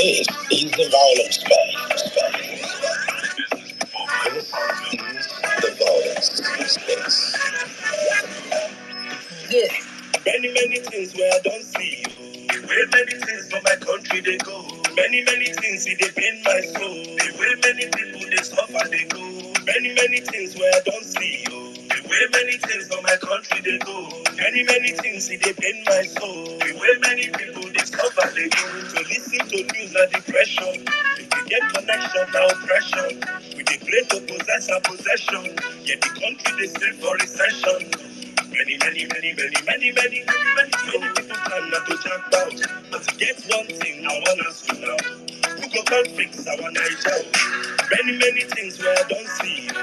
This is the Vawulence Space. The Vawulence Space. This. Many things where I don't see you. The way many things for my country they go. Many things they pain my soul. The way many people they suffer they go. Many things where I don't see you. The way many things for my country they go. Many things they pain my soul. The way many people they suffer they go. So listen to news and depression. If you get connection now oppression. We dey pray to possess our possession. Yet the country they still for recession. Many people plan not to jump out. But to get one thing, I want us to know. Who go come fix our Niger? Many things where I don't see. The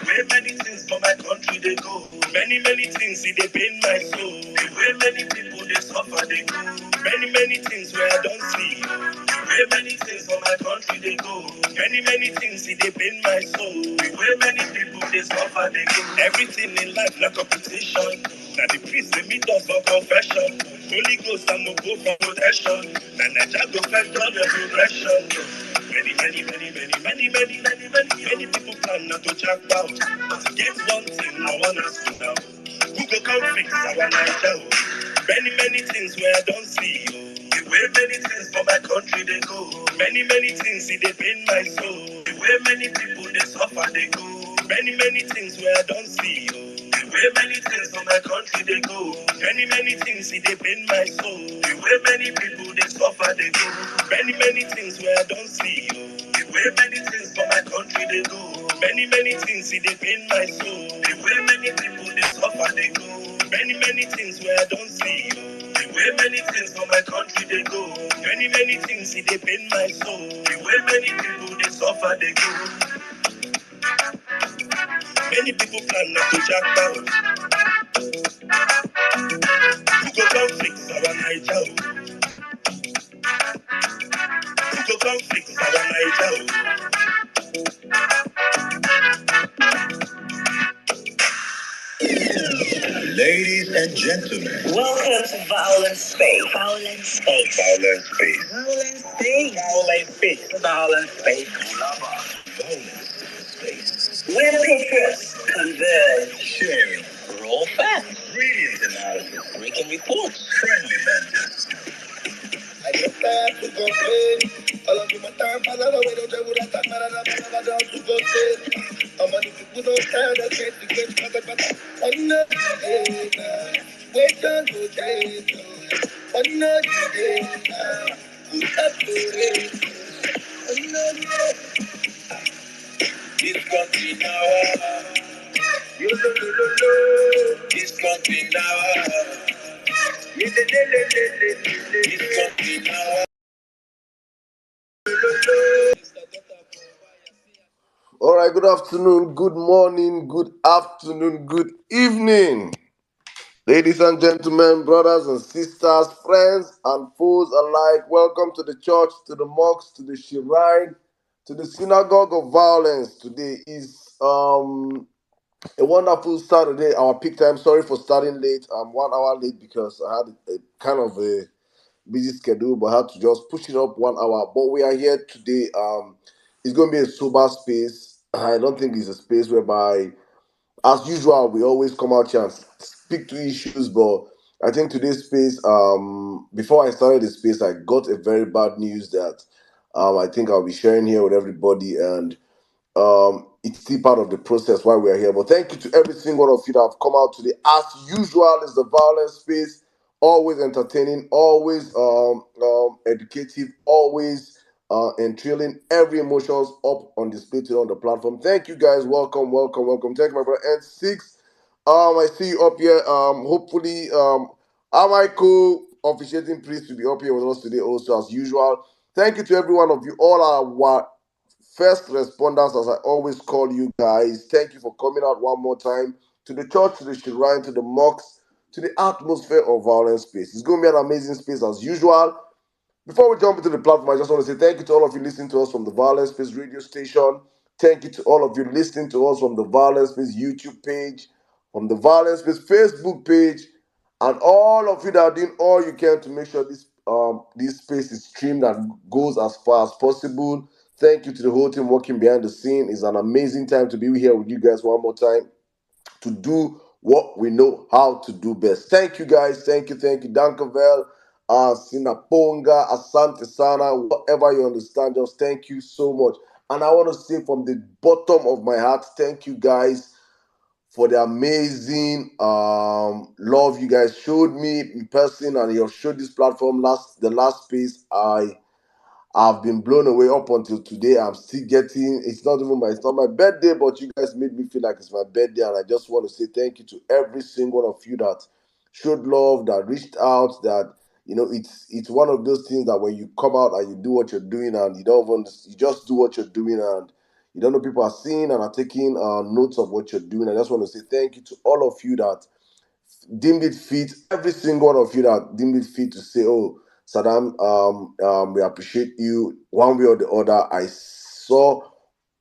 way many things for my country they go. Many things see they pain my soul. The way many people they suffer they go. Many things where I don't see. The way many things for my country they go. Many things see they pain my soul. The way many people they suffer they go. Everything in life like competition. Now the priest they meet us for confession. Holy Ghost I'm go for protection. Now Naja go fetch all the progression. Many people plan not to jack out. But to get one thing I want us to know. Who go come fix our Naija? Many things where I don't see. The way many things for my country they go. Many things see they pain my soul. The way many people they suffer they go. Many things where I don't see. The way many things for my country they go. Many things see they pain my soul. The way many people they suffer they go. Many things where I don't see. The way many things for my country they go. Many things see they pain my soul. The way many people they suffer they go. Many things where I don't see. The way many things for my country they go. Many things see they pain my soul. The way many people they suffer they go. Many people plan not to jack out. Who go come fix our Naija? Who go come fix our Naija? Ladies and gentlemen, welcome to Vawulence Space. Vawulence Space. Vawulence Space. Vawulence Space. Vawulence Space. Vawulence Space. Vawulence Space. Where pictures converge. Sharing. Raw facts. Brilliant analysis. Breaking reports. Friendly banter. I get tired to complain. All of my time, I don't know where to go. I don't to go say. How many people don't stand that get to get another day now. Wait on the day now. Another day now. We have to wait. Another day. This country now. You know. This country now. This country now. All right, good afternoon, good morning, good afternoon, good evening. Ladies and gentlemen, brothers and sisters, friends and foes alike, welcome to the church, to the mosque, to the shrine, to the synagogue of Vawulence. Today is a wonderful Saturday, our peak time. Sorry for starting late. I'm 1 hour late because I had a kind of a busy schedule, but I had to just push it up 1 hour. But we are here today. It's going to be a sober space. I don't think it's a space whereby, as usual, we always come out here and speak to issues. But I think today's space, before I started the space, I got a very bad news that I think I'll be sharing here with everybody. And it's still part of the process why we are here. But thank you to every single one of you that have come out today. As usual, it's the Vawulence space. Always entertaining, always educative, always entailing every emotions up on display today on the platform. Thank you guys. Welcome. Thank you, my brother. And six, I see you up here. Hopefully, Michael, officiating priest, will be up here with us today also as usual. Thank you to every one of you, all our first responders, as I always call you guys. Thank you for coming out one more time to the church, to the shrine, to the mosque, to the atmosphere of Vawulence space. It's going to be an amazing space as usual. Before we jump into the platform, I just want to say thank you to all of you listening to us from the Vawulence Space radio station. Thank you to all of you listening to us from the Vawulence Space YouTube page, from the Vawulence Space Facebook page, and all of you that are doing all you can to make sure this this space is streamed and goes as far as possible. Thank you to the whole team working behind the scene. It's an amazing time to be here with you guys one more time to do what we know how to do best. Thank you guys. Thank you. Dankavel, Sinaponga, Asante Sana, whatever you understand, just thank you so much. And I want to say from the bottom of my heart, thank you guys for the amazing love you guys showed me in person, and you have showed this platform the last space. I've been blown away up until today. I'm still getting, it's not my birthday, but you guys made me feel like it's my birthday. And I just want to say thank you to every single one of you that showed love, that reached out, that, it's one of those things that when you come out and you do what you're doing and you just do what you're doing, and you don't know people are seeing and are taking notes of what you're doing. I just want to say thank you to all of you that deemed it fit, every single one of you that deemed it fit to say, oh, Saddam, we appreciate you one way or the other. I saw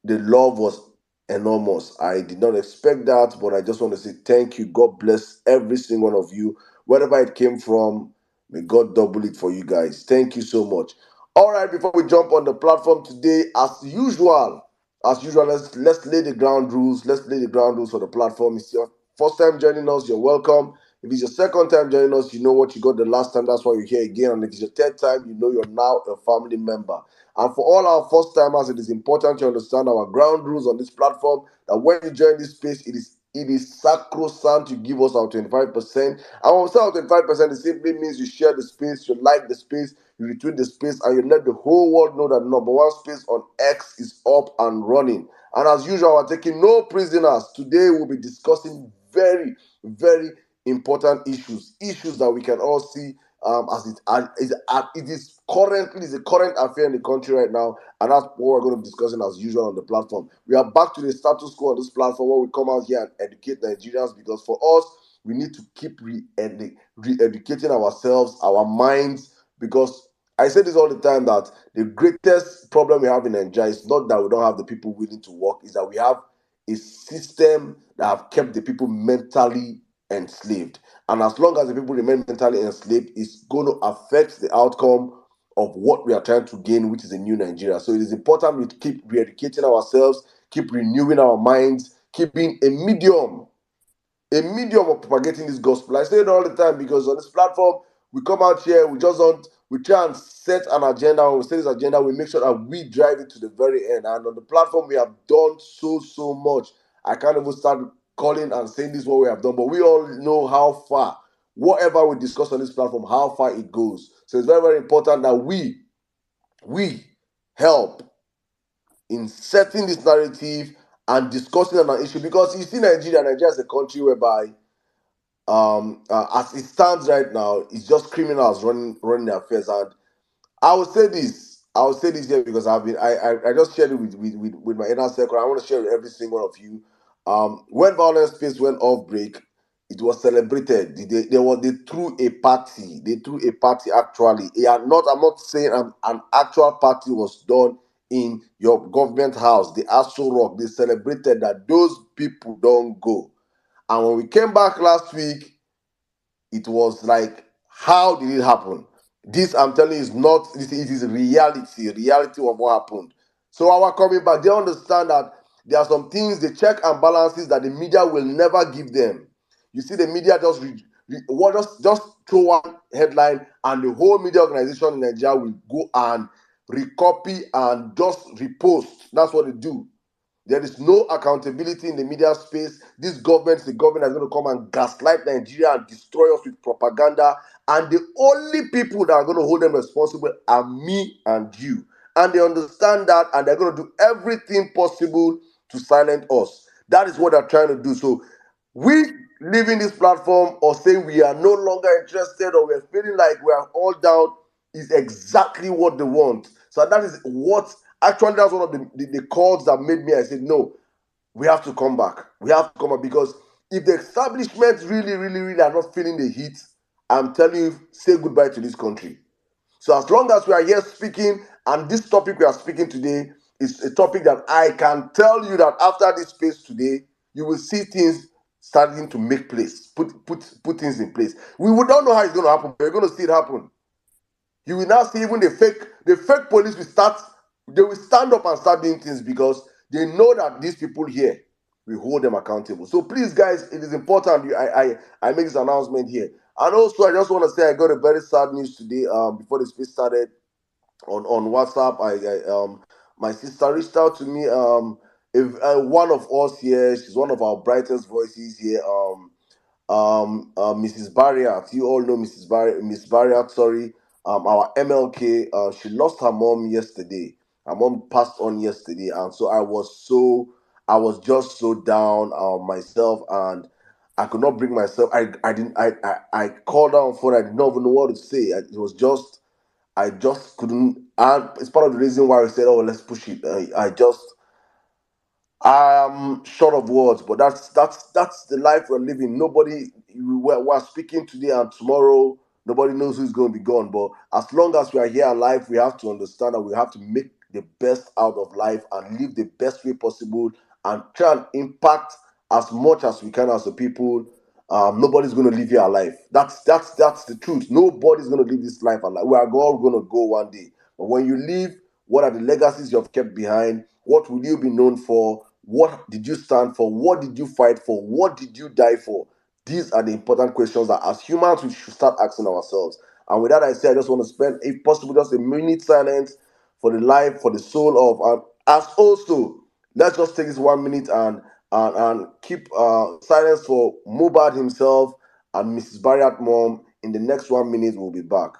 the love was enormous. I did not expect that, but I just want to say thank you. God bless every single one of you. Wherever it came from, may God double it for you guys. Thank you so much. All right, before we jump on the platform today, as usual, let's lay the ground rules. Let's lay the ground rules for the platform. If it's your first time joining us, you're welcome. If it's your second time joining us, you know what you got the last time. That's why you're here again. And if it's your third time, you know you're now a family member. And for all our first timers, it is important to understand our ground rules on this platform. That when you join this space, it is sacrosanct to give us our 25%. And when we say our 25%, it simply means you share the space, you like the space, you retweet the space, and you let the whole world know that number one space on X is up and running. And as usual, we're taking no prisoners. Today, we'll be discussing very, very important issues that we can all see it is a current affair in the country right now, and that's what we're going to be discussing as usual on the platform. We are back to the status quo on this platform where we come out here and educate Nigerians, because for us, we need to keep re-educating ourselves, our minds, because I say this all the time, that the greatest problem we have in Nigeria is not that we don't have the people willing to work, is that we have a system that have kept the people mentally enslaved. And as long as the people remain mentally enslaved, it's going to affect the outcome of what we are trying to gain, which is a new Nigeria. So it is important we keep re-educating ourselves, keep renewing our minds, keep being a medium of propagating this gospel. I say it all the time because on this platform, we come out here, we try and set an agenda. When we set this agenda, we make sure that we drive it to the very end. And on the platform, we have done so much. I can't even start calling and saying this is what we have done, but we all know how far, whatever we discuss on this platform, how far it goes. So it's very, very important that we help in setting this narrative and discussing on an issue, because you see Nigeria is a country whereby as it stands right now, it's just criminals running their affairs. And I will say this here because I just shared it with my inner circle. I want to share it with every single one of you. When Violence Space went off break, it was celebrated. They threw a party. They threw a party actually. I'm not saying an actual party was done in your government house, the Aso Rock. They celebrated that those people don't go. And when we came back last week, it was like, how did it happen? This, I'm telling you, it is reality of what happened. So our coming back, they understand that there are some things, the check and balances that the media will never give them. You see, the media just throw one headline, and the whole media organization in Nigeria will go and recopy and just repost. That's what they do. There is no accountability in the media space. This government is the government that's going to come and gaslight Nigeria and destroy us with propaganda. And the only people that are going to hold them responsible are me and you. And they understand that, and they're going to do everything possible to silence us. That is what they're trying to do. So we leaving this platform or saying we are no longer interested, or we're feeling like we are all down, is exactly what they want. So that is what, actually, that's one of the calls that made me, I said, no, we have to come back. We have to come back, because if the establishment really are not feeling the heat, I'm telling you, say goodbye to this country. So as long as we are here speaking, and this topic we are speaking today is a topic that I can tell you that after this space today, you will see things starting to make place, put things in place. We don't know how it's going to happen, but we're going to see it happen. You will now see even the fake police they will stand up and start doing things because they know that these people here we hold them accountable. So please, guys, it is important. I make this announcement here. And also, I just want to say I got a very sad news today. Before the speech started on WhatsApp, my sister reached out to me. If one of us here, she's one of our brightest voices here. Mrs. Barriat. You all know Miss Barriat, sorry. Our MLK, she lost her mom yesterday. Her mom passed on yesterday, and so I was just so down myself, and I could not bring myself. I didn't. I called her on phone. I did not even know what to say. It was just I just couldn't. And it's part of the reason why I said, "Oh, let's push it." I'm short of words, but that's the life we're living. We're speaking today and tomorrow. Nobody knows who's going to be gone. But as long as we are here alive, we have to understand that we have to make the best out of life and live the best way possible and try and impact as much as we can as a people. Nobody's going to live here alive. That's the truth. Nobody's going to live this life alive. We are all going to go one day. But when you live, what are the legacies you have kept behind? What will you be known for? What did you stand for? What did you fight for? What did you die for? These are the important questions that as humans we should start asking ourselves. And with that I say, I just want to spend, if possible, just a minute silence for the life, for the soul of, as also, let's just take this 1 minute and keep silence for Mohbad himself and Mrs. Barriat mom. In the next 1 minute, we'll be back.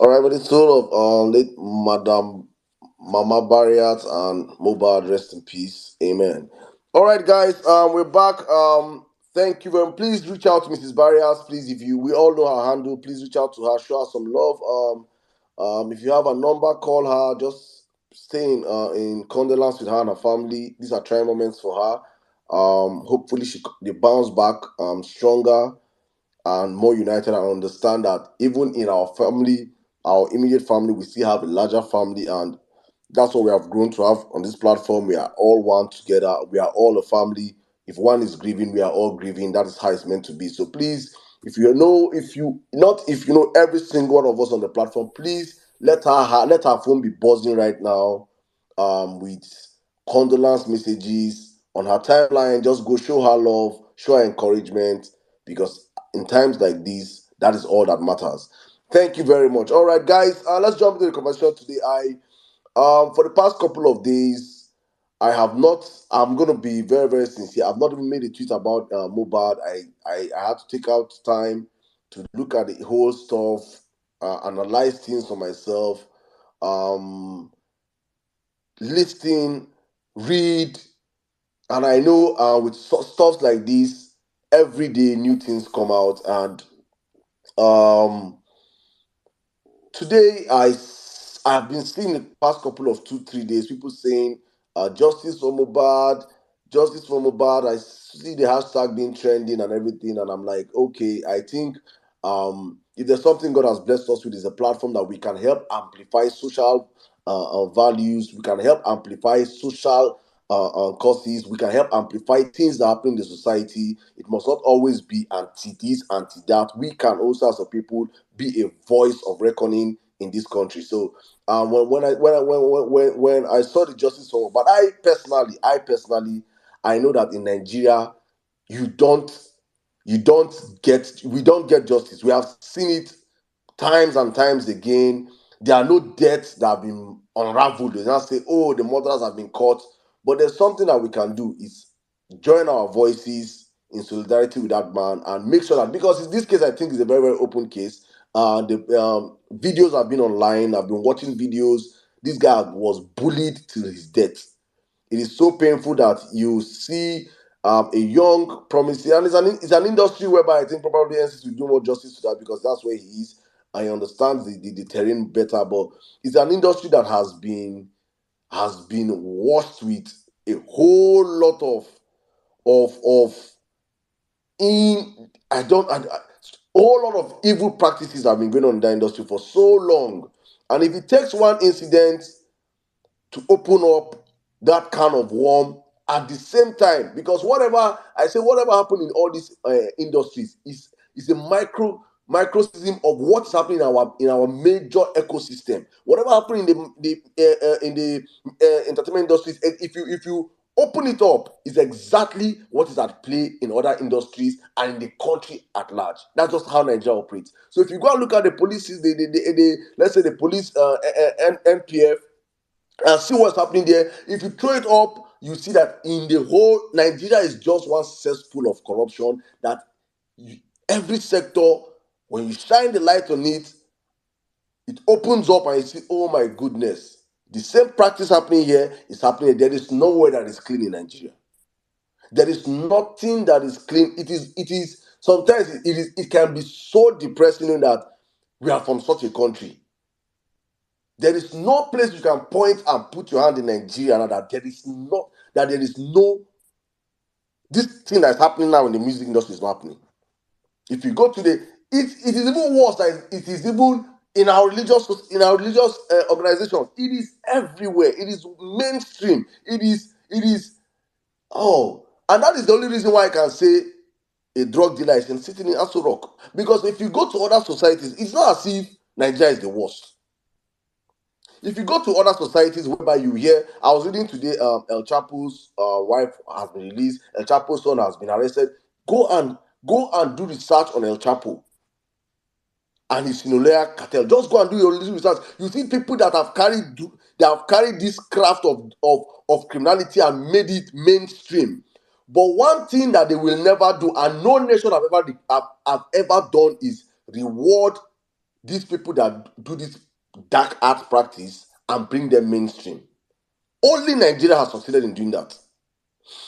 All right, but the soul of late Madam Mama Barriat and Mohbad, rest in peace. Amen. All right, guys, we're back. Thank you very much. Please reach out to Mrs. Barriat. Please, if you we all know her handle, please reach out to her, show her some love. If you have a number, call her. Just stay in condolence with her and her family. These are trying moments for her. Hopefully, they bounce back stronger and more united and understand that even in our family, our immediate family, we still have a larger family, and that's what we have grown to have on this platform. We are all one together. We are all a family. If one is grieving, we are all grieving. That is how it's meant to be. So please, if you know every single one of us on the platform, please let her phone be buzzing right now, with condolence messages on her timeline. Just go show her love, show her encouragement, because in times like these, that is all that matters. Thank you very much. All right, guys, let's jump into the conversation today. For the past couple of days, I have not. I'm gonna be very, very sincere. I've not even made a tweet about Mohbad. I had to take out time to look at the whole stuff, analyze things for myself, um, listen, read, and I know with stuff like this, every day new things come out, and um today I've been seeing the past couple of 2 3 days people saying justice for Mohbad, justice for Mohbad. I see the hashtag being trending and everything, and I'm like, okay, I think if there's something God has blessed us with, is a platform that we can help amplify social values. We can help amplify social causes. We can help amplify things that happen in the society. It must not always be anti this, anti that. We can also, as a people, be a voice of reckoning in this country. So, when I saw the justice for, but I personally, I know that in Nigeria, you don't, we don't get justice. We have seen it times and times again. There are no deaths that have been unraveled. They not say, oh, the murderers have been caught. But there's something that we can do is join our voices in solidarity with that man and make sure that, because in this case, I think it's a very, very open case. The videos have been online. I've been watching videos. This guy was bullied till his death. It is so painful that you see a young, promising, and it's an industry whereby I think probably NCC will do more justice to that, because that's where he is. I understand the terrain better, but it's an industry that has been washed with a whole lot of in I don't I, a whole lot of evil practices have been going on in that industry for so long. And if it takes one incident to open up that kind of worm at the same time, because whatever happened in all these industries is a microcosm of what's happening in our major ecosystem. Whatever happened in the entertainment industries, if you open it up, is exactly what is at play in other industries and in the country at large. That's just how Nigeria operates. So if you go and look at the police, let's say the police NPF, and see what's happening there. If you throw it up, you see that in the whole Nigeria is just one cesspool of corruption. That every sector, when you shine the light on it, it opens up and you see, oh my goodness, the same practice happening here is happening. There is nowhere that is clean in Nigeria. There is nothing that is clean. It is sometimes it can be so depressing that we are from such a country. There is no place you can point and put your hand in Nigeria that there is no this thing that's happening now in the music industry is not happening. If you go to it is even worse than it is even in our religious organizations. It is everywhere. It is mainstream. It is and that is the only reason why I can say a drug dealer is sitting in Aso Rock. Because if you go to other societies, it's not as if Nigeria is the worst. If you go to other societies whereby you hear, I was reading today, El Chapo's wife has been released, El Chapo's son has been arrested. Go and do research on El Chapo and his Sinolea cartel. Just go and do your research. You see people that have carried this craft of criminality and made it mainstream. But one thing that they will never do, and no nation have ever done, is reward these people that do this dark art practice and bring them mainstream. Only Nigeria has succeeded in doing that.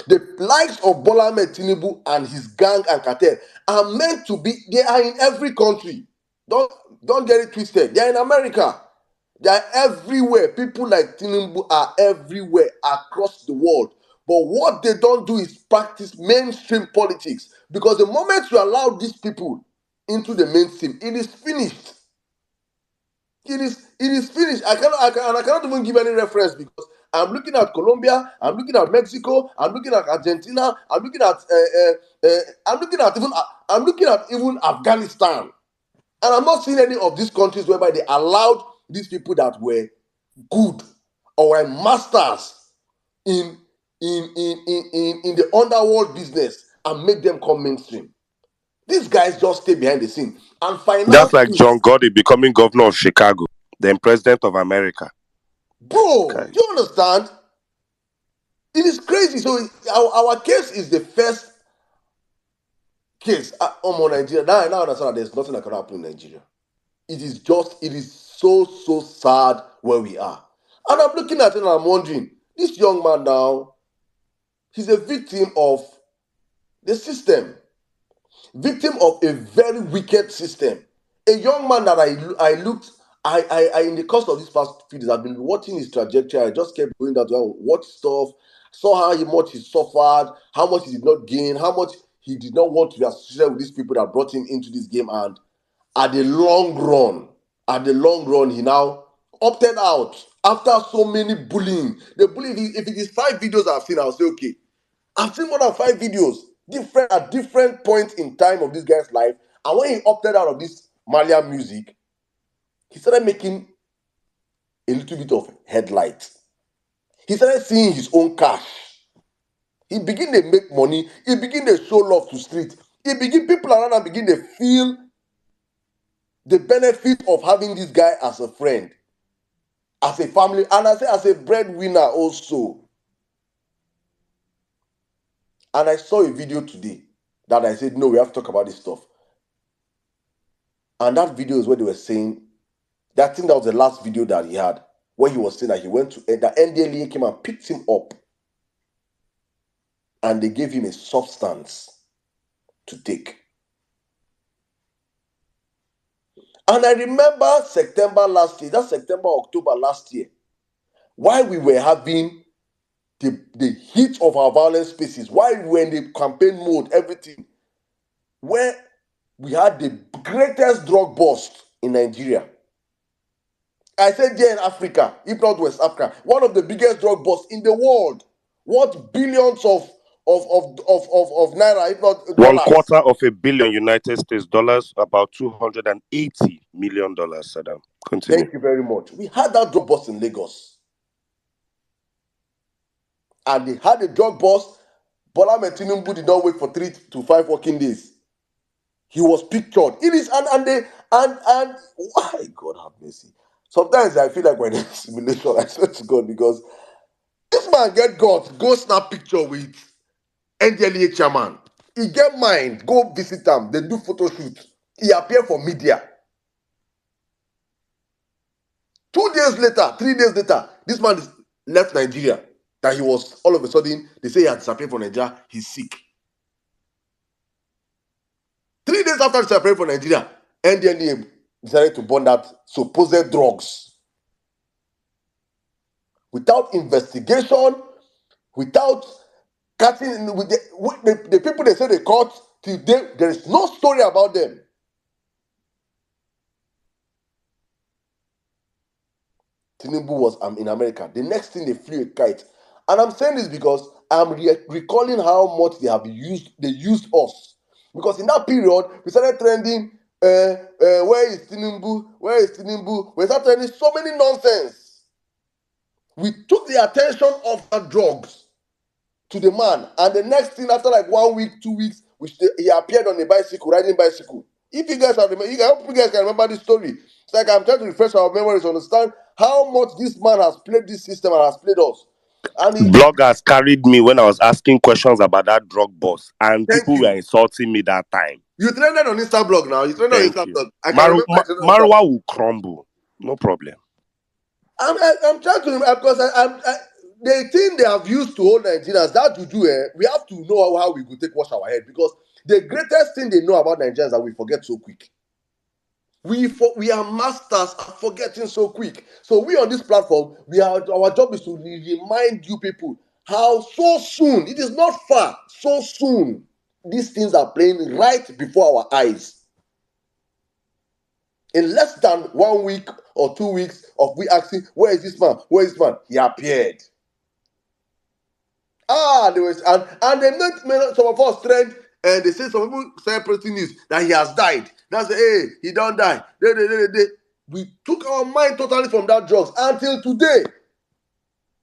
The likes of Bola Ahmed Tinubu and his gang and cartel are meant to be, they are in every country. Don't get it twisted. They are in America. They are everywhere. People like Tinubu are everywhere across the world. But what they don't do is practice mainstream politics. Because the moment you allow these people into the mainstream, it is finished. It is finished. I cannot even give any reference, because I'm looking at Colombia, I'm looking at Mexico, I'm looking at Argentina, I'm looking at even Afghanistan, and I'm not seeing any of these countries whereby they allowed these people that were good or were masters in the underworld business and make them come mainstream. These guys just stay behind the scene and That's finance like things. John Gotti becoming governor of Chicago, then president of America. Bro, Okay. do you understand? It is crazy. So our case is the first case on Nigeria. Now I understand that there's nothing that can happen in Nigeria. It is so sad where we are. And I'm looking at it and I'm wondering, this young man now, he's a victim of the system, victim of a very wicked system. A young man that I in the course of these past few days, I've been watching his trajectory. I just kept going that way, watch stuff, saw how much he suffered, how much he did not gain, how much he did not want to be associated with these people that brought him into this game. And at the long run, he now opted out after so many bullying. The bullying, if it is 5 videos I've seen, I'll say, okay. I've seen more than 5 videos, different at different points in time of this guy's life. And when he opted out of this Malian music, he started making a little bit of headlights. He started seeing his own cash. He began to make money. He began to show love to street. People around him begin to feel the benefit of having this guy as a friend, as a family, and I say as a breadwinner also. And I saw a video today that I said, no, we have to talk about this stuff. And that video is where they were saying, I think that was the last video that he had, where he was saying that he went to, the NDLEA came and picked him up and they gave him a substance to take. And I remember September last year, that's September, October last year, while we were having the heat of our violent spaces, while we were in the campaign mode, everything, where we had the greatest drug bust in Nigeria. I said there in Africa, if not West Africa, one of the biggest drug busts in the world. What billions of naira, if not dollars? $250 million United States dollars, about $280 million, Saddam. Continue. Thank you very much. We had that drug bust in Lagos. And they had a drug bust. Bola Ahmed Tinubu did not wait for 3 to 5 working days. He was pictured. It is and why, God have mercy. Sometimes I feel like when it's simulation, I swear to God, because this man get God, go snap picture with NDLEA chairman. He get mind, go visit them. They do photo shoot. He appear for media. 2 days later, 3 days later, this man left Nigeria. That he was all of a sudden, they say he had disappeared from Nigeria, he's sick. 3 days after disappearing from Nigeria, NDLEA decided to burn that supposed drugs. Without investigation, without catching with the people they say they caught, today there is no story about them. Tinubu was in America. The next thing, they flew a kite. And I'm saying this because I'm recalling how much they used us. Because in that period, we started trending, where is Tinubu? Where is Tinubu? We started trending so many nonsense. We took the attention of the drugs to the man. And the next thing, after like 1 week, 2 weeks, he appeared on a bicycle, riding bicycle. If you guys I hope you guys can remember this story. It's like I'm trying to refresh our memories to understand how much this man has played this system and has played us. And bloggers carried me when I was asking questions about that drug boss, and thank people you. were insulting me that time. You trended on Instablog now. You trended on Thank you. Instablog. I can remember. Marwa will crumble. No problem. I'm trying to remember because the thing they have used to hold Nigerians, that juju, we have to know how we could take wash our head, because the greatest thing they know about Nigerians is that we forget so quick. We are masters at forgetting so quick. So we on this platform, our job is to remind you people how so soon, it is not far, so soon, these things are playing right before our eyes. In less than 1 week or 2 weeks of we asking, where is this man? Where is this man? He appeared. There was and they made some of us trend, and they say some people separating news that he has died. That's hey, he don't die. We took our mind totally from that drugs until today.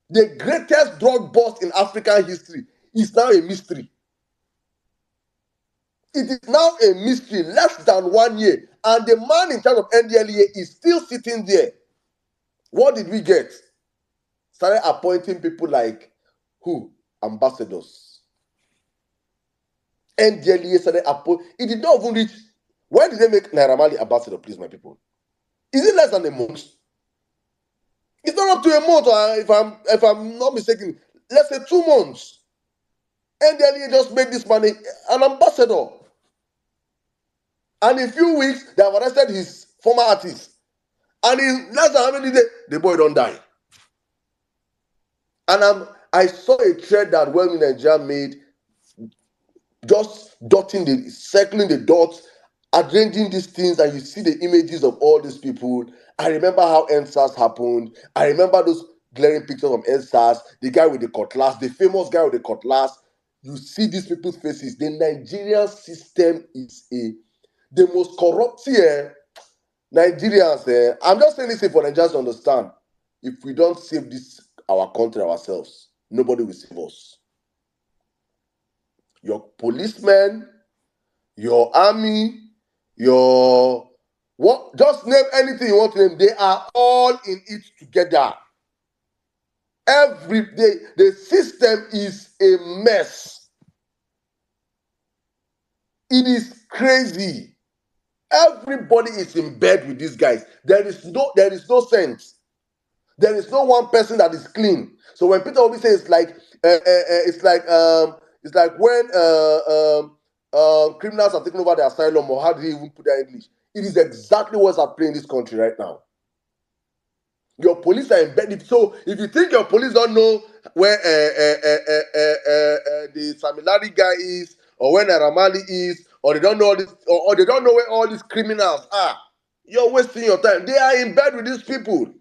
The greatest drug bust in African history is now a mystery. It is now a mystery, less than 1 year, and the man in charge of NDLEA is still sitting there. What did we get? Started appointing people like who? Ambassadors. NDLEA started appointing. It did not even reach. When did they make Naira Marley ambassador, please, my people? Is it less than a month? It's not up to a month, or if I'm not mistaken, let's say 2 months. NDLEA just made this man an ambassador. And in a few weeks, they have arrested his former artist. And in less than how many days, the boy don't die. And I saw a thread that Well-Being Nigeria made, just circling the dots, arranging these things, and you see the images of all these people. I remember how NSAS happened. I remember those glaring pictures of NSAS, the guy with the cutlass, the famous guy with the cutlass. You see these people's faces. The Nigerian system is the most corrupt here. Nigerians, I'm just saying this for Nigerians to understand. If we don't save this, our country ourselves, nobody will save us. Your policemen, your army, your what? Just name anything you want to name. They are all in it together. Every day, the system is a mess. It is crazy. Everybody is in bed with these guys. There is no sense. There is no one person that is clean. So when Peter Obi says it's like when criminals are taking over the asylum, or how do you even put that in English? It is exactly what's happening in this country right now. Your police are embedded. So if you think your police don't know where the Samilari guy is, or where Naramali is, or they don't know all this, or they don't know where all these criminals are, you're wasting your time. They are in bed with these people.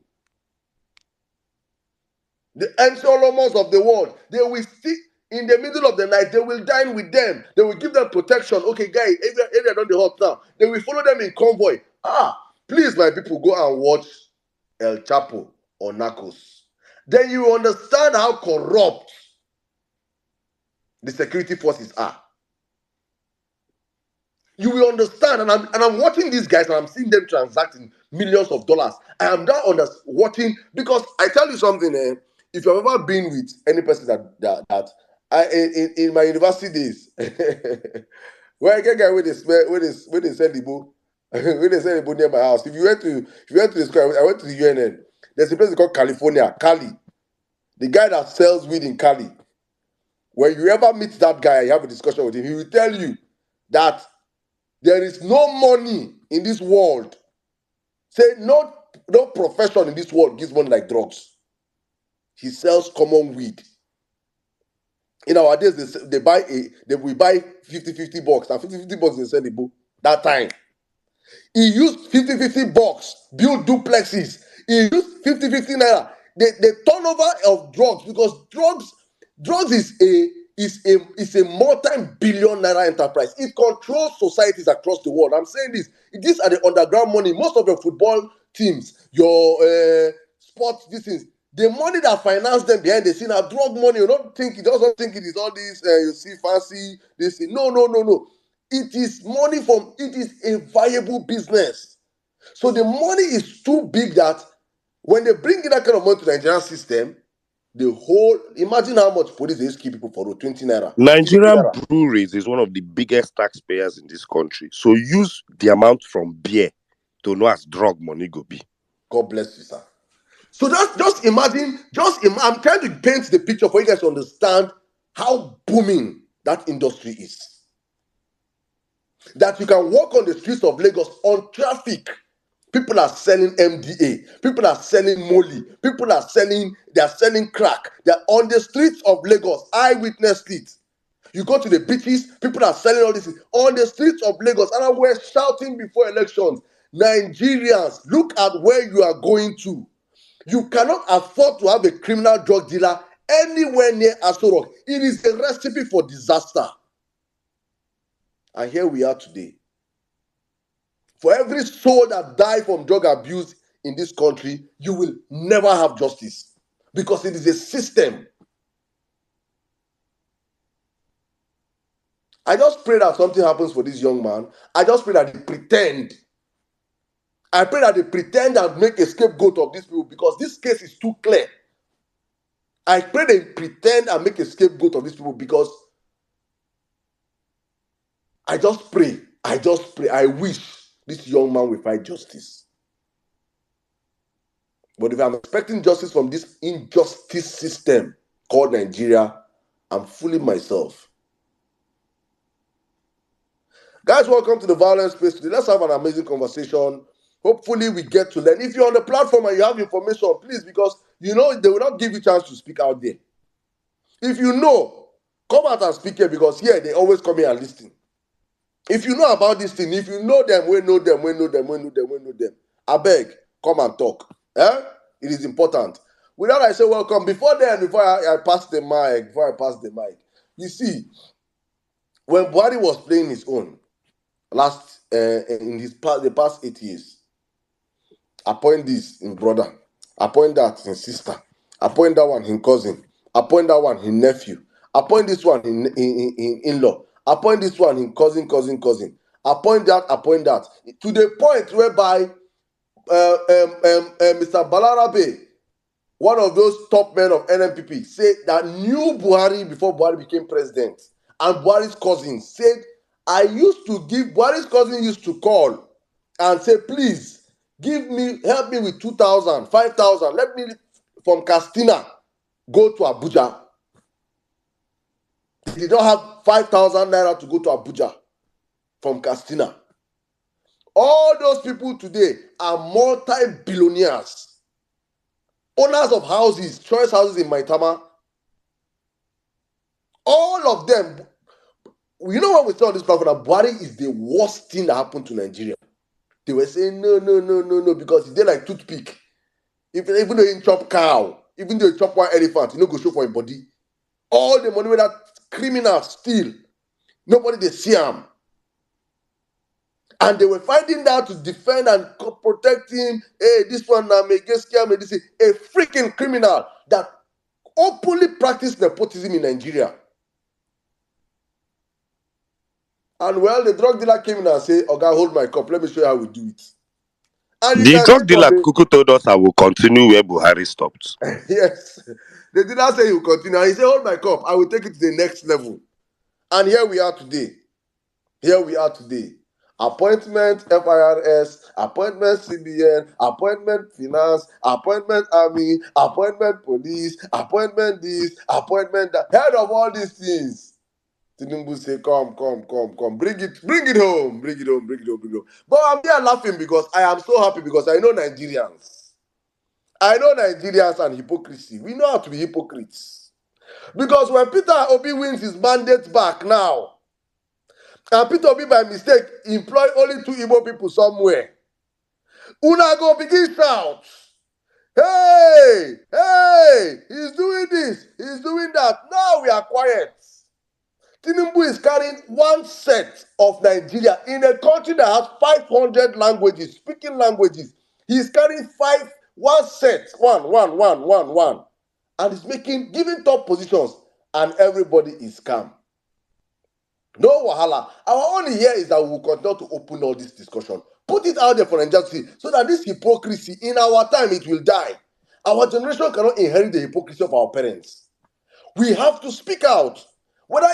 The Solomons of the world, they will stick in the middle of the night. They will dine with them. They will give them protection. Okay, guys, if they're on the hot now, they will follow them in convoy. Please, my people, go and watch El Chapo or Narcos. Then you understand how corrupt the security forces are. You will understand, and I'm watching these guys, and I'm seeing them transacting millions of dollars. I am now watching, because I tell you something. If you've ever been with any person in my university days, where I get guy with they sell the book, when they sell the book near my house. If you went to the school, I went to the UNN. There's a place called California, Cali. The guy that sells weed in Cali. When you ever meet that guy, you have a discussion with him, he will tell you that there is no money in this world. Say no profession in this world gives money like drugs. He sells common weed. In our days, they will buy 50 bucks, and 50 bucks they sell the book. That time, he used 50 bucks, build duplexes. He used 50 naira. The turnover of drugs, because drugs is a multi-billion naira enterprise. It controls societies across the world. I'm saying this. These are the underground money. Most of your football teams, your sports, these things, the money that finance them behind the scene are drug money. You don't think it is all this. You see fancy this thing. No. It is money it is a viable business. So the money is too big that when they bring in that kind of money to the Nigerian system, imagine how much police they keep people for 20 naira. Nigerian breweries is one of the biggest taxpayers in this country. So use the amount from beer to know as drug money go be. God bless you, sir. So just imagine, I'm trying to paint the picture for you guys to understand how booming that industry is. That you can walk on the streets of Lagos on traffic. People are selling MDA. People are selling molly. People are selling crack. They're on the streets of Lagos. I witnessed it. You go to the beaches, people are selling all this on the streets of Lagos. And we're shouting before elections, Nigerians, look at where you are going to. You cannot afford to have a criminal drug dealer anywhere near Aso Rock. It is a recipe for disaster. And here we are today. For every soul that died from drug abuse in this country, you will never have justice. Because it is a system. I just pray that something happens for this young man. I just pray that they pretend. I pray that they pretend and make a scapegoat of these people, because this case is too clear. I pray they pretend and make a scapegoat of these people, because I just pray. I wish this young man will find justice. But if I'm expecting justice from this injustice system called Nigeria, I'm fooling myself. Guys, welcome to the Violence Space today. Let's have an amazing conversation. Hopefully, we get to learn. If you're on the platform and you have information, please, because they will not give you a chance to speak out there. If you know, come out and speak here, because here they always come here and listen. If you know about this thing, if you know them, we know them, we know them, we know them, we know them. I beg, come and talk. It is important. With that, I say welcome. Before then, before I pass the mic, you see, when Buhari was playing his own last in the past 8 years, appoint this in brother, appoint that in sister, appoint that one in cousin, appoint that one in nephew, appoint this one in in-law, appoint this one in cousin, appoint that, to the point whereby Mr. Balarabe, one of those top men of NNPP, said that knew Buhari before Buhari became president. And Buhari's cousin said, Buhari's cousin used to call and say, please, help me with 2,000, 5,000. Let me, from Castina, go to Abuja. They did not have 5,000 naira to go to Abuja from Castina. All those people today are multi-billionaires. Owners of houses, choice houses in Maitama, all of them. You know what we saw on this platform, that Buhari is the worst thing that happened to Nigeria. They were saying no, because he did like toothpick. Even though he chop cow, even though he chop one elephant, he no go show for his body. All the money that criminals steal, nobody they see him. And they were fighting that to defend and protect him. Hey, this one now may get scared. This is a freaking criminal that openly practiced nepotism in Nigeria. And well, the drug dealer came in and said, Oga, hold my cup. Let me show you how we do it. And you The can see drug from dealer Kuku told us I will continue where Buhari stopped. yes, the dealer said he will continue. And he said, hold my cup. I will take it to the next level. And here we are today. Appointment FIRS, appointment CBN, appointment finance, appointment army, appointment police, appointment this, appointment that. Head of all these things. Tinubu say, come. Bring it home. But I'm here laughing because I am so happy because I know Nigerians. And hypocrisy. We know how to be hypocrites. Because when Peter Obi wins his mandate back now, and Peter Obi by mistake employ only 2 Igbo people somewhere, una go begin shout, hey, he's doing this, he's doing that. Now we are quiet. Tinubu is carrying one set of Nigeria in a country that has 500 languages, speaking languages. He's carrying one set, one, and is giving top positions, and everybody is calm. No wahala. Our only here is that we will continue to open all this discussion. Put it out there for Nigeria to see, so that this hypocrisy, in our time, it will die. Our generation cannot inherit the hypocrisy of our parents. We have to speak out. Whether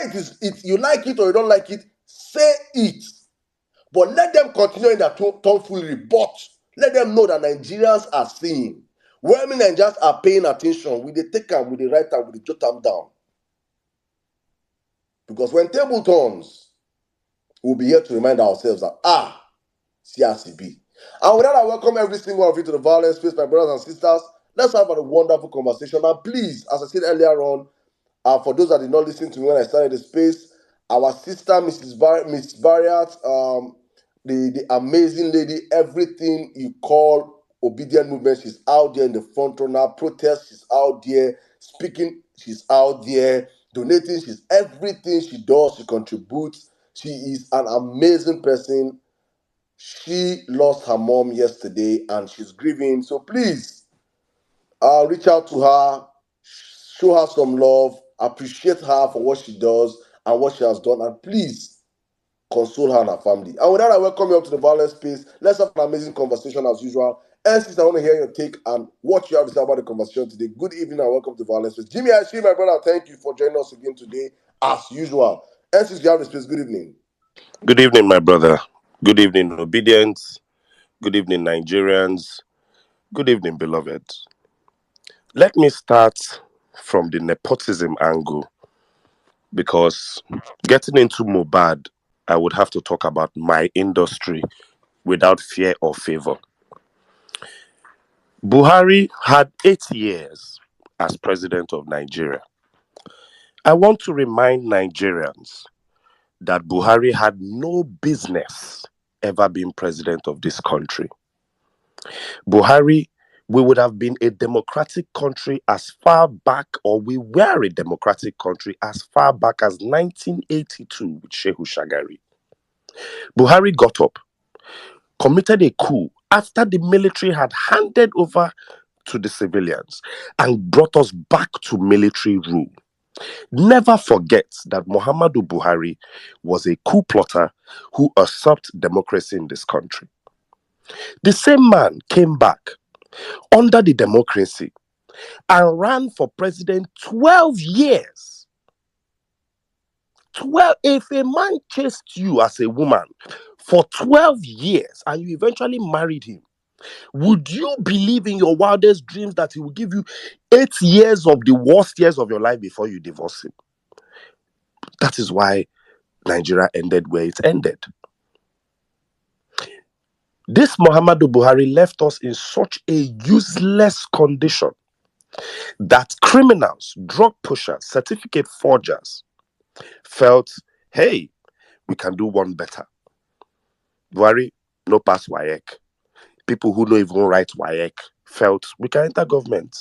you like it or you don't like it, say it. But let them continue in that tomfoolery. But let them know that Nigerians are seeing. When Nigerians are paying attention, we they take them, we they write them, we they jot them down. Because when table turns, we'll be here to remind ourselves that, CRCB. And with that, I welcome every single one of you to the Violence Space, my brothers and sisters. Let's have a wonderful conversation. And please, as I said earlier on, for those that did not listen to me when I started the space, our sister, Miss Barriat, the amazing lady, everything you call obedient movement, she's out there in the front runner, protest, she's out there, speaking, she's out there, donating, she's everything she does, she contributes. She is an amazing person. She lost her mom yesterday and she's grieving. So please, reach out to her, show her some love, appreciate her for what she does and what she has done, and please console her and her family. And with that, I welcome you up to the Violence Space. Let's have an amazing conversation as usual. And since I want to hear your take and what you have to say about the conversation today, good evening and welcome to Violence Space. Jimmy, I see my brother. Thank you for joining us again today, as usual. And since you have the space, good evening. Good evening, my brother. Good evening, obedience. Good evening, Nigerians. Good evening, beloved. Let me start from the nepotism angle because getting into Mohbad, I would have to talk about my industry without fear or favor. Buhari had 8 years as president of Nigeria. I want to remind Nigerians that Buhari had no business ever being president of this country. Buhari, we would have been a democratic country as far back, or we were a democratic country as far back as 1982 with Shehu Shagari. Buhari got up, committed a coup after the military had handed over to the civilians and brought us back to military rule. Never forget that Muhammadu Buhari was a coup plotter who usurped democracy in this country. The same man came back under the democracy and ran for president 12 years. 12, if a man chased you as a woman for 12 years and you eventually married him, would you believe in your wildest dreams that he will give you 8 years of the worst years of your life before you divorce him? That is why Nigeria ended where it ended. This Muhammadu Buhari left us in such a useless condition that criminals, drug pushers, certificate forgers felt, hey, we can do one better. Buhari, no pass WAEC. People who don't even write WAEC felt we can enter government.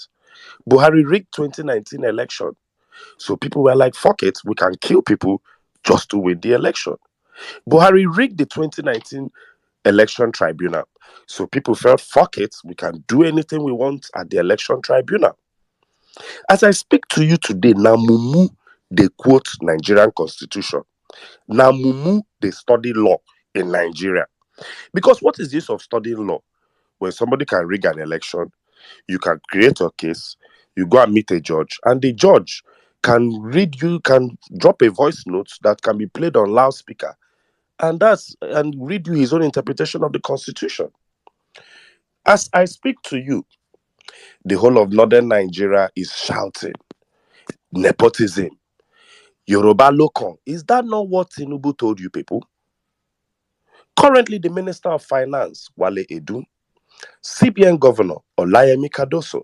Buhari rigged 2019 election. So people were like, fuck it, we can kill people just to win the election. Buhari rigged the 2019 election tribunal. So people felt, fuck it, we can do anything we want at the election tribunal. As I speak to you today, now Mumu, they quote Nigerian constitution. Now Mumu, they study law in Nigeria. Because what is this of studying law? When somebody can rig an election, you can create a case, you go and meet a judge, and the judge can read you, can drop a voice note that can be played on loudspeaker, and read you his own interpretation of the constitution. As I speak to you, the whole of northern Nigeria is shouting, nepotism, Yoruba local. Is that not what Tinubu told you people? Currently, the Minister of Finance, Wale Edu, CBN Governor, Olayemi Kadoso,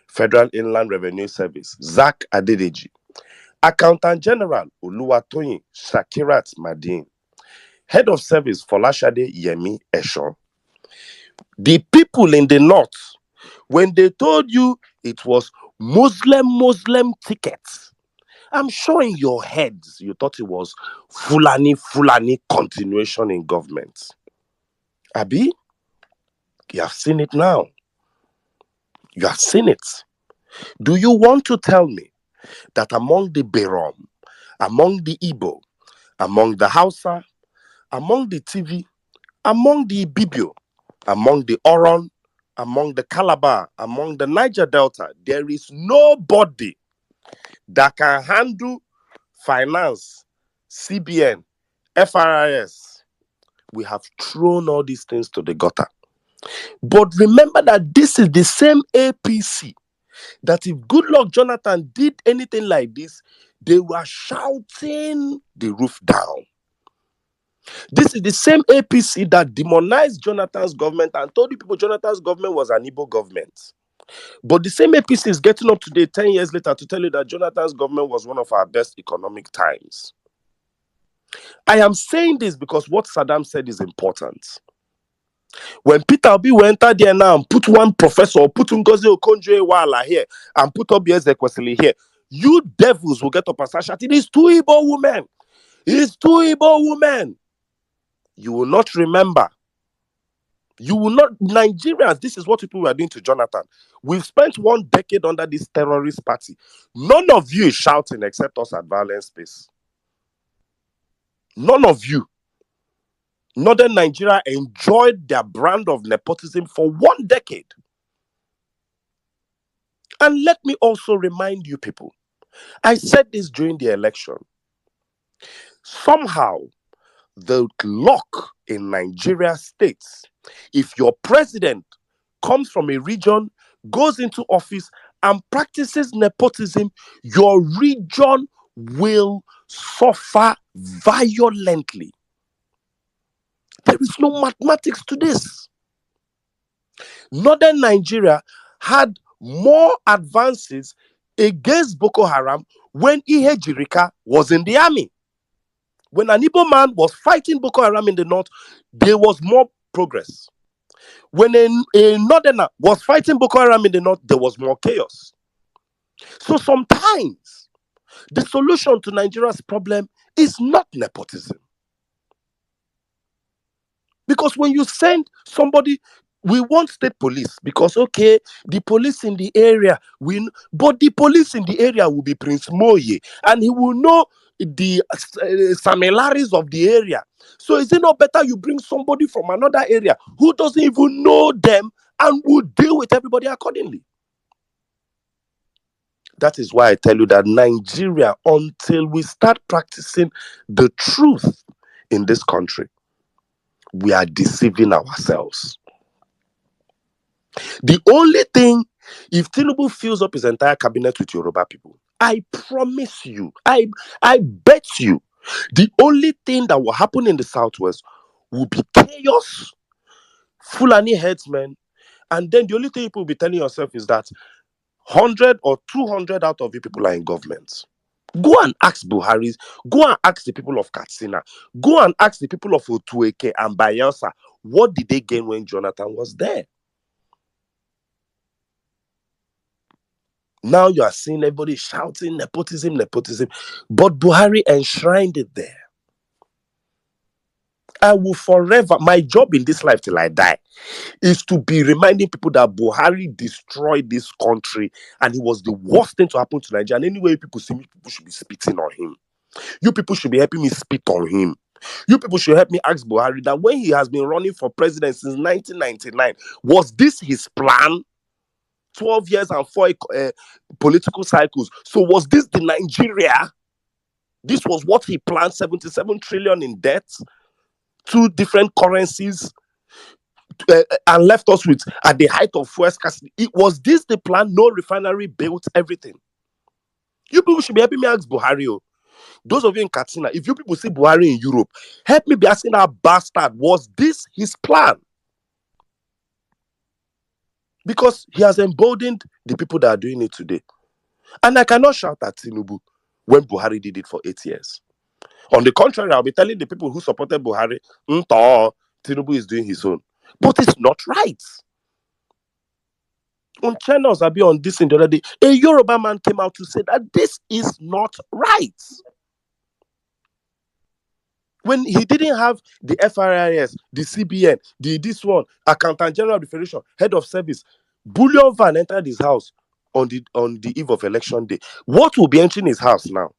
Federal Inland Revenue Service, Zach Adedeji, Accountant General, Oluwatoyin Shakirat Madin, Head of Service, Folashade Yemi Eshon. The people in the north, when they told you it was Muslim tickets, I'm sure in your heads you thought it was Fulani continuation in government. Abi, you have seen it now. You have seen it. Do you want to tell me that among the Berom, among the Igbo, among the Hausa, among the TV, among the Ibibio, among the Oron, among the Calabar, among the Niger Delta, there is nobody that can handle finance, CBN, FRIS? We have thrown all these things to the gutter. But remember that this is the same APC that if Goodluck Jonathan did anything like this, they were shouting the roof down. This is the same APC that demonized Jonathan's government and told you people Jonathan's government was an Igbo government. But the same APC is getting up today 10 years later to tell you that Jonathan's government was one of our best economic times. I am saying this because what Saddam said is important. When Peter Obi will enter there now and put one professor, or put Ngozi Okonjo-Iweala here, and put Obi Ezekwesili here, you devils will get up and start shouting, it's two Igbo women. It's two Igbo women. You will not remember. You will not, Nigerians, this is what people were doing to Jonathan. We've spent 1 decade under this terrorist party. None of you is shouting except us at Violence Space. None of you. Northern Nigeria enjoyed their brand of nepotism for 1 decade. And let me also remind you people, I said this during the election. Somehow, the luck in Nigeria states, if your president comes from a region, goes into office, and practices nepotism, your region will suffer violently. There is no mathematics to this. Northern Nigeria had more advances against Boko Haram when Ihe Jirika was in the army. When an Igbo man was fighting Boko Haram in the north, there was more progress. When a northerner was fighting Boko Haram in the north, there was more chaos. So sometimes the solution to Nigeria's problem is not nepotism. Because when you send somebody, we want state police because okay, the police in the area but the police in the area will be Prince Moye, and he will know the similarities of the area. So is it not better you bring somebody from another area who doesn't even know them and will deal with everybody accordingly? That is why I tell you that Nigeria, until we start practicing the truth in this country, we are deceiving ourselves. The only thing, if Tinubu fills up his entire cabinet with Yoruba people, I promise you, I bet you, the only thing that will happen in the Southwest will be chaos, Fulani headsmen, and then the only thing you will be telling yourself is that 100 or 200 out of you people are in government. Go and ask Buhari's, go and ask the people of Katsina, go and ask the people of Otueke and Bayelsa, what did they gain when Jonathan was there? Now you are seeing everybody shouting nepotism, nepotism, but Buhari enshrined it there. I will forever, my job in this life till I die is to be reminding people that Buhari destroyed this country and it was the worst thing to happen to Nigeria. And anyway, people see me, people should be spitting on him. You people should be helping me spit on him. You people should help me ask Buhari that when he has been running for president since 1999, was this his plan? 12 years and 4 political cycles. So was this the Nigeria? This was what he planned, 77 trillion in debt, 2 different currencies, and left us with, at the height of fuel scarcity. Was this the plan? No refinery, built everything. You people should be helping me ask Buhari. Those of you in Katsina, if you people see Buhari in Europe, help me be asking that bastard, was this his plan? Because he has emboldened the people that are doing it today. And I cannot shout at Tinubu when Buhari did it for 8 years. On the contrary, I'll be telling the people who supported Buhari, Tinubu is doing his own. But it's not right. On channels, I'll be on this in the other day. A Yoruba man came out to say that this is not right. When he didn't have the FRIS, the CBN, this one, Accountant General of the Federation, Head of Service, bullion van entered his house on the eve of election day. What will be entering his house now?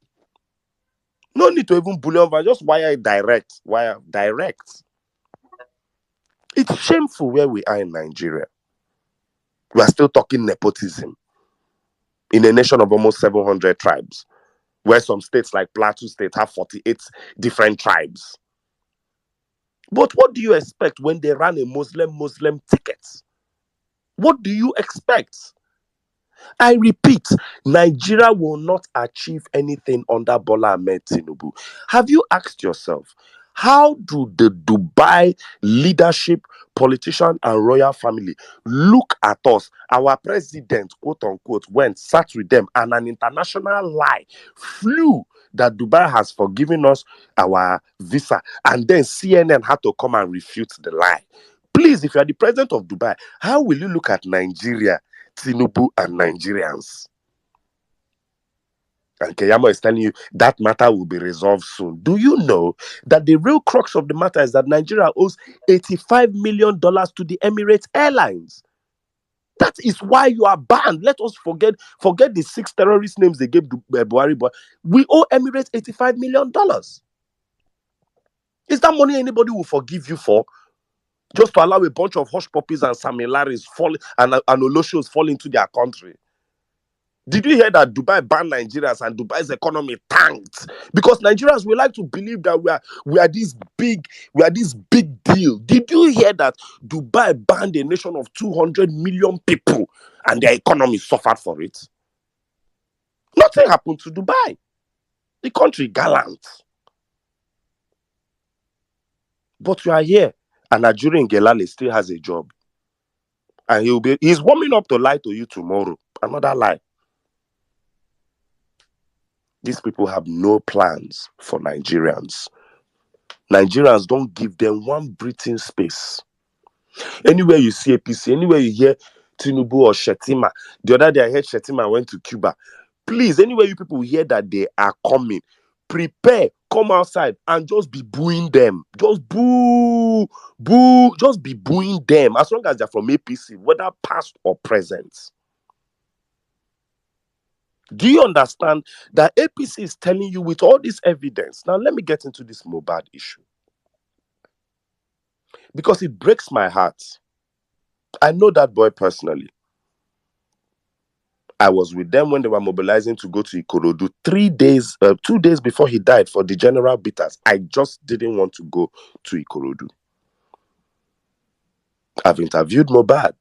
No need to even bullion van, just wire it direct. Wire direct. It's shameful where we are in Nigeria. We are still talking nepotism in a nation of almost 700 tribes, where some states like Plateau State have 48 different tribes. But what do you expect when they run a Muslim ticket? What do you expect? I repeat, Nigeria will not achieve anything under Bola Ahmed Tinubu. Have you asked yourself, how do the Dubai leadership, politician, and royal family look at us? Our president, quote unquote, went, sat with them, and an international lie flew that Dubai has forgiven us our visa. And then CNN had to come and refute the lie. Please, if you are the president of Dubai, how will you look at Nigeria, Tinubu, and Nigerians? And Keyamo is telling you that matter will be resolved soon. Do you know that the real crux of the matter is that Nigeria owes $85 million to the Emirates Airlines? That is why you are banned. Let us forget the 6 terrorist names they gave to Buhari, but we owe Emirates $85 million. Is that money anybody will forgive you for? Just to allow a bunch of hush puppies and Samilaris fall and Oloshos fall into their country. Did you hear that Dubai banned Nigerians and Dubai's economy tanked? Because Nigerians, we like to believe that we are this big deal. Did you hear that Dubai banned a nation of 200 million people and their economy suffered for it? Nothing happened to Dubai. The country gallant. But you are here, and Nigerian Gelale still has a job. And he's warming up to lie to you tomorrow. Another lie. These people have no plans for Nigerians. Nigerians don't give them one breathing space. Anywhere you see APC, anywhere you hear Tinubu or Shetima, the other day I heard Shetima went to Cuba. Please, anywhere you people hear that they are coming, prepare, come outside and just be booing them. Just boo, boo, just be booing them as long as they're from APC, whether past or present. Do you understand that APC is telling you with all this evidence? Now, let me get into this Mohbad issue because it breaks my heart. I know that boy personally. I was with them when they were mobilizing to go to Ikorodu 2 days before he died for the general bitters. I just didn't want to go to Ikorodu. I've interviewed Mohbad.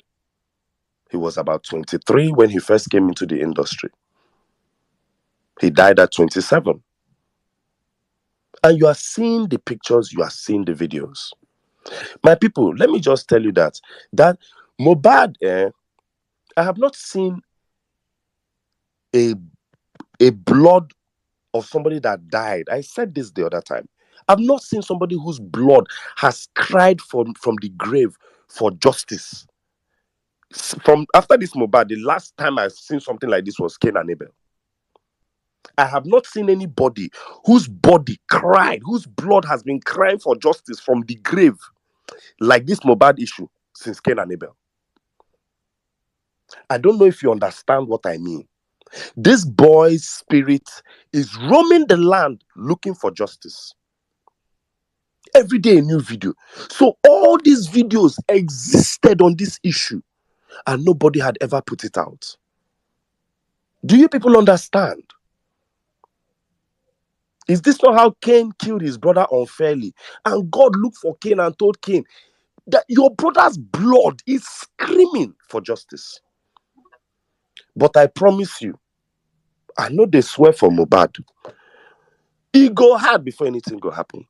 He was about 23 when he first came into the industry. He died at 27. And you are seeing the pictures, you are seeing the videos. My people, let me just tell you that Mohbad, I have not seen a blood of somebody that died. I said this the other time. I've not seen somebody whose blood has cried from the grave for justice. From after this Mohbad, the last time I've seen something like this was Cain and Abel. I have not seen anybody whose body cried, whose blood has been crying for justice from the grave like this Mohbad issue since Cain and Abel. I don't know if you understand what I mean. This boy's spirit is roaming the land looking for justice. Every day a new video. So all these videos existed on this issue and nobody had ever put it out. Do you people understand? Is this not how Cain killed his brother unfairly? And God looked for Cain and told Cain that your brother's blood is screaming for justice. But I promise you, I know they swear for Mohbad. He go hard before anything go happen.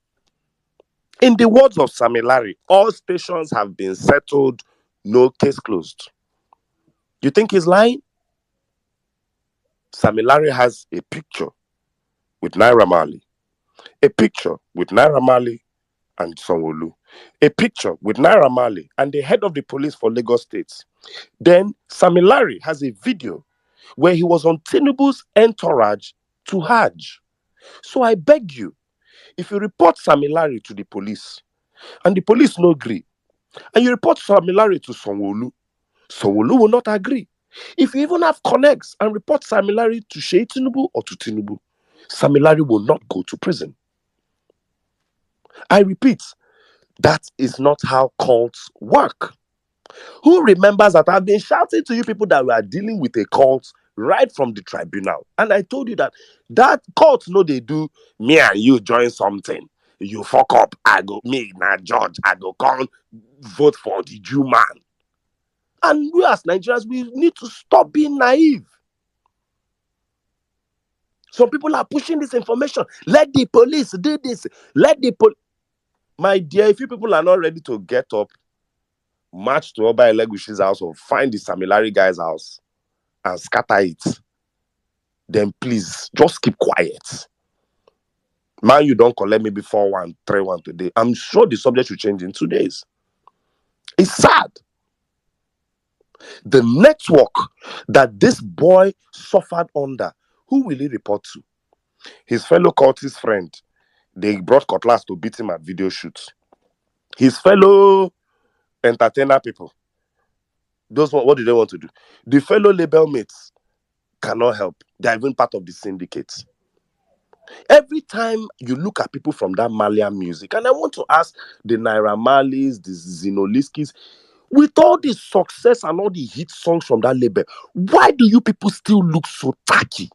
In the words of Sammy Larry, all stations have been settled, no case closed. You think he's lying? Sammy Larry has a picture with Naira Marley, a picture with Naira Marley and Sanwo-Olu, a picture with Naira Marley and the head of the police for Lagos State. Then Sammy Larry has a video where he was on Tinubu's entourage to Hajj. So I beg you, if you report Sammy Larry to the police and the police no agree, and you report Sammy Larry to Sanwo-Olu, Sanwo-Olu will not agree. If you even have connects and report Sammy Larry to Sheyi Tinubu or to Tinubu, Sammy Larry will not go to prison. I repeat, that is not how cults work. Who remembers that I've been shouting to you people that we are dealing with a cult right from the tribunal? And I told you that cult, no, they do me and you join something. You fuck up, I go, me, now judge, I go come vote for the Jew man. And we as Nigerians, we need to stop being naive. Some people are pushing this information. Let the police do this. My dear, if you people are not ready to get up, march to Oba Elegush's house or find the Sammy Larry guy's house and scatter it, then please just keep quiet. Man, you don't collect maybe 4-1, 3-1 today. I'm sure the subject will change in 2 days. It's sad. The network that this boy suffered under, who will he report to? His fellow cultist friend. They brought cutlass to beat him at video shoots. His fellow entertainer people. Those what do they want to do? The fellow label mates cannot help. They are even part of the syndicate. Every time you look at people from that Malian music, and I want to ask the Naira Marleys, the Zinoliskis, with all the success and all the hit songs from that label, why do you people still look so tacky?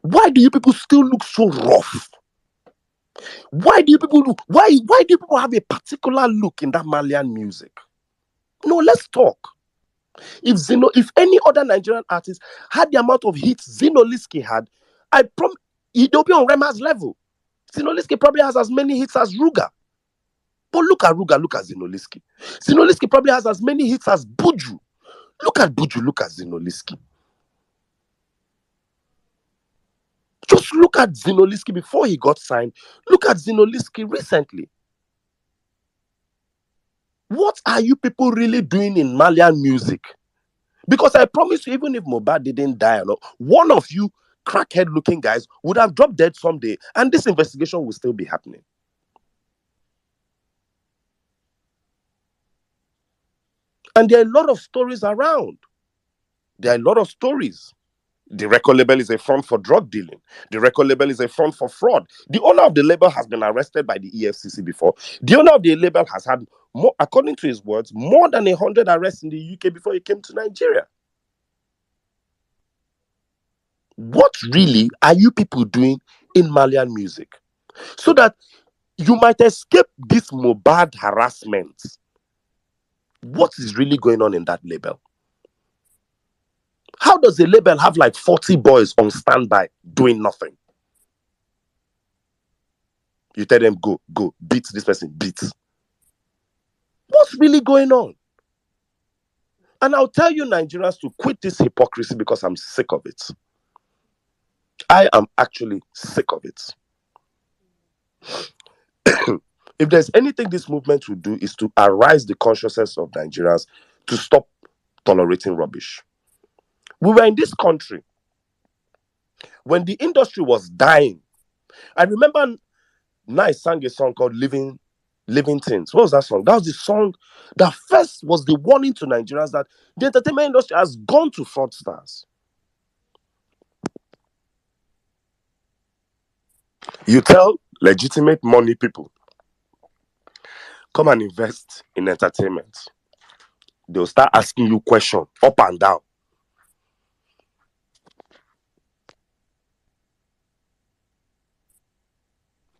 Why do you people still look so rough? Why do you people have a particular look in that Malian music? No, let's talk. If any other Nigerian artist had the amount of hits Zinoliski had, I promise they'll be on Rema's level. Zinoliski probably has as many hits as Ruga. But look at Ruga, look at Zinoliski. Zinoliski probably has as many hits as Buju. Look at Buju, look at Zinoliski. Just look at Zinoliski before he got signed. Look at Zinoliski recently. What are you people really doing in Malian music? Because I promise you, even if Mohbad didn't die, one of you crackhead looking guys would have dropped dead someday, and this investigation will still be happening. And there are a lot of stories around. There are a lot of stories. The record label is a front for drug dealing. The record label is a front for fraud. The owner of the label has been arrested by the EFCC before. The owner of the label has had, more, according to his words, more than 100 arrests in the UK before he came to Nigeria. What really are you people doing in Malian music? So that you might escape this Mohbad harassment. What is really going on in that label? How does a label have like 40 boys on standby doing nothing? You tell them, go, beat this person, beat. What's really going on? And I'll tell you, Nigerians, to quit this hypocrisy because I'm sick of it. I am actually sick of it. If there's anything this movement will do, is to arise the consciousness of Nigerians to stop tolerating rubbish. We were in this country when the industry was dying. I remember Nice sang a song called Living Things. What was that song? That was the song that first was the warning to Nigerians that the entertainment industry has gone to fraudsters. You tell legitimate money people, come and invest in entertainment. They'll start asking you questions up and down.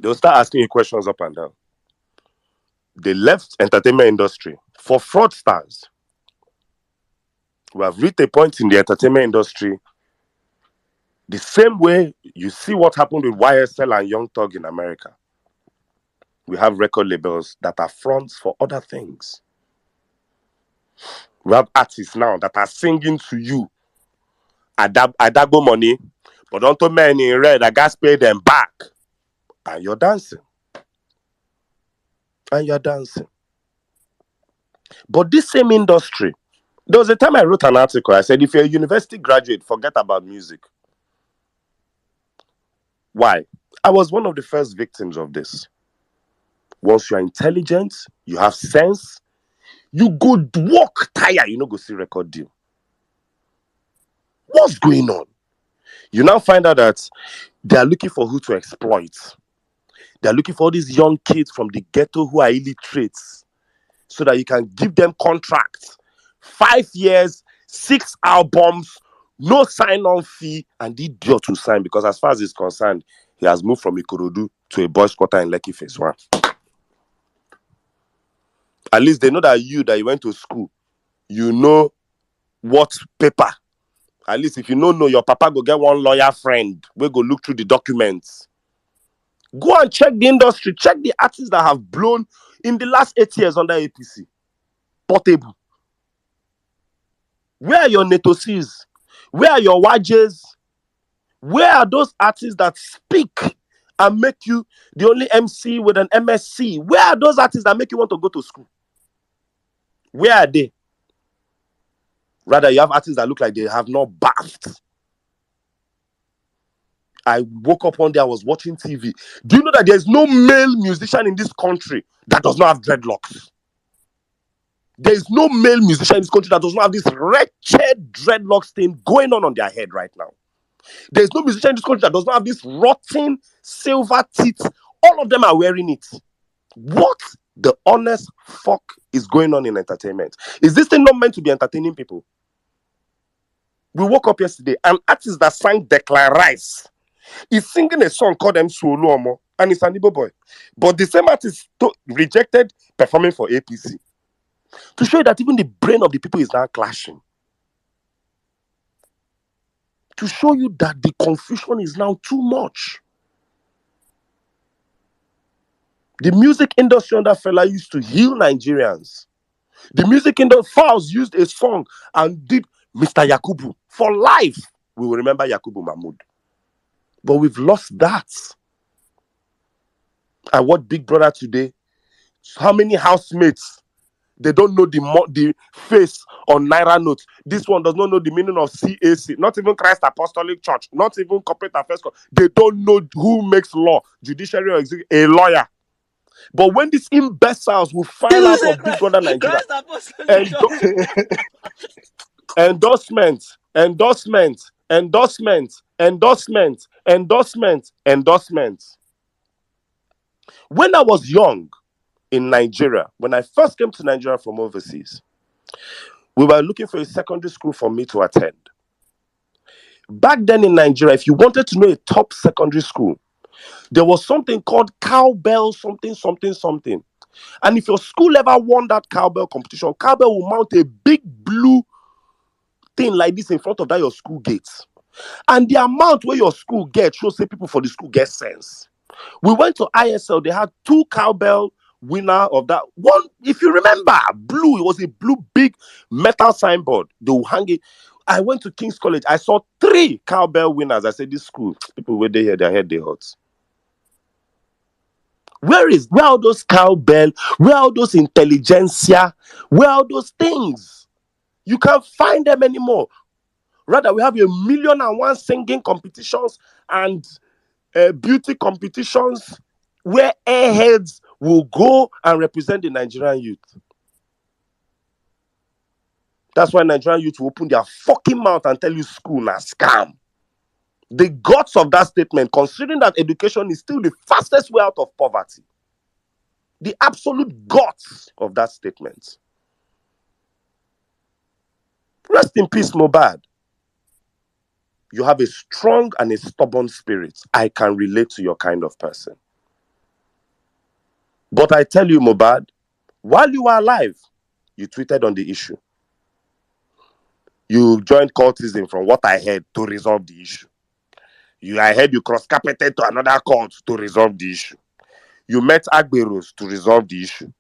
They'll start asking you questions up and down. They left entertainment industry for fraudsters. We have reached a point in the entertainment industry the same way you see what happened with YSL and Young Thug in America. We have record labels that are fronts for other things. We have artists now that are singing to you Adago money, but unto men in red, I got to pay them back. And you're dancing. But this same industry, there was a time I wrote an article. I said, if you're a university graduate, forget about music. Why? I was one of the first victims of this. Once you're intelligent, you have sense, you go walk tire, you know, go see record deal. What's going on? You now find out that they are looking for who to exploit. They are looking for all these young kids from the ghetto who are illiterate so that you can give them contracts. 5 years, 6 albums, no sign-on fee, and the idiot to sign because as far as he's concerned, he has moved from Ikorodu to a boys' quarter in Lekki Phase 1. At least they know that you went to school, you know what paper. At least if you don't know, your papa go get one lawyer friend. We go look through the documents. Go and check the industry. Check the artists that have blown in the last 8 years under APC. Portable. Where are your Netosies? Where are your Wajes? Where are those artists that speak and make you the only MC with an MSc? Where are those artists that make you want to go to school? Where are they? Rather, you have artists that look like they have not bathed. I woke up one day, I was watching TV. Do you know that there's no male musician in this country that does not have dreadlocks? There is no male musician in this country that does not have this wretched dreadlocks thing going on their head right now. There is no musician in this country that does not have this rotten silver teeth. All of them are wearing it. What the honest fuck is going on in entertainment? Is this thing not meant to be entertaining people? We woke up yesterday, an artist that sang Declan Rice is singing a song called Msuoluomo, and it's an Igbo boy. But the same artist rejected performing for APC. To show you that even the brain of the people is now clashing. To show you that the confusion is now too much. The music industry under fella used to heal Nigerians. The music industry, Fowls used a song and did Mr. Yakubu. For life, we will remember Yakubu Mahmood. But we've lost that. I watch Big Brother today. How many housemates? They don't know the face on Naira notes. This one does not know the meaning of CAC. Not even Christ Apostolic Church. Not even Corporate Affairs. They don't know who makes law, judiciary or executive, a lawyer. But when these imbeciles will file out of Big Brother Nigeria, endorsement, endorsement, endorsement, endorsement, endorsement, endorsement. When I was young in Nigeria, when I first came to Nigeria from overseas, we were looking for a secondary school for me to attend. Back then in Nigeria, if you wanted to know a top secondary school, there was something called cowbell something, something, something. And if your school ever won that cowbell competition, cowbell will mount a big blue thing like this in front of that your school gates. And the amount where your school gets shows say people for the school get sense. We went to ISL, they had 2 cowbell winner of that one. If you remember, blue, it was a blue big metal signboard. They will hang it. I went to King's College, I saw 3 cowbell winners. I said, this school, people where they hear their head they hurt. Where are those cowbell? Where are those intelligentsia? Where are those things? You can't find them anymore. Rather, we have 1,000,001 singing competitions and beauty competitions where airheads will go and represent the Nigerian youth. That's why Nigerian youth will open their fucking mouth and tell you school na scam. The guts of that statement, considering that education is still the fastest way out of poverty. The absolute guts of that statement. Rest in peace, Mohbad. You have a strong and a stubborn spirit. I can relate to your kind of person. But I tell you, Mohbad, while you were alive, you tweeted on the issue. You joined cultism, from what I heard, to resolve the issue. I heard you cross-carpeted to another cult to resolve the issue. You met Agberos to resolve the issue.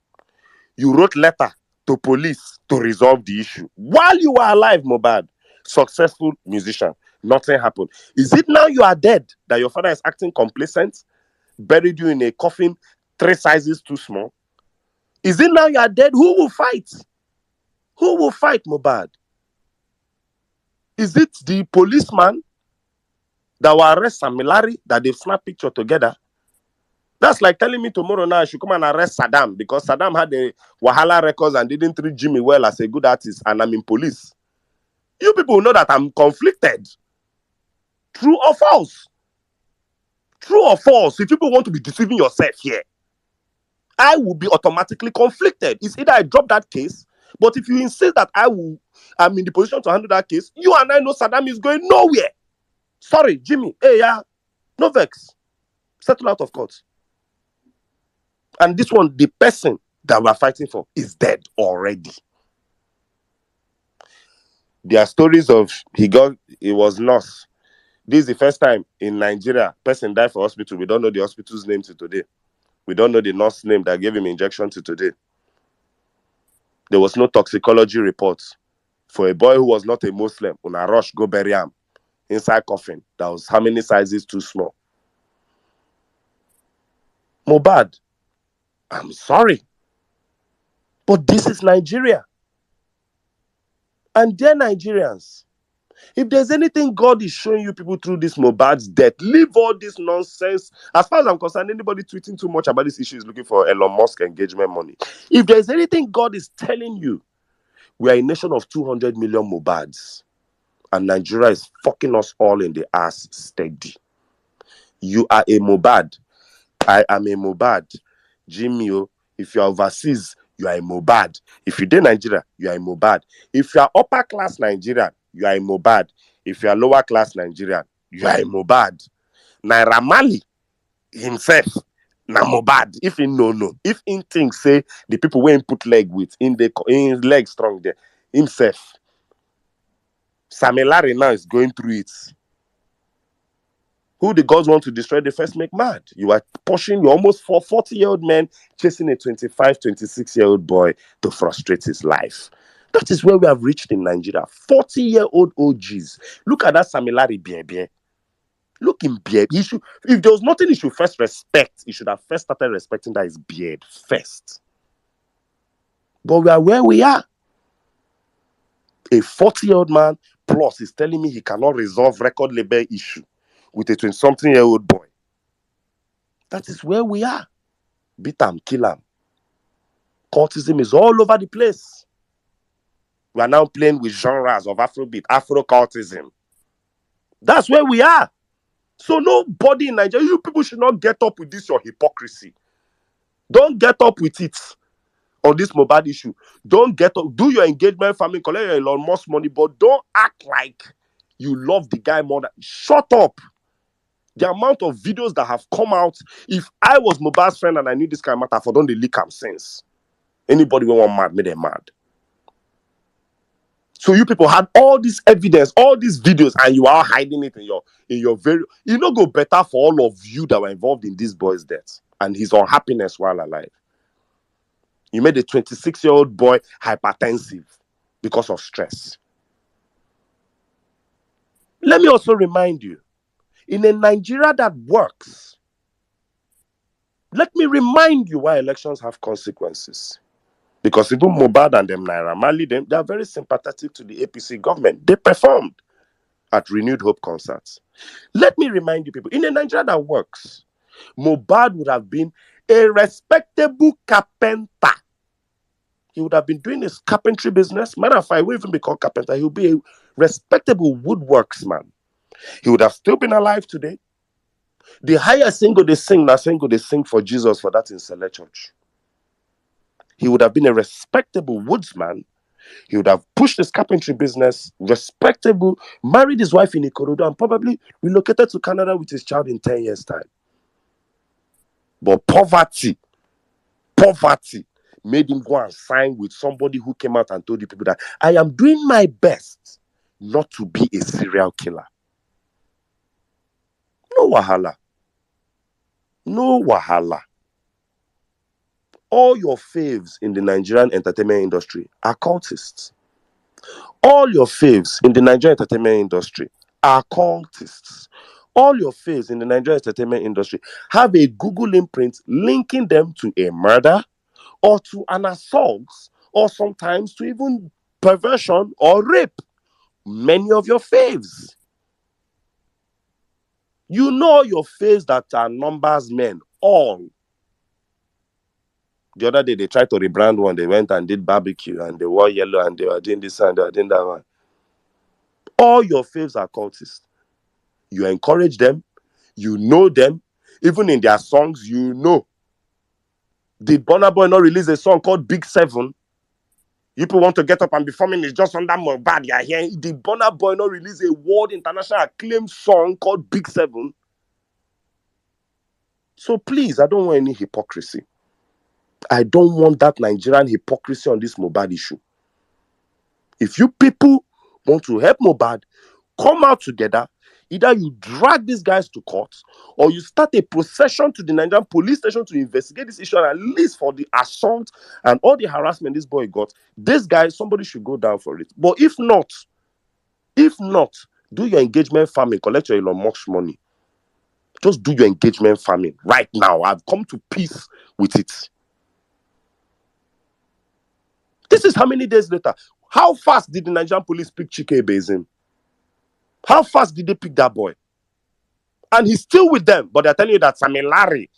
You wrote letter to police to resolve the issue. While you were alive, Mohbad, successful musician, nothing happened. Is it now you are dead that your father is acting complacent, buried you in a coffin 3 sizes too small? Is it now you are dead? Who will fight? Who will fight, Mohbad? Is it the policeman that will arrest Sam Larry that they've snapped picture together? That's like telling me tomorrow now I should come and arrest Saddam because Saddam had the Wahala records and didn't treat Jimmy well as a good artist and I'm in police. You people know that I'm conflicted. True or false? True or false? If people want to be deceiving yourself here, I will be automatically conflicted. It's either I drop that case, but if you insist that I'm in the position to handle that case, you and I know Saddam is going nowhere. Sorry, Jimmy. Hey, yeah. No vex. Settle out of court. And this one, the person that we're fighting for is dead already. There are stories of he was nurse. This is the first time in Nigeria, person died for hospital. We don't know the hospital's name till today. We don't know the nurse name that gave him injection till today. There was no toxicology report for a boy who was not a Muslim. Una rush go bury him inside coffin. That was how many sizes too small. Mohbad, I'm sorry, but this is Nigeria. And dear Nigerians, if there's anything God is showing you people through this Mohbad's death, leave all this nonsense. As far as I'm concerned, anybody tweeting too much about this issue is looking for Elon Musk engagement money. If there's anything God is telling you, we are a nation of 200 million Mohbads. And Nigeria is fucking us all in the ass steady. You are a Mohbad. I am a Mohbad. Jimmy, if you are overseas, you are a Mohbad. If you're in Nigeria, you are a Mohbad. If you are upper class Nigerian, you are a Mohbad. If you are lower class Nigerian, you are a Mohbad. Naira Marley himself, na Mohbad. If he no. If he thinks say the people where he put leg with, in leg strong there, himself. Sam Larry now is going through it. Who the gods want to destroy, they first make mad. You are pushing your almost 40-year-old man chasing a 25, 26-year-old boy to frustrate his life. That is where we have reached in Nigeria. 40-year-old OGs. Look at that Sam Larry baby. Look in beard. He should, if there was nothing he should first respect, he should have first started respecting that his beard first. But we are where we are. A 40-year-old man plus is telling me he cannot resolve record label issue with a 20-something-year-old boy. That is where we are. Beat him, kill him. Cultism is all over the place. We are now playing with genres of Afrobeat, Afro cultism. That's where we are. So nobody in Nigeria, you people should not get up with this your hypocrisy. Don't get up with it on this Mohbad issue. Don't get up. Do your engagement farming, collect your Elon Musk money, but don't act like you love the guy more than. Shut up. The amount of videos that have come out, if I was Mohbad's friend and I knew this kind of matter, for don't they leak am sense. Anybody who want mad, make them mad. So you people had all this evidence, all these videos, and you are hiding it in your very. You know, go better for all of you that were involved in this boy's death and his unhappiness while alive. You made a 26-year-old boy hypertensive because of stress. Let me also remind you, in a Nigeria that works, let me remind you why elections have consequences. Because even Mohbad and them Naira Marley, they are very sympathetic to the APC government. They performed at Renewed Hope concerts. Let me remind you people, in a Nigeria that works, Mohbad would have been a respectable carpenter. He would have been doing his carpentry business. Matter of fact, he wouldn't even be called carpenter. He would be a respectable woodworksman. He would have still been alive today. The highest single they sing for Jesus for that in Select Church. He would have been a respectable woodsman. He would have pushed his carpentry business, respectable, married his wife in Ikorodu, and probably relocated to Canada with his child in 10 years' time. But poverty made him go and sign with somebody who came out and told the people that I am doing my best not to be a serial killer. No wahala. No wahala. All your faves in the Nigerian entertainment industry are cultists. All your faves in the Nigerian entertainment industry are cultists. All your faves in the Nigerian entertainment industry have a Google imprint linking them to a murder or to an assault or sometimes to even perversion or rape. Many of your faves. You know your faves that are numbers men, all. The other day, they tried to rebrand one. They went and did barbecue and they wore yellow and they were doing this and they were doing that one. All your faves are cultists. You encourage them. You know them. Even in their songs, you know. Did Burna Boy not release a song called Big 7? You people want to get up and be forming it's just under Mohbad. You are hearing. Did Burna Boy not release a world international acclaimed song called Big 7? So please, I don't want any hypocrisy. I don't want that Nigerian hypocrisy on this Mohbad issue. If you people want to help Mohbad, come out together. Either you drag these guys to court or you start a procession to the Nigerian police station to investigate this issue, and at least for the assault and all the harassment this boy got, this guy, somebody should go down for it. But if not, do your engagement farming, collect your Elon Musk money. Just do your engagement farming right now. I've come to peace with it. This is how many days later. How fast did the Nigerian police pick Chike Bezim? How fast did they pick that boy? And he's still with them, but they're telling you that Sammy Larry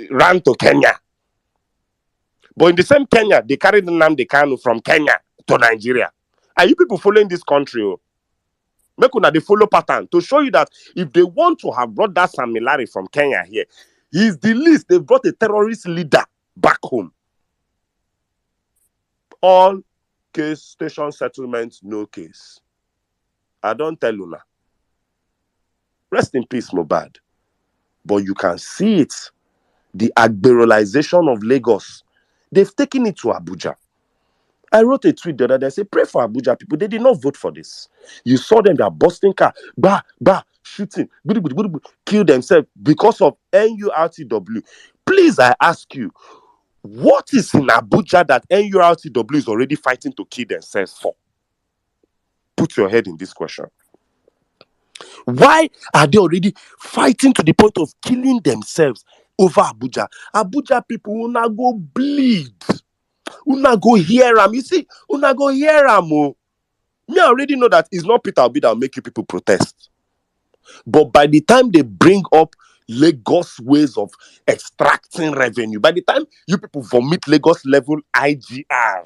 ran to Kenya. But in the same Kenya, they carried the Nnamdi Kanu from Kenya to Nigeria. Are you people following this country? Make una they follow pattern to show you that if they want to have brought that Sammy Larry from Kenya here, he's the least. They've brought a terrorist leader back home. All case station settlement, no case. I don't tell you now. Rest in peace, Mohbad. But you can see it. The agberolization of Lagos. They've taken it to Abuja. I wrote a tweet the other day. I said, pray for Abuja people. They did not vote for this. You saw them, they are busting car, shooting, kill themselves because of NURTW. Please, I ask you, what is in Abuja that NURTW is already fighting to kill themselves for? Put your head in this question. Why are they already fighting to the point of killing themselves over Abuja? Abuja people will not go bleed. Una go hear am. You see, una go hear am. Oh. Me, I already know that it's not Peter Obi that will make you people protest. But by the time they bring up Lagos ways of extracting revenue, by the time you people vomit Lagos level IGR,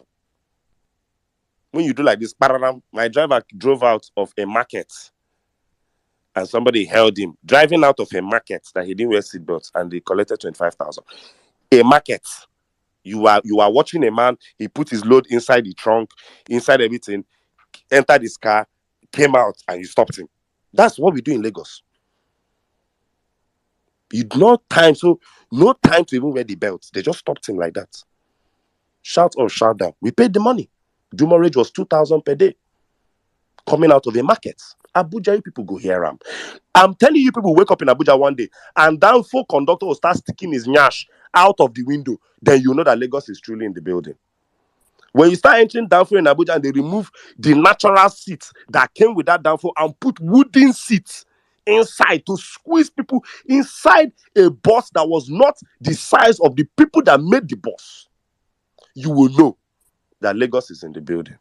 when you do like this, my driver drove out of a market and somebody held him, driving out of a market that he didn't wear seatbelts, and they collected 25,000. A market. You are watching a man, he put his load inside the trunk, inside everything, entered his car, came out, and you stopped him. That's what we do in Lagos. No time to even wear the belt. They just stopped him like that. Shout or shout down. We paid the money. Dumorage was 2,000 per day. Coming out of a market. Abuja, you people go hear him. I'm telling you, people wake up in Abuja one day and downfall conductor will start sticking his nyash out of the window. Then you know that Lagos is truly in the building. When you start entering downfall in Abuja and they remove the natural seats that came with that downfall and put wooden seats inside to squeeze people inside a bus that was not the size of the people that made the bus, you will know that Lagos is in the building.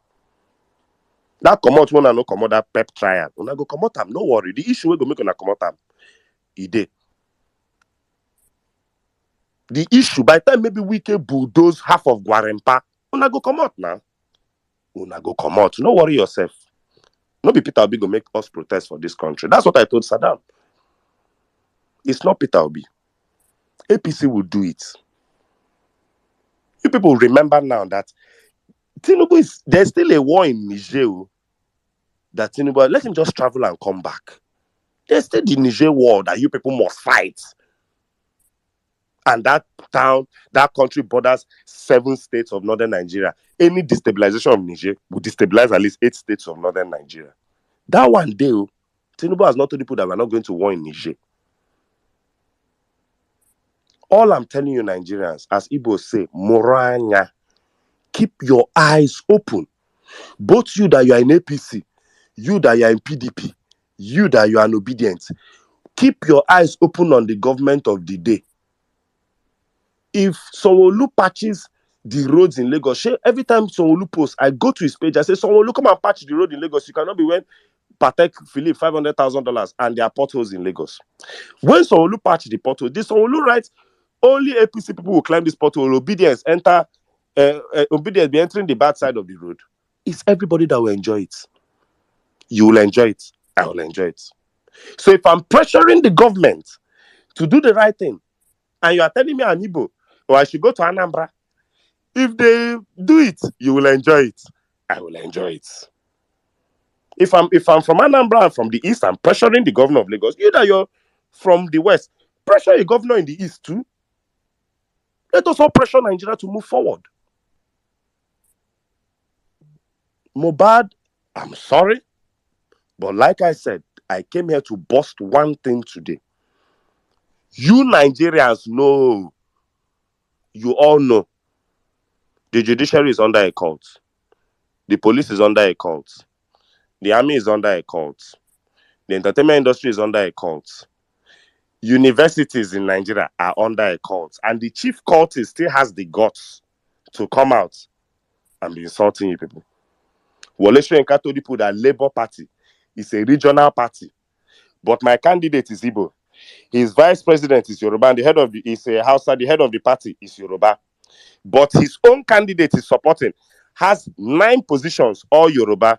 That come out when I no come out that pep trial. When I go come out, no worry. The issue we go make una come out, it. The issue by the time maybe we can bulldoze half of Guarempa, una go come out now. Una go come out. No worry yourself. No be Peter Obi go make us protest for this country. That's what I told Saddam. It's not Peter Obi. APC will do it. You people remember now that Tinubu there's still a war in Niger. That Tinubu, let him just travel and come back. There's still the Niger war that you people must fight. And that town, that country borders 7 states of northern Nigeria. Any destabilization of Niger will destabilize at least 8 states of northern Nigeria. That one day, Tinubu has not told people that we're not going to war in Niger. All I'm telling you, Nigerians, as Igbo say, Moranya, keep your eyes open. Both you that you are in APC, you that you are in PDP, you that you are an obedient, keep your eyes open on the government of the day. If Sanwo-Olu patches the roads in Lagos, every time Sanwo-Olu posts, I go to his page, I say, Sanwo-Olu, come and patch the road in Lagos. You cannot be when Patek Philippe $500,000 and there are potholes in Lagos. When Sanwo-Olu patch the pothole, this Sanwo-Olu writes, only APC people will climb this pothole. Obedience be entering the bad side of the road. It's everybody that will enjoy it. You will enjoy it. I will enjoy it. So if I'm pressuring the government to do the right thing, and you are telling me, Anibo, or I should go to Anambra, if they do it, you will enjoy it. I will enjoy it. If I'm from Anambra and from the east, I'm pressuring the governor of Lagos. You that you're from the west, pressure a governor in the east too. Let us all pressure Nigeria to move forward. Mohbad, I'm sorry, but like I said, I came here to bust one thing today. You Nigerians know, you all know, the judiciary is under a cult. The police is under a cult. The army is under a cult. The entertainment industry is under a cult. Universities in Nigeria are under a cult. And the chief cultist still has the guts to come out and be insulting you people. Wole Soyinka told people that Labour Party is a regional party. But my candidate is Igbo. His vice president is Yoruba, and the head of the party is Yoruba. But his own candidate is supporting has 9 positions, all Yoruba,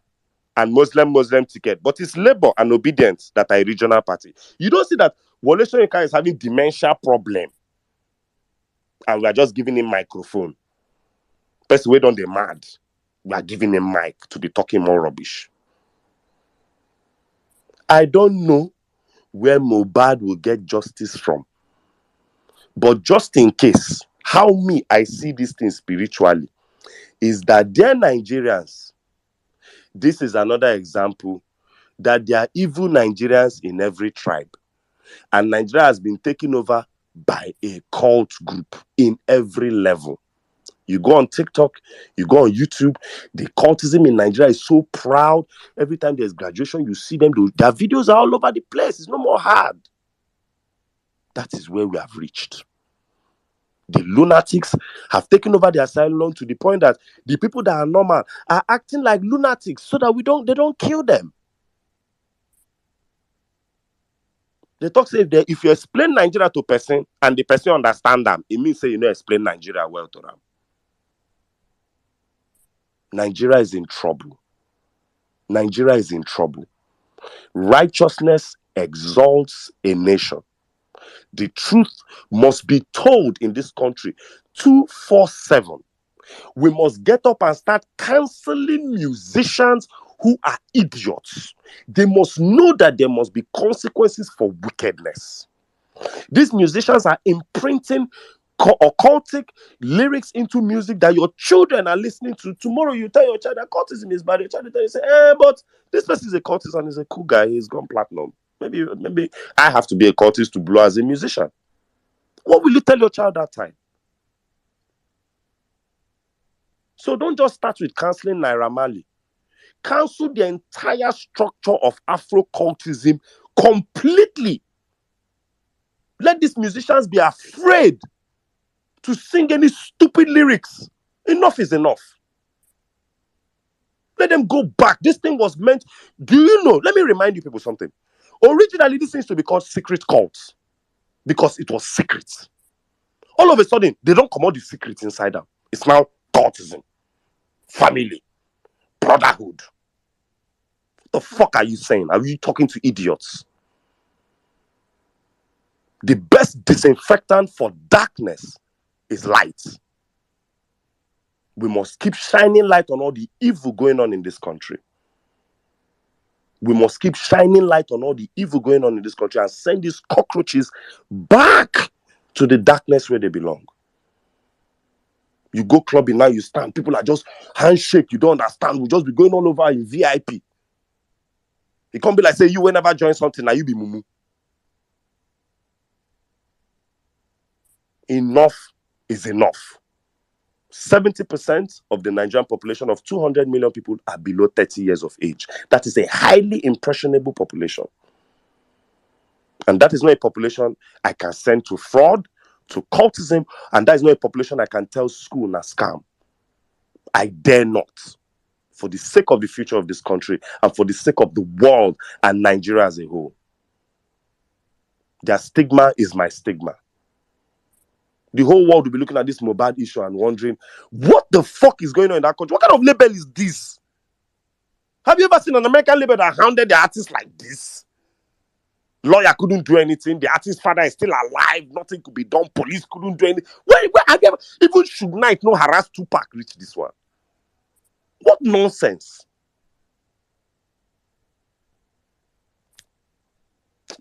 and Muslim ticket. But it's Labour and Obedience that are a regional party. You don't see that Wole Soyinka is having dementia problem. And we are just giving him microphone. Person we don't dey mad. We are giving him mic to be talking more rubbish. I don't know where Mohbad will get justice from. But just in case, how I see this thing spiritually is that dear Nigerians, this is another example that there are evil Nigerians in every tribe. And Nigeria has been taken over by a cult group in every level. You go on TikTok, you go on YouTube. The cultism in Nigeria is so proud. Every time there's graduation, you see them. Their videos are all over the place. It's no more hard. That is where we have reached. The lunatics have taken over the asylum to the point that the people that are normal are acting like lunatics so that they don't kill them. They talk say if you explain Nigeria to a person and the person understand them, it means say you know explain Nigeria well to them. Nigeria is in trouble. Nigeria is in trouble. Righteousness exalts a nation. The truth must be told in this country 247. We must get up and start canceling musicians who are idiots. They must know that there must be consequences for wickedness. These musicians are imprinting occultic lyrics into music that your children are listening to. Tomorrow you tell your child that cultism is bad. Your child will tell you, say, but this person is a cultist and he's a cool guy. He's gone platinum. Maybe I have to be a cultist to blow as a musician. What will you tell your child that time? So don't just start with cancelling Naira Marley. Cancel the entire structure of Afro cultism completely. Let these musicians be afraid to sing any stupid lyrics. Enough is enough. Let them go back. This thing was meant. Do you know? Let me remind you people something. Originally, this used to be called secret cults because it was secret. All of a sudden, they don't come out the secrets inside them. It's now cultism, family, brotherhood. What the fuck are you saying? Are you talking to idiots? The best disinfectant for darkness is light. We must keep shining light on all the evil going on in this country. We must keep shining light on all the evil going on in this country and send these cockroaches back to the darkness where they belong. You go clubbing now, you stand. People are just handshake. You don't understand. We'll just be going all over in VIP. It can't be like, say, you will never join something, now you be mumu. Enough is enough. 70% of the Nigerian population of 200 million people are below 30 years of age. That is a highly impressionable population. And that is not a population I can send to fraud, to cultism, and that is not a population I can tell school na scam. I dare not. For the sake of the future of this country and for the sake of the world and Nigeria as a whole. Their stigma is my stigma. The whole world will be looking at this Mohbad issue and wondering, what the fuck is going on in that country? What kind of label is this? Have you ever seen an American label that hounded the artist like this? Lawyer couldn't do anything. The artist's father is still alive. Nothing could be done. Police couldn't do anything. Where have you ever, even Suge Knight no harass Tupac reach this one? What nonsense.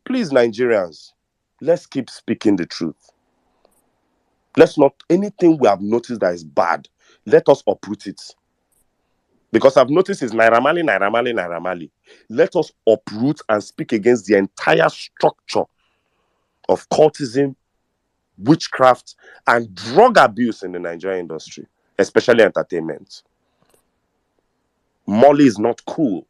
Please, Nigerians, let's keep speaking the truth. Let's not, anything we have noticed that is bad, let us uproot it. Because I've noticed it's Naira Marley, Naira Marley, Naira Marley. Let us uproot and speak against the entire structure of cultism, witchcraft, and drug abuse in the Nigerian industry, especially entertainment. Molly is not cool.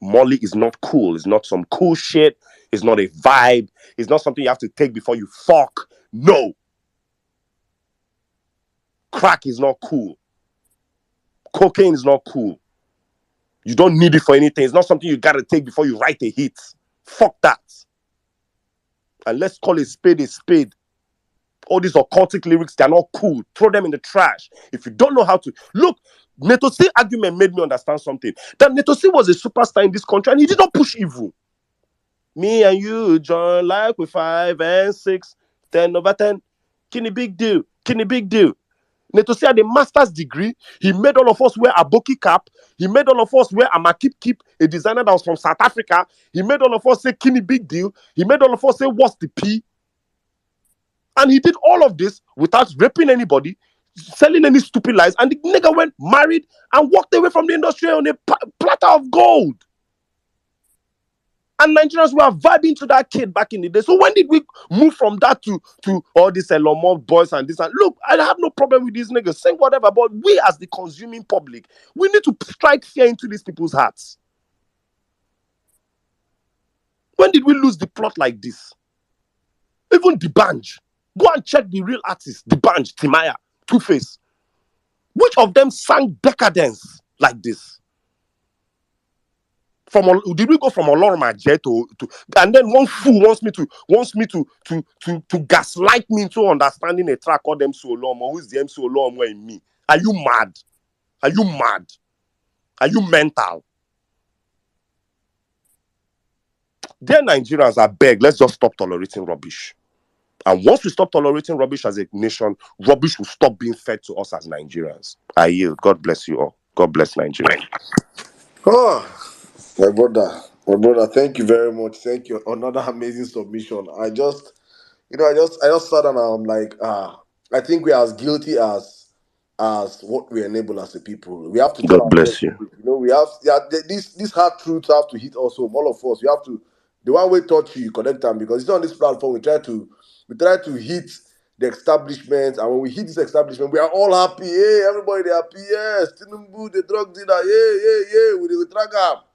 Molly is not cool. It's not some cool shit. It's not a vibe. It's not something you have to take before you fuck. No. Crack is not cool. Cocaine is not cool. You don't need it for anything. It's not something you gotta take before you write a hit. Fuck that. And let's call a spade a spade. All these occultic lyrics, they're not cool. Throw them in the trash. If you don't know how to... Look, Netosi argument made me understand something. That Netosi was a superstar in this country and he did not push evil. Me and you join like with 5 and 6, 10 over 10. Kini big deal. Kini big deal. Netosi had a master's degree. He made all of us wear a Boki cap. He made all of us wear a Makip, a designer that was from South Africa. He made all of us say Kini big deal. He made all of us say what's the P. And he did all of this without raping anybody, selling any stupid lies. And the nigga went married and walked away from the industry on a platter of gold. And Nigerians were vibing to that kid back in the day. So when did we move from that to all these Elon Musk boys and this? And look, I have no problem with these niggas. Say whatever, but we as the consuming public, we need to strike fear into these people's hearts. When did we lose the plot like this? Even the Banj. Go and check the real artists. The Banj, Timaya, Two Face. Which of them sang decadence like this? Did we go from Olormaje to and then one fool wants me to gaslight me into understanding a track called MC Olomo? Who's the MC Olomo in me? Are you mad? Are you mad? Are you mental? Dear Nigerians, I beg, let's just stop tolerating rubbish. And once we stop tolerating rubbish as a nation, rubbish will stop being fed to us as Nigerians. I yield. God bless you all. God bless Nigeria. Oh, my brother, thank you very much. Thank you. Another amazing submission. I just sat and I'm like, I think we're as guilty as what we enable as a people. We have to tell God ourselves bless the you. truth. We have, yeah, these hard truths have to hit us home. All of us, we have to. The one way touch you, connect them, because it's on this platform. We try to hit the establishment, and when we hit this establishment, we are all happy. Hey, everybody, they happy. Yes, Tinubu, the drug dealer. Yeah. We track up.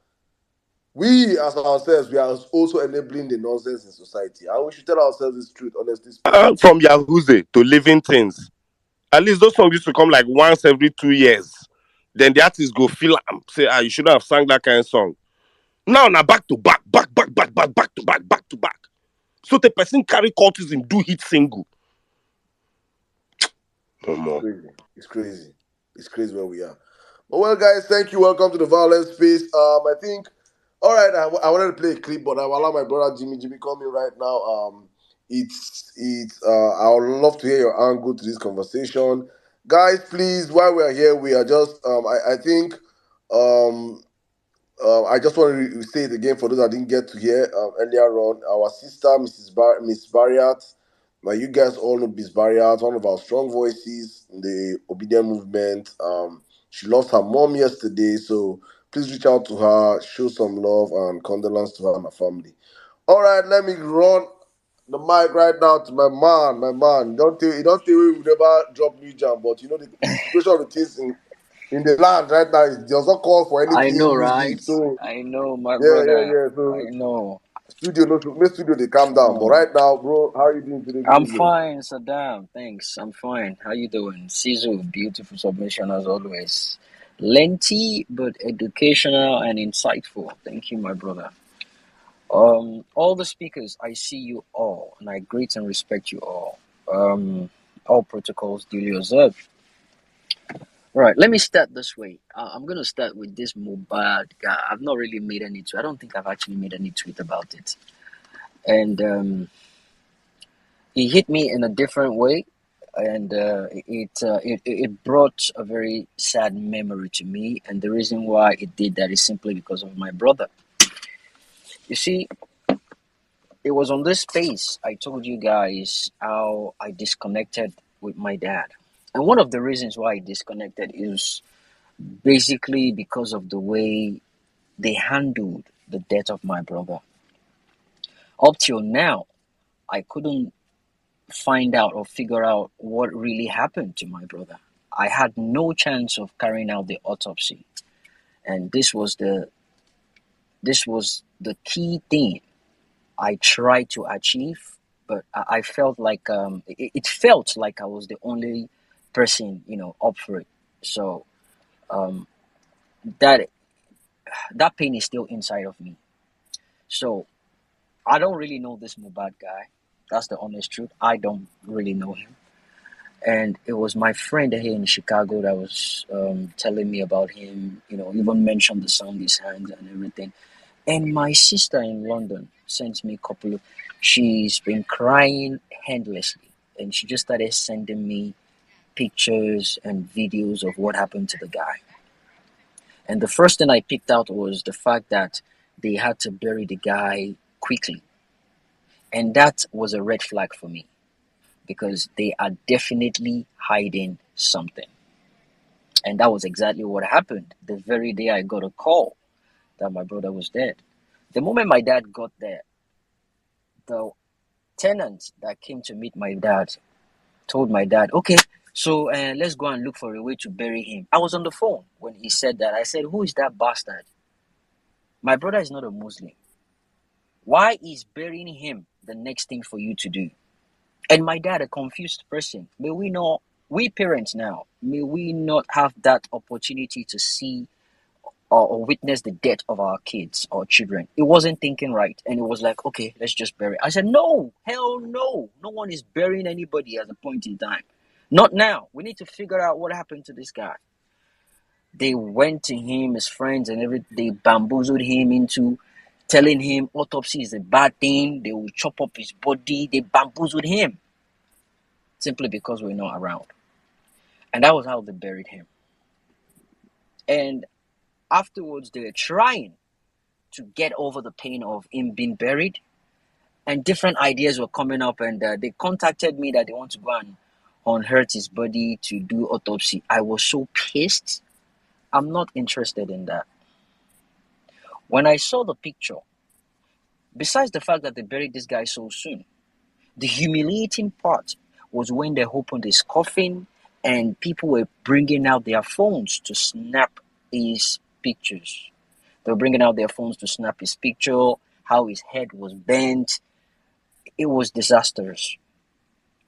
We, as ourselves, we are also enabling the nonsense in society, and we should tell ourselves this truth, honestly speaking. From Yahooze to Living Things. At least those songs used to come like once every 2 years. Then the artist go feel am, say, you shouldn't have sang that kind of song. Now back to back to back. So the person carry cultism, do hit single. No It's more. crazy. It's crazy. It's crazy where we are. But well, guys, thank you. Welcome to the Violence Space. I think, all right. I wanted to play a clip, but I will allow my brother Jimmy coming right now. It's. I would love to hear your angle to this conversation, guys. Please, while we are here, we are just. I think. Um, I just want to say it again for those that didn't get to hear earlier on. Our sister, Miss Barriat. Now, you guys all know Miss Barriat, one of our strong voices in the obedient movement. She lost her mom yesterday, so please reach out to her, show some love and condolence to her and her family. All right, let me run the mic right now to my man. My man, don't tell me we never drop new jam, but the situation of the things in the land right now does not call for any I know, clean right? music. So I know, my yeah, yeah, brother. yeah. I So know. studio, no, make studio they calm down. But Um, right now, bro, how are you doing today? Good I'm evening. fine, Saddam. Thanks. I'm fine. How you doing? Sizu, beautiful submission as always. Lengthy but educational and insightful. Thank you, my brother. All the speakers, I see you all, and I greet and respect you all. All protocols duly observed. Right, let me start this way. I'm gonna start with this Mohbad guy. I've not really made any tweet. I don't think I've actually made any tweet about it. And he hit me in a different way, and it brought a very sad memory to me. And the reason why it did that is simply because of my brother. You see, it was on this space I told you guys how I disconnected with my dad, and one of the reasons why I disconnected is basically because of the way they handled the death of my brother. Up till now, I couldn't find out or figure out what really happened to my brother. I had no chance of carrying out the autopsy, and this was the key thing I tried to achieve, but I felt like it felt like I was the only person up for it. So um, that that pain is still inside of me. So I don't really know this Mubad guy. That's the honest truth. I don't really know him. And it was my friend here in Chicago that was telling me about him, even mentioned the song His Hands and everything. And my sister in London sent me a couple of, she's been crying endlessly. And she just started sending me pictures and videos of what happened to the guy. And the first thing I picked out was the fact that they had to bury the guy quickly. And that was a red flag for me because they are definitely hiding something. And that was exactly what happened the very day I got a call that my brother was dead. The moment my dad got there, the tenant that came to meet my dad told my dad, okay, so let's go and look for a way to bury him. I was on the phone when he said that. I said, who is that bastard? My brother is not a Muslim. Why is burying him the next thing for you to do? And my dad, a confused person. May we not, we parents now, may we not have that opportunity to see or witness the death of our kids or children. It wasn't thinking right. And it was like, okay, let's just bury it. I said, no, hell no. No one is burying anybody at a point in time. Not now. We need to figure out what happened to this guy. They went to him, his friends, and everything. They bamboozled him into telling him autopsy is a bad thing. They will chop up his body. They bamboozled him simply because we're not around. And that was how they buried him. And afterwards, they were trying to get over the pain of him being buried. And different ideas were coming up. And they contacted me that they want to go and unearth his body to do autopsy. I was so pissed. I'm not interested in that. When I saw the picture, besides the fact that they buried this guy so soon, the humiliating part was when they opened his coffin and people were bringing out their phones to snap his pictures. They were bringing out their phones to snap his picture, how his head was bent. It was disastrous.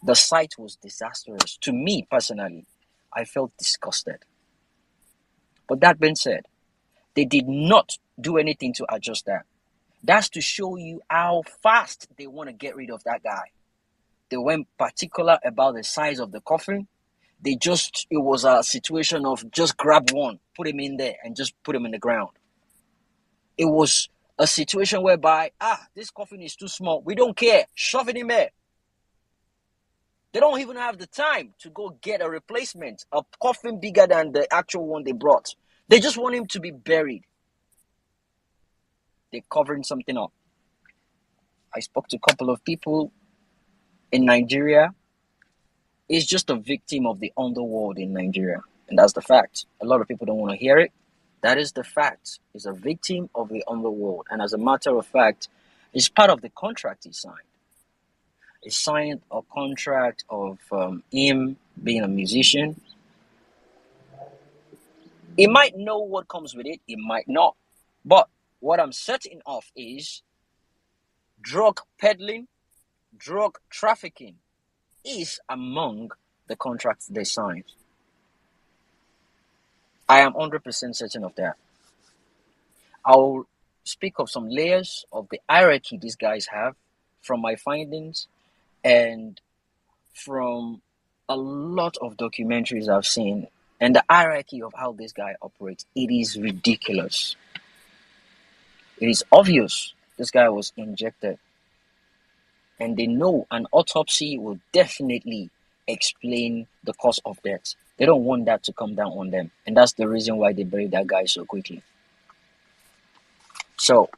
The sight was disastrous. To me personally, I felt disgusted. But that being said, they did not do anything to adjust that. That's to show you how fast they want to get rid of that guy. They weren't particular about the size of the coffin. It was a situation of just grab one, put him in there, and just put him in the ground. It was a situation whereby, this coffin is too small. We don't care. Shove it in there. They don't even have the time to go get a replacement, a coffin bigger than the actual one they brought. They just want him to be buried. They're covering something up. I spoke to a couple of people in Nigeria. He's just a victim of the underworld in Nigeria. And that's the fact. A lot of people don't want to hear it. That is the fact. He's a victim of the underworld. And as a matter of fact, it's part of the contract he signed. He signed a contract of him being a musician. He might know what comes with it. He might not. But what I'm certain of is drug peddling, drug trafficking is among the contracts they signed. I am 100% certain of that. I'll speak of some layers of the hierarchy these guys have from my findings and from a lot of documentaries I've seen, and the hierarchy of how this guy operates. It is ridiculous. It is obvious this guy was injected. And they know an autopsy will definitely explain the cause of death. They don't want that to come down on them. And that's the reason why they buried that guy so quickly. So,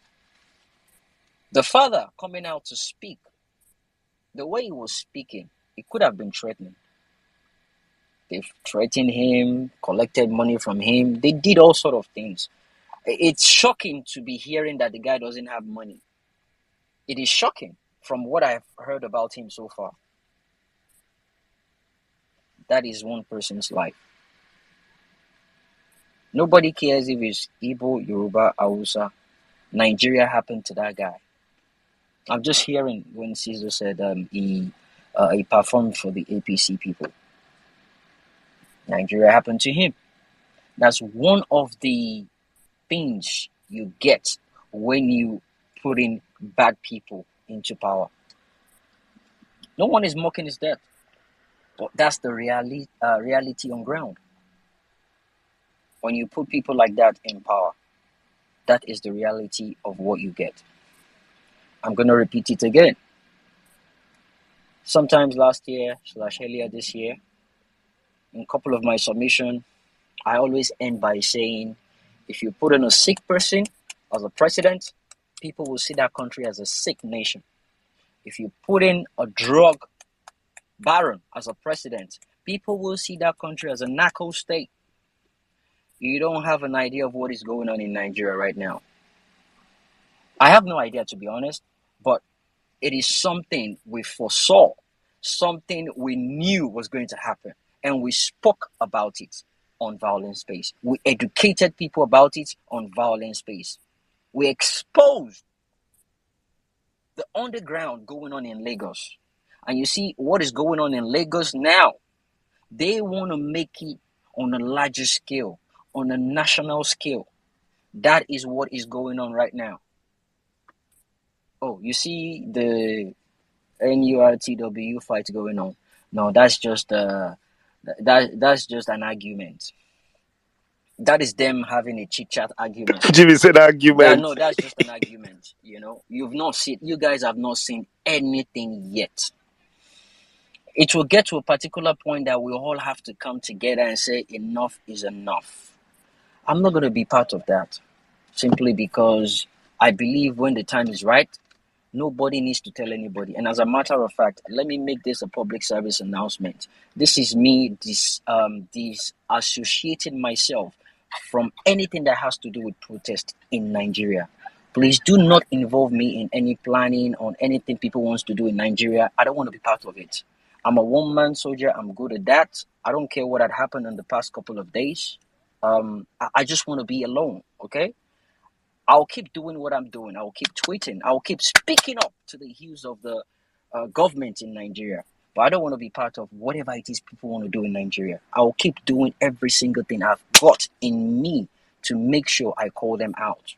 the father coming out to speak, the way he was speaking, it could have been threatening. They've threatened him, collected money from him. They did all sort of things. It's shocking to be hearing that the guy doesn't have money. It is shocking from what I've heard about him so far. That is one person's life. Nobody cares if it's Igbo, Yoruba, Hausa. Nigeria happened to that guy. I'm just hearing when Caesar said he performed for the APC people. Nigeria happened to him. That's one of the things you get when you put in bad people into power. No one is mocking his death, but that's the reality on ground. When you put people like that in power, that is the reality of what you get. I'm going to repeat it again. Sometimes last year / earlier this year, in a couple of my submissions, I always end by saying, if you put in a sick person as a president, people will see that country as a sick nation. If you put in a drug baron as a president, people will see that country as a narco state. You don't have an idea of what is going on in Nigeria right now. I have no idea, to be honest, but it is something we foresaw, something we knew was going to happen, and we spoke about it on Vawulence Space. We educated people about it on Vawulence Space. We exposed the underground going on in Lagos. And you see what is going on in Lagos now. They want to make it on a larger scale, on a national scale. That is what is going on right now. Oh, you see the NURTW fight going on. No, that's just that's just an argument. That is them having a chit chat argument. Jimmy said argument. That's just an argument. You guys have not seen anything yet. It will get to a particular point that we all have to come together and say enough is enough. I'm not going to be part of that, simply because I believe when the time is right, nobody needs to tell anybody. And as a matter of fact, let me make this a public service announcement. This is me disassociating myself from anything that has to do with protest in Nigeria. Please do not involve me in any planning on anything people want to do in Nigeria. I don't want to be part of it. I'm a one-man soldier. I'm good at that. I don't care what had happened in the past couple of days. I just want to be alone, okay? I'll keep doing what I'm doing. I'll keep tweeting. I'll keep speaking up to the hues of the government in Nigeria. But I don't want to be part of whatever it is people want to do in Nigeria. I'll keep doing every single thing I've got in me to make sure I call them out.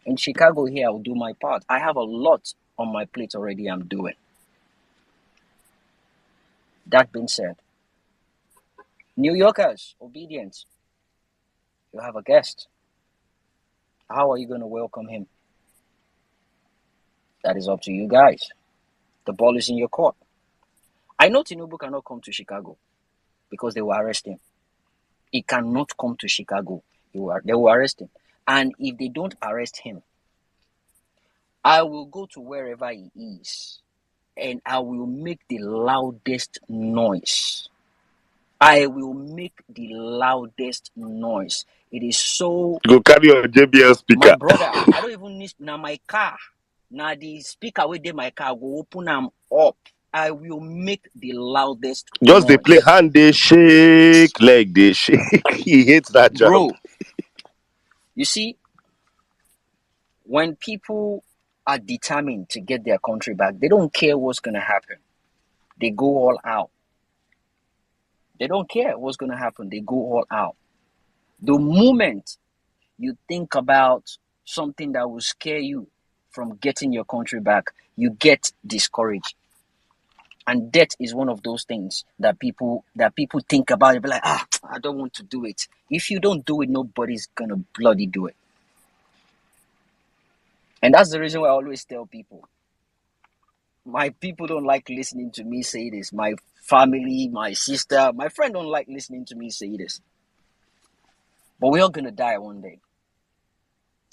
In Chicago here, I'll do my part. I have a lot on my plate already I'm doing. That being said, New Yorkers, obedience. You have a guest. How are you going to welcome him? That is up to you guys. The ball is in your court. I know Tinubu cannot come to Chicago because they will arrest him. He cannot come to Chicago. They will arrest him. And if they don't arrest him, I will go to wherever he is and I will make the loudest noise. I will make the loudest noise. It is so... Go carry your JBL speaker. My brother, I don't even need... Now my car, now the speaker with my car, go open them up. I will make the loudest Just noise. they play hand, they shake, leg, they shake. He hates that job. Bro, you see, when people are determined to get their country back, they don't care what's going to happen. They go all out. They don't care what's going to happen. They go all out. The moment you think about something that will scare you from getting your country back, you get discouraged. And death is one of those things that people think about. You'll be like, I don't want to do it. If you don't do it, nobody's going to bloody do it. And that's the reason why I always tell people, my people don't like listening to me say this. My family, my sister, my friend don't like listening to me say this. But we're all going to die one day.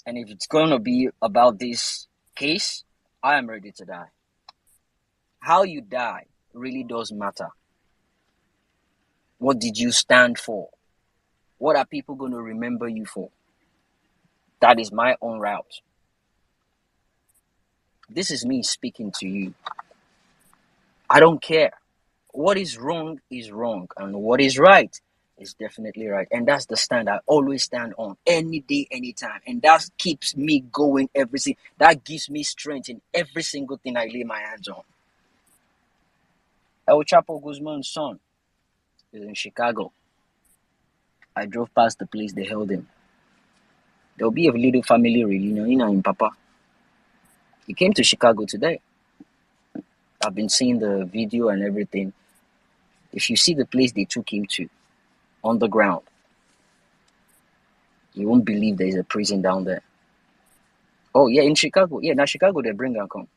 And if it's going to be about this case, I am ready to die. How you die really does matter. What did you stand for? What are people going to remember you for? That is my own route. This is me speaking to you. I don't care. What is wrong, and what is right is definitely right. And that's the stand I always stand on, any day, anytime. And that keeps me going that gives me strength in every single thing I lay my hands on. El Chapo Guzman's son is in Chicago. I drove past the place they held him. There'll be a little family reunion in Papa. He came to Chicago today. I've been seeing the video and everything. If you see the place they took him to, on the ground, you won't believe there's a prison down there. Oh, yeah, in Chicago. Yeah, now Chicago, they bring and come.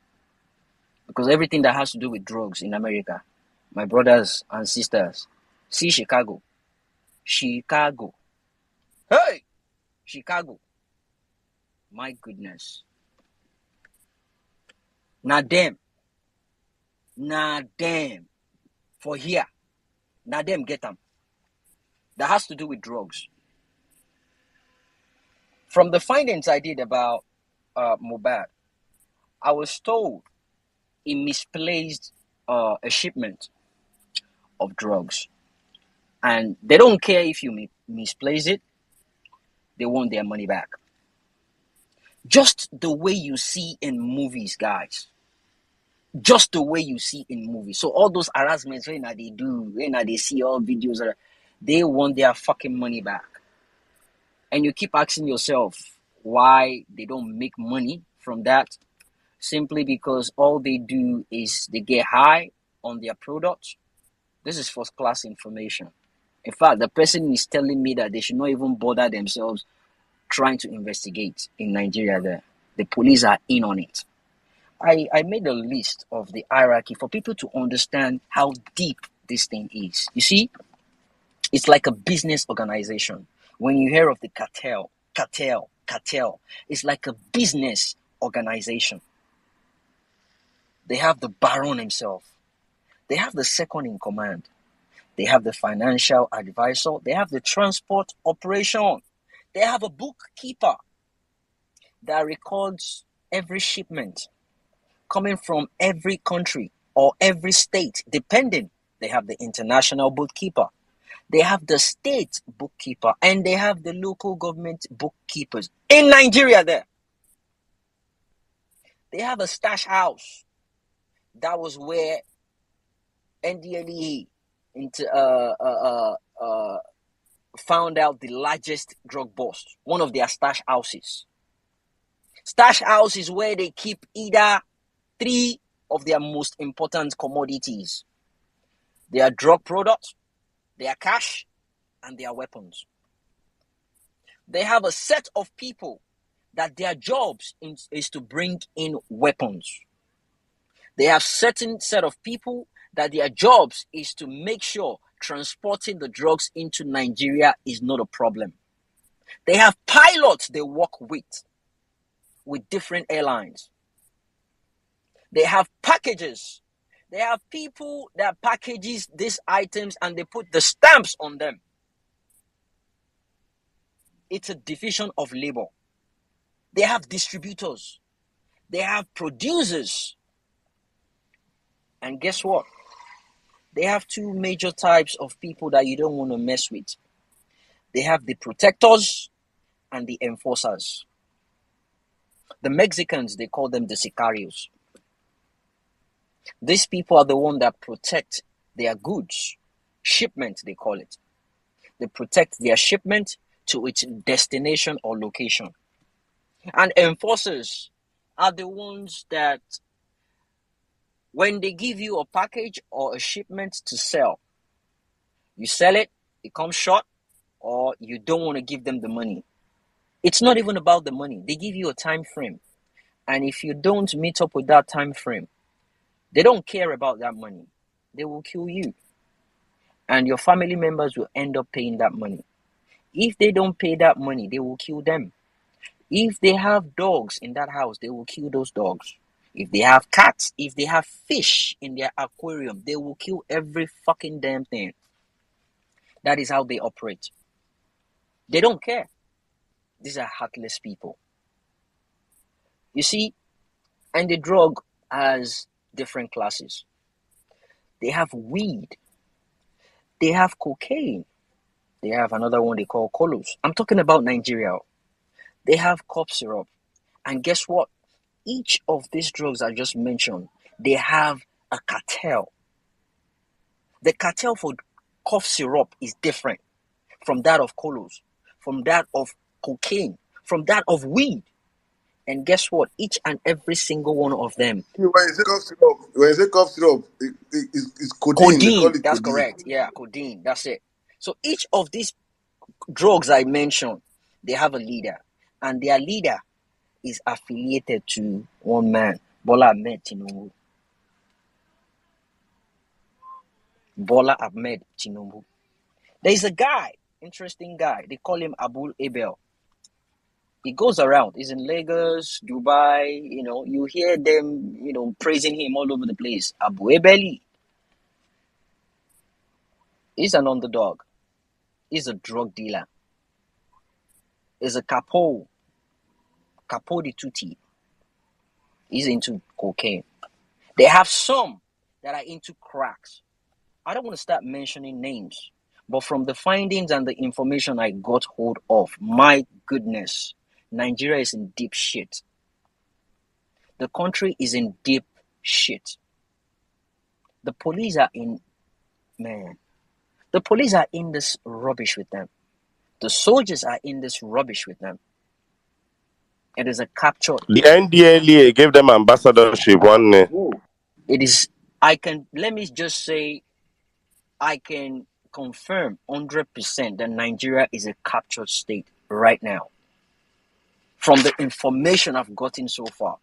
Because everything that has to do with drugs in America, my brothers and sisters, see Chicago. Chicago. Hey! Chicago. My goodness. Now them. For here. Now them get them. That has to do with drugs. From the findings I did about Mohbad, I was told he misplaced a shipment of drugs, and they don't care if you misplace it; they want their money back. Just the way you see in movies, guys. Just the way you see in movies. So all those harassments when they do, when they see all videos, they want their fucking money back. And you keep asking yourself why they don't make money from that. Simply because all they do is they get high on their product. This is first class information. In fact, the person is telling me that they should not even bother themselves trying to investigate in Nigeria there. The police are in on it. I made a list of the hierarchy for people to understand how deep this thing is. You see, it's like a business organization. When you hear of the cartel, it's like a business organization. They have the baron himself. They have the second in command. They have the financial advisor. They have the transport operation. They have a bookkeeper that records every shipment coming from every country or every state, depending. They have the international bookkeeper. They have the state bookkeeper, and they have the local government bookkeepers in Nigeria there. They have a stash house. That was where NDLEA found out the largest drug bust, one of their stash houses. Stash house is where they keep either three of their most important commodities: their drug products, their cash, and their weapons. They have a set of people that their jobs is to bring in weapons. They have certain set of people that their jobs is to make sure transporting the drugs into Nigeria is not a problem. They have pilots they work with different airlines. They have packages. They have people that packages these items and they put the stamps on them. It's a division of labor. They have distributors. They have producers. And guess what? They have two major types of people that you don't want to mess with. They have the protectors and the enforcers. The Mexicans, they call them the sicarios. These people are the ones that protect their goods. Shipment, they call it. They protect their shipment to its destination or location. And enforcers are the ones that when they give you a package or a shipment to sell, you sell it, it comes short, or you don't want to give them the money. It's not even about the money. They give you a time frame. And if you don't meet up with that time frame, they don't care about that money. They will kill you. And your family members will end up paying that money. If they don't pay that money, they will kill them. If they have dogs in that house, they will kill those dogs. If they have cats, if they have fish in their aquarium, they will kill every fucking damn thing. That is how they operate. They don't care. These are heartless people. You see, and the drug has different classes. They have weed. They have cocaine. They have another one they call colos. I'm talking about Nigeria. They have cough syrup. And guess what? Each of these drugs I just mentioned, they have a cartel. The cartel for cough syrup is different from that of colos, from that of cocaine, from that of weed. And guess what? Each and every single one of them. When you say cough syrup, it's codeine. They call Codeine, it that's codeine. correct. Yeah, codeine, that's it. So each of these drugs I mentioned, they have a leader. And their leader is affiliated to one man, Bola Ahmed Tinubu. Bola Ahmed Tinubu. There is a guy, interesting guy. They call him Abul Abel. He goes around. He's in Lagos, Dubai. You hear them, praising him all over the place. Abu Ebeli. He's an underdog. He's a drug dealer. He's a capo di tutti. is into cocaine. They have some that are into cracks. I don't want to start mentioning names, but from the findings and the information I got hold of, my goodness, Nigeria is in deep shit. The country is in deep shit. The police are in, man, the police are in this rubbish with them. The soldiers are in this rubbish with them. It is a captured. The NDLEA gave them ambassadorship one day. It is, let me just say, I can confirm 100% that Nigeria is a captured state right now. From the information I've gotten so far,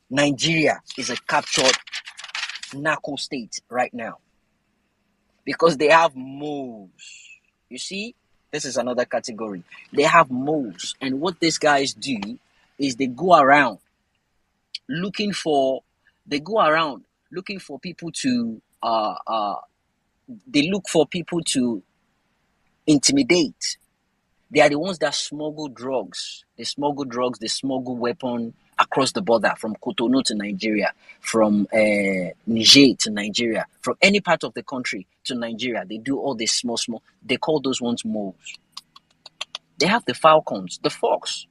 Nigeria is a captured narco state right now. Because they have moles. You see, this is another category. They have moles. And what these guys do is they go around looking for people to they look for people to intimidate. They are the ones that smuggle drugs. They smuggle weapons across the border from Cotonou to Nigeria, from Niger to Nigeria, from any part of the country to Nigeria. They do all this small. They call those ones moles. They have the falcons, the fox.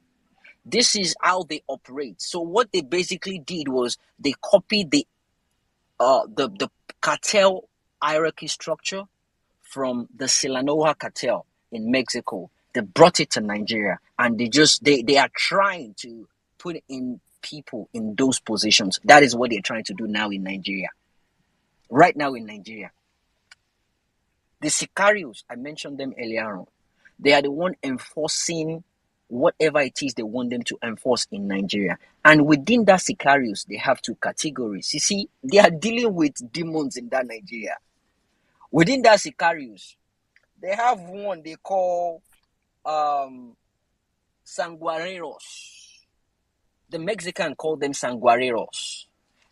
This is how they operate. So what they basically did was they copied the cartel hierarchy structure from the Sinaloa cartel in Mexico. They brought it to Nigeria, and they are trying to put in people in those positions. That is what they're trying to do now in Nigeria. Right now in Nigeria. The sicarios, I mentioned them earlier on. They are the one enforcing whatever it is they want them to enforce in Nigeria. And within that sicarios, they have two categories. You see, they are dealing with demons in that Nigeria. Within that sicarios, they have one they call sanguareros. The Mexican call them sanguareros.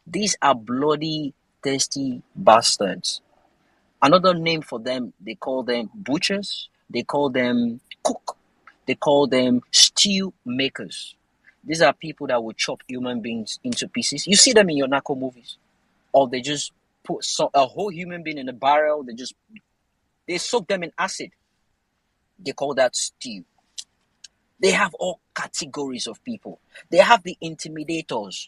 These are bloody, thirsty bastards. Another name for them, they call them butchers. They call them cook. They call them stew makers. These are people that will chop human beings into pieces. You see them in your narco movies. Or they just put a whole human being in a barrel. They soak them in acid. They call that stew. They have all categories of people. They have the intimidators.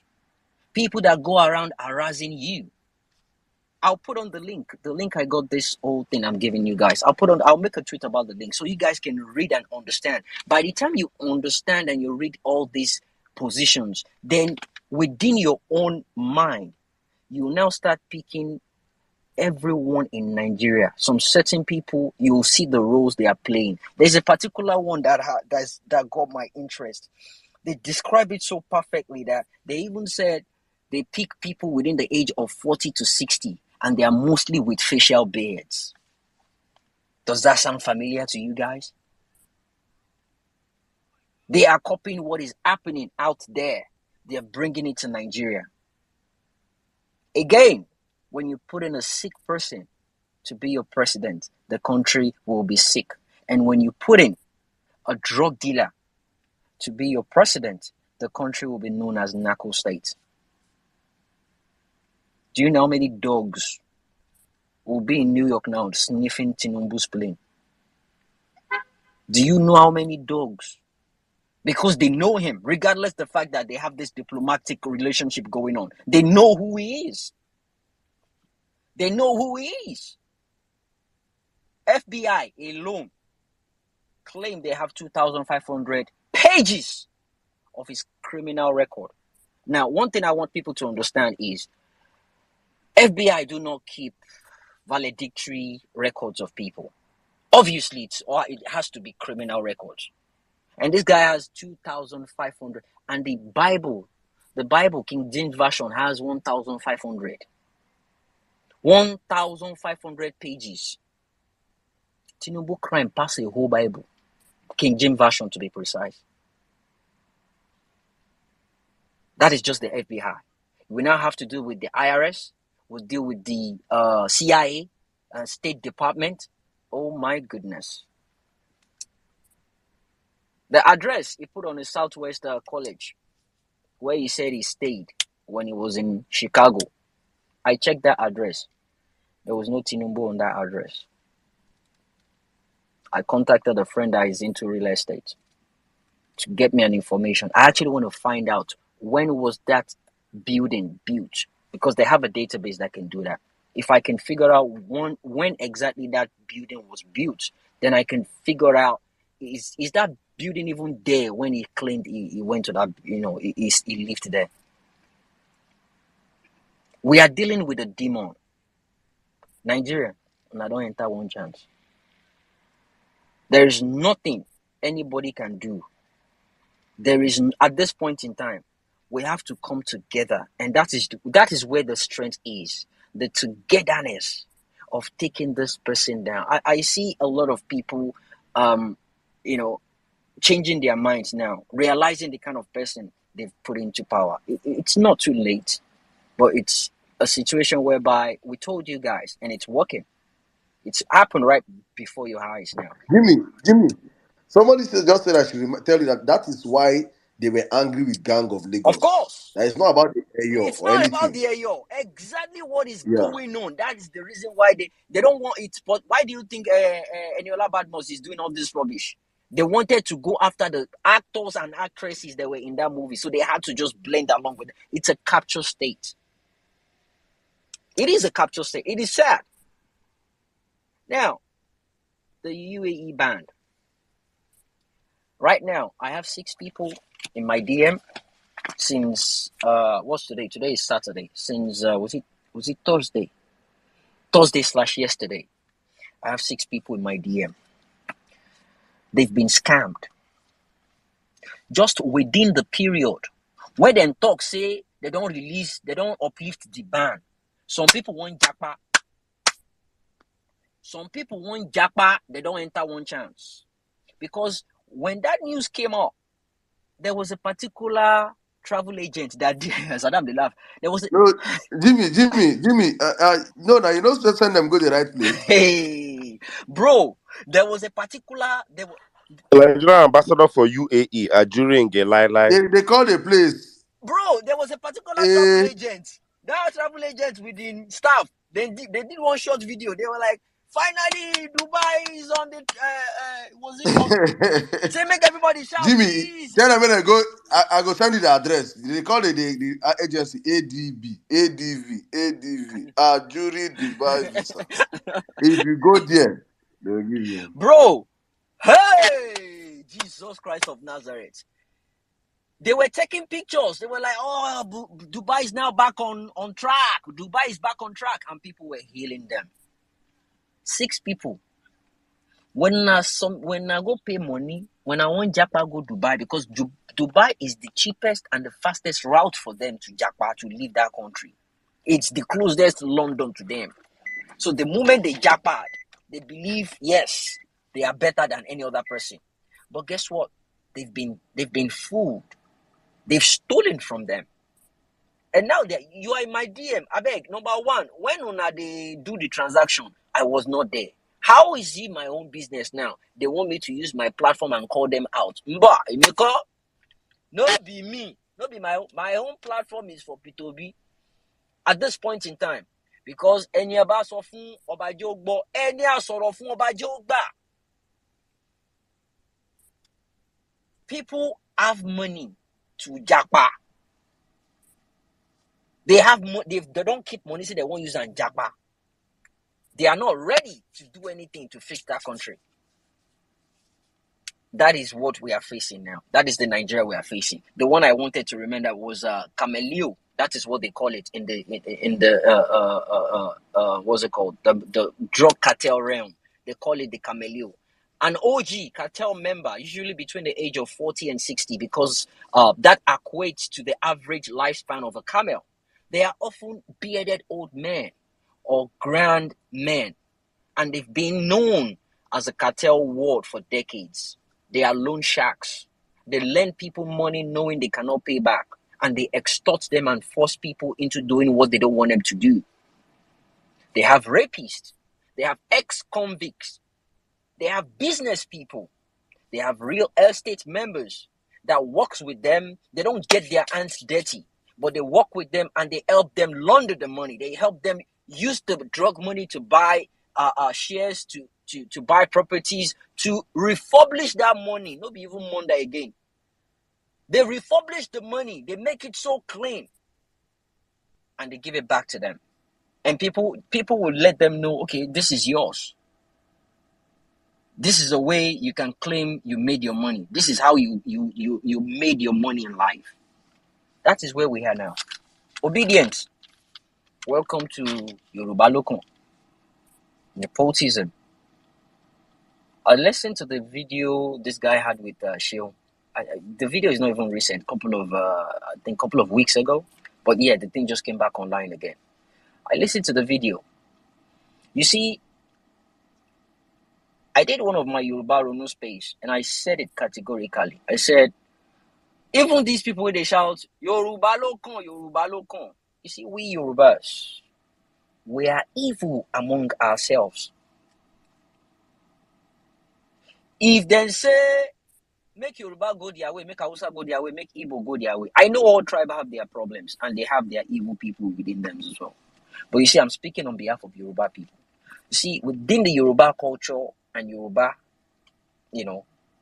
People that go around harassing you. I'll put on the link. The link I got this whole thing I'm giving you guys. I'll make a tweet about the link so you guys can read and understand. By the time you understand and you read all these positions, then within your own mind, you will now start picking everyone in Nigeria. Some certain people, you'll see the roles they are playing. There's a particular one that got my interest. They describe it so perfectly that they even said they pick people within the age of 40 to 60, and they are mostly with facial beards. Does that sound familiar to you guys? They are copying what is happening out there. They're bringing it to Nigeria. Again, when you put in a sick person to be your president, the country will be sick. And when you put in a drug dealer to be your president, the country will be known as narco state. Do you know how many dogs will be in New York now sniffing Tinubu's plane? Do you know how many dogs? Because they know him, regardless the fact that they have this diplomatic relationship going on. They know who he is. They know who he is. FBI alone claim they have 2,500 pages of his criminal record. Now, one thing I want people to understand is FBI do not keep valedictory records of people. Obviously, it has to be criminal records. And this guy has 2,500. And the Bible, King James Version, has 1,500. 1,500 pages. Tinubu crime pass a whole Bible. King James Version, to be precise. That is just the FBI. We now have to deal with the IRS. We'll deal with the CIA, State Department. Oh my goodness. The address he put on his Southwest College. where he said he stayed when he was in Chicago. I checked that address. There was no Tinubu on that address. I contacted a friend that is into real estate to get me an information. I actually want to find out when was that building built, because they have a database that can do that. If I can figure out when exactly that building was built, then I can figure out is that building even there when he claimed he went to that, he lived there. We are dealing with a demon. Nigeria, and I don't enter one chance. There is nothing anybody can do. There is, at this point in time, we have to come together, and that is where the strength is, the togetherness of taking this person down. I see a lot of people, changing their minds now, realizing the kind of person they've put into power. It's not too late, but it's a situation whereby we told you guys, and it's working. It's happened right before your eyes now. Jimmy, somebody just said I should tell you that is why they were angry with Gang of Of Lagos. course. That it's not about the Ayo It's or not about anything. the AO. Exactly what is Yeah. going on. That is the reason why they don't want it. But why do you think Eniola Badmus is doing all this rubbish? They wanted to go after the actors and actresses that were in that movie, so they had to just blend along with it. It's a capture state. It is a capture state. It is sad. Now, the UAE band. Right now, I have 6 people in my DM since what's today? Today is Saturday. Since was it Thursday? Thursday/yesterday. I have 6 people in my DM. They've been scammed. Just within the period where them talk say they don't uplift the ban. Some people want japa. Some people want japa, they don't enter one chance. Because when that news came up, there was a particular travel agent that did, Saddam, they laugh. There was No, Jimmy. No, now you know send them go the right place. hey, bro, there was a particular, The Nigerian ambassador for UAE, Ajuri Ngelai. They call the place. bro, there was a particular travel agent. That travel agent within staff, they did one short video. They were like, finally, Dubai is on the, was it on? Say, make everybody shout, Jimmy, please. tell them when I go. I go send you the address. They call the agency ADV, Ajuri Dubai Visa. If you go there, they will give you. Bro, hey, Jesus Christ of Nazareth. They were taking pictures. They were like, oh, Dubai is now back on track. Dubai is back on track. And people were hailing them. 6 people. When I go pay money, when I want Japa go Dubai, because Dubai is the cheapest and the fastest route for them to Japa to leave that country. It's the closest London to them. So the moment they Japa, they believe, yes, they are better than any other person. But guess what? They've been fooled. They've stolen from them. And now you are in my DM. I beg, number one, when una they do the transaction, I was not there. How is it my own business now? They want me to use my platform and call them out. Mba, Emeka, no be me. No be my own platform is for P2B at this point in time. Because any aba sọ fún ọba jẹ́ ó gbọ́, ẹni a sọ̀rọ̀ fún ọba jẹ́ ó gbà. People have money to japa. They don't keep money, so they won't use and japa. They are not ready to do anything to fix that country. That is what we are facing now. That is the Nigeria we are facing. The one I wanted to remember was Camelio. That is what they call it in the what's it called? The drug cartel realm. They call it the Camelio. An OG cartel member, usually between the age of 40 and 60, because that equates to the average lifespan of a camel. They are often bearded old men or grand men, and they've been known as a cartel ward for decades. They are loan sharks. They lend people money knowing they cannot pay back, and they extort them and force people into doing what they don't want them to do. They have rapists. They have ex-convicts. They have business people. They have real estate members. that works with them, they don't get their hands dirty, but they work with them and they help them launder the money. They help them use the drug money to buy shares, to buy properties, to refurbish that money. No be even Monday again. They refurbish the money. They make it so clean. And they give it back to them. And people will let them know, okay, this is yours. This is a way you can claim you made your money. This is how you made your money in life. That is where we are now. Obedience. Welcome to Yoruba Lokon. Nepotism. I listened to the video this guy had with Sheo. The video is not even recent. I think couple of weeks ago. But yeah, the thing just came back online again. I listened to the video. You see, I did one of my Yoruba Rono space and I said it categorically. I said, even these people when they shout, Yoruba Lokon, Yoruba Lokon. You see, we Yorubas, we are evil among ourselves. If they say, make Yoruba go their way, make Hausa go their way, make Igbo go their way. I know all tribes have their problems and they have their evil people within them as well. But you see, I'm speaking on behalf of Yoruba people. You see, within the Yoruba culture and Yoruba,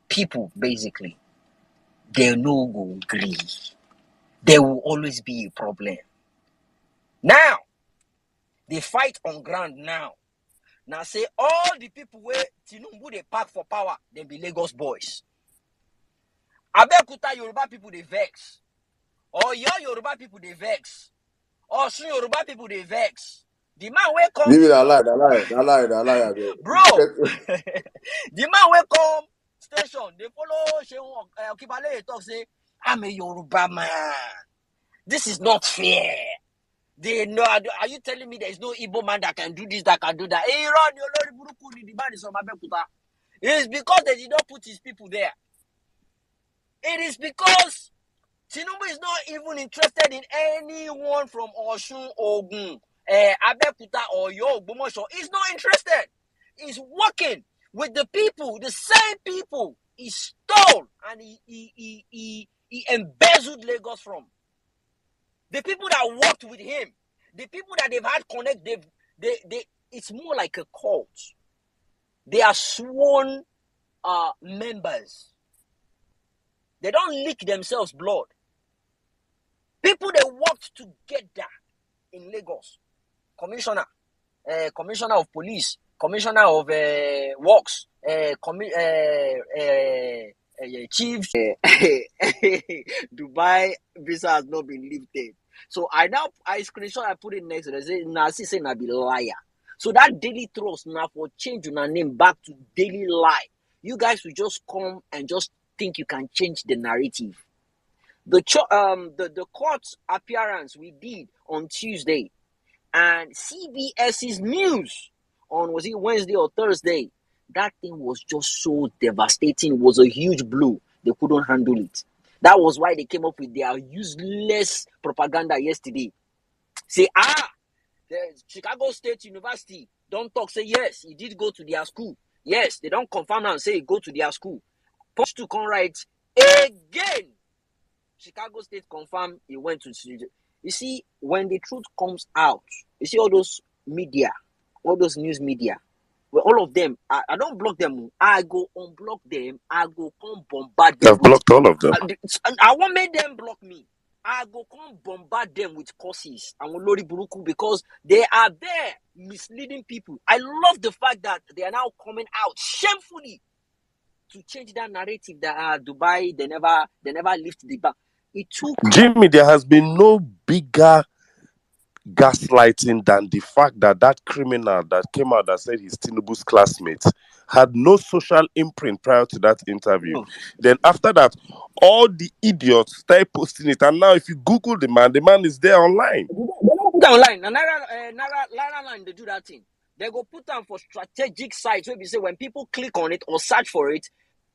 people basically, they no go agree. There will always be a problem. Now, they fight on ground now. Now say all the people where Tinubu they pack for power, they be Lagos boys. Abeokuta Yoruba people they vex. Or your Yoruba people they vex. Or some Yoruba people they vex. The man where come. Leave it alive. Bro, the man where come station, they follow Shehu Okibale talk say, I'm a Yoruba man. This is not fair. They know. Are you telling me there is no Igbo man that can do this, that can do that? Hey, Ron, the man is from Abeokuta. It is because they did not put his people there. It is because Tinubu is not even interested in anyone from Osun, Ogun, Abeokuta, or Ogbomoso. He's not interested. He's working with the people, the same people he stole and he embezzled Lagos from. The people that worked with him, the people that they've had connect, it's more like a cult. They are sworn members. They don't lick themselves blood. People they worked together in Lagos. Commissioner of police, commissioner of works, chief. Dubai visa has not been lifted. So I screenshot, I put it next to it. Say Nasi say na be liar. So that daily trust now for change your name back to daily lie. You guys will just come and just think you can change the narrative. The court appearance we did on Tuesday and CBS's news on, was it Wednesday or Thursday? That thing was just so devastating. It was a huge blow. They couldn't handle it. That was why they came up with their useless propaganda yesterday. Say, the Chicago State University don't talk. Say, yes, he did go to their school. Yes, they don't confirm and say go to their school. Punch to come right again. Chicago State confirmed he went to. You see, when the truth comes out, you see all those media, all those news media, well, all of them, I don't block them. I go unblock them. I go come bombard them. I've blocked all of them. I won't make them block me. I go come bombard them with curses and Lori Buruku because they are there misleading people. I love the fact that they are now coming out shamefully to change that narrative that Dubai they never lift the ban. It took Jimmy, there has been no bigger gaslighting than the fact that that criminal that came out that said he's Tinubu's classmate had no social imprint prior to that interview. No. Then after that, all the idiots started posting it, and now if you Google the man is there online. They don't put it online. Naira they do that thing. They go put them for strategic sites where we say when people click on it or search for it,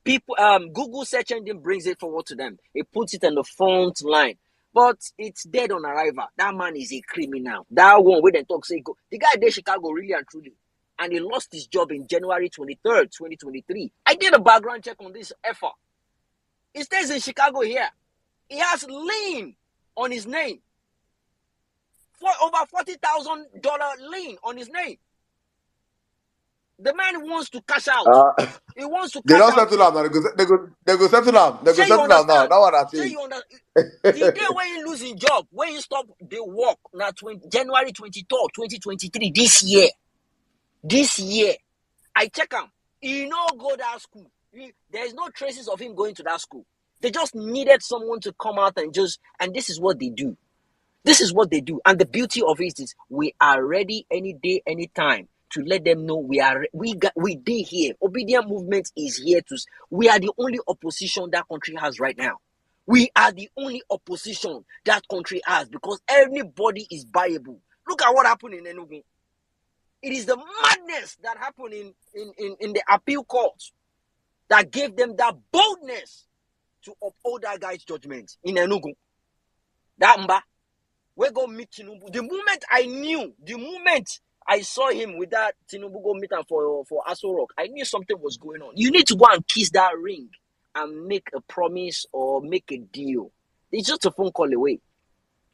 people Google search engine brings it forward to them. It puts it on the front line. But it's dead on arrival. That man is a criminal. That one where they talk say go. The guy there Chicago really and truly. And he lost his job in January 23rd, 2023. I did a background check on this effort. He stays in Chicago here. He has lien on his name. For over $40,000 lien on his name. The man wants to cash out. He wants to They cash don't out. settle down now. They go settle down. They go settle down now. That one I Say think. you understand. The day when you lose his job, when you stop the work, now January 23rd, 2023, this year, I check him. He no go that school. There's no traces of him going to that school. They just needed someone to come out and this is what they do. This is what they do. And the beauty of it is we are ready any day, any time to let them know we did here. Obedient movement is here we are the only opposition that country has right now. We are the only opposition that country has because everybody is buyable. Look at what happened in Enugu. It is the madness that happened in the appeal court that gave them that boldness to uphold that guy's judgment in Enugu. That Mba, we go meet Tinubu. The moment I saw him with that Tinubu go meet him for Aso Rock, I knew something was going on. You need to go and kiss that ring and make a promise or make a deal. It's just a phone call away.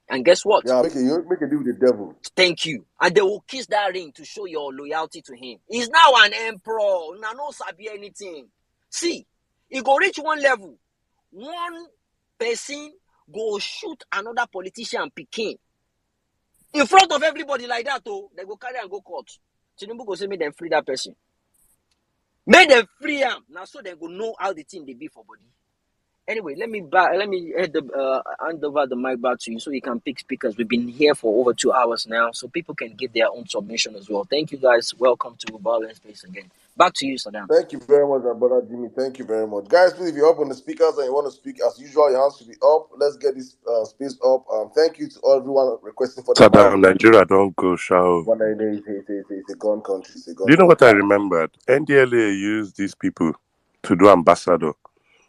And guess what? Yeah, make a deal with the devil. Thank you. And they will kiss that ring to show your loyalty to him. He's now an emperor. Now no sabi anything. See, he go reach one level. One person go shoot another politician pikin in front of everybody like that. Oh, they go carry and go court. Tinubu go say make them free that person. Make them free him. Now so they go know how the thing they be for body. Anyway, let me hand over the mic back to you so you can pick speakers. We've been here for over 2 hours now, so people can give their own submission as well. Thank you guys. Welcome to Vawulence Space again. Back to you, Saddam. Thank you very much, my brother Jimmy. Thank you very much. Guys, please, if you're up on the speakers and you want to speak, as usual, your hands should be up. Let's get this space up. Thank you to everyone requesting for the mic. Saddam, Nigeria don't go show. It's a gun country. It's a gun Do you know country. what I remembered? NDLEA used these people to do ambassador.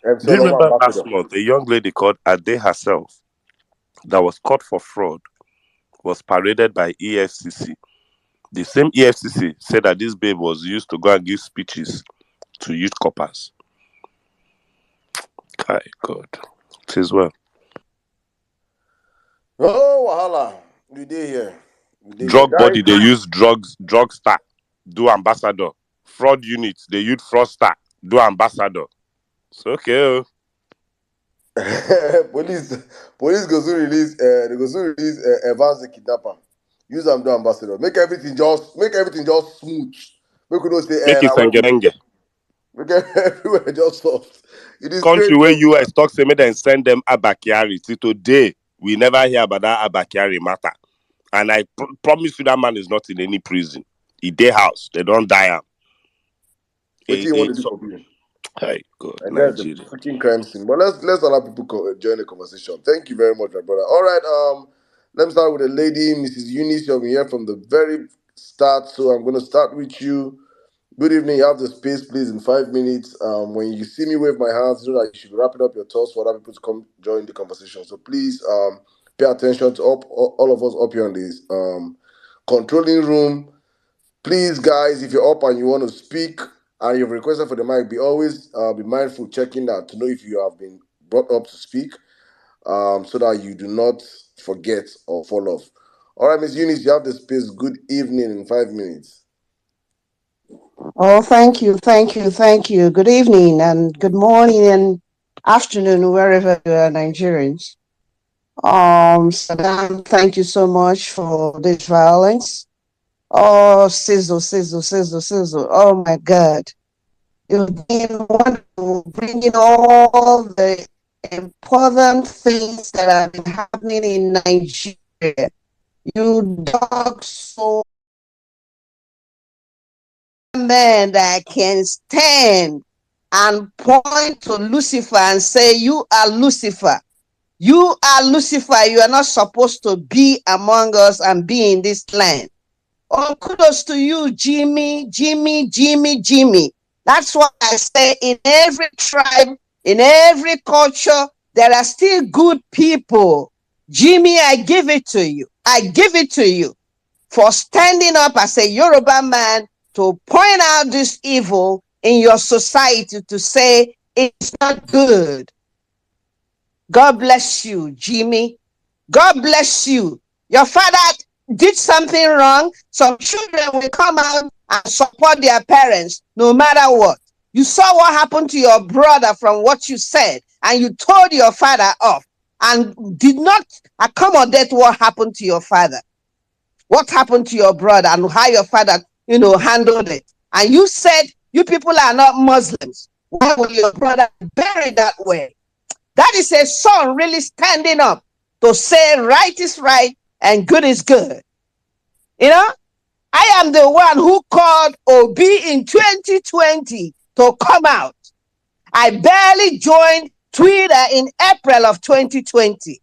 So Do you remember ambassador. last month, a young lady called Ade herself that was caught for fraud was paraded by EFCC. The same EFCC said that this babe was used to go and give speeches to youth coppers. Kai God. It is well. Oh, wahala. We did here. Drug body, they use drugster, do ambassador. Fraud units, they use fraudster, do ambassador. It's okay. police go soon release Evans the kidnapper. Use them do ambassador. Make everything just smooth. Make we don't say Make it sangerenge. Make everywhere just soft. It is Country where US talk say make them send them Abakiari. Till today, we never hear about that Abakiari matter. And I promise you that man is not in any prison. He day house. They don't die him. What do you want to do for you? Hey, God, and that's the freaking crime scene. But let's allow people join the conversation. Thank you very much, my brother. All right, let me start with the lady, Mrs. Eunice. You've been here from the very start, so I'm going to start with you. Good evening. You have the space, please, in 5 minutes. When you see me wave my hands, you know that you should wrap it up your thoughts for other people to come join the conversation. So please pay attention to all of us up here in this controlling room. Please, guys, if you're up and you want to speak and you've requested for the mic, be mindful checking that to know if you have been brought up to speak, so that you do not forget or fall off. All right, Miss Eunice, you have the space. Good evening in 5 minutes. Oh, thank you. Good evening and good morning and afternoon, wherever you are, Nigerians. Saddam, thank you so much for this violence. Oh, sizzle. Oh my God. You've been wonderful, bringing all the important things that have been happening in Nigeria. You dug so man that can stand and point to Lucifer and say, you are Lucifer. You are Lucifer. You are not supposed to be among us and be in this land. Oh, kudos to you, Jimmy. That's why I say in every tribe, in every culture, there are still good people. Jimmy, I give it to you. For standing up as a Yoruba man to point out this evil in your society, to say it's not good. God bless you, Jimmy. God bless you. Your father did something wrong. Some children will come out and support their parents no matter what. You saw what happened to your brother from what you said, and you told your father off and did not accommodate what happened to your father. What happened to your brother and how your father, handled it. And you said, you people are not Muslims. Why will your brother bury that way? That is a son really standing up to say right is right and good is good. I am the one who called Obi in 2020 to come out. I barely joined Twitter in April of 2020.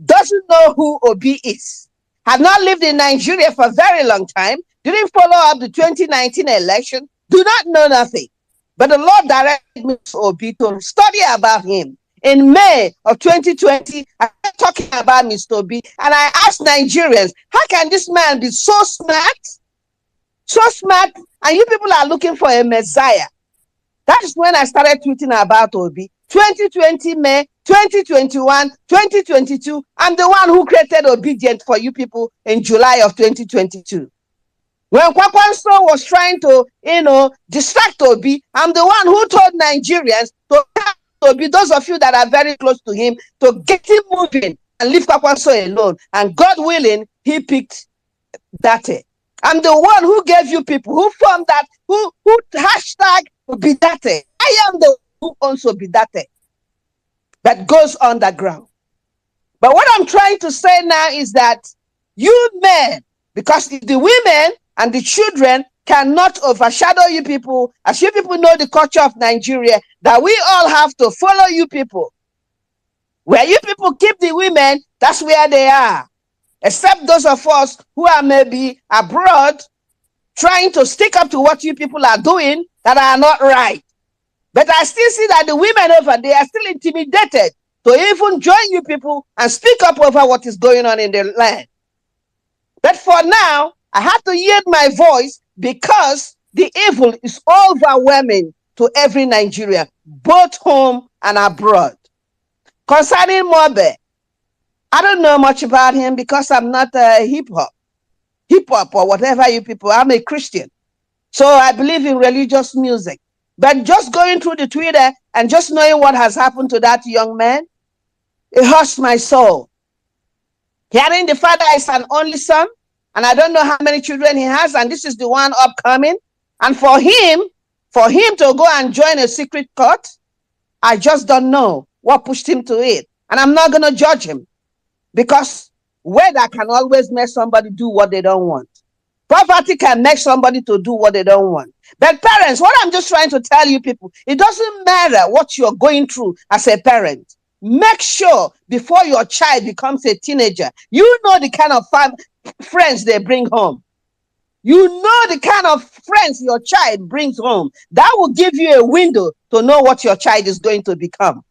Doesn't know who Obi is. Have not lived in Nigeria for a very long time. Didn't follow up the 2019 election. Do not know nothing. But the Lord directed me to Obi to study about him. In May of 2020, I started talking about Mr. Obi, and I asked Nigerians, how can this man be so smart? So smart, and you people are looking for a messiah. That is when I started tweeting about Obi. 2020 May, 2021, 2022. I'm the one who created Obedient for you people in July of 2022. When Kwakwanso was trying to, distract Obi, I'm the one who told Nigerians to help Obi, those of you that are very close to him, to get him moving and leave Kwakwanso alone. And God willing, he picked that. I'm the one who gave you people who formed that, who hashtag Bidate. I am the one who also Bidate that goes underground. But what I'm trying to say now is that you men, because if the women and the children cannot overshadow you people, as you people know the culture of Nigeria, that we all have to follow you people. Where you people keep the women, that's where they are. Except those of us who are maybe abroad trying to stick up to what you people are doing that are not right. But I still see that the women over there are still intimidated to even join you people and speak up over what is going on in the land. But for now, I have to yield my voice because the evil is overwhelming to every Nigerian, both home and abroad. Concerning Mohbad, I don't know much about him because I'm not a hip hop or whatever you people. I'm a Christian. So I believe in religious music. But just going through the Twitter and just knowing what has happened to that young man, it hurts my soul. Hearing the father is an only son, and I don't know how many children he has, and this is the one upcoming. And for him to go and join a secret cult, I just don't know what pushed him to it. And I'm not going to judge him because weather can always make somebody do what they don't want. Poverty can make somebody to do what they don't want. But parents, what I'm just trying to tell you people, it doesn't matter what you're going through as a parent. Make sure before your child becomes a teenager, you know the kind of friends they bring home. You know the kind of friends your child brings home. That will give you a window to know what your child is going to become.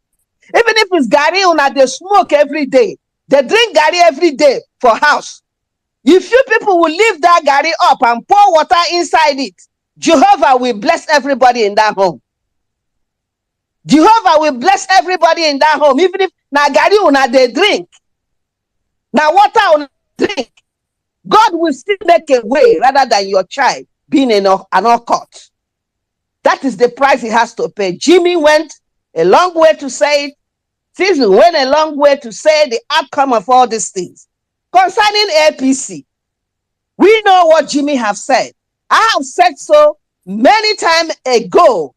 Even if it's Gary una, they smoke every day. They drink Gary every day for house. If you people will leave that Gary up and pour water inside it, Jehovah will bless everybody in that home. Jehovah will bless everybody in that home, even if na Gary una they drink. Now water una drink. God will still make a way rather than your child being in an occult. That is the price he has to pay. Jimmy went a long way to say it. Caesar went a long way to say the outcome of all these things. Concerning APC, we know what Jimmy have said. I have said so many times ago.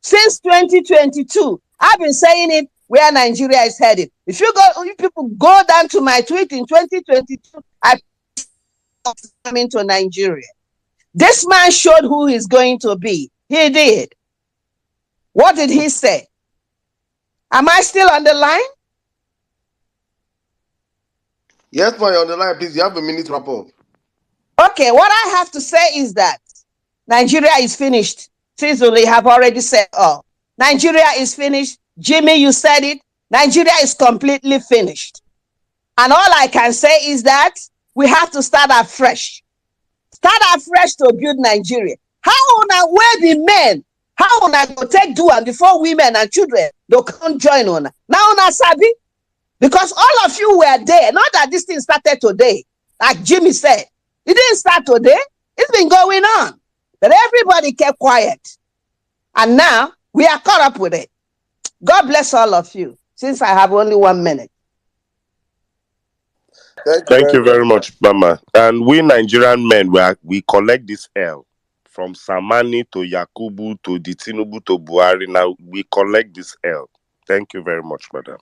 Since 2022, I've been saying it where Nigeria is headed. If you people go down to my tweet in 2022, I coming to Nigeria. This man showed who he's going to be. He did. What did he say? Am I still on the line? Yes, man, you're on the line, please. You have a minute wrap up. Okay, what I have to say is that Nigeria is finished. Cizuli have already said, oh, Nigeria is finished. Jimmy, you said it. Nigeria is completely finished. And all I can say is that we have to start afresh. Start afresh to build Nigeria. How una where the men? How una go take do and before women and children they can't join una? Now una sabi. Because all of you were there. Not that this thing started today. Like Jimmy said, it didn't start today. It's been going on. But everybody kept quiet. And now we are caught up with it. God bless all of you, since I have only 1 minute. Thank you very much, Mama. And we Nigerian men, we collect this L. From Samani to Yakubu to the Tinubu to Buhari. Now we collect this L. Thank you very much, madam.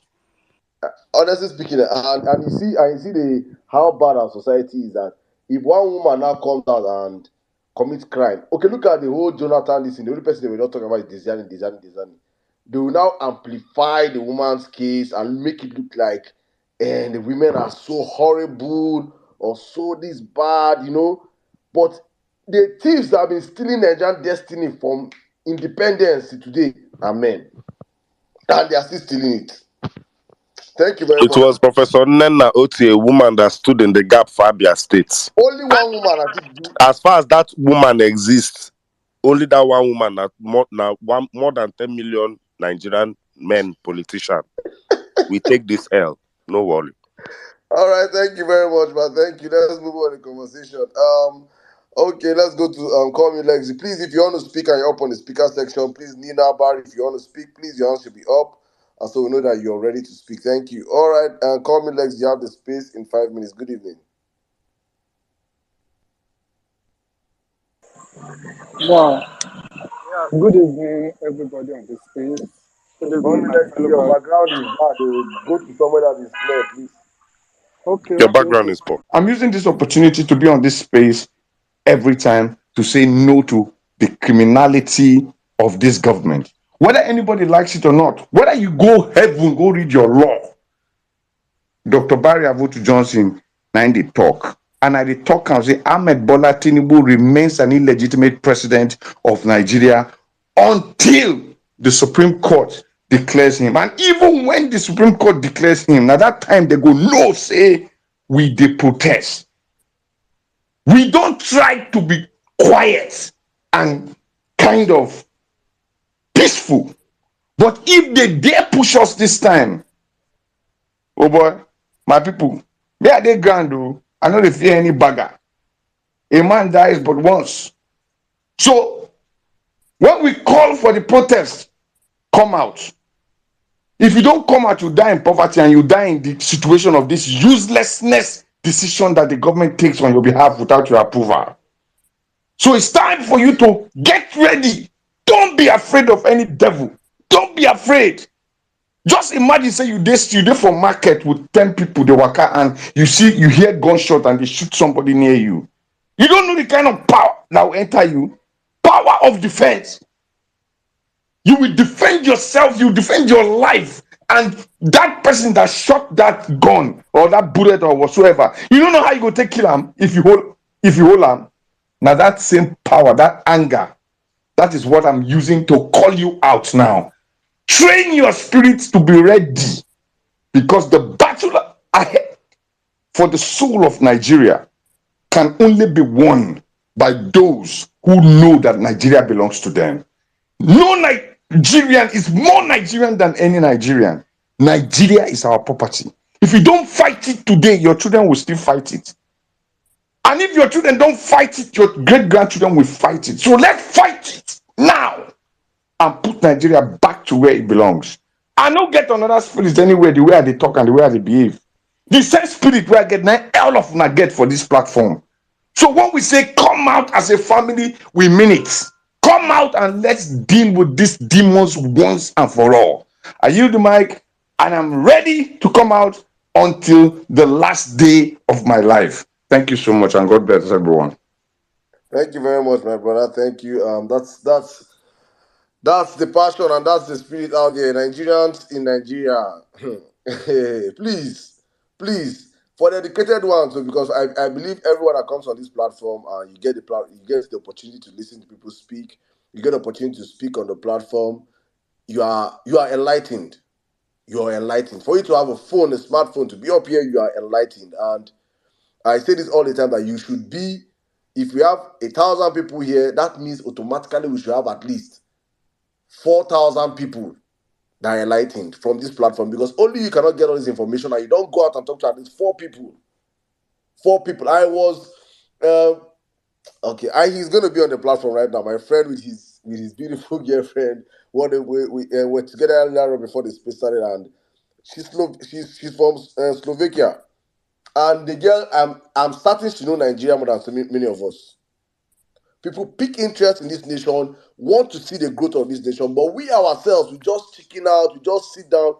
Honestly speaking, and you see, how bad our society is, that if one woman now comes out and commits crime, okay, look at the whole Jonathan. Listen, the only person they were not talking about is Dizani. They will now amplify the woman's case and make it look like, and the women are so horrible or so this bad, But the thieves that have been stealing Nigerian destiny from independence to today are men, and they are still stealing it. Thank you very It much. was Professor Nena Oti, a woman that stood in the gap for Abia State. Only one woman, I think. As far as that woman exists, only that one woman, more than 10 million Nigerian men, politicians. We take this L. No worry. All right, thank you very much, man. Thank you. Let's move on the conversation. Okay, let's go to Call Me Lexi. Please, if you want to speak and you're up on the speaker section, please, Nina Barry, if you want to speak, please, your hand should be up. And so we know that you're ready to speak. Thank you. All right, Call Me Lex, you have the space in 5 minutes. Good evening. Wow. Yeah, good evening, everybody on the space. Good Call evening, Me my Lex, fellow your brothers. background is bad. Go to somewhere that is clear, please. Okay. Your background is poor. I'm using this opportunity to be on this space every time to say no to the criminality of this government. Whether anybody likes it or not, whether you go heaven, go read your law. Dr. Barry Avotu Johnson, now they talk. And I talk and say Ahmed Bola Tinubu remains an illegitimate president of Nigeria until the Supreme Court declares him. And even when the Supreme Court declares him, at that time they go, no, say we dey protest. We don't try to be quiet and kind of peaceful. But if they dare push us this time, oh boy, my people, me are they grand though. I know they fear any bagger. A man dies but once. So when we call for the protest, come out. If you don't come out, you die in poverty and you die in the situation of this uselessness decision that the government takes on your behalf without your approval. So it's time for you to get ready. Don't be afraid of any devil. Don't be afraid. Just imagine, say you dey for market with 10 people, they waka, and you hear gunshot and they shoot somebody near you. You don't know the kind of power that will enter you. Power of defense. You will defend yourself, you defend your life. And that person that shot that gun or that bullet or whatsoever, you don't know how you go take kill him if you hold him. Now that same power, that anger, that is what I'm using to call you out now. Train your spirits to be ready, because the battle ahead for the soul of Nigeria can only be won by those who know that Nigeria belongs to them. No Nigerian is more Nigerian than any Nigerian. Nigeria is our property. If you don't fight it today, your children will still fight it. And if your children don't fight it, your great-grandchildren will fight it. So let's fight it now and put Nigeria back to where it belongs. I don't get another spirit anywhere, the way they talk and the way they behave. The same spirit where I get now, all of them I get for this platform. So when we say come out as a family, we mean it. Come out and let's deal with these demons once and for all. I yield the mic and I'm ready to come out until the last day of my life. Thank you so much and God bless everyone. Thank you very much, my brother. Thank you. That's the passion and that's the spirit out there. Nigerians in Nigeria, please, for the educated ones, so because I believe everyone that comes on this platform, you get the opportunity to listen to people speak. You get the opportunity to speak on the platform. You are enlightened. You are enlightened. For you to have a phone, a smartphone, to be up here, you are enlightened. And I say this all the time, that you should be. If we have 1,000 people here, that means automatically we should have at least 4,000 people that are enlightened from this platform, because only you cannot get all this information and you don't go out and talk to at least four people. Four people. I was okay. He's gonna be on the platform right now. My friend with his beautiful girlfriend. What we were together earlier before the space started, and she's from Slovakia, and the girl I'm starting to know Nigeria more than so many of us. People pick interest in this nation, want to see the growth of this nation, but we ourselves, we just chicken out, we just sit down.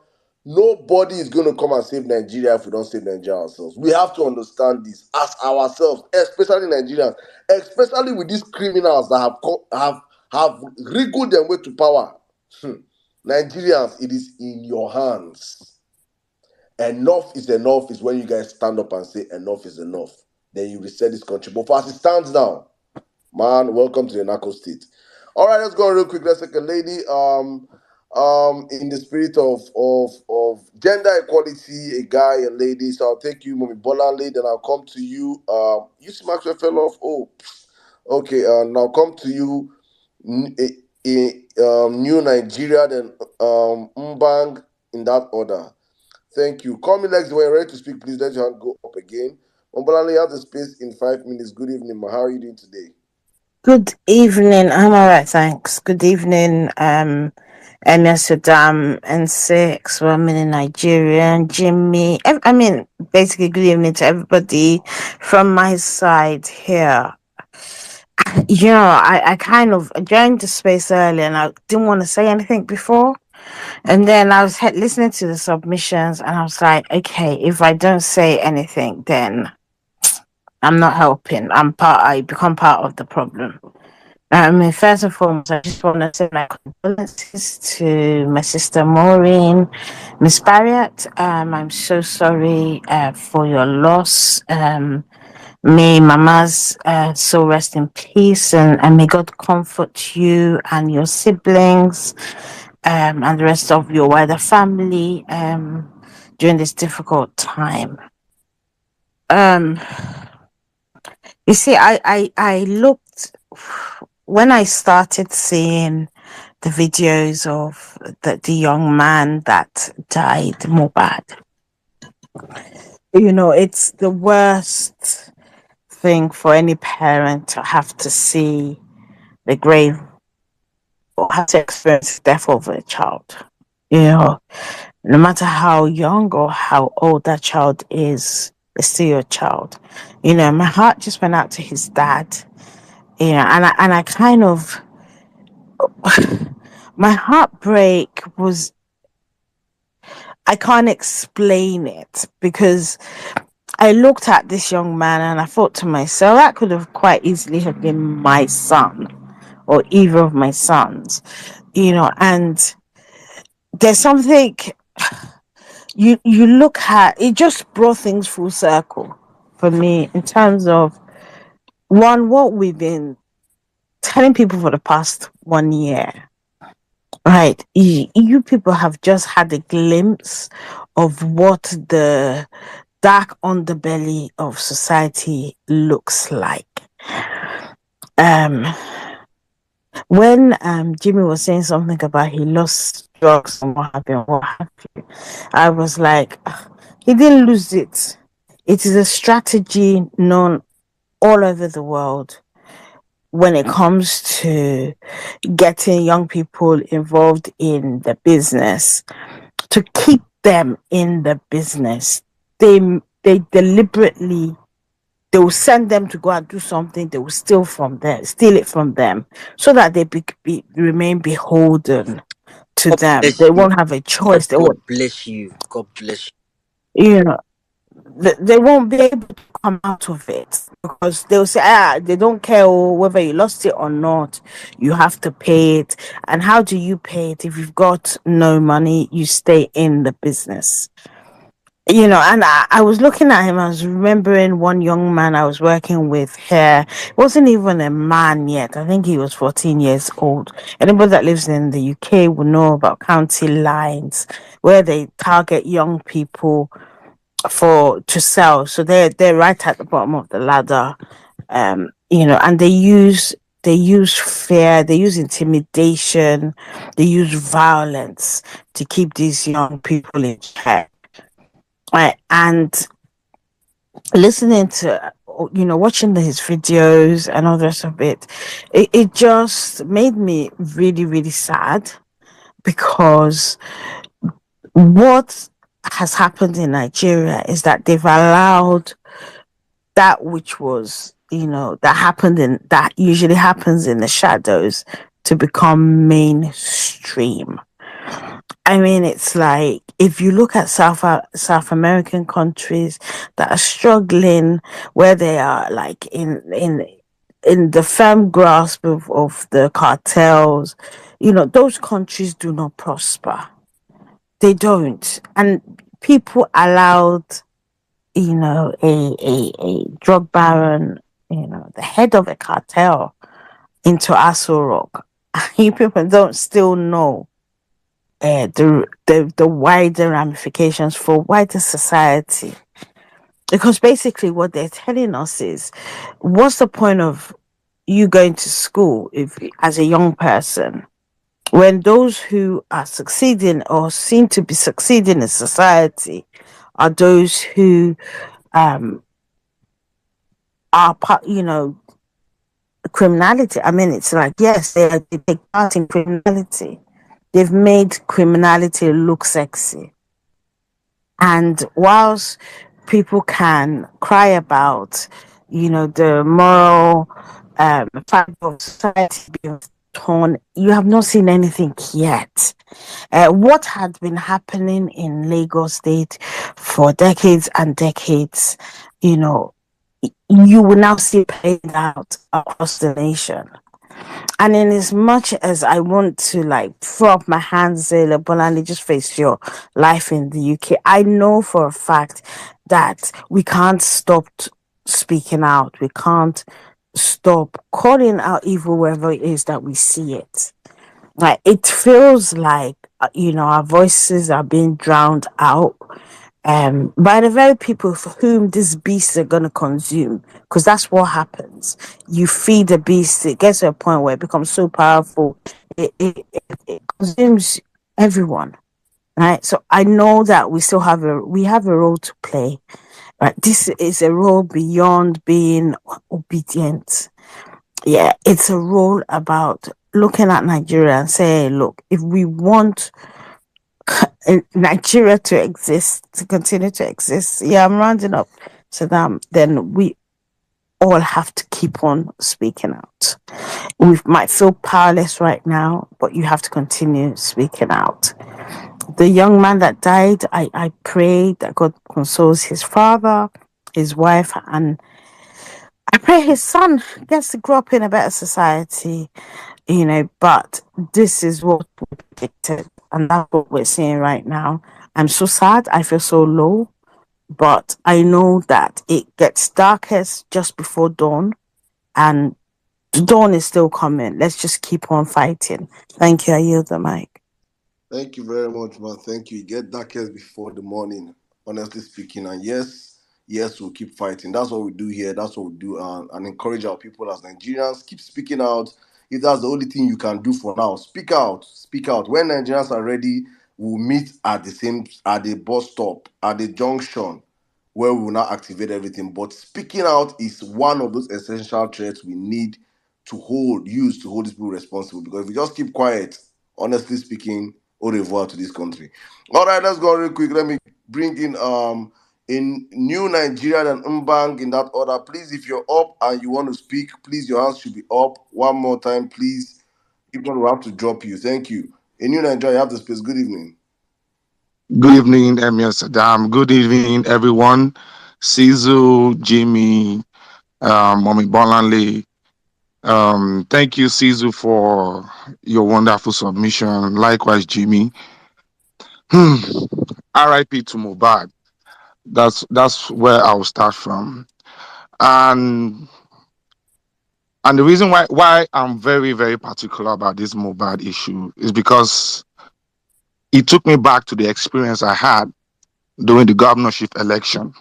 Nobody is going to come and save Nigeria if we don't save Nigeria ourselves. We have to understand this as ourselves, especially Nigerians, especially with these criminals that have wriggled their way to power. Nigerians, it is in your hands. Enough is enough is when you guys stand up and say enough is enough. Then you reset this country. But for as it stands now, man, welcome to the narco state. All right, let's go real quick. Let's take a lady. In the spirit of gender equality, a guy and lady. So I'll take you, Mommy Bolanle, then I'll come to you. You smack your fell off. Oh, okay. Now come to you. New Nigeria, then Mbang in that order. Thank you. Call me Lex when you're ready to speak. Please let your hand go up again. Mombolanle, you have the space in 5 minutes. Good evening, ma. How are you doing today? Good evening. I'm all right, thanks. Good evening, Emir Saddam and Six, Women in Nigeria, and Jimmy. I mean, basically, good evening to everybody from my side here. You know, I kind of joined the space early and I didn't want to say anything before. And then I was listening to the submissions and I was like, okay, if I don't say anything, then I'm not helping. I become part of the problem. I mean, first and foremost, I just want to say my condolences to my sister Maureen, Miss Barriott. I'm so sorry for your loss. May Mama's soul rest in peace, and may God comfort you and your siblings and the rest of your wider family during this difficult time. Um, you see, I looked when I started seeing the videos of the young man that died, Mohbad. You know, it's the worst thing for any parent to have to see the grave or have to experience the death of a child. You know, no matter how young or how old that child is, it's still your child. You know, my heart just went out to his dad. You know, and I kind of my heartbreak was, I can't explain it because I looked at this young man and I thought to myself, that could have quite easily have been my son or either of my sons, you know. And there's something you look at, it just brought things full circle for me in terms of one, what we've been telling people for the past 1 year. Right, you people have just had a glimpse of what the dark underbelly of society looks like. Um, when Jimmy was saying something about he lost drugs and what have you, I was like, "Ugh, he didn't lose it. It is a strategy known all over the world when it comes to getting young people involved in the business, to keep them in the business. They deliberately, they will send them to go and do something. They will steal it from them, so that they remain beholden to God them. bless They you. won't have a choice. They God won't, bless you. God bless you know, they won't be able to come out of it because they'll say, they don't care whether you lost it or not. You have to pay it. And how do you pay it? If you've got no money, you stay in the business. You know, and I was looking at him, I was remembering one young man I was working with here. He wasn't even a man yet. I think he was 14 years old. Anybody that lives in the UK will know about county lines where they target young people for to sell. So they're right at the bottom of the ladder. You know, and they use They use fear, they use intimidation, they use violence to keep these young people in check. Right? And listening to, watching his videos and all the rest of it, it just made me really, really sad because what has happened in Nigeria is that they've allowed that which was, that usually happens in the shadows to become mainstream. I mean, it's like if you look at South American countries that are struggling, where they are like in the firm grasp of the cartels, those countries do not prosper. They don't, and people allowed, a drug baron, the head of a cartel into Aso Rock. You people don't still know the wider ramifications for wider society. Because basically what they're telling us is, what's the point of you going to school if as a young person when those who are succeeding or seem to be succeeding in society are those who um are part, criminality. I mean, it's like, yes, they take part in criminality. They've made criminality look sexy. And whilst people can cry about, the moral fabric of society being torn, you have not seen anything yet. What had been happening in Lagos State for decades and decades, you know, you will now see played out across the nation. And in as much as I want to like throw up my hands and say, Bolani, just face your life in the UK, I know for a fact that we can't stop speaking out. We can't stop calling out evil wherever it is that we see it. Like it feels like our voices are being drowned out by the very people for whom these beasts are going to consume, because that's what happens. You feed the beast, it gets to a point where it becomes so powerful, it consumes everyone, right? So I know that we have a role to play, right? This is a role beyond being obedient. Yeah, it's a role about looking at Nigeria and saying, look, if we want Nigeria to exist, to continue to exist. Yeah, I'm rounding up to them. Then we all have to keep on speaking out. We might feel powerless right now, but you have to continue speaking out. The young man that died, I pray that God consoles his father, his wife, and I pray his son gets to grow up in a better society, but this is what we predicted, and that's what we're seeing right now. I'm so sad. I feel so low, but I know that it gets darkest just before dawn, and the dawn is still coming. Let's just keep on fighting. Thank you. I yield the mic. Thank you very much, man. Thank you. Get darkest before the morning, honestly speaking. And yes, we'll keep fighting. That's what we do here. That's what we do. And encourage our people as Nigerians. Keep speaking out. If that's the only thing you can do for now, speak out. Speak out. When Nigerians are ready, we'll meet at the bus stop, at the junction, where we will now activate everything. But speaking out is one of those essential traits we need use to hold these people responsible. Because if we just keep quiet, honestly speaking, au revoir to this country. All right, let's go real quick. Let me bring in New Nigeria and Mbang in that order. Please, if you're up and you want to speak, please, your hands should be up. One more time, please. People will have to drop you. Thank you. In New Nigeria, you have the space. Good evening. Good evening, Emir Saddam. Good evening, everyone. Sizu, Jimmy, Mommy Bolanle. Thank you, Sizu, for your wonderful submission. Likewise, Jimmy. Hmm. RIP to Mohbad. That's where I'll start from. And and the reason why I'm very, very particular about this Mohbad issue is because it took me back to the experience I had during the governorship election,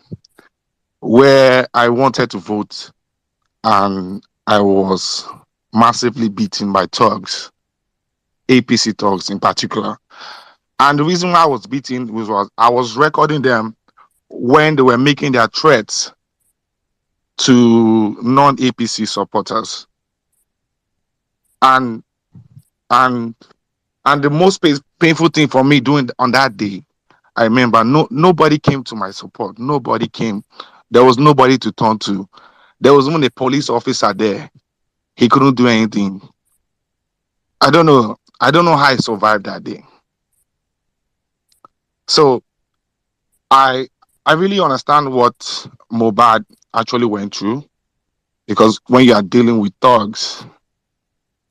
where I wanted to vote and I was massively beaten by thugs, APC thugs in particular. And the reason why I was beaten was I was recording them when they were making their threats to non-APC supporters. And and and the most painful thing for me doing on that day, I remember nobody came to my support. Nobody came. There was nobody to turn to. There was even a police officer there. He couldn't do anything. I don't know. I don't know how I survived that day. So I I really understand what Mohbad actually went through, because when you are dealing with thugs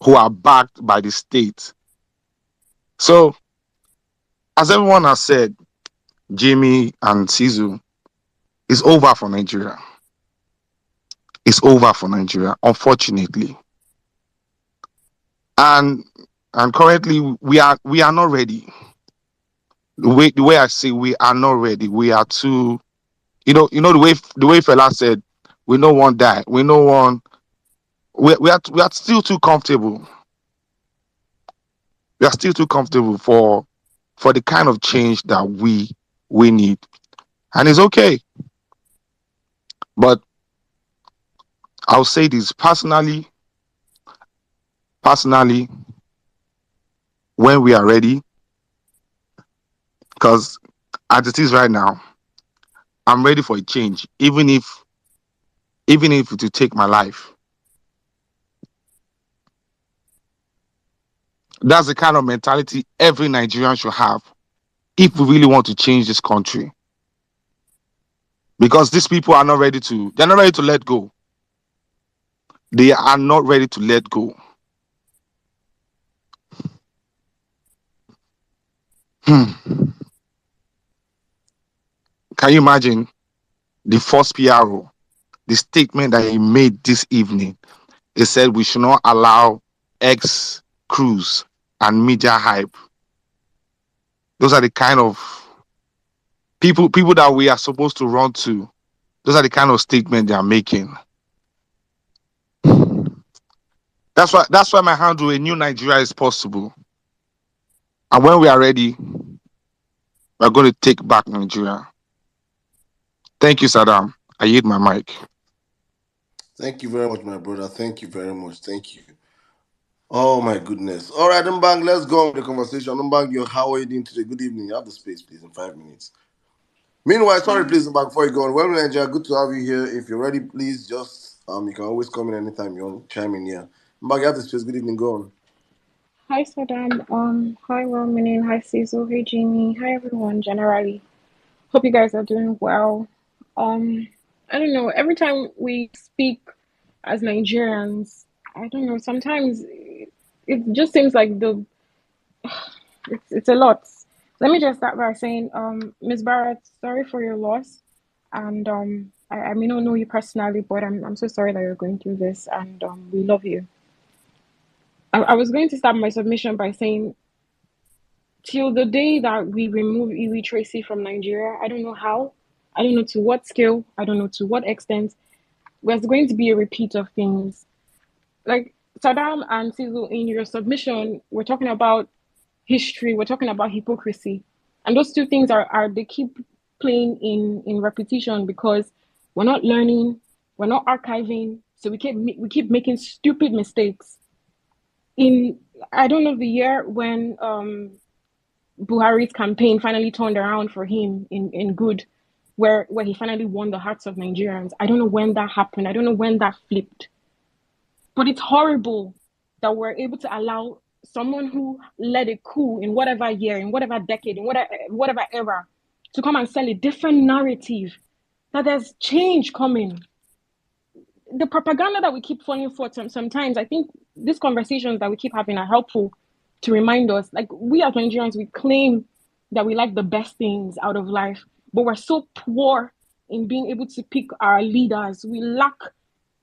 who are backed by the state. So, as everyone has said, Jimmy and Sizu, it's over for Nigeria. It's over for Nigeria, unfortunately. And currently we are not ready. The way I say, we are not ready. We are too, the way fella said, we no one die. We no one. We are still too comfortable. We are still too comfortable for the kind of change that we need, and it's okay. But I'll say this personally, when we are ready, because as it is right now, I'm ready for a change, even if it will take my life. That's the kind of mentality every Nigerian should have if we really want to change this country. Because these people are not ready to, they're not ready to let go. They are not ready to let go. Can you imagine the first PRO, the statement that he made this evening? He said we should not allow ex crews and media hype. Those are the kind of people that we are supposed to run to. Those are the kind of statement they are making. That's why my handle, a new Nigeria is possible. And when we are ready, we're going to take back Nigeria. Thank you, Saddam. I yield my mic. Thank you very much, my brother. Thank you very much. Thank you. Oh my goodness. All right, Mbang, let's go on with the conversation. Mbang, how are you doing today? Good evening. You have the space, please, in 5 minutes. Meanwhile, sorry, please, Mbang, before you go on. Well, Nigeria, good to have you here. If you're ready, please just you can always come in anytime you want to chime in here. Mbang, you have the space. Good evening. Go on. Hi Saddam, hi Rominin, hi Cecil, hey Jamie, hi everyone generally. Hope you guys are doing well. I don't know, every time we speak as Nigerians, I don't know, sometimes it just seems like it's a lot. Let me just start by saying, Ms. Barrett, sorry for your loss. And I may not know you personally, but I'm so sorry that you're going through this, and we love you. I was going to start my submission by saying, till the day that we remove illiteracy from Nigeria, I don't know how, I don't know to what scale, I don't know to what extent, there's going to be a repeat of things. Like Saddam and Sizzle, in your submission, we're talking about history, we're talking about hypocrisy. And those two things are they keep playing in repetition because we're not learning, we're not archiving, so we keep making stupid mistakes. In I don't know the year when Buhari's campaign finally turned around for him in good, where he finally won the hearts of Nigerians. I don't know when that happened. I don't know when that flipped. But it's horrible that we're able to allow someone who led a coup in whatever year, in whatever decade, in whatever era, to come and sell a different narrative that there's change coming. The propaganda that we keep falling for sometimes, I think these conversations that we keep having are helpful to remind us. Like, we as Nigerians, we claim that we like the best things out of life, but we're so poor in being able to pick our leaders. We lack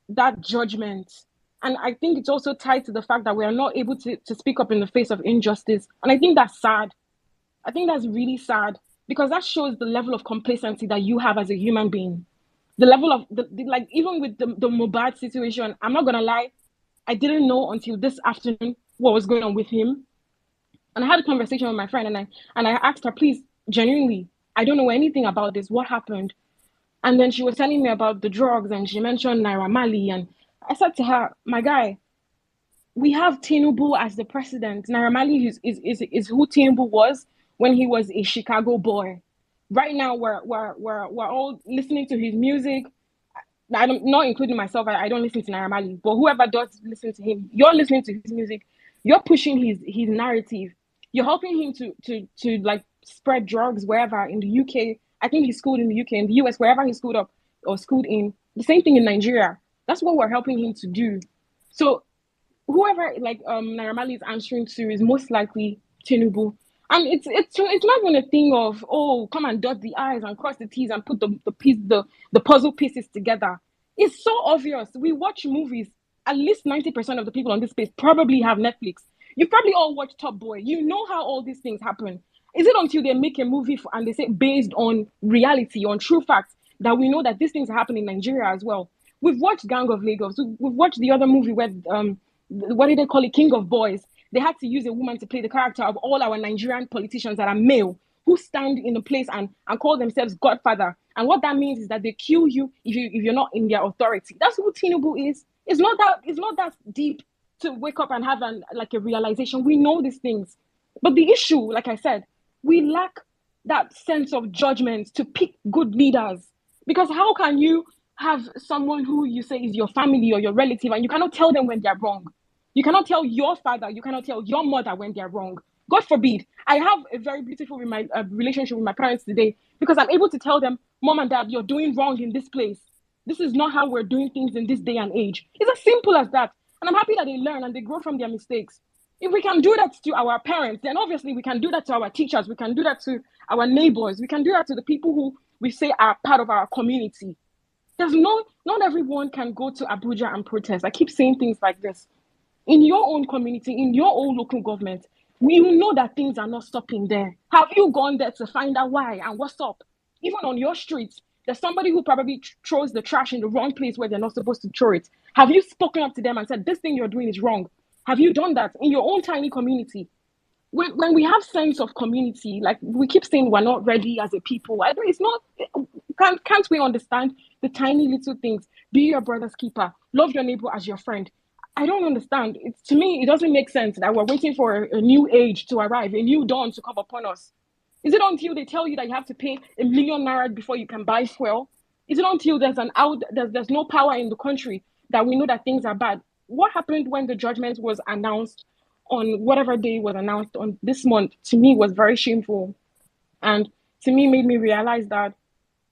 that judgment. And I think it's also tied to the fact that we are not able to speak up in the face of injustice. And I think that's sad. I think that's really sad, because that shows the level of complacency that you have as a human being. The level of, like, even with the Mohbad situation, I'm not going to lie, I didn't know until this afternoon what was going on with him. And I had a conversation with my friend, and I asked her, please, genuinely, I don't know anything about this. What happened? And then she was telling me about the drugs, and she mentioned Naira Marley. And I said to her, my guy, we have Tinubu as the president. Naira Marley is who Tinubu was when he was a Chicago boy. Right now, we're all listening to his music. I'm not including myself. I don't listen to Naira Marley, but whoever does listen to him, you're listening to his music. You're pushing his narrative. You're helping him to like spread drugs wherever in the UK. I think he's schooled in the UK, in the US, wherever he's schooled up or schooled in. The same thing in Nigeria. That's what we're helping him to do. So whoever like Naira Marley is answering to is most likely Tinubu. And it's not even a thing of, oh, come and dot the I's and cross the T's and put the puzzle pieces together. It's so obvious. We watch movies. At least 90% of the people on this space probably have Netflix. You probably all watch Top Boy. You know how all these things happen. Is it until they make a movie and they say based on reality, on true facts, that we know that these things happen in Nigeria as well? We've watched Gang of Lagos. We've watched the other movie where what did they call it? King of Boys. They had to use a woman to play the character of all our Nigerian politicians that are male, who stand in a place and call themselves Godfather. And what that means is that they kill you if you're not in their authority. That's who Tinubu is. It's not that deep to wake up and have a realization. We know these things. But the issue, like I said, we lack that sense of judgment to pick good leaders. Because how can you have someone who you say is your family or your relative and you cannot tell them when they're wrong? You cannot tell your father, you cannot tell your mother when they're wrong. God forbid. I have a very beautiful relationship with my parents today because I'm able to tell them, Mom and Dad, you're doing wrong in this place. This is not how we're doing things in this day and age. It's as simple as that. And I'm happy that they learn and they grow from their mistakes. If we can do that to our parents, then obviously we can do that to our teachers. We can do that to our neighbors. We can do that to the people who we say are part of our community. Not everyone can go to Abuja and protest. I keep saying things like this. In your own community, in your own local government, we know that things are not stopping there. Have you gone there to find out why and what's up? Even on your streets, there's somebody who probably throws the trash in the wrong place where they're not supposed to throw it. Have you spoken up to them and said, this thing you're doing is wrong? Have you done that in your own tiny community? When we have sense of community, like we keep saying we're not ready as a people, it's not, can't we understand the tiny little things? Be your brother's keeper. Love your neighbor as your friend. I don't understand. To me, it doesn't make sense that we're waiting for a new age to arrive, a new dawn to come upon us. Is it until they tell you that you have to pay a million naira before you can buy fuel? Is it until there's no power in the country that we know that things are bad? What happened when the judgment was announced on whatever day was announced on this month, to me was very shameful. And to me made me realize that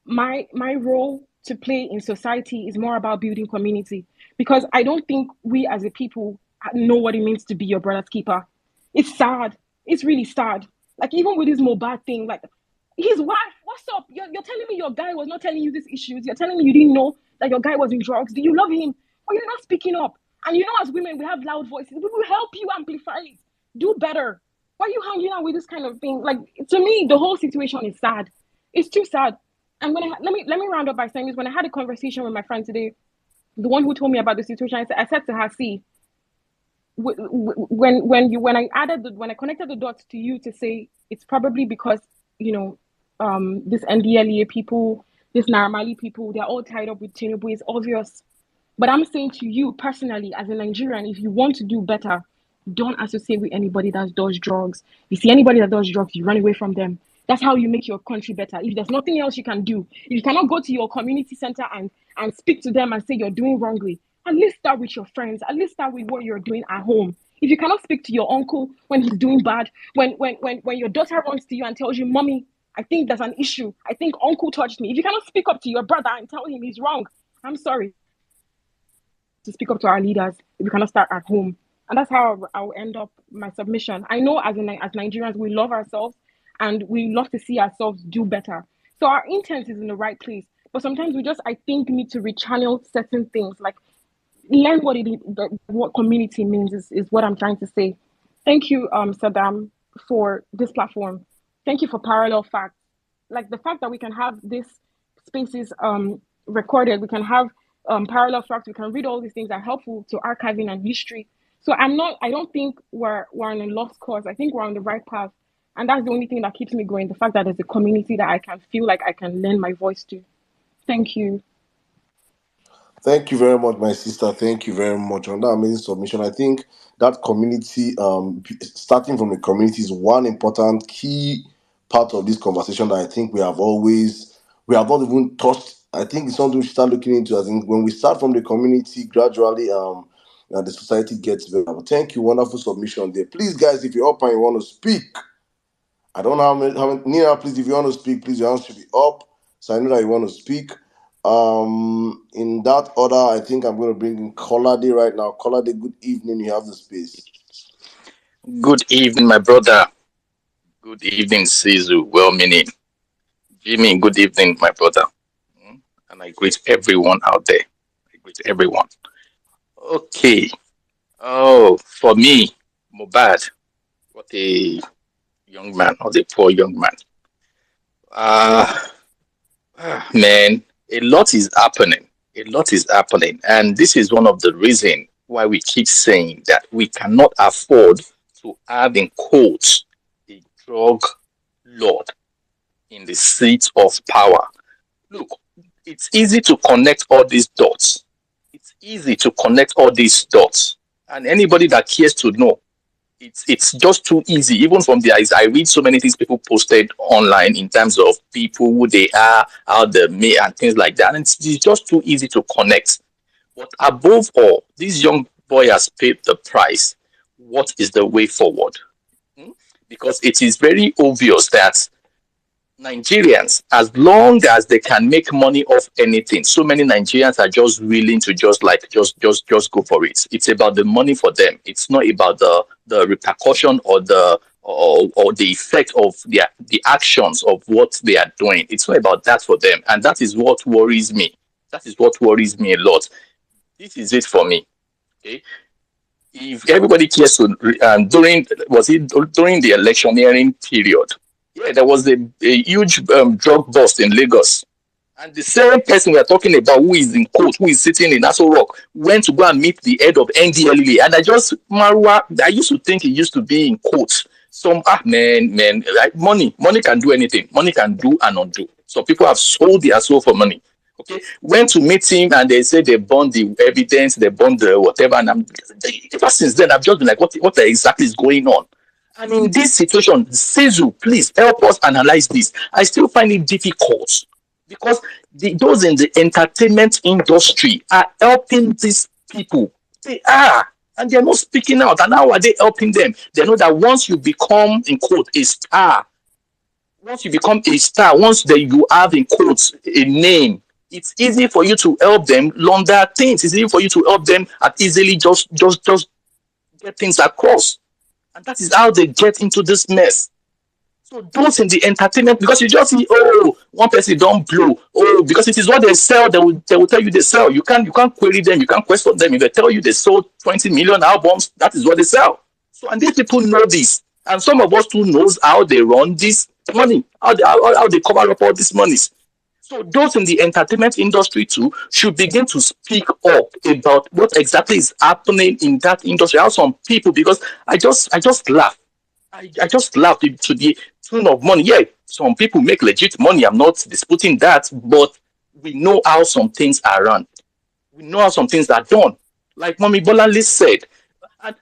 my role to play in society is more about building community, because I don't think we as a people know what it means to be your brother's keeper. It's sad. It's really sad. Like even with this Mohbad thing, like his wife, what's up? You're telling me your guy was not telling you these issues. You're telling me you didn't know that your guy was in drugs. Do you love him? Or you're not speaking up? And you know, as women, we have loud voices. We will help you amplify it. Do better. Why are you hanging out with this kind of thing? Like, to me, the whole situation is sad. It's too sad. And let me round up by saying this. When I had a conversation with my friend today, the one who told me about the situation, I said to her, see, when I connected the dots to you to say it's probably because this NDLEA people, this Naira Marley people, they're all tied up with Tinubu. It's obvious. But I'm saying to you personally, as a Nigerian, if you want to do better, don't associate with anybody that does drugs. You see anybody that does drugs, you run away from them. That's how you make your country better. If there's nothing else you can do, if you cannot go to your community center and speak to them and say you're doing wrongly, at least start with your friends. At least start with what you're doing at home. If you cannot speak to your uncle when he's doing bad, when your daughter runs to you and tells you, Mommy, I think there's an issue. I think uncle touched me. If you cannot speak up to your brother and tell him he's wrong, I'm sorry. To speak up to our leaders, if we cannot start at home. And that's how I'll end up my submission. I know as Nigerians, we love ourselves and we love to see ourselves do better. So our intent is in the right place. But sometimes we just, I think, need to rechannel certain things. Like, learn what community means is what I'm trying to say. Thank you, Saddam, for this platform. Thank you for Parallel Facts. Like the fact that we can have this spaces recorded, we can have parallel facts. We can read all these things that are helpful to archiving and history. So I don't think we're on a lost cause. I think we're on the right path. And that's the only thing that keeps me going. The fact that there's a community that I can feel like I can lend my voice to. Thank you. Thank you very much, my sister. Thank you very much on that amazing submission. I think that community, starting from the community, is one important key part of this conversation that I think we have not even touched. I think it's something we should start looking into. I think when we start from the community, gradually, the society gets better. But thank you, wonderful submission there. Please, guys, if you're up and you want to speak, I don't know how many Nina, please, if you want to speak, please, your hands should be up. So I know that you want to speak. In that order, I think I'm going to bring in Kolade right now. Kolade, good evening. You have the space. Good evening, my brother. Good evening, Sizu. Well meaning. Jimmy, good evening, my brother. And I greet everyone out there. I greet everyone. Okay. Oh, for me, Mohbad, what a young man, or the poor young man. Uh, man, a lot is happening. A lot is happening. And this is one of the reasons why we keep saying that we cannot afford to have in quotes a drug lord in the seat of power. Look, it's easy to connect all these dots. It's easy to connect all these dots. And anybody that cares to know, it's just too easy. Even from the eyes, I read so many things people posted online in terms of people, who they are, how they may, and things like that. And it's just too easy to connect. But above all, this young boy has paid the price. What is the way forward? Because it is very obvious that Nigerians, as long as they can make money off anything, so many Nigerians are just willing to just go for it. It's about the money for them. It's not about the repercussion or the effect of the actions of what they are doing. It's not about that for them, and that is what worries me. That is what worries me a lot. This is it for me. Okay, if everybody cares to during the electioneering period, yeah, there was a huge drug bust in Lagos. And the same person we are talking about, who is in court, who is sitting in Aso Rock, went to go and meet the head of NDLEA. And I used to think he used to be in court. Man, like money can do anything. Money can do and undo. So people have sold their soul for money. Okay, went to meet him and they said they burned the evidence, they burned the whatever. And ever since then, I've just been like, what exactly is going on? And in this situation, Sizu, please help us analyze this. I still find it difficult because those in the entertainment industry are helping these people. They are. And they're not speaking out. And how are they helping them? They know that once you become, in quote, a star, once you become a star, once that you have, in quotes, a name, it's easy for you to help them launder things. It's easy for you to help them at easily just get things across. And that is how they get into this mess. So those in the entertainment, because you just see, oh, one person don't blow, oh, because it is what they sell, they will tell you they sell. You can't query them, you can't question them. If they tell you they sold 20 million albums, that is what they sell. So and these people know this, and some of us too knows how they run this money, how they cover up all these monies. So those in the entertainment industry too should begin to speak up about what exactly is happening in that industry. How some people, because I just laugh. I just laugh to the tune of money. Yeah, some people make legit money. I'm not disputing that, but we know how some things are run. We know how some things are done. Like Mommy Bolanle said,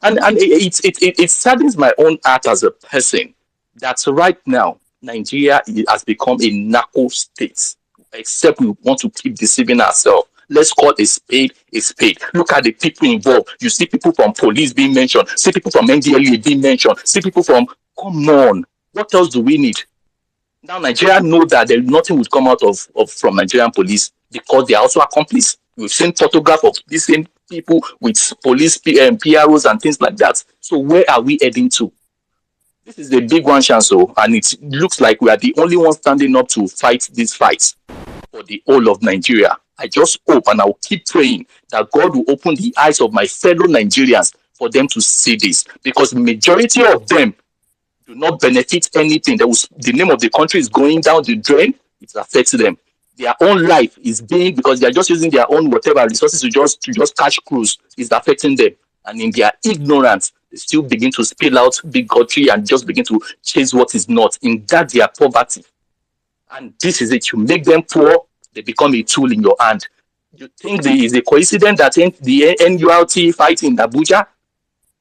and it saddens my own heart as a person that right now Nigeria has become a narco state. Except we want to keep deceiving ourselves. Let's call a spade a spade. Look at the people involved. You see people from police being mentioned, see people from NDLEA being mentioned, see people from, come on, what else do we need? Now Nigeria know that there nothing would come out of from Nigerian police because they are also accomplices. We've seen photograph of these same people with police PROs and things like that. So where are we heading to? This is a big one, Chanso, and it looks like we are the only ones standing up to fight these fights for the whole of Nigeria. I just hope and I will keep praying that God will open the eyes of my fellow Nigerians for them to see this, because the majority of them do not benefit anything. The name of the country is going down the drain. It affects them. their own life is being, because they are just using their own whatever resources to just catch crews, is affecting them. And in their ignorance, they still begin to spill out bigotry and just begin to chase what is not. In that, their poverty. And this is it. You make them poor, they become a tool in your hand. You think there is a coincidence that the NULT fight in Abuja?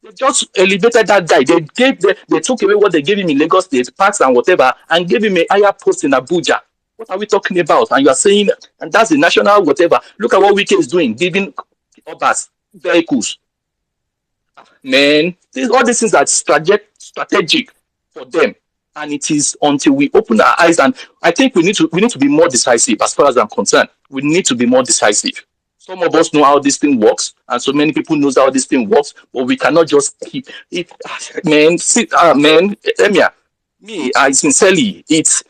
They just elevated that guy. They took away what they gave him in Lagos State, parks and whatever, and gave him a higher post in Abuja. What are we talking about? And you are saying, and that's the national whatever. Look at what Wike is doing, giving Obas vehicles. Man, all these things are strategic for them. And it is until we open our eyes, and I think we need to be more decisive as far as I'm concerned. We need to be more decisive. Some of us know how this thing works, and so many people knows how this thing works, but we cannot just keep it. Man, see, man, Emia, me, I sincerely, it's.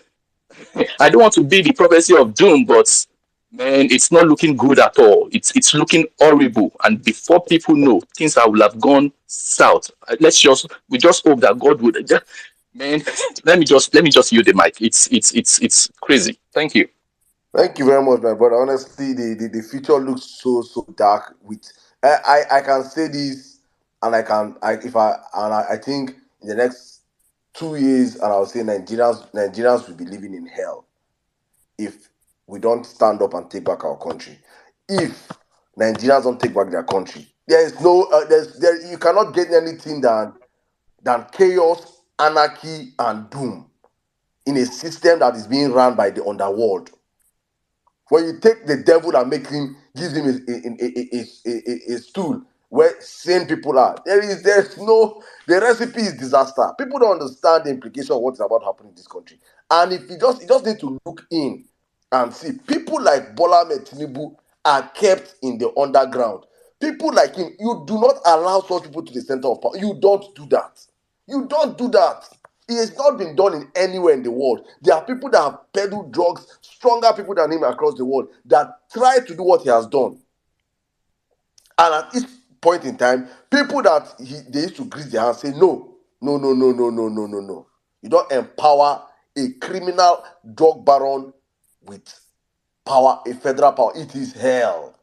I don't want to be the prophecy of doom, but man, it's not looking good at all. It's looking horrible, and before people know, things that will have gone south. We just hope that God would. Man, let me just use the mic. It's crazy. Thank you. Thank you very much, my brother. Honestly, the future looks so dark. With I can say this, and I think in the next 2 years, and I'll say Nigerians will be living in hell if we don't stand up and take back our country. If Nigerians don't take back their country, there is no you cannot get anything than chaos, anarchy, and doom in a system that is being run by the underworld. When you take the devil and gives him a stool where sane people are, the recipe is disaster. People don't understand the implication of what's about happening in this country. And if you just need to look in and see, people like Bola Ahmed Tinubu are kept in the underground. People like him, you do not allow such people to the center of power. You don't do that. You don't do that. It has not been done in anywhere in the world. There are people that have peddled drugs, stronger people than him across the world, that try to do what he has done. And at each point in time, people they used to grease their hands say, no, no, no, no, no, no, no, no, no. You don't empower a criminal drug baron with power, a federal power. It is hell.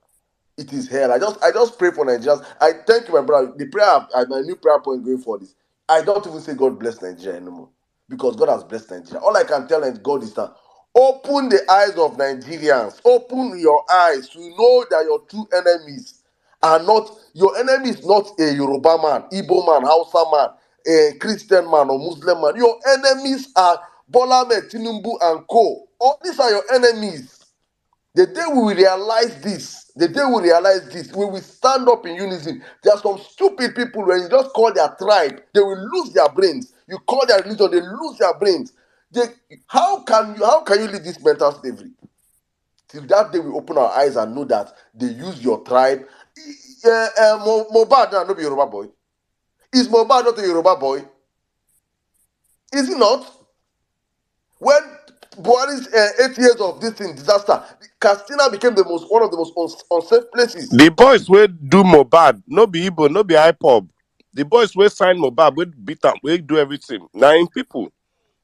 It is hell. I just pray for Nigerians. I thank you, my brother. The prayer, my new prayer point going for this. I don't even say God bless Nigeria anymore, because God has blessed Nigeria. All I can tell God is that open the eyes of Nigerians. Open your eyes to know that your true enemies are not, your enemy is not a Yoruba man, Igbo man, Hausa man, a Christian man or Muslim man. Your enemies are Bola Ahmed Tinubu and co. Oh, these are your enemies. The day we will realize this, we will stand up in unison. There are some stupid people, when you just call their tribe, they will lose their brains. You call their religion, they lose their brains. How can you leave this mental slavery? Till that day we open our eyes and know that they use your tribe. Mohbad now no be Yoruba boy. Is Mohbad not a Yoruba boy? Is he not? When Buhari's 8 years of this thing disaster, Castina became one of the most unsafe places. The boys will do Mohbad, no be Igbo, no be IPOB. The boys will sign Mohbad, will beat them, will do everything. Now in people,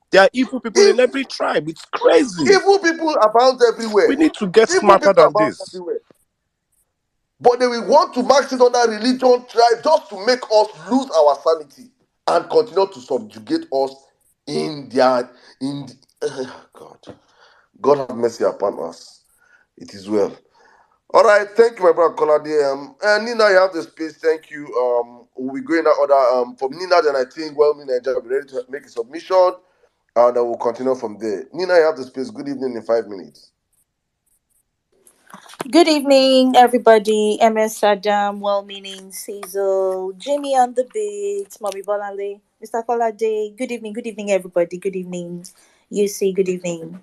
there are evil people in If every tribe. It's crazy. evil people abound We everywhere, need to get evil smarter people than abound this. everywhere. But they will want to max it on that religion tribe just to make us lose our sanity and continue to subjugate us in their God. God have mercy upon us. It is well. All right, thank you, my brother Kolade. And Nina, you have the space. Thank you. We'll be going that order. From Nina, then I think Nigeria will be ready to make a submission, and then we'll continue from there. Nina, you have the space. Good evening in 5 minutes. Good evening, everybody. MS Saddam, well meaning Cecil, Jimmy on the beat, Mommy Bolale, Mr. Kolade. Good evening, everybody. Good evening, UC. Good evening.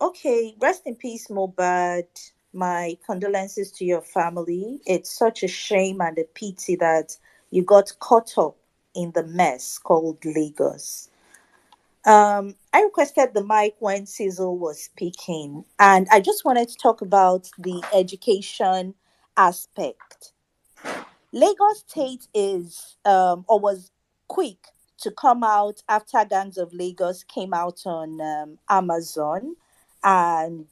Okay, rest in peace, Mohbad. My condolences to your family. It's such a shame and a pity that you got caught up in the mess called Lagos. I requested the mic when Cecil was speaking, and I just wanted to talk about the education aspect. Lagos State is or was quick to come out after Gangs of Lagos came out on Amazon, and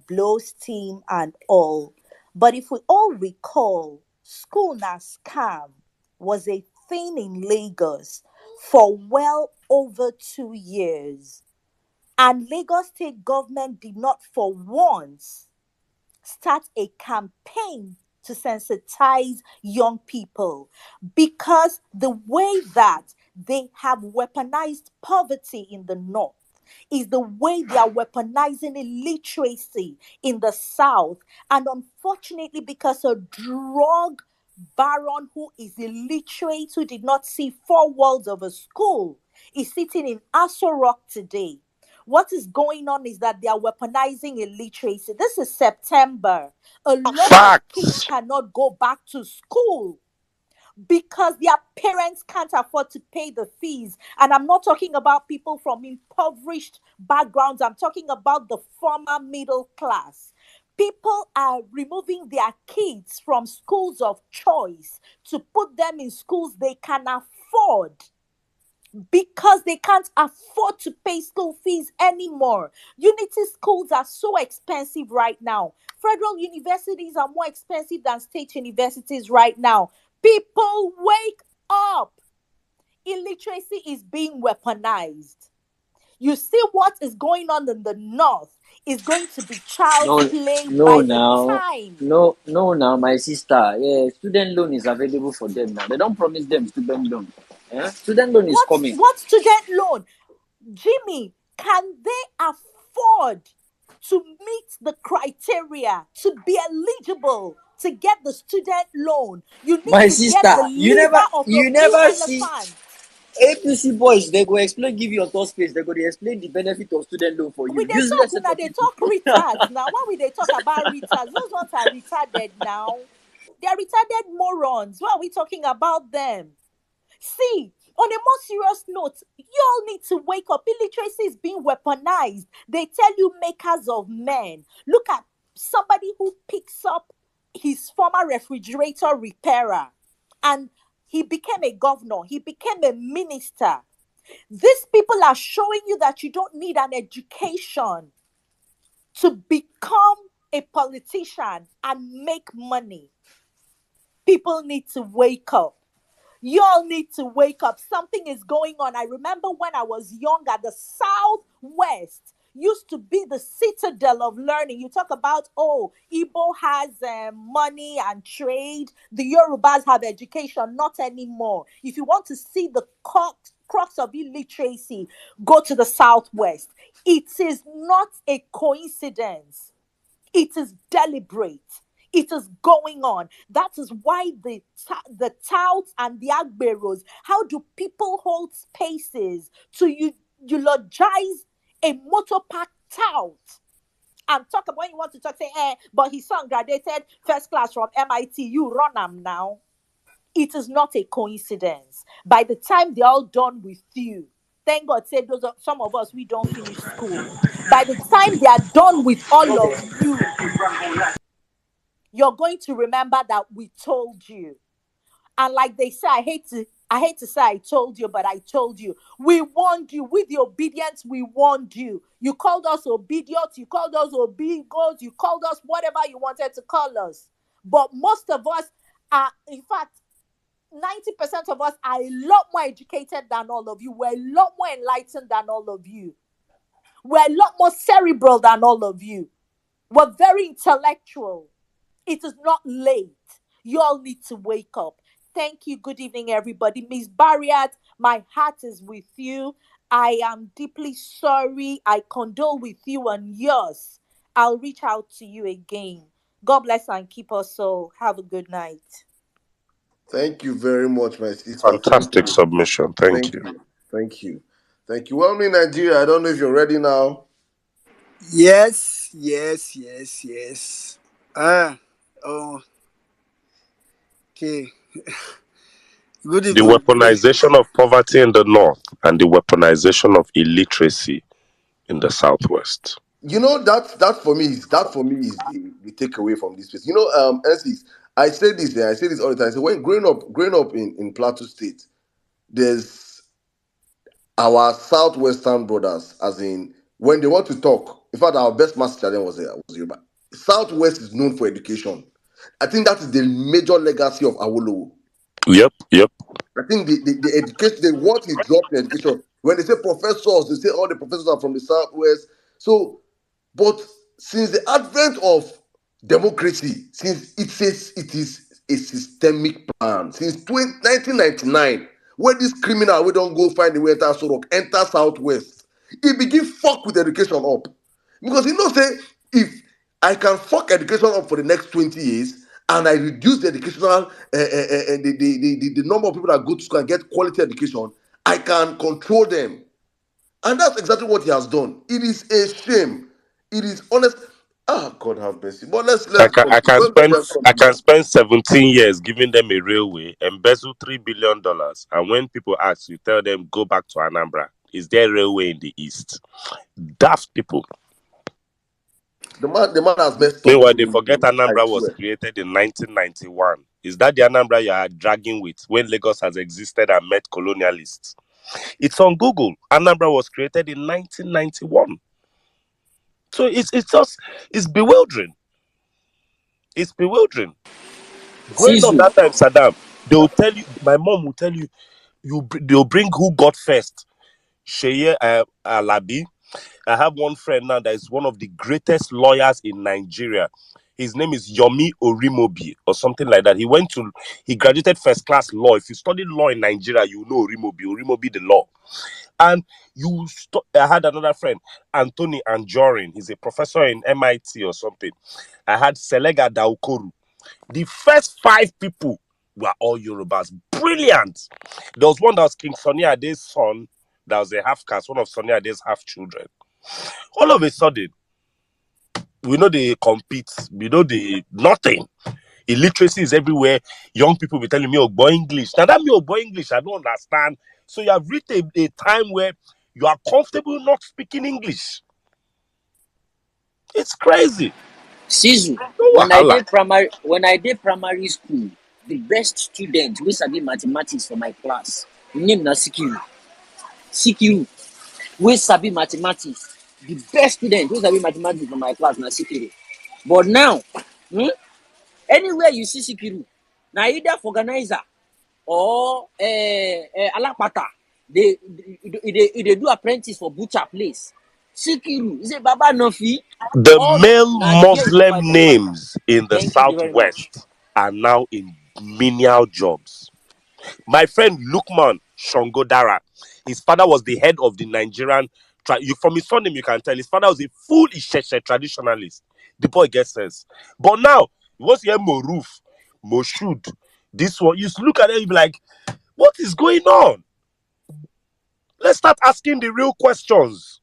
blow steam and all. But if we all recall, school na scam was a thing in Lagos for well over 2 years. And Lagos state government did not for once start a campaign to sensitize young people, because the way that they have weaponized poverty in the north is the way they are weaponizing illiteracy in the south. And unfortunately, because a drug baron who is illiterate, who did not see four walls of a school, is sitting in Aso Rock today. What is going on is that they are weaponizing illiteracy. This is September. A lot of kids Facts. cannot go back to school because their parents can't afford to pay the fees. And I'm not talking about people from impoverished backgrounds, I'm talking about the former middle class. People are removing their kids from schools of choice to put them in schools they can afford because they can't afford to pay school fees anymore. Unity schools are so expensive right now. Federal universities are more expensive than state universities right now. People, wake up. Illiteracy is being weaponized. You see what is going on in the north is going to be child's No, play no, by the now, time. no, now, my sister. Yeah, student loan is available for them now. They don't promise them student loan. Yeah? Student loan is coming. What student loan? Jimmy, can they afford to meet the criteria to be eligible to get the student loan? You need My to get the sister, liver of a you bull never see elephant. APC boys. They go explain, give you your thought space. They go they explain the benefit of student loan for We you. they talk Useless set una, of they people. talk retards now. Why we they talk about retards? Those ones are retarded now. They are retarded morons. Why are we talking about them? See, on a more serious note, you all need to wake up. Illiteracy is being weaponized. They tell you makers of men. Look at somebody who picks up his former refrigerator repairer and he became a governor, he became a minister. These people are showing you that you don't need an education to become a politician and make money. People need to wake up. You all need to wake up. Something is going on. I remember when I was younger, the Southwest used to be the citadel of learning. You talk about, oh, Igbo has money and trade. The Yorubas have education. Not anymore. If you want to see the crux of illiteracy, go to the Southwest. It is not a coincidence. It is deliberate. It is going on. That is why the touts and the agberos, how do people hold spaces to eulogize a motor park tout? And talk about when you want to talk, say, but his son graduated first class from MIT. You run him now. It is not a coincidence. By the time they're all done with you, thank God, say those are some of us, we don't finish school. By the time they are done with all of you, you're going to remember that we told you. And like they say, I hate to say I told you, but I told you. We warned you. With the obedience, we warned you. You called us obedient, you called us obegos, you called us whatever you wanted to call us. But most of us are, in fact, 90% of us are a lot more educated than all of you. We're a lot more enlightened than all of you. We're a lot more cerebral than all of you. We're very intellectual. It is not late. You all need to wake up. Thank you. Good evening, everybody. Miss Barriat, my heart is with you. I am deeply sorry. I condole with you and yours. I'll reach out to you again. God bless and keep us all. Have a good night. Thank you very much, my sister. Thank Fantastic you. submission. Thank Thank you. you. Thank you. Thank you. Well, me, Nigeria, I don't know if you're ready now. Yes, yes, yes, yes. Ah, oh, okay. Good The evening. weaponization of poverty in the north and the weaponization of illiteracy in the southwest. You know that for me is the takeaway from this place. Ensis, I say this all the time. So when growing up in Plateau State, there's our southwestern brothers, as in when they want to talk, In fact, our best master then was Yoruba. Southwest is known for education. I think that is the major legacy of Awolowo. Yep, yep. I think the education, what he dropped in education, when they say professors, they say all the professors are from the Southwest. So, but since the advent of democracy, since it is a systemic plan, since 1999, when this criminal we don't go find the way enter Sorok, enter Southwest, he begin fuck with education up. Because you know, say, if I can fuck education up for the next 20 years and I reduce the educational, the number of people that go to school and get quality education, I can control them. And that's exactly what he has done. It is a shame. It is honest. Ah, God have mercy. But let's continue. Let's I can continue. spend 17 years giving them a railway, embezzle $3 billion, and when people ask, you tell them go back to Anambra. Is there railway in the east? Daft people. The man has messed up Meanwhile, so they many forget things. I Anambra was swear. created in 1991. Is that the Anambra you are dragging with when Lagos has existed and met colonialists? It's on Google. Anambra was created in 1991. So it's bewildering. It's bewildering. Growing up Sisu, that time, Saddam, they will tell you. My mom will tell you. They'll bring who got first. Sheye Alabi. I have one friend now that is one of the greatest lawyers in Nigeria. His name is Yomi Orimobi or something like that. He graduated first class law. If you studied law in Nigeria, you know Orimobi the law. And I had another friend, Anthony Anjorin. He's a professor in MIT or something. I had Selega Daukoru. The first 5 people were all Yorubas. Brilliant. There was one that was King Sonny Ade's son. That was a half caste, one of Sonny Ade's half children. All of a sudden, we know they compete. We know they nothing. Illiteracy is everywhere. Young people be telling me, oh, boy, English. Now that me, oh, boy, English, I don't understand. So you have reached a time where you are comfortable not speaking English. It's crazy. Sisu. No wahala. When I did primary school, the best student we study mathematics for my class, his name na Sikiru. Sikiru, we study mathematics. The best student we study mathematics for my class na Sikiru. But now, anywhere you see Sikiru, na either organizer or Alapata, they do apprentice for butcher place. Sikiru, is it Baba Nofi? The All male now there is for Muslim my primary school. names in the Thank you very much. Southwest are now in menial jobs. My friend Lukman Shongodara, his father was the head of the Nigerian. From his surname, you can tell his father was a full Isheshe traditionalist. The boy gets sense. But now, once you hear Moruf, Moshud, this one, you look at it, you be like, what is going on? Let's start asking the real questions.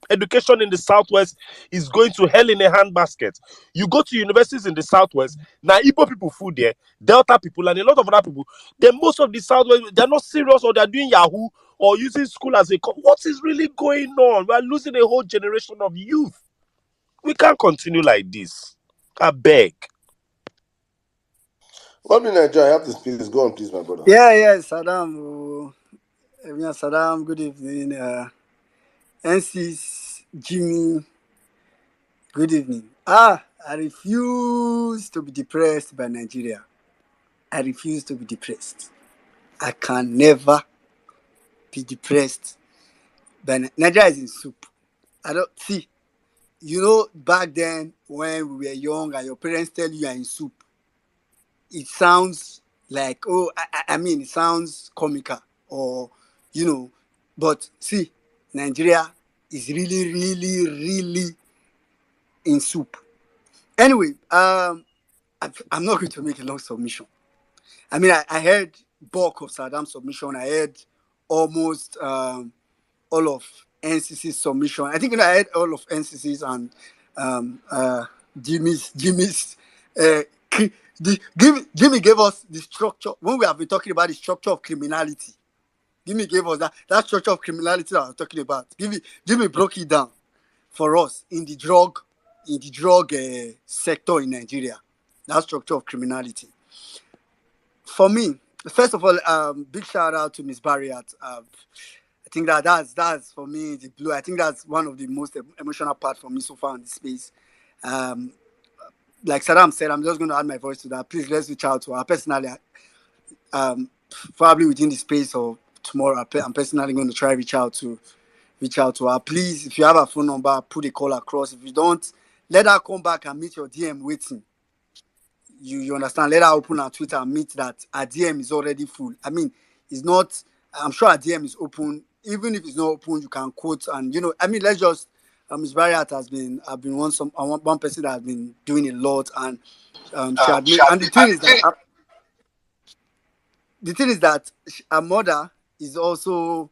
Education in the Southwest is going to hell in a handbasket. You go to universities in the Southwest, now Igbo people food there, Delta people, and a lot of other people. Then most of the Southwest, they're not serious or they're doing Yahoo or using school as a. What is really going on? We're losing a whole generation of youth. We can't continue like this. I beg. Lovely Nigeria, I have the space. Go on, please, my brother. Yeah, Saddam. Saddam, good evening. NC's Jimmy, good evening. I refuse to be depressed by Nigeria. I refuse to be depressed. I can never be depressed by Nigeria is in soup. I don't see. You know, back then when we were young and your parents tell you you're in soup, it sounds like, I mean, it sounds comical or, but see, Nigeria is really, really, really in soup. Anyway, I'm not going to make a long submission. I mean, I heard bulk of Saddam's submission. I heard almost all of NCC's submission. I think I heard all of NCC's and Jimmy's. Jimmy gave us the structure when we have been talking about the structure of criminality. Jimmy gave us that structure of criminality that I was talking about. Jimmy broke it down for us in the drug sector in Nigeria. That structure of criminality. For me, first of all, big shout out to Miss Barriat. I think that's for me the blue. I think that's one of the most emotional part for me so far in this space. Um, like Saddam said, I'm just going to add my voice to that. Please let's reach out to her personally. Um, Probably within the space of tomorrow, I'm personally going to try reach out to her. Please, if you have a phone number, put a call across. If you don't, let her come back and meet your DM waiting. You understand? Let her open her Twitter and meet that her DM is already full. I mean, it's not. I'm sure her DM is open. Even if it's not open, you can quote and I mean, let's just. Ms. Barriat I've been one person that has been doing a lot, and she admit. And the thing is that her mother is also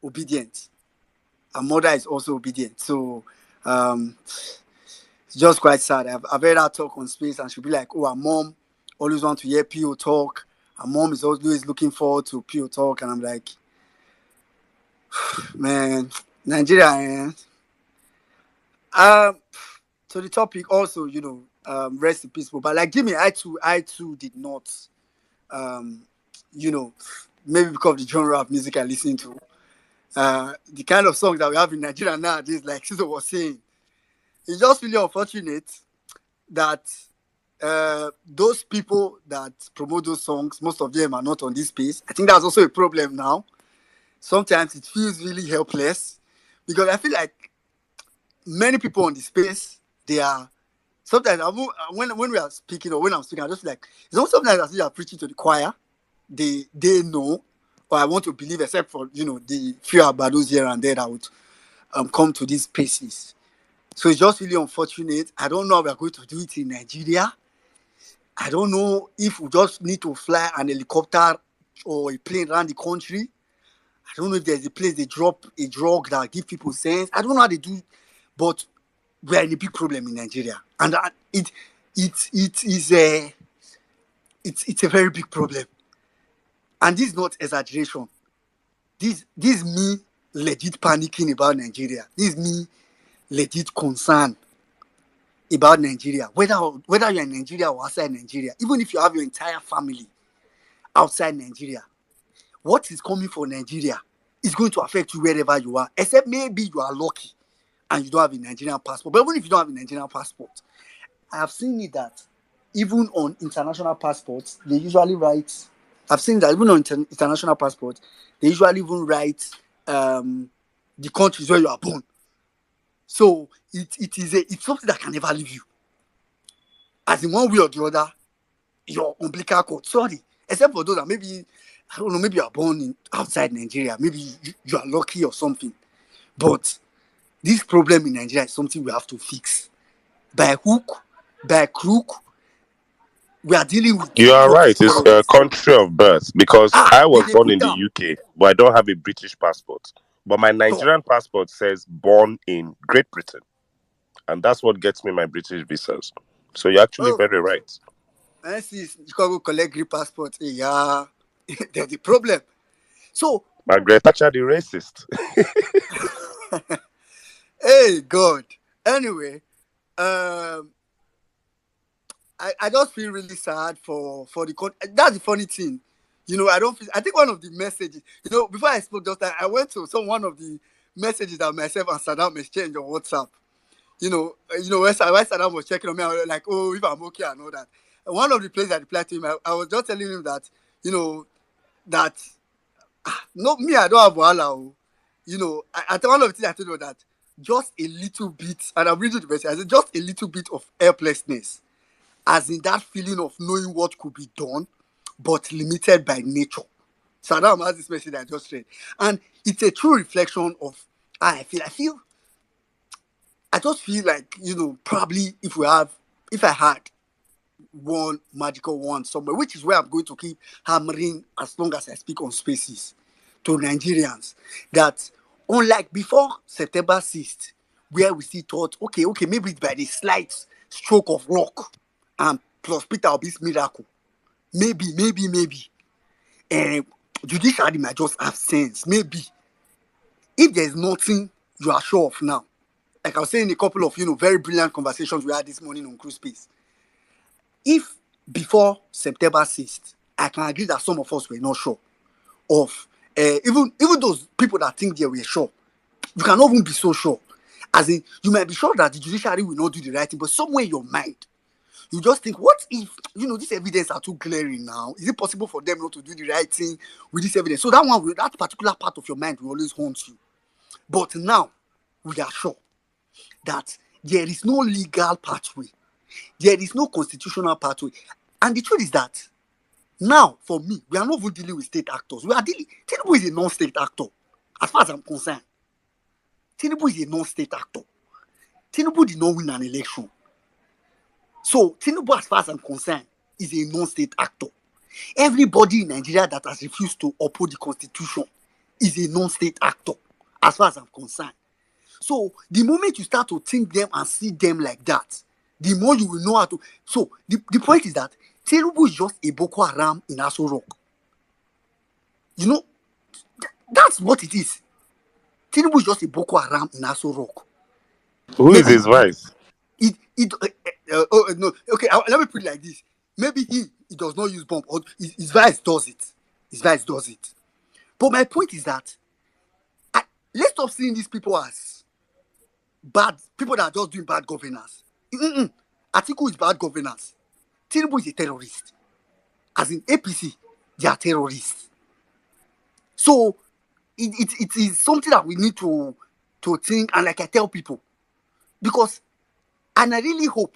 obedient. Her mother is also obedient. So it's just quite sad. I've heard her talk on space, and she'll be like, "Oh, her mom always want to hear PO talk. Her mom is always looking forward to PO talk," and I'm like, man, Nigeria. So the topic also, rest in peace. But like Jimmy, I too did not, um, maybe because of the genre of music I listen to, the kind of songs that we have in Nigeria nowadays, like Sister was saying, it's just really unfortunate that those people that promote those songs, most of them are not on this space. I think that's also a problem now. Sometimes it feels really helpless because I feel like many people on the space, they are sometimes when we are speaking or when I'm speaking, I just feel like it's not sometimes as if you are preaching to the choir. They know, or I want to believe, except for the few abados here and there that would come to these spaces. So it's just really unfortunate. I don't know how we are going to do it in Nigeria. I don't know if we just need to fly an helicopter or a plane around the country. I don't know if there's a place they drop a drug that give people sense. I don't know how they do, but we are in a big problem in Nigeria, and it is it's a very big problem. And this is not exaggeration. This me legit panicking about Nigeria. This is me legit concern about Nigeria. Whether you're in Nigeria or outside Nigeria, even if you have your entire family outside Nigeria, what is coming for Nigeria is going to affect you wherever you are, except maybe you are lucky and you don't have a Nigerian passport. But even if you don't have a Nigerian passport, I have seen it that even on international passports, they usually write. I've seen that even on international passports, they usually even write the countries where you are born. So it's something that can never leave you. As in one way or the other, your umbilical cord. Sorry, except for those that maybe I don't know, maybe you are born outside Nigeria, maybe you are lucky or something. But this problem in Nigeria is something we have to fix by hook, by crook. We are dealing with You are what is right. It's a terrorists. country of birth because I They was born put in the down. UK, but I don't have a British passport. But my So, Nigerian passport says born in Great Britain, and that's what gets me my British visas. So you're actually oh, very right. I see Chicago collect green passport. Yeah, there's the problem. So, Margaret Thatcher, the racist. hey, God. Anyway, um, I just feel really sad for the that's the funny thing. I don't feel, I think one of the messages, before I spoke just I went to one of the messages that myself and Saddam exchanged on WhatsApp. When Saddam was checking on me, I was like, oh, if I'm okay and all that. And one of the places I replied to him, I was just telling him that, that no, me, I don't have wahala. One of the things I told him was that just a little bit, and I'm reading the message, I said just a little bit of helplessness, as in that feeling of knowing what could be done, but limited by nature. Saddam has this message I just read. And it's a true reflection of how I feel. I just feel like, probably if I had one magical one somewhere, which is where I'm going to keep hammering as long as I speak on spaces to Nigerians, that unlike before September 6th, where we still thought, okay, maybe it's by the slight stroke of luck and plus Peter Obi's miracle. Maybe. Judiciary might just have sense. Maybe. If there's nothing you are sure of now, like I was saying in a couple of, very brilliant conversations we had this morning on Cruise Space, if before September 6th, I can agree that some of us were not sure of even those people that think they were sure, you cannot even be so sure. As in, you might be sure that the judiciary will not do the right thing, but somewhere in your mind, you just think, what if, this evidence are too glaring now? Is it possible for them not to do the right thing with this evidence? So that particular part of your mind will always haunt you. But now, we are sure that there is no legal pathway. There is no constitutional pathway. And the truth is that, now, for me, we are not even dealing with state actors. Tinubu is a non-state actor, as far as I'm concerned. Tinubu is a non-state actor. Tinubu did not win an election. So, Tinubu, as far as I'm concerned, is a non-state actor. Everybody in Nigeria that has refused to uphold the constitution is a non-state actor, as far as I'm concerned. So, the moment you start to think them and see them like that, the more you will know how to. So, the point is that Tinubu is just a Boko Haram in Aso Rock. That's what it is. Tinubu is just a Boko Haram in Aso Rock. Who is his vice? No, okay, let me put it like this. Maybe he does not use bomb, or his vice does it. His vice does it. But my point is that let's stop seeing these people as bad people that are just doing bad governance. Atiku is bad governance. Tinubu is a terrorist. As in APC, they are terrorists. So it is something that we need to think, and like I tell people, because, and I really hope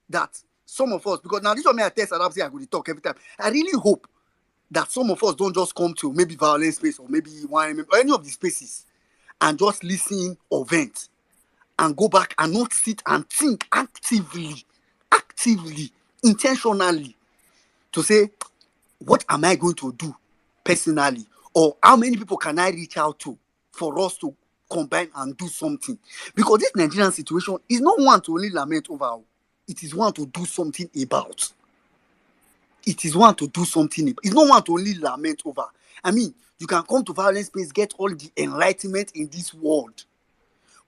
that some of us, because now this one may I test and I go to talk every time. I really hope that some of us don't just come to maybe Vawulence space or maybe one or any of the spaces and just listen or vent and go back and not sit and think actively, intentionally to say, what am I going to do personally? Or how many people can I reach out to for us to combine and do something? Because this Nigerian situation is not one to only lament over. It is one to do something about. It is one to do something. It's not one to only lament over. I mean, you can come to Vawulence space, get all the enlightenment in this world.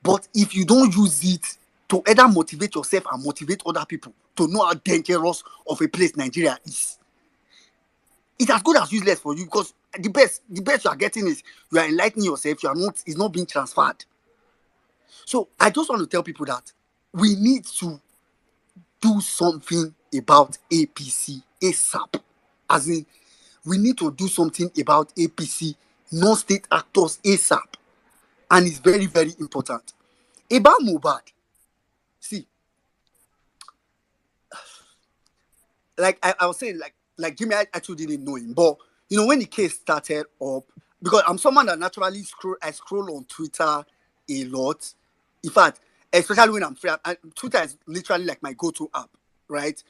But if you don't use it to either motivate yourself and motivate other people to know how dangerous of a place Nigeria is, it's as good as useless for you, because the best you are getting is you are enlightening yourself. It's not being transferred. So I just want to tell people that we need to do something about APC ASAP. As in, we need to do something about APC non-state actors ASAP. And it's very, very important. About Mohbad, see, like I was saying, like Jimmy, I actually didn't know him, but when the case started up, because I'm someone that naturally scroll on Twitter a lot. In fact, especially when I'm free, Twitter is literally like my go-to app, right?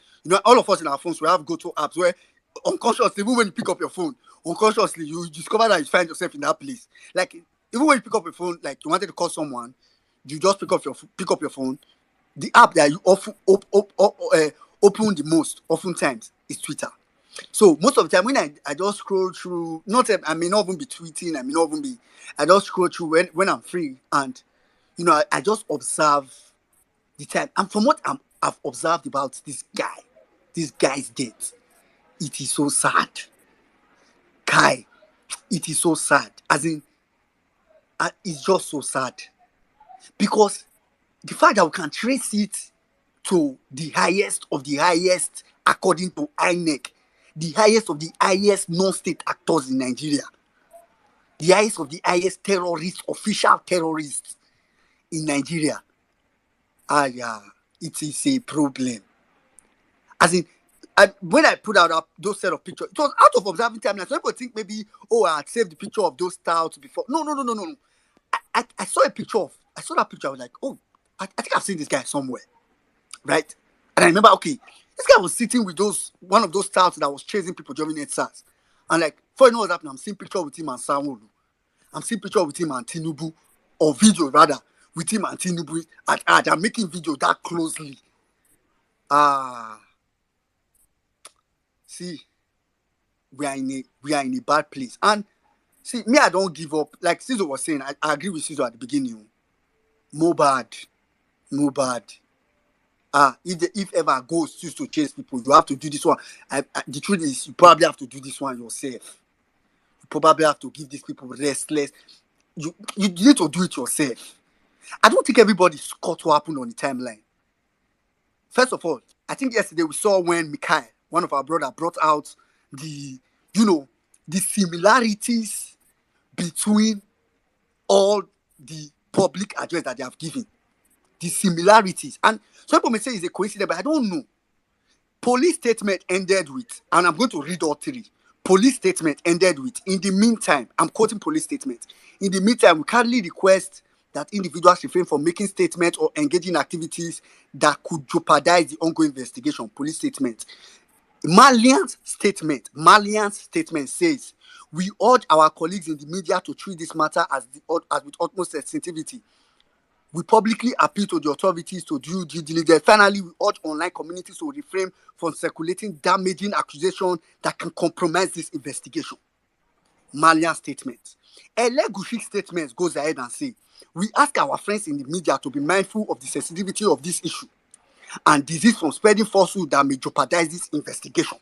All of us in our phones, we have go-to apps where unconsciously, even when you pick up your phone, unconsciously you discover that you find yourself in that place. Like even when you pick up your phone, like you wanted to call someone, you just pick up your phone. The app that you often open the most oftentimes is Twitter. So most of the time when I just scroll through, I may not even be tweeting, I just scroll through when I'm free, and I just observe the time. And from what I've observed about this guy's death, it is so sad. Kai, it is so sad. As in, it's just so sad. Because the fact that we can trace it to the highest of the highest, according to INEC, the highest of the highest non-state actors in Nigeria, the highest of the highest terrorists, official terrorists in Nigeria, it is a problem. As in, when I put out those set of pictures, it was out of observing time. Some people think maybe, I had saved the picture of those styles before. No. I saw that picture. I was like, I think I've seen this guy somewhere, right? And I remember, okay, this guy was sitting with one of those stars that was chasing people during NSAS. And like, before you know what's happening, I'm seeing picture with him and Sanwo-Olu. I'm seeing picture with him and Tinubu, or video rather, with him and Tinubu. They're making video that closely. See, we are in a bad place. And see, me, I don't give up. Like Caesar was saying, I agree with Caesar at the beginning. Mohbad. If ever ghosts used to chase people, you have to do this one. The truth is, you probably have to do this one yourself. probably have to give these people restless. You need to do it yourself. I don't think everybody's caught what happened on the timeline. First of all, I think yesterday we saw when Mikhail, one of our brother, brought out the, the similarities between all the public address that they have given. The similarities. And some people may say it's a coincidence, but I don't know. Police statement ended with, and I'm going to read all three. Police statement ended with, in the meantime, I'm quoting police statement. In the meantime, we kindly request that individuals refrain from making statements or engaging in activities that could jeopardize the ongoing investigation. Police statement. Malian's statement says, we urge our colleagues in the media to treat this matter as with utmost sensitivity. We publicly appeal to the authorities to do due diligence. Finally, we urge online communities to refrain from circulating damaging accusations that can compromise this investigation. Malian statement. Elegushik's statement goes ahead and says, we ask our friends in the media to be mindful of the sensitivity of this issue and desist from spreading falsehood that may jeopardize this investigation.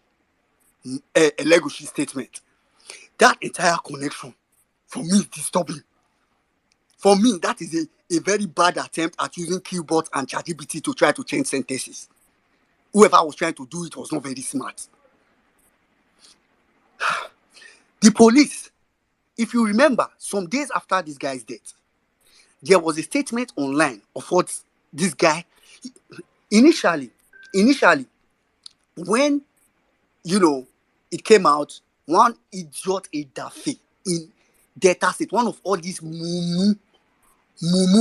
Elegushik's statement. That entire connection, for me, is disturbing. For me, that is a very bad attempt at using keyboards and ChatGPT to try to change sentences. Whoever was trying to do it was not very smart. The police, if you remember, some days after this guy's death, there was a statement online of what this guy, initially, when, it came out, one idiot, a daffy in Delta State, one of all these mumu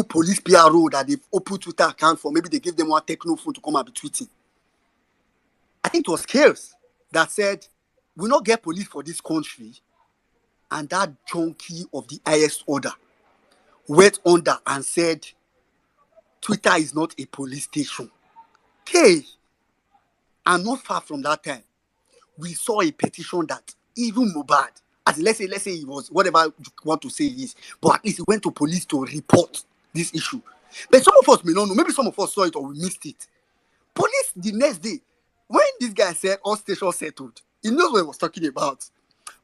police PRO that they've opened Twitter account for, maybe they give them one techno phone to come and be tweeting. I think it was Chaos that said, we not get police for this country, and that junkie of the highest order went under and said, Twitter is not a police station. Hey, and not far from that time, we saw a petition that even Mohbad, as let's say he was whatever you want to say he is, but at least he went to police to report this issue. But some of us may not know, maybe some of us saw it or we missed it. Police the next day, when this guy said all stations settled, he knows what he was talking about.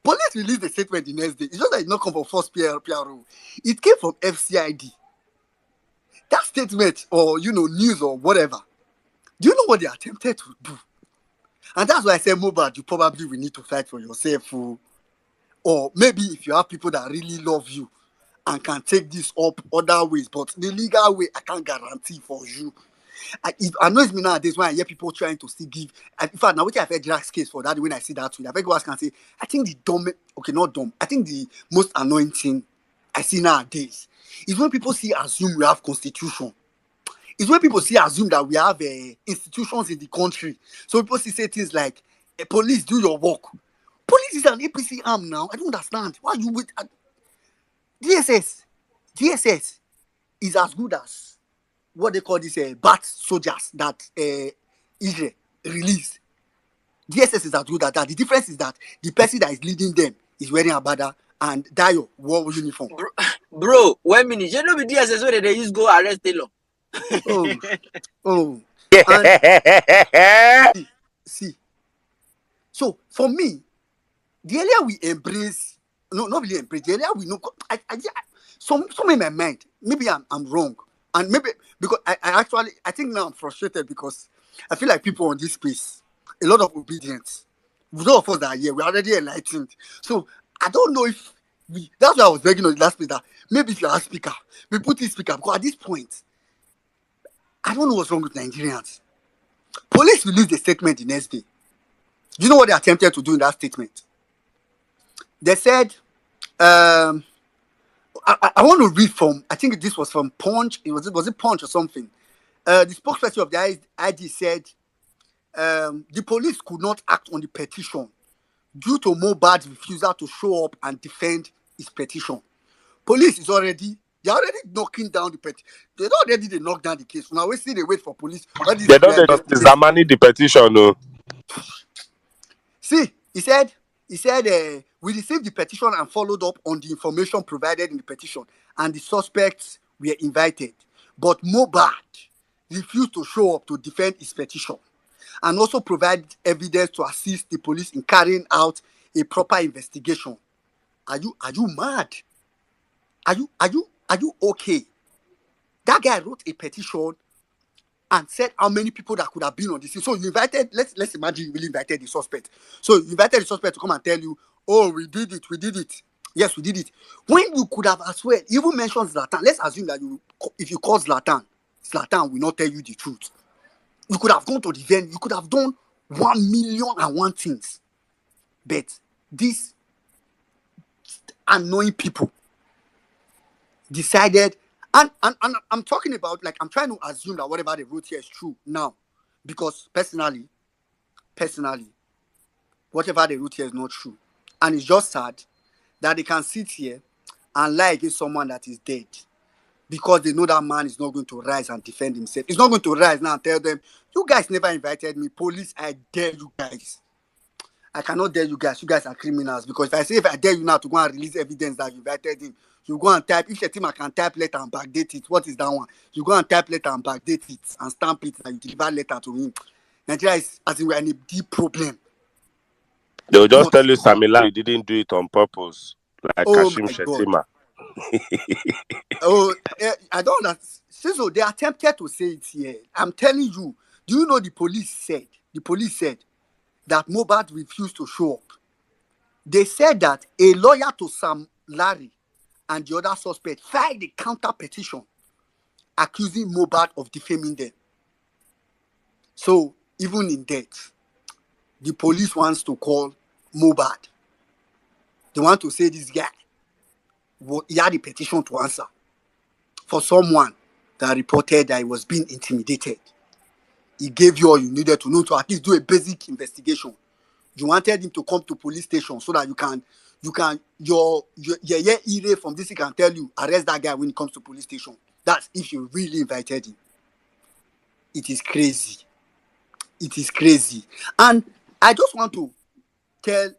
Police released a statement the next day. It's just that it did not come from first PRO. It came from FCID. That statement, or news or whatever, do you know what they attempted to do? And that's why I said, Mohbad, you probably will need to fight for yourself. Or maybe if you have people that really love you and can take this up other ways, but the legal way, I can't guarantee for you. It annoys me nowadays when I hear people trying to still give. In fact, now I've heard Drax's case for that. When I see that tweet, I've heard guys can say, I think the dumb, okay, not dumb. I think the most annoying thing I see nowadays is when people assume we have constitution. It's when people assume that we have institutions in the country. So people say things like, police, do your work. Police is an APC arm now. I don't understand. Why you with DSS is as good as what they call these bat soldiers that Israel released. DSS is as good as that. The difference is that the person that is leading them is wearing a bada and Dio wore uniform. Bro, 1 minute. You know the DSS where they use go arrest Taylor. And see. So for me, the earlier we embrace, not really embrace, the earlier we know. Some in my mind, maybe I'm wrong, and maybe because I think now I'm frustrated because I feel like people on this space, a lot of obedience. Those of us that are here, we're already enlightened. So I don't know if that's why I was begging on the last place that maybe if you're a speaker, we put this speaker because at this point, I don't know what's wrong with Nigerians. Police released a statement the next day. Do you know what they attempted to do in that statement? They said, I want to read from, I think this was from Punch. Was it Punch or something? The spokesperson of the ID said, the police could not act on the petition due to Mohbad's refusal to show up and defend his petition. Police they're already knocking down the petition. They knocked down the case. Now we see they wait for police. They don't just examine the petition, no. See, he said, we received the petition and followed up on the information provided in the petition, and the suspects were invited. But Mohbad refused to show up to defend his petition and also provide evidence to assist the police in carrying out a proper investigation. Are you mad? Are you okay? That guy wrote a petition and said how many people that could have been on the scene. So you invited, let's imagine you really invited the suspect. So you invited the suspect to come and tell you, oh, we did it. Yes, we did it. When you could have as well, even mentioned Zlatan. Let's assume that if you call Zlatan will not tell you the truth. You could have gone to the venue. You could have done 1,000,001 things. But these annoying people decided, and I'm talking about, like, I'm trying to assume that whatever they wrote here is true now, because personally, whatever they wrote here is not true, and it's just sad that they can sit here and lie against someone that is dead, because they know that man is not going to rise and defend himself. He's not going to rise now and tell them, you guys never invited me. Police, I dare you guys. I cannot dare you guys. You guys are criminals. Because if I dare you now to go and release evidence that you invited him, you go and type, if your team can type letter and backdate it, what is that one? You go and type letter and backdate it and stamp it and you deliver letter to him. Nigeria is, as in, we're in a deep problem. They'll just But, tell you Samila didn't do it on purpose, like oh Kashim my God. Shettima. I don't understand. So they attempted to say it here. I'm telling you. Do you know the police said? The police said that Mohbad refused to show up. They said that a lawyer to Sam Larry and the other suspect filed a counter petition accusing Mohbad of defaming them. So even in death, the police wants to call Mohbad. They want to say this guy, he had a petition to answer for someone that reported that he was being intimidated. He gave you all you needed to know to at least do a basic investigation. You wanted him to come to police station so that your ire from this, he can tell you, arrest that guy when he comes to police station. That's if you really invited him. It is crazy. It is crazy. And I just want to tell,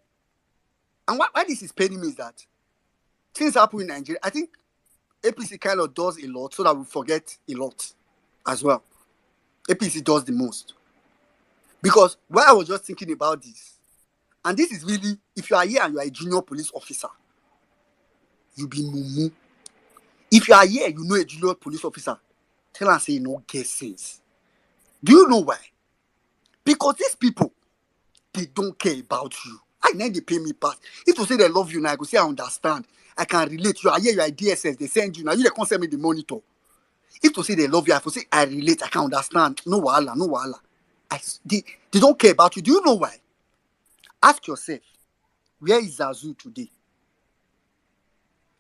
and why this is paining me is that things happen in Nigeria. I think APC kind of does a lot so that we forget a lot as well. APC does the most. Because while I was just thinking about this, and this is really, if you are here and you are a junior police officer, you be mumu. If you are here, you know a junior police officer, tell and say you no get sense. Do you know why? Because these people, they don't care about you. I know they pay me pass. If you say they love you now, I go say I understand. I can relate. You are here, you are DSS, they send you. Now you they can't send me the monitor. If you say they love you, I will say I relate, I can understand. No wahala. They don't care about you. Do you know why? Ask yourself, where is Zazu today?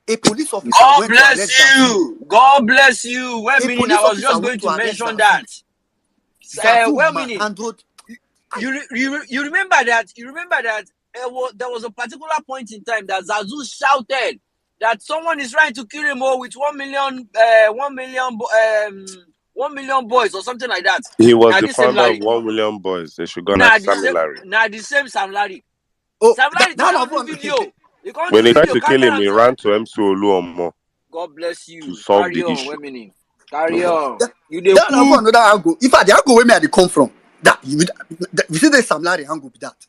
A police officer God went to arrest Zazu. God bless you. Well, A meaning I police was officer just went going to to arrest mention Zazu. that. Zazu Well, meaning manhandled. you remember that? You remember that there was a particular point in time that Zazu shouted that someone is trying to kill him all with 1,000,000 boys or something like that. He was Now the this same founder of Larry. 1,000,000 boys. They should go at Sammy Larry. Now the same Sam Larry. Oh, Sam Larry that can't do one. video. You can't When do they tried video. to kill Camera him, he and ran to MC Oluomo God bless to you. solve Carry the on, issue. women. Carry on. You the That cook. another angle. In fact, the angle where me they come from, that you see the Sam Larry angle be that.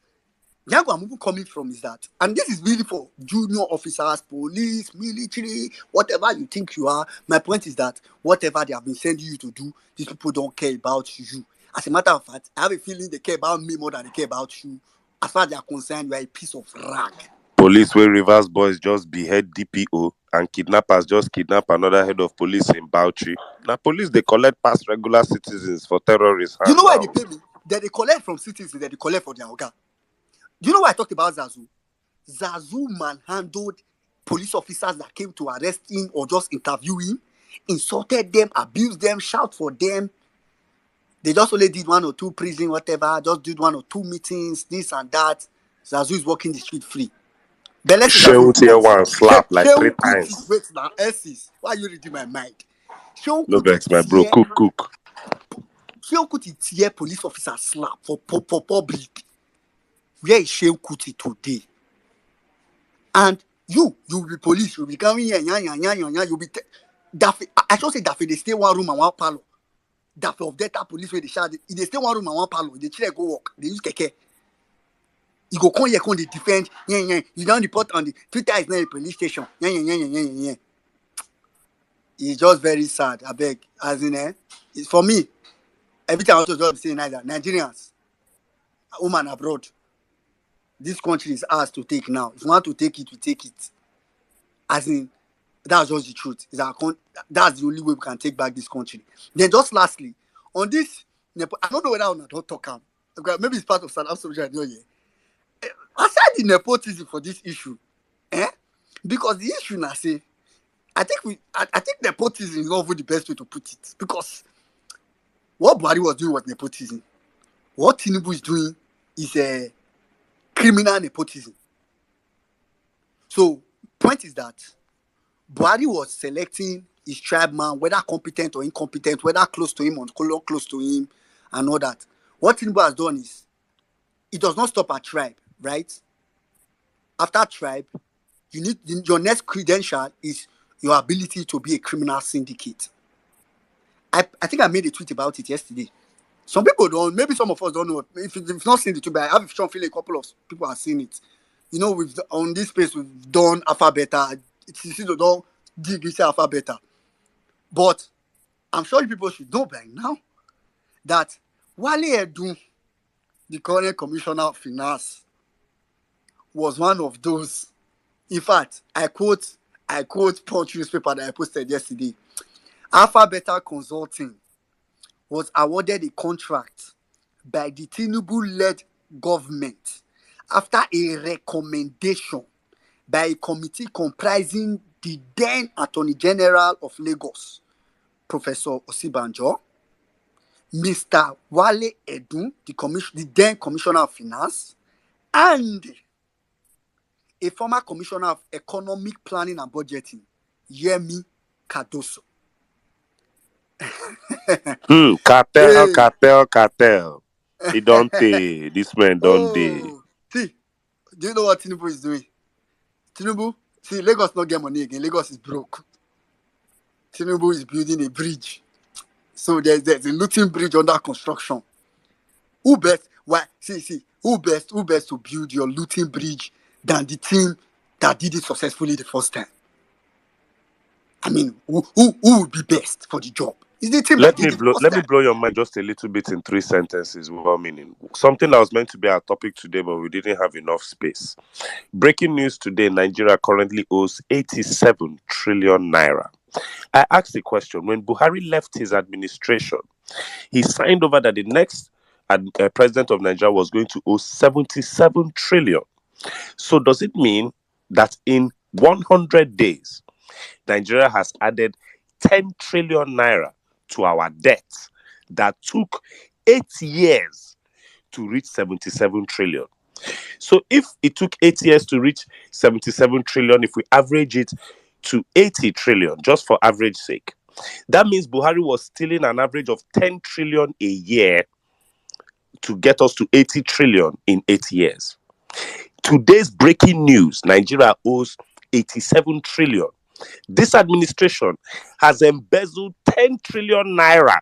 The angle I'm even coming from is that, and this is really for junior officers, police, military, whatever you think you are. My point is that whatever they have been sending you to do, these people don't care about you. As a matter of fact, I have a feeling they care about me more than they care about you. As far as they are concerned, you are a piece of rag. Police where reverse boys just behead DPO and kidnappers just kidnap another head of police in Bauchi. Now police they collect past regular citizens for terrorist Do you hand know why now. they pay me? That they collect from citizens, that they collect for their organ. Do you know why I talked about Zazu? Zazu manhandled police officers that came to arrest him or just interview him, insulted them, abused them, shout for them. They just only did 1 or 2 prison, whatever, just did 1 or 2 meetings, this and that. Zazu is walking the street free. But let's say Zazu Shehu tier reports. one slap like 3 Shehu Kuti, times. wait now, S's. Why are you reading my mind? Shehu No Kuti vex, my bro. tear, Cook. Shehu Kuti tear police officer slap for public. Where is Shehu Kuti today? And you will be police, you'll be coming here, you'll be I should say that they stay 1 room and 1 parlor. That of data police where they shout, they stay 1 room and 1 parlor, they try go work, they use keke. You go come here, come they defend. Yeah. You don't report on the Twitter is not a police station. Yeah. It's just very sad. I beg. As in, it's for me. Every time I want to just say neither Nigerians, woman abroad. This country is ours to take now. If you want to take it, we take it. As in, that's just the truth. That's the only way we can take back this country. Then just lastly, on this, I don't know whether I don't talk am. Maybe it's part of South Africa. I don't know. Aside the nepotism for this issue, because the issue now say, I think nepotism is not even the best way to put it, because what Buhari was doing was nepotism. What Tinubu is doing is a criminal nepotism. So, point is that Buhari was selecting his tribe man, whether competent or incompetent, whether close to him or not close to him, and all that. What Tinubu has done is, it does not stop at tribe, right? After tribe, you need your next credential is your ability to be a criminal syndicate. I think I made a tweet about it yesterday. Some people don't, maybe some of us don't know. If you've not seen the tweet, but I have a strong feeling a couple of people have seen it. You know, on this space, we've done Alpha Beta. It's easy to don't dig into Alpha Beta. But I'm sure you people should know by now that Wale Edun, the current Commissioner of Finance, was one of those. In fact, I quote Punch newspaper that I posted yesterday. Alpha Beta Consulting was awarded a contract by the Tinubu-led government after a recommendation by a committee comprising the then Attorney General of Lagos, Professor Osibanjo, Mr. Wale Edun, the then Commissioner of Finance, and a former Commissioner of Economic Planning and Budgeting, Yemi Cardoso. Cartel. He don't pay. This man don't pay. See, do you know what Tinubu is doing? Tinubu, see, Lagos not get money again. Lagos is broke. Tinubu is building a bridge. So there's a looting bridge under construction. Who best? Why? See, who best to build your looting bridge than the team that did it successfully the first time? I mean, who would be best for the job? Is the team Let me blow your mind just a little bit in 3 sentences without meaning. Something that was meant to be our topic today, but we didn't have enough space. Breaking news today: Nigeria currently owes 87 trillion naira. I asked the question: when Buhari left his administration, he signed over that the next president of Nigeria was going to owe 77 trillion. So does it mean that in 100 days, Nigeria has added 10 trillion naira to our debt that took 8 years to reach 77 trillion? So if it took 8 years to reach 77 trillion, if we average it to 80 trillion, just for average sake, that means Buhari was stealing an average of 10 trillion a year to get us to 80 trillion in 8 years. Today's breaking news: Nigeria owes 87 trillion. This administration has embezzled 10 trillion naira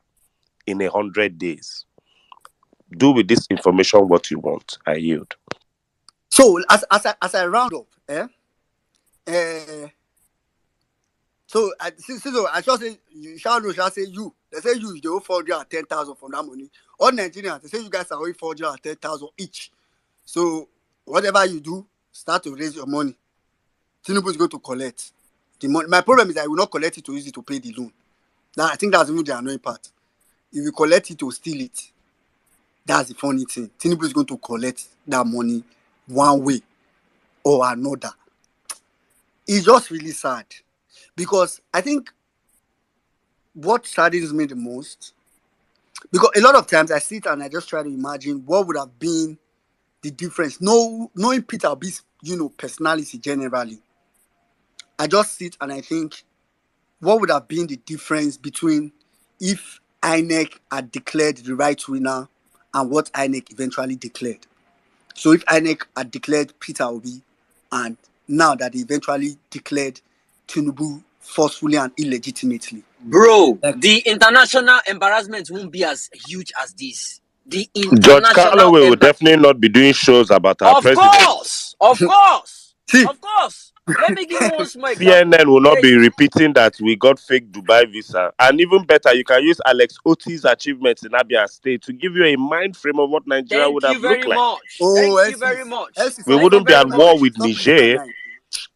in 100 days. Do with this information what you want. I yield. So as I round up, so I shall say you shall say you. They say you owe 410,000 from that money. All Nigerians, they say you guys are owing 410,000 each. So whatever you do, start to raise your money. Tinubu is going to collect the money. My problem is I will not collect it to use it to pay the loan. Now I think that's even the annoying part. If you collect it to steal it, that's the funny thing. Tinubu is going to collect that money one way or another. It's just really sad. Because I think what saddens me the most, because a lot of times I sit and I just try to imagine what would have been the difference. Knowing Peter Obi's, personality generally, I just sit and I think, what would have been the difference between if INEC had declared the right winner and what INEC eventually declared? So if INEC had declared Peter Obi, and now that they eventually declared Tinubu forcefully and illegitimately. Bro, the international embarrassment won't be as huge as this. The George international Calloway will embassy. definitely not be doing shows about our Of president. course, of course, See, of course. Let me give one small example. CNN will not There's be repeating that we got fake Dubai visa. And even better, you can use Alex Oti's achievements in Abia State to give you a mind frame of what Nigeria would Thank you have looked very like. much. oh, Thank you S very is much. S is We stop Thank you wouldn't be reading very at my war mind. much. with Stop reading my Niger. mind.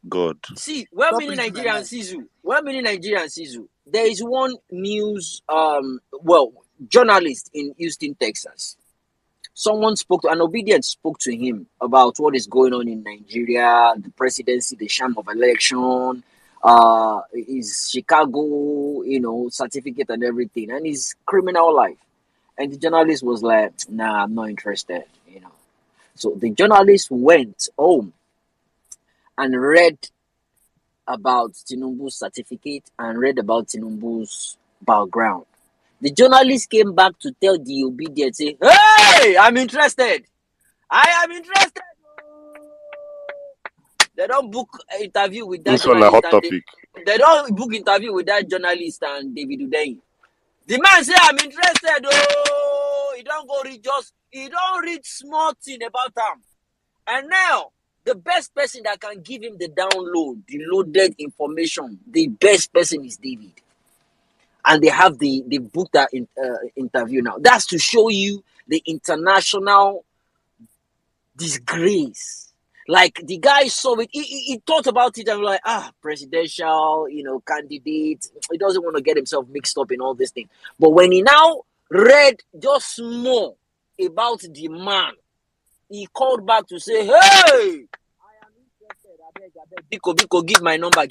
God. See, Stop reading my Nigerian mind. Sizu. Nigerian Sizu. There is one news journalist in Houston, Texas. Someone an obedient spoke to him about what is going on in Nigeria, the presidency, the sham of election, his Chicago, certificate and everything, and his criminal life. And the journalist was like, nah, I'm not interested. So the journalist went home and read about Tinubu's certificate and read about Tinubu's background. The journalist came back to tell the obedient, say, hey, I'm interested. I am interested. They don't book an interview with that This one a journalist hot and topic. they don't book interview with that journalist and David Udein. The man say, I'm interested. Oh, he don't read small thing about him. And now, the best person that can give him the download, the loaded information, the best person is David. And they have the book that interview now. That's to show you the international disgrace. Like the guy saw it, he thought about it and like, presidential, candidate. He doesn't want to get himself mixed up in all this thing. But when he now read just more about the man, he called back to say, hey, I am interested. I beg. Biko, give my number.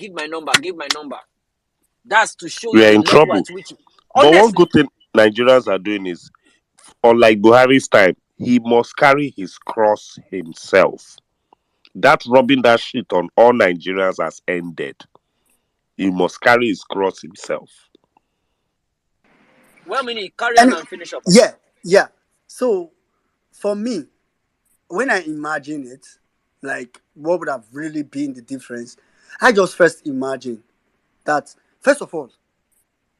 That's to show We you are the in level trouble. at which, But one honestly, good thing Nigerians are doing is, unlike Buhari's time, he must carry his cross himself. That rubbing that shit on all Nigerians has ended. He must carry his cross himself. meaning carry on And and finish up. yeah. So for me, when I imagine it, like what would have really been the difference, I just first imagine that first of all,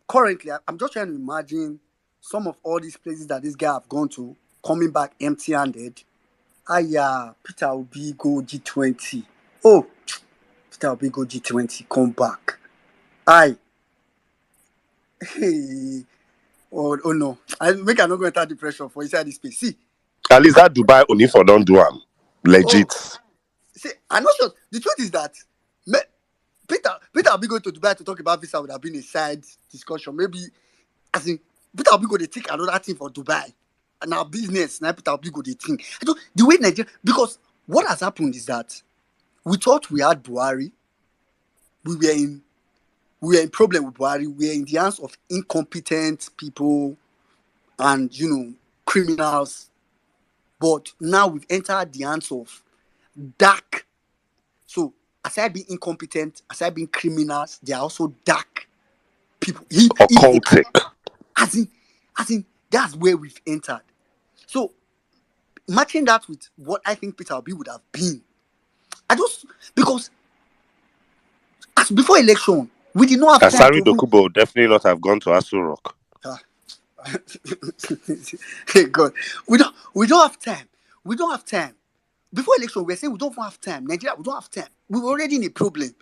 currently I'm just trying to imagine some of all these places that this guy have gone to coming back empty-handed. Yeah, Peter Obi go G20. Oh, Peter Obi go G20, come back. I hey oh no. I make I not go enter depression for inside this space. See, At least that Dubai only for don't do am. oh Legit. see, I'm not sure. The truth is that me, Peter Obi going to Dubai to talk about visa would have been a side discussion. Maybe as in Peter Obi go they think another thing for Dubai. And our business, now Peter Obi go they think. I don't the way Nigeria because what has happened is that we thought we had Buhari, we were in problem with Buhari, we were in the hands of incompetent people and criminals. But now we've entered the hands of dark. So aside being incompetent, aside being criminals, they are also dark people. Evil. Occultic. As in, that's where we've entered. So matching that with what I think Peter Obi would have been. I just because as before election, we did not have time to Asari even Dokubo would definitely not have gone to Asu Rock. hey God. We don't have time. We don't have time. Before election, we were saying we don't even have time. Nigeria, we don't have time. We were already in a problem.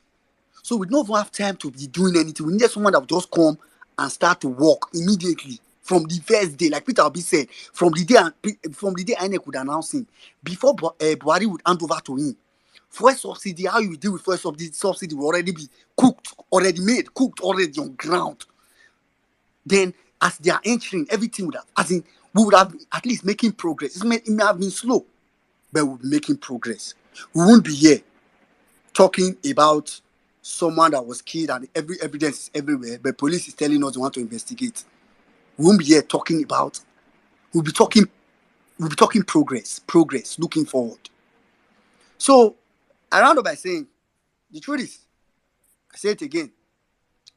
So we don't even have time to be doing anything. We needed someone that would just come and start to work immediately from the first day. Like Peter Obi said, from the day INEC would announce him, before Buhari would hand over to him. Fuel subsidy, how you deal with fuel subsidy will already be cooked, already made, cooked already on ground. Then as they are entering, everything would have, as in, we would have at least making progress. It may have been slow, but we'll be making progress. We won't be here talking about someone that was killed and every evidence is everywhere, but police is telling us they want to investigate. We won't be here talking about. We'll be talking progress, looking forward. So I round up by saying the truth is, I say it again,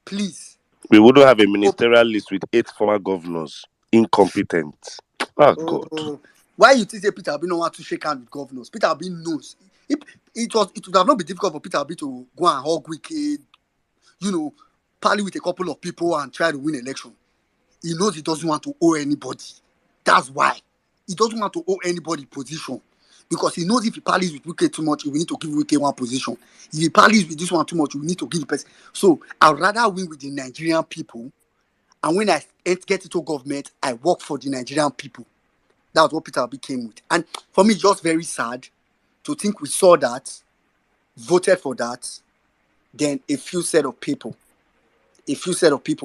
please. We wouldn't have a ministerial list with 8 former governors. Incompetent. Oh God. Why you think Peter Obi don't want to shake hands with governors? Peter Obi knows. It would have not been difficult for Peter Obi to go and hug Wike, parley with a couple of people and try to win election. He knows he doesn't want to owe anybody. That's why. he doesn't want to owe anybody position because he knows if he parleys with Wike too much, he will need to give Wike one position. If he parleys with this one too much, he will need to give the person. So I'd rather win with the Nigerian people. And when I get into government, I work for the Nigerian people. That's what Peter Obi came with. And for me, it's just very sad to think we saw that, voted for that, then a few set of people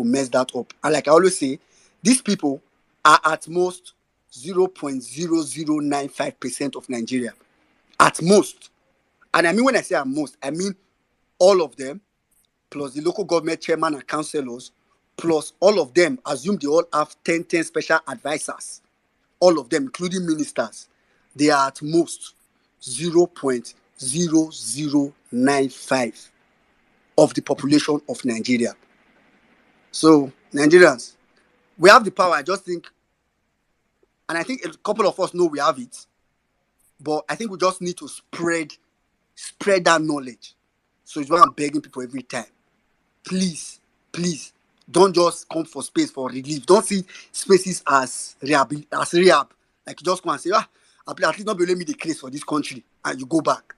messed that up. And like I always say, these people are at most 0.0095% of Nigeria. At most. And I mean, when I say at most, I mean all of them, plus the local government chairman and councillors, plus all of them, assume they all have 10 special advisors. All of them, including ministers, they are at most 0.0095 of the population of Nigeria. So, Nigerians, we have the power. I just think, and I think a couple of us know we have it, but I think we just need to spread that knowledge. So it's why I'm begging people every time. Please, don't just come for space for relief. Don't see spaces as rehab. Like you just go and say, at least not be let me the case for this country, and you go back.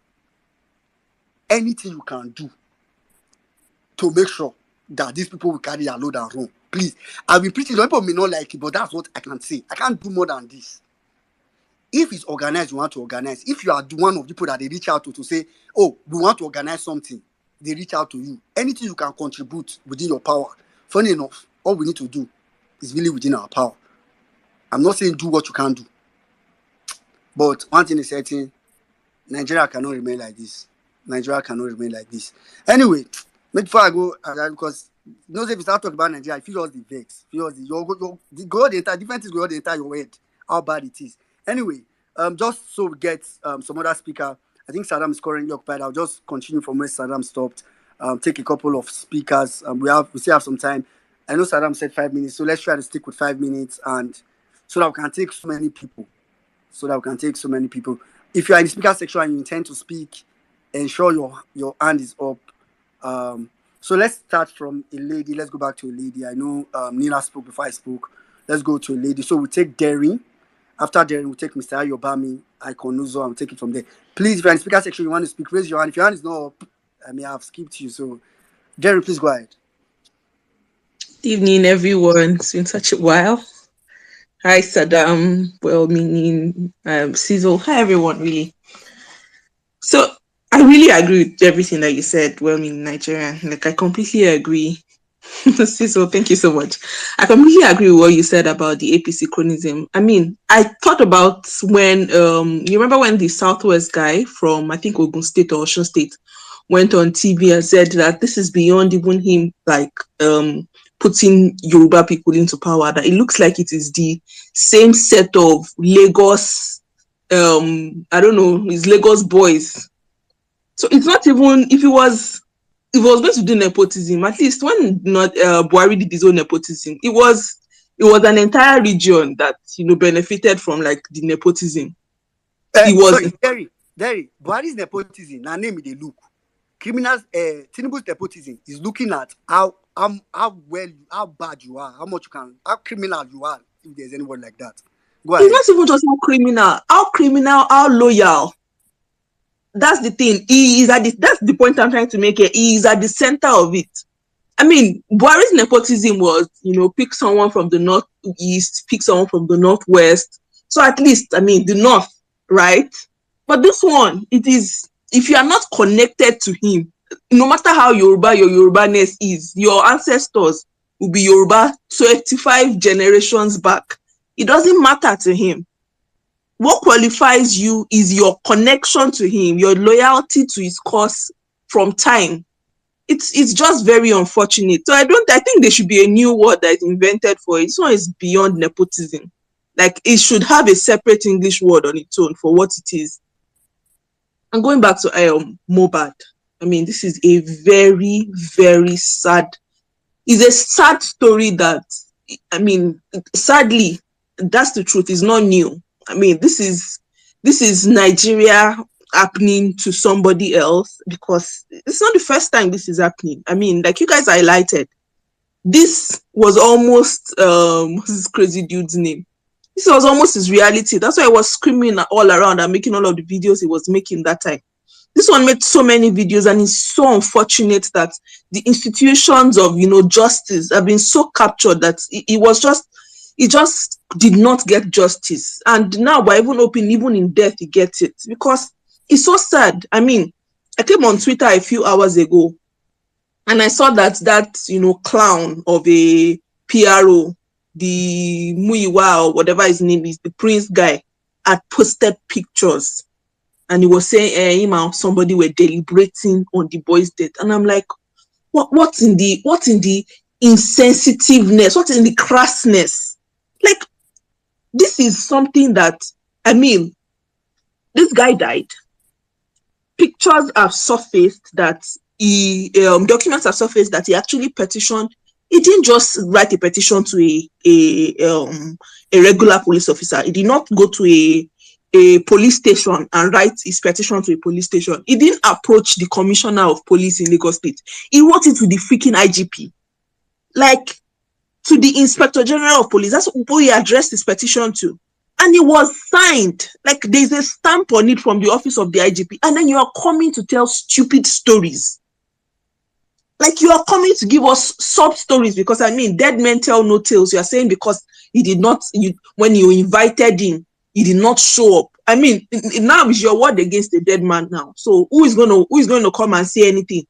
Anything you can do to make sure that these people will carry their load and run. Please. I've been preaching. People may not like it, but that's what I can say. I can't do more than this. If it's organized, you want to organize. If you are one of the people that they reach out to say, oh, we want to organize something, they reach out to you. Anything you can contribute within your power. Funny enough, all we need to do is really within our power. I'm not saying do what you can do. But one thing is certain, Nigeria cannot remain like this. Anyway, before I go, because if you start talking about Nigeria, I feel all the vex. Different things go on the entire your head, how bad it is. Anyway, just so we get some other speaker, I think Saddam is currently occupied. I'll just continue from where Saddam stopped. Take a couple of speakers. We still have some time. I know Saddam said 5 minutes, so let's try to stick with 5 minutes, and so that we can take so many people. If you are in the speaker section and you intend to speak, ensure your hand is up. So let's start from a lady. Let's go back to a lady. I know Nina spoke before I spoke. Let's go to a lady. So we take Derry. After Derry, we'll take Mr. Ayobami, Ikonuzo, and we'll take it from there. Please, if you're in the speaker section, you want to speak, raise your hand. If your hand is not up, I may have skipped you. So, Derry, please go ahead. Evening, everyone. It's been such a while. Hi, Saddam. Well-meaning Cecil. Hi, everyone, really. So, I really agree with everything that you said, well-meaning Nigerian. Like, I completely agree. Cecil, thank you so much. I completely agree with what you said about the APC chronism. I mean, I thought about when, you remember when the Southwest guy from, I think, Ogun State or Osun State went on TV and said that this is beyond even him, like, putting Yoruba people into power, that it looks like it is the same set of Lagos, I don't know, it's Lagos boys. So it's not even, if it was going to do nepotism, at least when Buhari did his own nepotism, it was an entire region that, benefited from, like, the nepotism. Sorry, Derry, Buhari's nepotism, now name they look. Criminals, Tinubu's nepotism is looking at how bad you are, how criminal you are, if there's anyone like that. Go ahead. It's not even just how criminal, how loyal. That's the thing. That's the point I'm trying to make here. He is at the center of it. I mean, Buhari's nepotism was, pick someone from the northeast, pick someone from the northwest. So at least, I mean, the north, right? But this one, it is, if you are not connected to him, no matter how Yoruba your Yoruba-ness is, your ancestors will be Yoruba 25 generations back. It doesn't matter to him. What qualifies you is your connection to him, your loyalty to his cause from time. It's just very unfortunate. So I think there should be a new word that is invented for it. This one is beyond nepotism. Like, it should have a separate English word on its own for what it is. And going back to Mohbad, I mean, this is a very, very sad. It's a sad story that, I mean, sadly, that's the truth. It's not new. I mean, this is Nigeria happening to somebody else, because it's not the first time this is happening. I mean, like you guys highlighted, this was almost what's this crazy dude's name? This was almost his reality. That's why he was screaming all around and making all of the videos he was making that time. This one made so many videos, and it's so unfortunate that the institutions of justice have been so captured that he just did not get justice. And now by even in death he gets it, because it's so sad. I mean, I came on Twitter a few hours ago and I saw that clown of a PRO, the Muiwa or whatever his name is, the Prince guy, had posted pictures, and he was saying him and somebody were deliberating on the boy's death. And I'm like, what's in the insensitiveness? What's in the crassness? Like, this is something that, I mean, this guy died. Pictures have surfaced that documents have surfaced that he actually petitioned. He didn't just write a petition to a regular police officer. He did not go to a police station and write his petition to a police station. He didn't approach the commissioner of police in Lagos State. He wrote it to the freaking IGP, like to the inspector general of police. That's who he addressed his petition to. And it was signed. Like, there's a stamp on it from the office of the IGP. And then you are coming to tell stupid stories. Like, you are coming to give us sub stories, because I mean, dead men tell no tales. You are saying because he did not, when you invited him, he did not show up. I mean, now is your word against the dead man now. So who is going to come and say anything?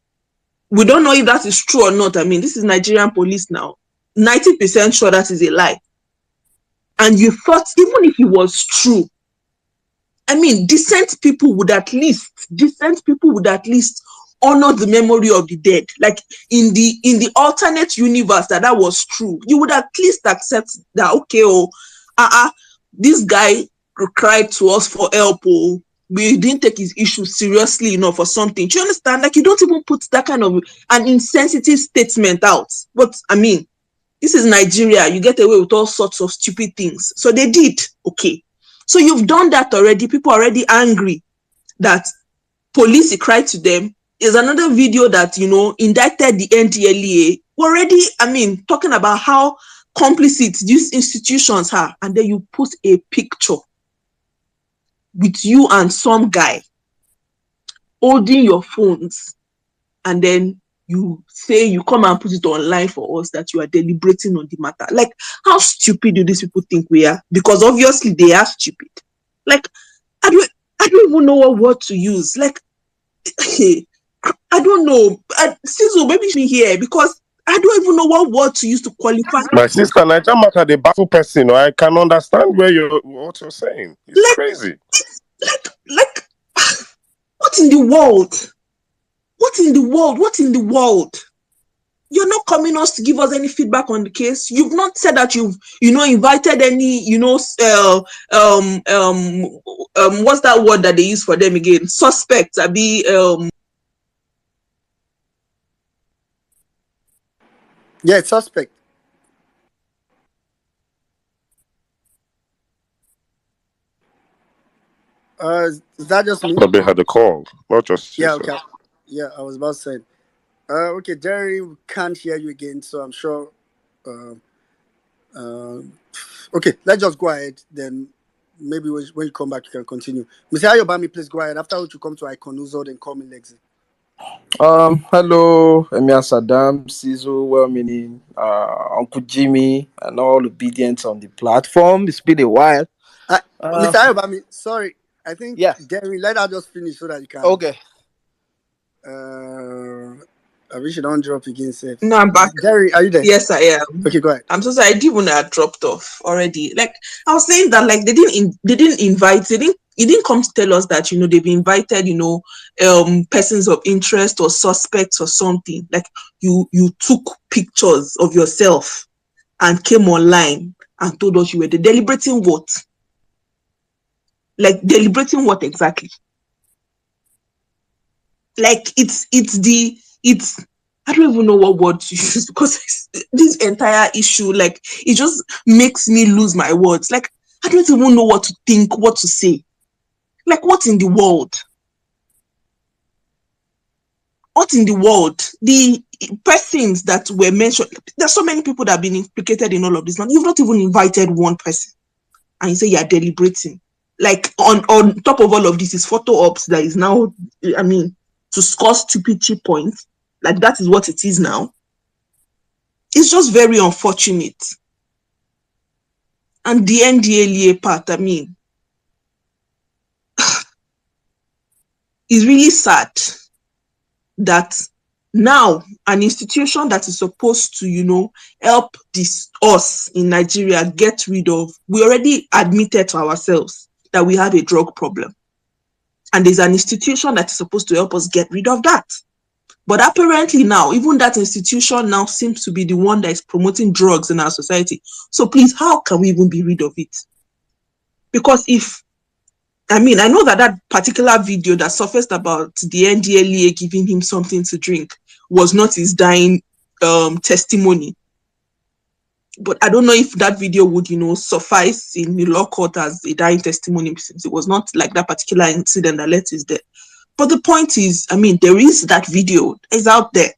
We don't know if that is true or not. I mean, this is Nigerian police now. 90% sure that is a lie. And you thought, even if it was true, I mean, decent people would at least honor the memory of the dead. Like, in the alternate universe that was true, you would at least accept that, okay, this guy cried to us for help, we didn't take his issue seriously enough or something. Do you understand? Like, you don't even put that kind of an insensitive statement out. But I mean, this is Nigeria. You get away with all sorts of stupid things. So they did. Okay. So you've done that already. People are already angry that police cried to them. There's another video that, indicted the NDLEA. Already, I mean, talking about how complicit these institutions are. And then you put a picture with you and some guy holding your phones, and then you say you come and put it online for us that you are deliberating on the matter. Like, how stupid do these people think we are? Because obviously they are stupid. Like, I don't even know what word to use. Like, I don't know. Sizzle, maybe me here, because I don't even know what word to use to qualify. My sister, Niger Matter, the baffle person. I can understand what you're saying. It's like, crazy. Like, what in the world? What in the world? What in the world? You're not coming us to give us any feedback on the case. You've not said that you've, invited any, what's that word that they use for them again? Suspects, Yeah, it's suspect. Is that just me? Probably had a call, not just Yeah, you. okay. Yeah, I was about to say. Okay, Jerry, we can't hear you again, so I'm sure. Okay, let's just go ahead. Then maybe when you come back, you can continue. Mr. Ayobami, please go ahead. After which you come to Ikonuzo, then call me Lexi. Hello, Emia Saddam, Sizo, well-meaning, Uncle Jimmy, and all obedience on the platform. It's been a while. Mr. Ayobami, sorry. I think, Jerry, let her just finish so that you can. Okay. I wish you don't drop again, safe. No, I'm back. Jerry, are you there? Yes, I am. Okay, go ahead. I'm so sorry. I didn't want to dropped off already. Like, I was saying that, like, they didn't invite. He didn't come to tell us that they've invited persons of interest or suspects or something. Like, you took pictures of yourself and came online and told us you were deliberating what? Like, deliberating what exactly? Like, it's I don't even know what word to use, because this entire issue, like, it just makes me lose my words. Like, I don't even know what to think, what to say. Like, what in the world? What in the world? The persons that were mentioned, there's so many people that have been implicated in all of this. Now, you've not even invited one person. and you say you're deliberating. Like on top of all of this is photo ops that is now, I mean, to score stupid cheap points. Like that is what it is now. It's just very unfortunate. And the NDLEA part, I mean, it's really sad that now an institution that is supposed to, help us in Nigeria get rid of, we already admitted to ourselves that we have a drug problem. And there's an institution that is supposed to help us get rid of that. But apparently now, even that institution now seems to be the one that is promoting drugs in our society. So please, how can we even be rid of it? Because I know that particular video that surfaced about the NDLEA giving him something to drink was not his dying testimony. But I don't know if that video would, suffice in the law court as a dying testimony, since it was not like that particular incident that led his death. But the point is, there is that video, is out there.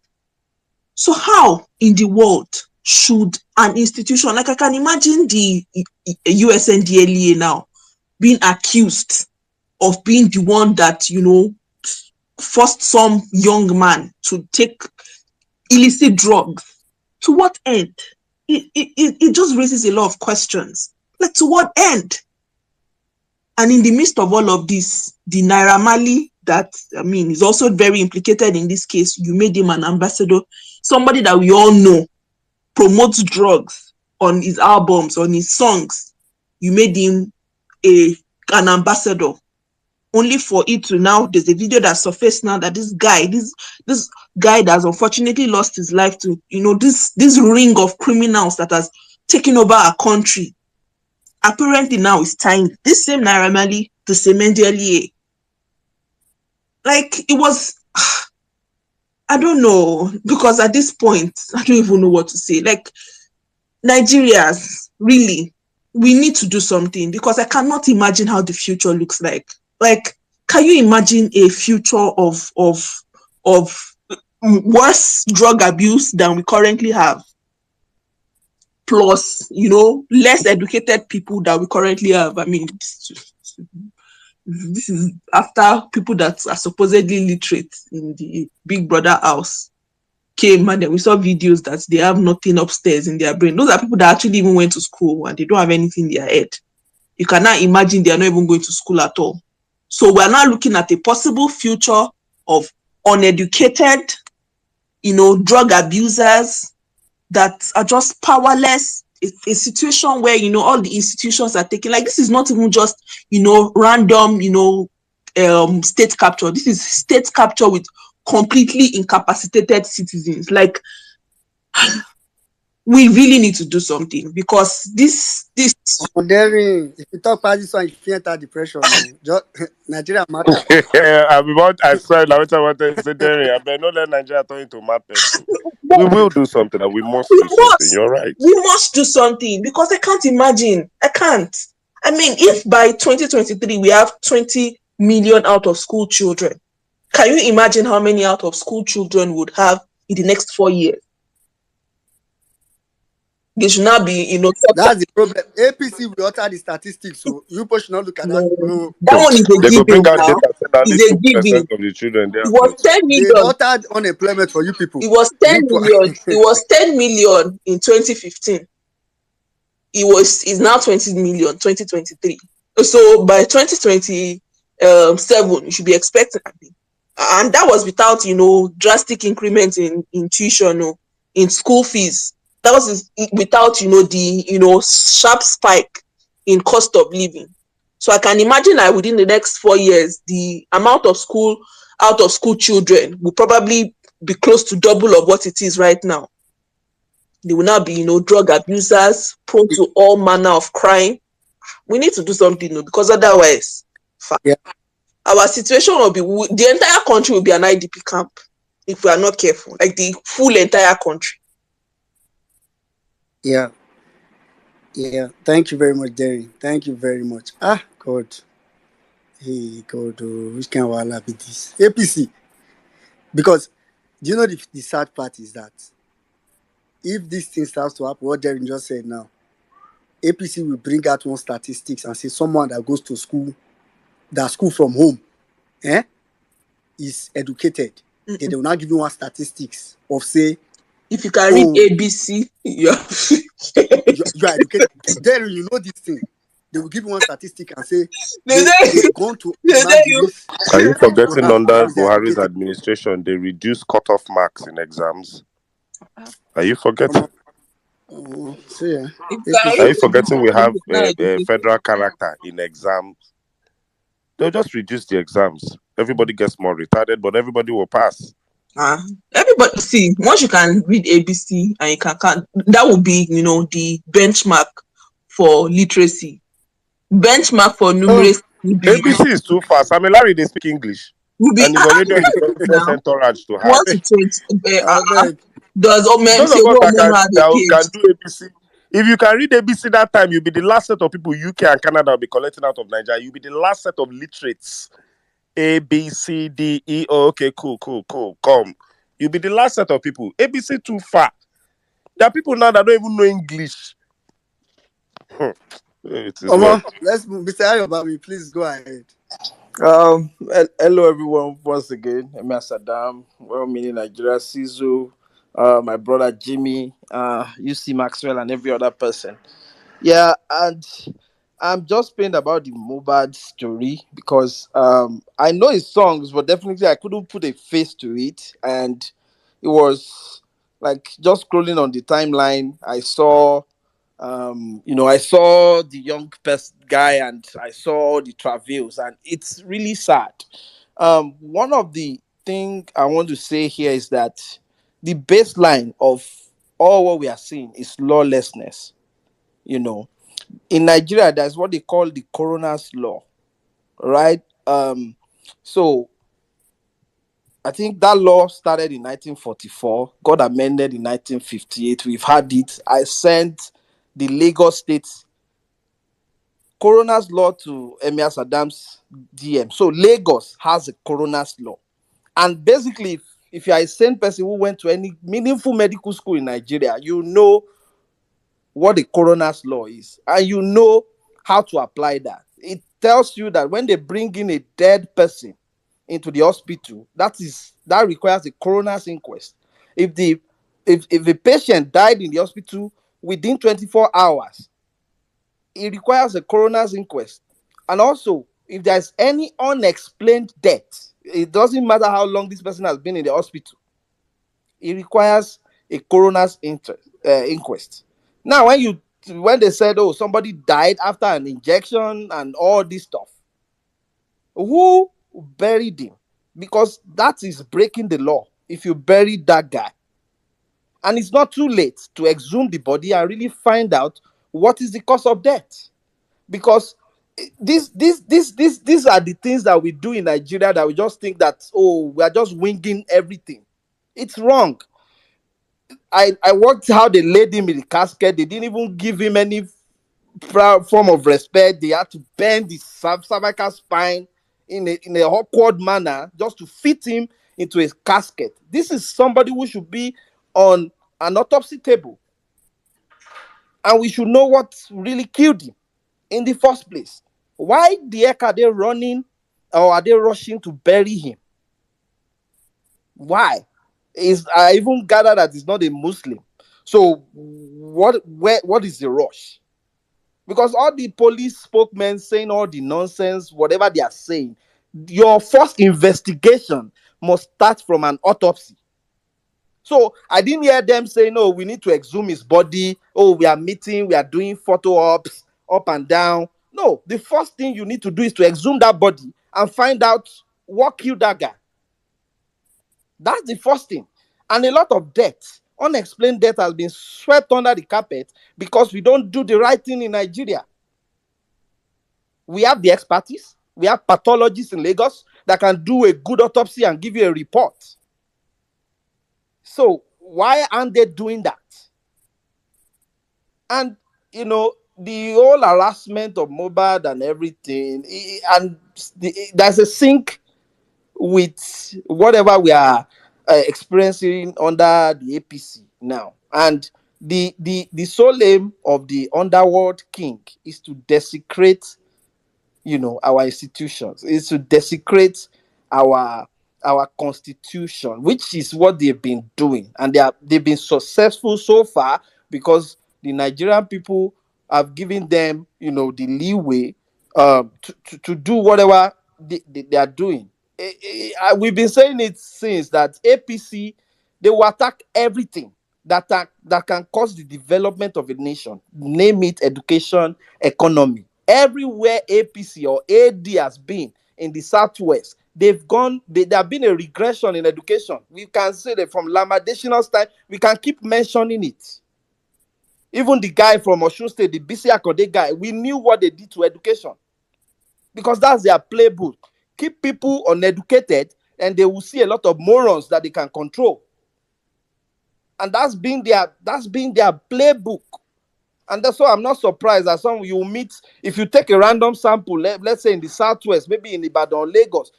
So how in the world should an institution, like I can imagine the US NDLEA now being accused of being the one that, forced some young man to take illicit drugs. To what end? It just raises a lot of questions. Like, to what end? And in the midst of all of this, the Naira Marley that, is also very implicated in this case, you made him an ambassador, somebody that we all know promotes drugs on his albums, on his songs. You made him an ambassador, only for it to now, there's a video that surfaced now that this guy that has unfortunately lost his life to, this ring of criminals that has taken over our country, apparently now is tying this same Naira Marley to same NDLEA. Like, it was, I don't know, because at this point, I don't even know what to say. Like, Nigerians, really, we need to do something, because I cannot imagine how the future looks like. Like, can you imagine a future of worse drug abuse than we currently have? Plus, less educated people that we currently have. This is after people that are supposedly literate in the Big Brother house came, and then we saw videos that they have nothing upstairs in their brain. Those are people that actually even went to school and they don't have anything in their head. You cannot imagine they are not even going to school at all. So we're now looking at a possible future of uneducated, drug abusers that are just powerless. It's a situation where, all the institutions are taking, like, this is not even just, random, state capture. This is state capture with completely incapacitated citizens. Like, we really need to do something, because this Daring, if you talk about this one, you can't enter depression. Just Nigeria matter. I swear, like what I wanted to say, Derry, I better not let Nigeria turn into mad person. We will do something, and we must do something. You're right. We must do something, because I can't imagine. I can't. If by 2023 we have 20 million out of school children, can you imagine how many out of school children would have in the next 4 years? They should not be, That's the problem. APC will alter the statistics, so you should not look at that. No. That one is a They go given bring out now. data that only It's a given. 2% of the children there. It was 10 They million. altered unemployment for you people. It was 10 million. It was 10 million in 2015. It's now 20 million, 2023. So by 2027, you should be expecting, and that was without, drastic increments in tuition, in school fees. That was without, the, sharp spike in cost of living. So I can imagine that within the next 4 years, the amount of out of school children will probably be close to double of what it is right now. They will now be, drug abusers, prone to all manner of crime. We need to do something, because otherwise, our situation will be, the entire country will be an IDP camp if we are not careful, like the full entire country. Yeah. Thank you very much, Derry. Thank you very much. God. Hey, God, which kind of wahala be this? APC. Because, do you know the sad part is that if this thing starts to happen, what Derry just said now, APC will bring out one statistics and say someone that goes to school, that school from home, eh, is educated. Then they will not give you one statistics of say, If you can read oh, ABC, you're you are educated. Then you know this thing. They will give you one statistic and say they they've gone to they tell you Imagines Are you for forgetting that school under because they're Buhari's educated. administration, they reduced cutoff marks in exams? Are you forgetting? See, if you can APC. Are read you forgetting we ABC, have you're not a educated. federal character in exams? They'll just reduce the exams. Everybody gets more retarded, but everybody will pass. Everybody see once you can read ABC and you can count, that will be the benchmark for literacy. Benchmark for numeracy ABC is too fast. I mean, Larry, they speak English. will be And he's already on the now. 21st entourage to Want have. to change? I beg. Does Those MC of us Owó that not have a can PhD? do ABC, if you can read ABC that time, you'll be the last set of people UK and Canada will be collecting out of Nigeria. You'll be the last set of literates. A, B, C, D, E. Oh, okay, cool. Come. You'll be the last set of people. ABC too far. There are people now that don't even know English. It is well. Omo, let's move. Mr. Ayobami, please go ahead. Hello everyone once again. I'm Saddam, well-meaning Nigeria, Sizu, my brother Jimmy, UC Maxwell, and every other person. Yeah, and I'm just pained about the Mohbad story because I know his songs, but definitely I couldn't put a face to it, and it was like just scrolling on the timeline. I saw the young guy and I saw the travails, and it's really sad. One of the thing I want to say here is that the baseline of all what we are seeing is lawlessness. You know, in Nigeria, there's what they call the coroner's law, right? So I think that law started in 1944, got amended in 1958. We've had it. I sent the Lagos State coroner's law to Emir Saddam's DM. So Lagos has a coroner's law. And basically, if you are a sane person who went to any meaningful medical school in Nigeria, you know what the coroner's law is, and you know how to apply that. It tells you that when they bring in a dead person into the hospital, that requires a coroner's inquest. If a patient died in the hospital within 24 hours, it requires a coroner's inquest. And also, if there's any unexplained death, it doesn't matter how long this person has been in the hospital, it requires a coroner's inquest. Now, when they said, oh, somebody died after an injection and all this stuff, who buried him? Because that is breaking the law if you bury that guy. And it's not too late to exhume the body and really find out what is the cause of death. Because these are the things that we do in Nigeria that we just think that, oh, we are just winging everything. It's wrong. I watched how they laid him in the casket. They didn't even give him any form of respect. They had to bend the cervical spine in a awkward manner just to fit him into a casket. This is somebody who should be on an autopsy table, and we should know what really killed him in the first place. Why the heck are they running or are they rushing to bury him? Why? I even gather that he's not a Muslim. So what is the rush? Because all the police spokesmen saying all the nonsense, whatever they are saying, your first investigation must start from an autopsy. So I didn't hear them saying, "Oh, we need to exhume his body. Oh, we are meeting, we are doing photo ops up and down." No, the first thing you need to do is to exhume that body and find out what killed that guy. That's the first thing. And a lot of death, unexplained death, has been swept under the carpet because we don't do the right thing in Nigeria. We have the expertise. We have pathologists in Lagos that can do a good autopsy and give you a report. So why aren't they doing that? And the whole harassment of Mohbad and everything, and there's a sync with whatever we are experiencing under the APC now. And The sole aim of the underworld king is to desecrate, our institutions, is to desecrate our our constitution, which is what they've been doing, and they've been successful so far because the Nigerian people have given them, the leeway to do whatever they are doing. We've been saying it since that APC, they will attack everything that can cause the development of a nation. Name it education, economy. Everywhere APC or AD has been in the southwest, there have been a regression in education. We can say that from Lamadeshina's time, we can keep mentioning it. Even the guy from Osun State, the BC Akode guy, we knew what they did to education because that's their playbook. Keep people uneducated, and they will see a lot of morons that they can control. And that's been their playbook. And that's why I'm not surprised that some you meet, if you take a random sample, let's say in the southwest, maybe in Ibadan, Lagos,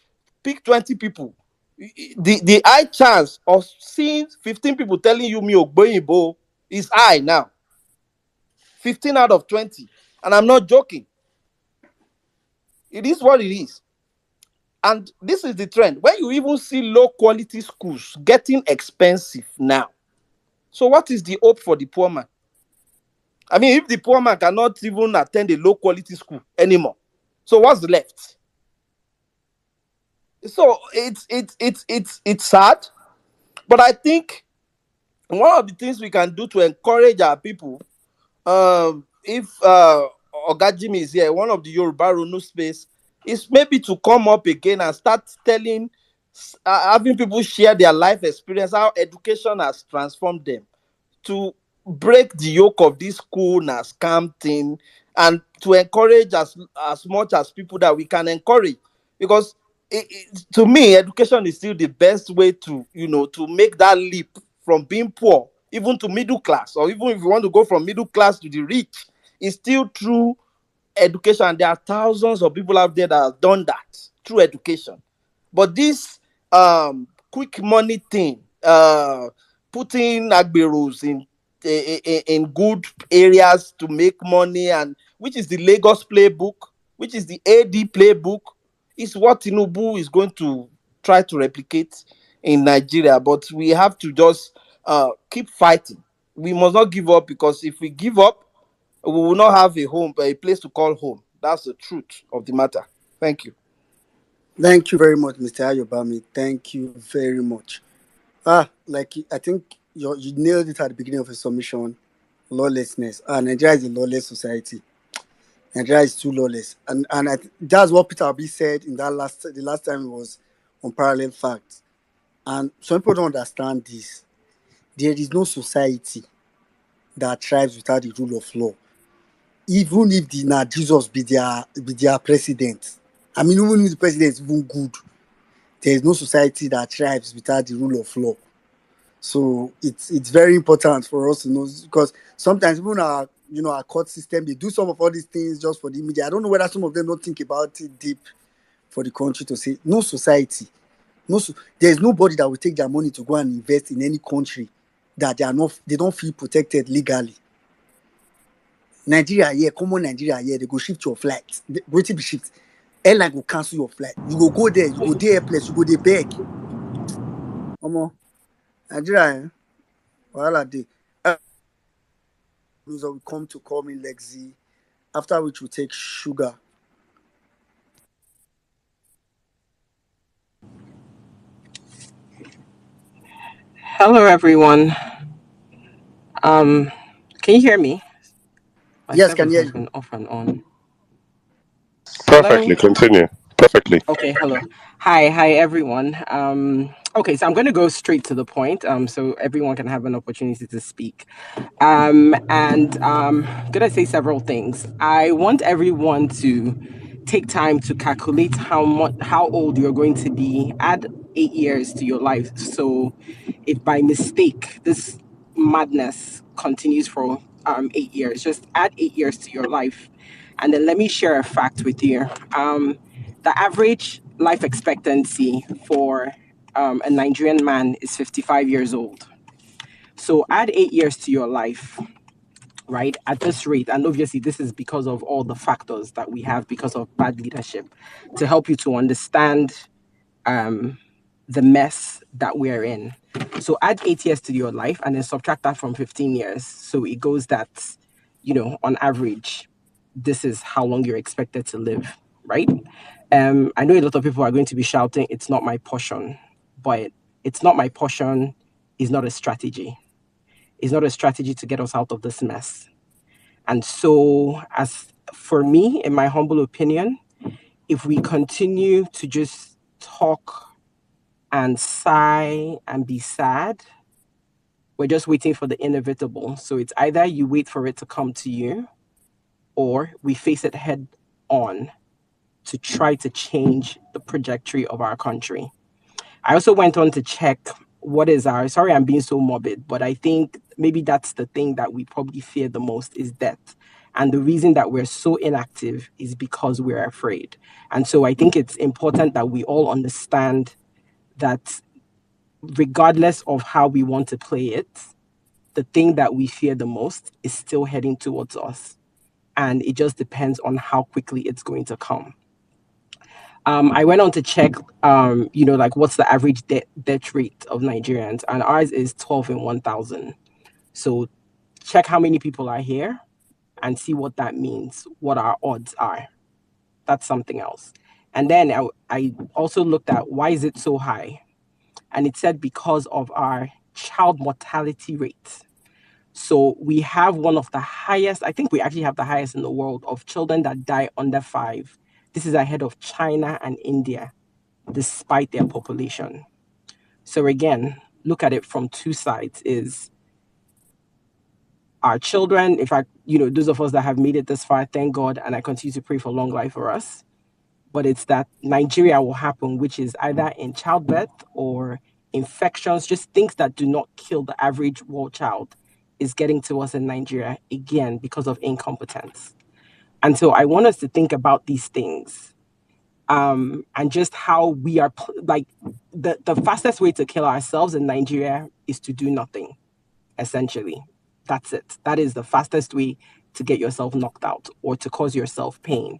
pick 20 people. The high chance of seeing 15 people telling you me Ogboyinbo is high now. 15 out of 20. And I'm not joking. It is what it is. And this is the trend. When you even see low quality schools getting expensive now. So what is the hope for the poor man? I mean, if the poor man cannot even attend a low quality school anymore, so what's left? So it's sad, but I think one of the things we can do to encourage our people, if Oga Jimmy is here, one of the Yoruba Ronu space, is maybe to come up again and start telling, having people share their life experience, how education has transformed them, to break the yoke of this school and scam thing, and to encourage as much as people that we can encourage, because to me education is still the best way to to make that leap from being poor even to middle class, or even if you want to go from middle class to the rich, it's still through education. There are thousands of people out there that have done that through education. But this quick money thing, putting agberos in good areas to make money, and which is the Lagos playbook, which is the AD playbook, is what Tinubu is going to try to replicate in Nigeria. But we have to just keep fighting. We must not give up, because if we give up, we will not have a place to call home. That's the truth of the matter. Thank you. Thank you very much, Mr. Ayobami. Thank you very much. Like I think you nailed it at the beginning of your submission. Lawlessness. Nigeria is a lawless society. Nigeria is too lawless, and that's what Peter Obi said in the last time it was on Parallel Facts. And some people don't understand this. There is no society that thrives without the rule of law. Even if Jesus be their president. I mean, even if the president is even good, there is no society that thrives without the rule of law. So it's very important for us to know, because sometimes even our court system, they do some of all these things just for the media. I don't know whether some of them don't think about it deep for the country to say no society, there's nobody that will take their money to go and invest in any country that they don't feel protected legally. Nigeria here, common Nigeria here, they go shift your flight. Waiting be shift. Airline will cancel your flight. You will go there, you go there airplanes, you go there beg. Nigeria, wahala dey. We come to call me Lexi, after which we take sugar. Hello, everyone. Can you hear me? My Yes, can service hear has you. been off and on. Hello. Perfectly. Continue. Perfectly. Okay. Hello. Hi, everyone. Okay, so I'm going to go straight to the point. So everyone can have an opportunity to speak. And gonna say several things. I want everyone to take time to calculate how old you're going to be. Add 8 years to your life. So if by mistake this madness continues for 8 years, just add 8 years to your life. And then let me share a fact with you. The average life expectancy for a Nigerian man is 55 years old. So add 8 years to your life, right? At this rate, and obviously this is because of all the factors that we have because of bad leadership, to help you to understand the mess that we're in. So add 8 years to your life and then subtract that from 15 years. So it goes that, on average, this is how long you're expected to live, right? I know a lot of people are going to be shouting, it's not my portion, but it's not my portion is not a strategy. It's not a strategy to get us out of this mess. And so, as for me, in my humble opinion, if we continue to just talk and sigh and be sad, we're just waiting for the inevitable. So it's either you wait for it to come to you or we face it head on to try to change the trajectory of our country. I also went on to check what is our, sorry, I'm being so morbid, but I think maybe that's the thing that we probably fear the most is death. And the reason that we're so inactive is because we're afraid. And so I think it's important that we all understand that regardless of how we want to play it, the thing that we fear the most is still heading towards us. And it just depends on how quickly it's going to come. I went on to check, like what's the average death rate of Nigerians, and ours is 12 in 1,000. So check how many people are here and see what that means, what our odds are. That's something else. And then I also looked at why is it so high? And it said because of our child mortality rate. So we have one of the highest, I think we actually have the highest in the world of children that die under 5. This is ahead of China and India, despite their population. So again, look at it from two sides is our children, in fact, those of us that have made it this far, thank God, and I continue to pray for long life for us. But it's that Nigeria will happen, which is either in childbirth or infections, just things that do not kill the average world child is getting to us in Nigeria, again, because of incompetence. And so I want us to think about these things and just how we are, like, the fastest way to kill ourselves in Nigeria is to do nothing, essentially. That's it. That is the fastest way to get yourself knocked out or to cause yourself pain.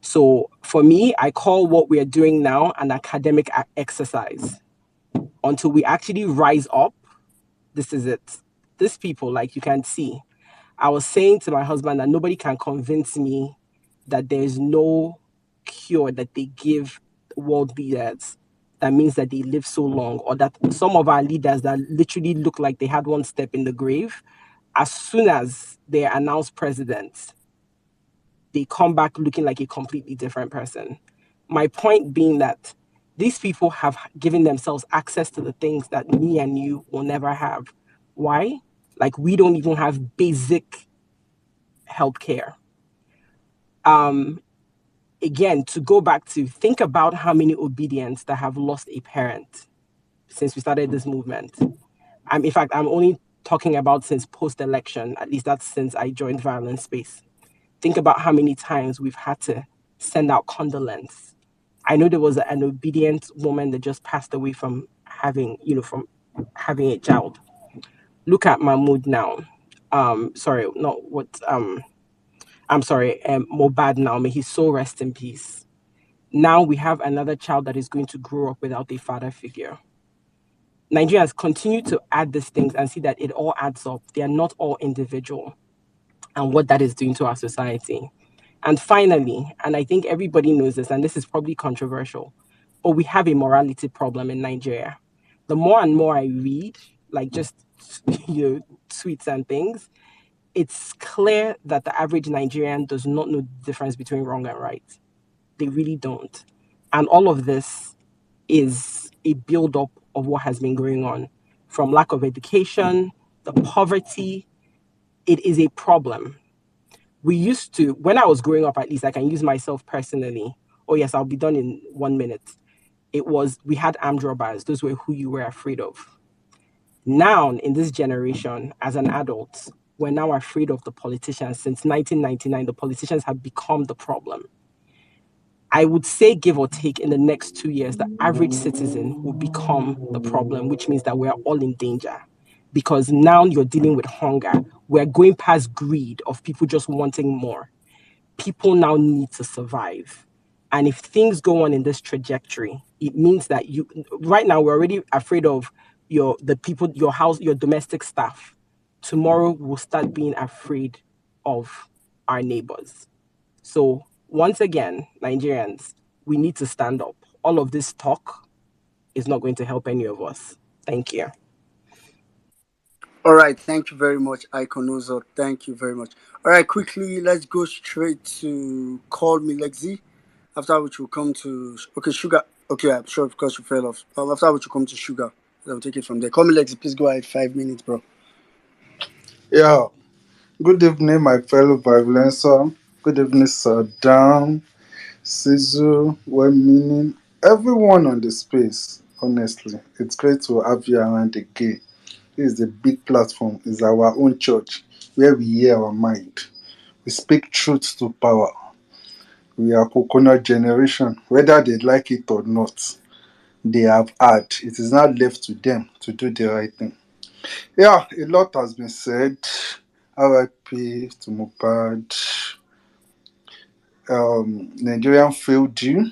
So for me, I call what we are doing now an academic exercise. Until we actually rise up, this is it. These people, like you can see, I was saying to my husband that nobody can convince me that there's no cure that they give world leaders that means that they live so long, or that some of our leaders that literally look like they had one step in the grave, as soon as they're announced presidents, they come back looking like a completely different person. My point being that these people have given themselves access to the things that me and you will never have. Why? Like we don't even have basic healthcare. Again, to go back to think about how many obedience that have lost a parent since we started this movement. In fact, I'm only talking about since post-election, at least that's since I joined Violence Space. Think about how many times we've had to send out condolence. I know there was an obedient woman that just passed away from having a child. Look at Mahmoud now. Mohbad now. May his soul rest in peace. Now we have another child that is going to grow up without a father figure. Nigerians continue to add these things and see that it all adds up. They are not all individual, and what that is doing to our society. And finally, and I think everybody knows this, and this is probably controversial, but we have a morality problem in Nigeria. The more and more I read, like just tweets and things, it's clear that the average Nigerian does not know the difference between wrong and right. They really don't. And all of this is a build-up of what has been going on, from lack of education, the poverty. It is a problem. We used to, when I was growing up, at least I can use myself personally. Oh yes, I'll be done in 1 minute. We had armed robbers. Those were who you were afraid of. Now, in this generation, as an adult, we're now afraid of the politicians. Since 1999, the politicians have become the problem. I would say, give or take, in the next 2 years, the average citizen will become the problem, which means that we're all in danger. because now you're dealing with hunger. We're going past greed of people just wanting more. People now need to survive. And if things go on in this trajectory, it means that right now we're already afraid of the people, your house, your domestic staff. Tomorrow we'll start being afraid of our neighbors. So once again, Nigerians, we need to stand up. All of this talk is not going to help any of us. Thank you. All right, thank you very much, Iconozo. Thank you very much. All right, quickly, let's go straight to Call Me Lexi. After which we'll come to Sugar. Okay, I'm sure because you fell off. After which we'll come to Sugar. Then we'll take it from there. Call Me Lexi, please go ahead. 5 minutes, bro. Yeah, good evening, my fellow Vawulencer. Good evening, Sir Dan, Sizu, well meaning, everyone on the space. Honestly, it's great to have you around again. This is the big platform, it's our own church where we hear our mind. We speak truth to power. We are coconut generation, whether they like it or not. They have had. It is now left to them to do the right thing. Yeah, a lot has been said. RIP to Mohbad. Nigerian failed you.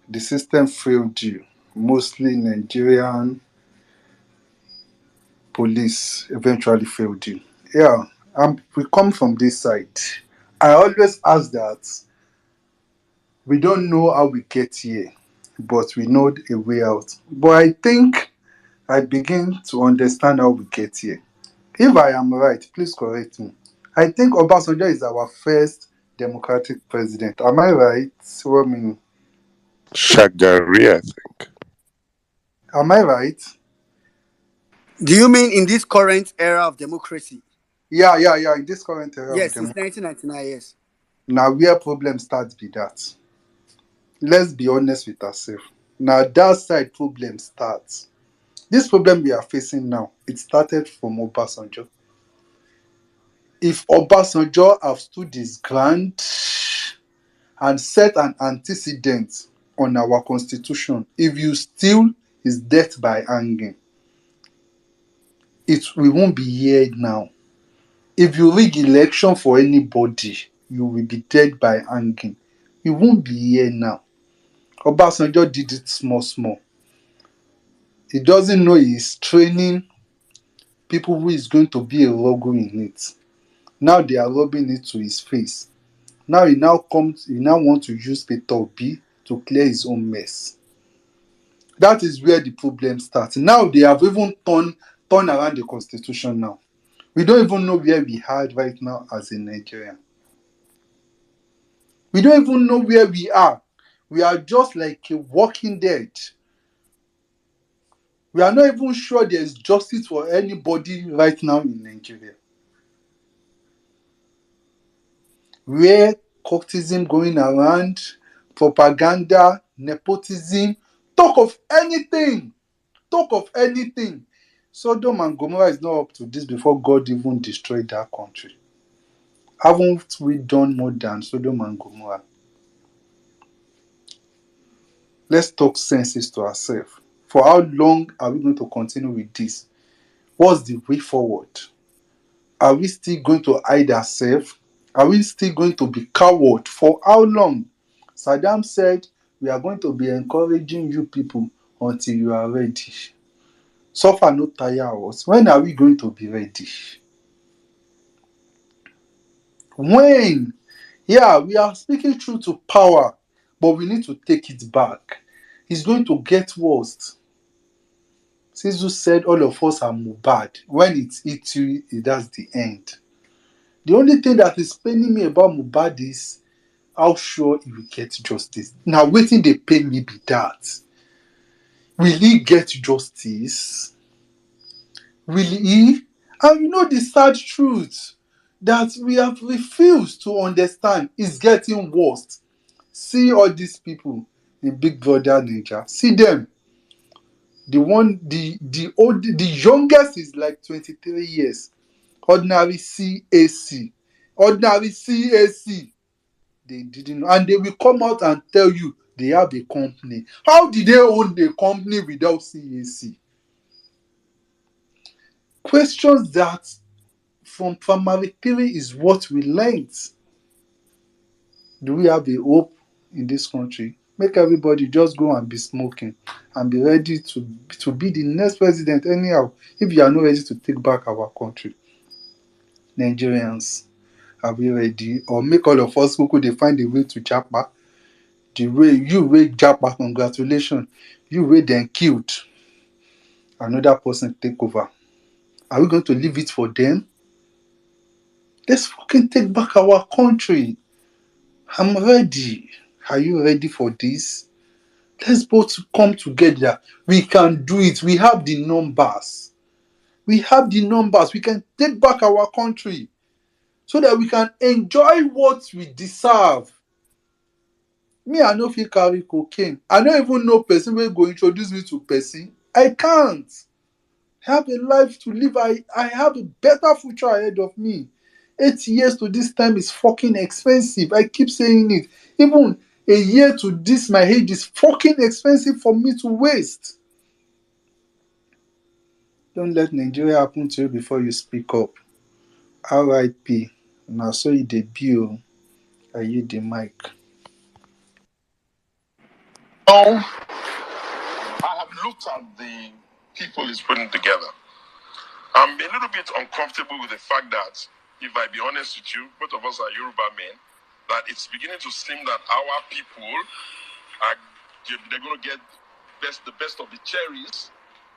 The system failed you. Mostly Nigerian police eventually failed you. Yeah, we come from this side. I always ask that we don't know how we get here, but we know a way out. But I think I begin to understand how we get here. If I am right, please correct me. I think Obasanjo is our first democratic president. Am I right? What mean? Shagari, I think. Am I right? Do you mean in this current era of democracy? Yeah. In this current era of Yes, since democracy, 1999, yes. now where problem starts be that. Let's be honest with ourselves. Now that side problem starts. This problem we are facing now, it started from Obasanjo. If Obasanjo have stood his ground and set an antecedent on our constitution, if you steal his death by hanging, we won't be here now. If you rig election for anybody, you will be dead by hanging. We won't be here now. Obasanjo did it small. He doesn't know he's training people who is going to be a logo in it. Now they are rubbing it to his face. Now he now wants to use Peter Obi to clear his own mess. That is where the problem starts. Now they have even turned around the constitution now. We don't even know where we are right now as a Nigerian. We don't even know where we are. We are just like a walking dead. We are not even sure there is justice for anybody right now in Nigeria. Where cultism going around, propaganda, nepotism, talk of anything. Sodom and Gomorrah is not up to this before God even destroyed that country. Haven't we done more than Sodom and Gomorrah? Let's talk senses to ourselves. For how long are we going to continue with this? What's the way forward? Are we still going to hide ourselves? Are we still going to be coward? For how long? Saddam said, we are going to be encouraging you people until you are ready. Suffer no tire us. When are we going to be ready? When? Yeah, we are speaking truth to power, but we need to take it back. It's going to get worse. Sisu said all of us are Mohbad. When it hits you, that's the end. The only thing that is paining me about Mohbad is how sure he will get justice. Now, waiting they pain me be that. Will he get justice? Will he? And you know the sad truth that we have refused to understand is getting worse. See all these people in Big Brother Ninja. See them. The youngest is like 23 years. Ordinary CAC. They didn't know. And they will come out and tell you they have a company. How did they own the company without CAC? questions that from primary three is what we learned. Do we have a hope in this country? Make everybody just go and be smoking and be ready to be the next president anyhow if you are not ready to take back our country. Nigerians, are we ready? Or make all of us who could find a way to japa? The way you wey japa, congratulations. You wey then killed, another person take over. Are we going to leave it for them? Let's fucking take back our country. I'm ready. Are you ready for this? Let's both come together. We can do it. We have the numbers. We have the numbers. We can take back our country so that we can enjoy what we deserve. Me, I no fit carry cocaine. I don't even know person wey go introduce me to person. I can't. I have a life to live. I have a better future ahead of me. 8 years to this time is fucking expensive. I keep saying it. Even a year to this my age is fucking expensive for me to waste. Don't let Nigeria happen to you before you speak up. RIP. Now so you debut. I use the mic. Oh, I have looked at the people he's putting together. I'm a little bit uncomfortable with the fact that, if I be honest with you, both of us are Yoruba men, that it's beginning to seem that our people are they're going to get the best of the cherries.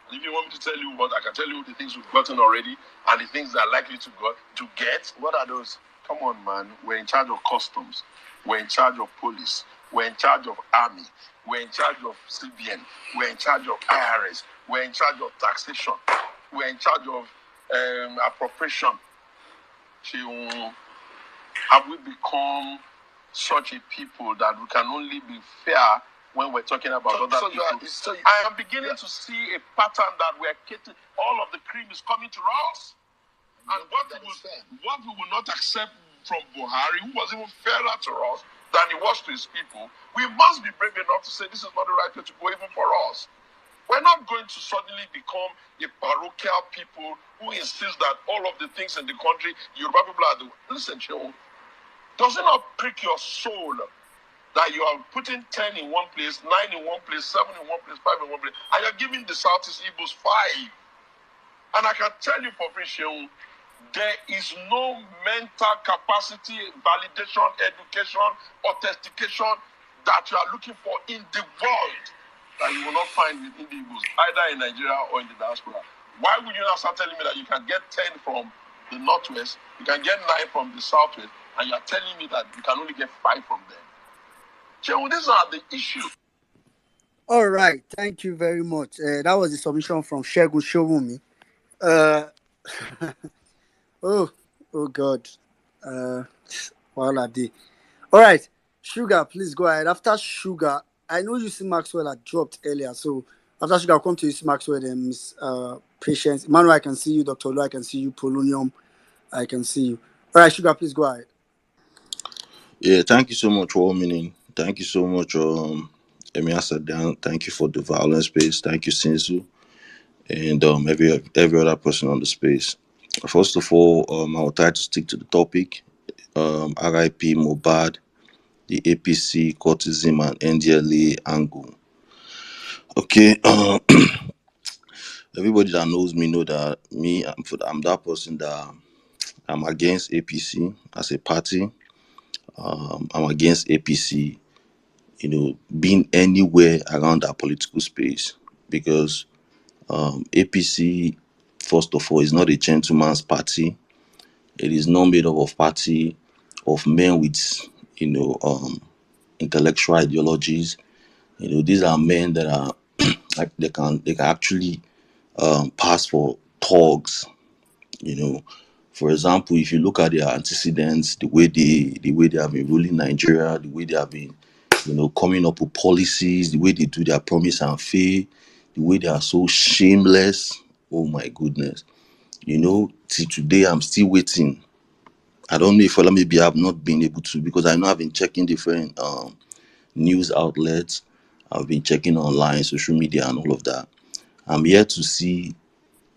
And if you want me to tell you what, I can tell you the things we've gotten already and the things that are likely to get. What are those? Come on, man. We're in charge of customs. We're in charge of police. We're in charge of army. We're in charge of CBN. We're in charge of IRS. We're in charge of taxation. We're in charge of appropriation. Have we become such a people that we can only be fair when we're talking about other people? I am beginning to see a pattern that we're getting. All of the cream is coming to us. And what we will not accept from Buhari, who was even fairer to us than he was to his people, we must be brave enough to say this is not the right way to go even for us. We're not going to suddenly become a parochial people who insist that all of the things in the country, Yoruba people are the... Listen, Joe, does it not prick your soul that you are putting 10 in one place, 9 in one place, 7 in one place, 5 in one place, and you're giving the Southeast Igbos 5? And I can tell you for free, Shehu, there is no mental capacity, validation, education, authentication that you are looking for in the world that you will not find with Igbos, either in Nigeria or in the diaspora. Why would you not start telling me that you can get 10 from the Northwest, you can get 9 from the Southwest, and you are telling me that you can only get 5 from them? Shehu, these are the issues. All right, thank you very much. That was the submission from Shegun Showumi. Oh God. All right, Sugar, please go ahead. After Sugar, I know you see Maxwell had dropped earlier, so after Sugar, I'll come to you, see Maxwell and Miss Patience. Emmanuel, I can see you. Dr. Lu, I can see you. Polonium, I can see you. All right, Sugar, please go ahead. Yeah, thank you so much for meaning. Thank you so much, Emia Sadan. Thank you for the violence space. Thank you, Sinsu, and every other person on the space. First of all, I will try to stick to the topic. RIP Mohbad, the APC Cultism and NDLEA angle. Okay, everybody that knows me know that I'm that person that I'm against APC as a party. I'm against APC, being anywhere around that political space, because APC, first of all, is not a gentleman's party. It is not made up of party of men with, intellectual ideologies. These are men that are like they can actually pass for thugs. For example, if you look at their antecedents, the way they have been ruling Nigeria, the way they have been, coming up with policies, the way they do their promise and faith, the way they are so shameless. Oh my goodness. Till today I'm still waiting. I don't know if maybe I've not been able to, because I know I've been checking different news outlets. I've been checking online, social media and all of that. I'm here to see,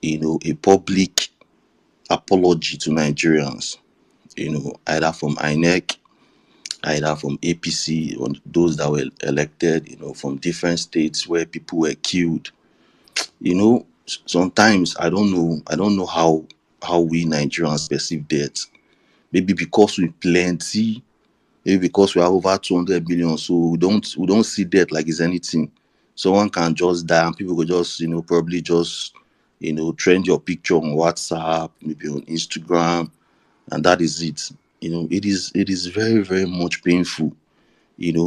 a public apology to Nigerians, either from INEC, either from APC, or those that were elected, from different states where people were killed. Sometimes I don't know how we Nigerians perceive death. Maybe because we plenty, maybe because we are over 200 million, so we don't see death like it's anything. Someone can just die and people will just probably just trend your picture on WhatsApp, maybe on Instagram, and that is it. It is very, very much painful.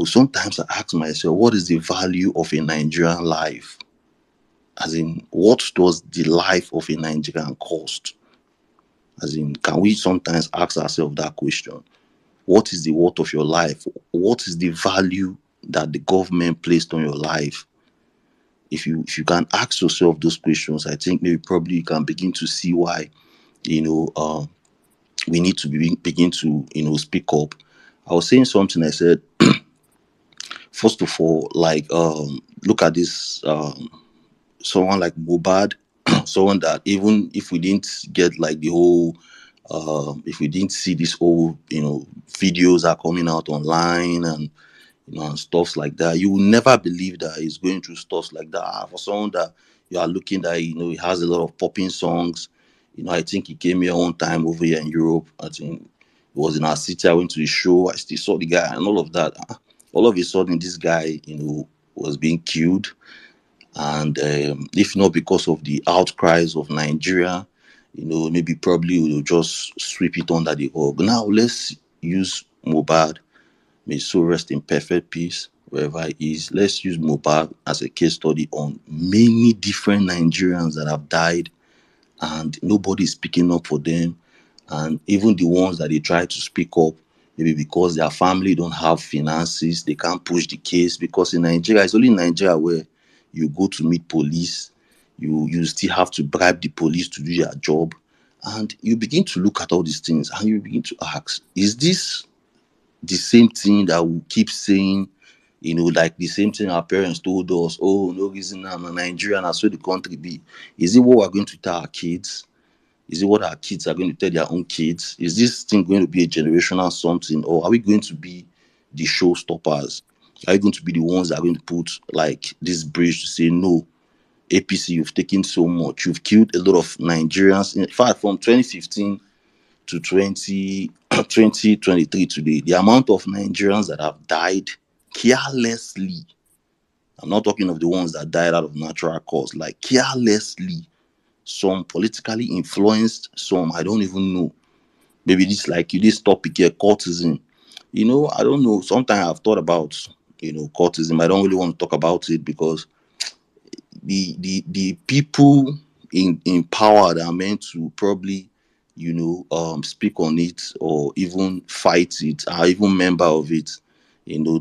Sometimes I ask myself, what is the value of a Nigerian life? As in, what does the life of a Nigerian cost? As in, can we sometimes ask ourselves that question? What is the worth of your life? What is the value that the government placed on your life? If you can ask yourself those questions, I think maybe probably you can begin to see why we need to begin to speak up. I was saying something. I said, first of all, like, look at this, someone like Mohbad, someone that even if we didn't get like the whole, if we didn't see this whole, videos are coming out online and and stuff like that, you will never believe that he's going through stuff like that. For someone that you are looking at, he has a lot of popping songs. I think he came here one time over here in Europe. I think it was in our city. I went to the show. I still saw the guy and all of that. All of a sudden, this guy, was being killed. And if not because of the outcries of Nigeria, maybe probably we'll just sweep it under the rug. Now, let's use Mohbad. May his soul rest in perfect peace wherever he is. Let's use Mohbad as a case study on many different Nigerians that have died and nobody is speaking up for them. And even the ones that they try to speak up, maybe because their family don't have finances, they can't push the case. Because in Nigeria, it's only in Nigeria where you go to meet police, you still have to bribe the police to do their job. And you begin to look at all these things and you begin to ask, is this the same thing that we keep saying, like the same thing our parents told us, oh, no reason I'm a Nigerian, that's where the country be. Is it what we're going to tell our kids? Is it what our kids are going to tell their own kids? Is this thing going to be a generational something? Or are we going to be the showstoppers? Are you going to be the ones that are going to put like this bridge to say, no, APC, you've taken so much. You've killed a lot of Nigerians. In fact, from 2015 to 2023 today, the amount of Nigerians that have died carelessly, I'm not talking of the ones that died out of natural cause, like carelessly, some politically influenced, some I don't even know. Maybe this topic here, cultism. I don't know. Sometimes I've thought about, cultism. I don't really want to talk about it because the people in power that are meant to probably speak on it or even fight it are even member of it,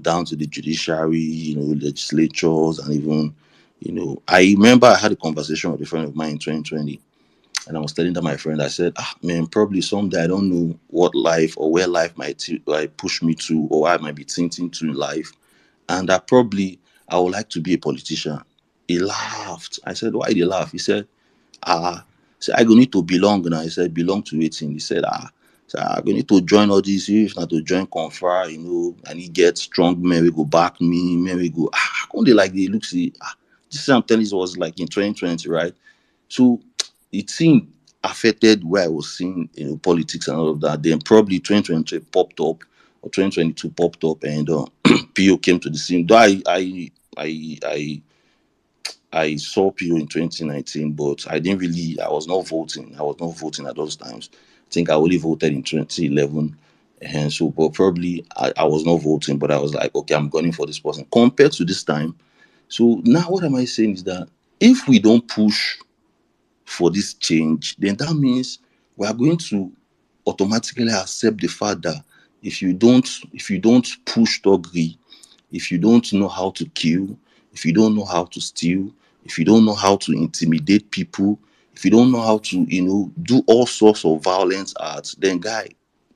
down to the judiciary, legislatures, and even I remember I had a conversation with a friend of mine in 2020, and I was telling that my friend, I said, man, probably someday I don't know what life or where life might like push me to, or I might be thinking to in life, and that probably I would like to be a politician. He laughed. I said, why did he laugh? He said, say I go need to belong now. He said, belong to it. He said, so I go need to join all these, if not to join confer, and he get strong men we go back me, men we go, how come they like they look see, this I'm telling you was like in 2020, right? So it seemed affected where I was seeing, politics and all of that. Then probably 2023 popped up, or 2022 popped up, and PO came to the scene. Though I saw PO in 2019, but I was not voting. I was not voting at those times. I think I only voted in 2011. And so, but probably I was not voting, but I was like, okay, I'm gunning for this person. Compared to this time, so now what am I saying is that if we don't push for this change, then that means we are going to automatically accept the fact that if you don't push Togri, if you don't know how to kill, if you don't know how to steal, if you don't know how to intimidate people, if you don't know how to, do all sorts of violence acts, then guy,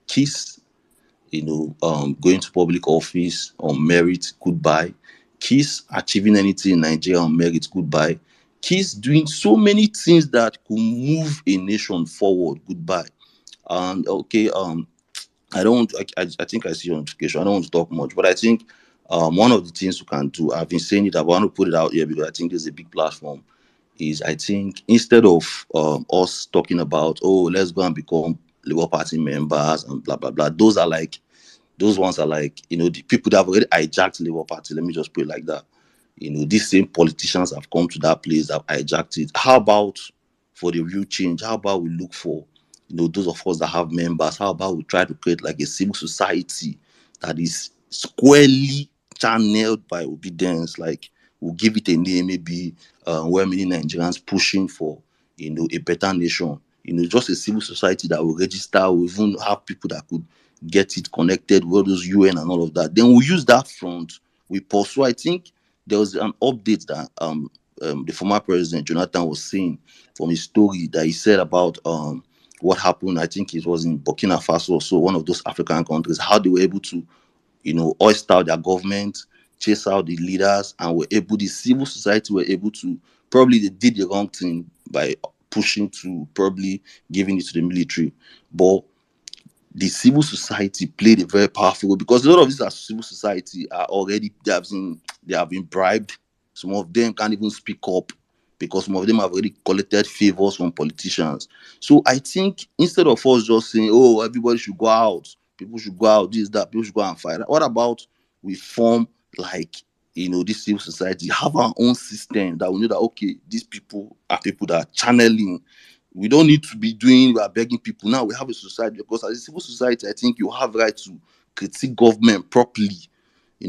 kiss, going to public office on merit, goodbye. Kiss achieving anything in Nigeria on merit, goodbye. He's doing so many things that could move a nation forward. Goodbye. And okay, I don't. I think I see your notification. I don't want to talk much, but I think one of the things we can do. I've been saying it. I want to put it out here because I think there's a big platform. Is I think instead of us talking about, oh, let's go and become Labour Party members and blah blah blah. Those ones are like, the people that have already hijacked Labour Party. Let me just put it like that. These same politicians have come to that place, have hijacked it. How about for the real change? How about we look for, those of us that have members? How about we try to create like a civil society that is squarely channeled by obedience? Like, we'll give it a name, maybe where many Nigerians pushing for, a better nation. Just a civil society that will register, will even have people that could get it connected with all those UN and all of that. Then we use that front. We pursue. I think there was an update that the former president Jonathan was saying from his story that he said about what happened. I think it was in Burkina Faso or so, one of those African countries, how they were able to, hoist out their government, chase out the leaders, and the civil society were able to, probably they did the wrong thing by pushing to probably giving it to the military. But the civil society played a very powerful role, because a lot of these are civil society are already, they have been bribed. Some of them can't even speak up because some of them have already collected favors from politicians. So I think instead of us just saying, oh, everybody should go out, people should go out, this, that, people should go and fight. What about we form like, this civil society, have our own system that we know that, okay, these people are people that are channeling. We don't need to be doing, we are begging people. Now we have a society, because as a civil society, I think you have right to critique government properly.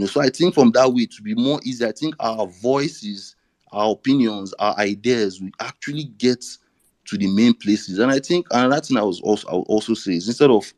So I think from that way, to be more easy, I think our voices, our opinions, our ideas will actually get to the main places. And I think another thing I will also say is, instead of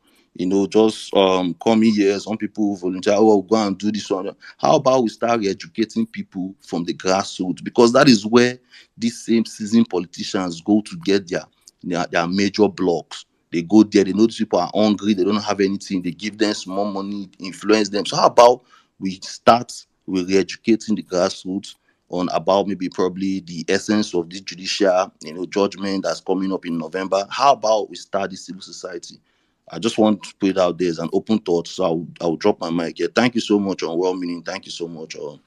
just coming here, some people volunteer, oh, I'll go and do this one. How about we start educating people from the grassroots? Because that is where these same seasoned politicians go to get their major blocks. They go there, they know these people are hungry, they don't have anything, they give them small money, influence them. So how about we start with re-educating the grassroots on about maybe probably the essence of this judicial, judgment that's coming up in November? How about we start the civil society? I just want to put it out there as an open thought. So I'll drop my mic here. Thank you so much on well meaning. Thank you so much on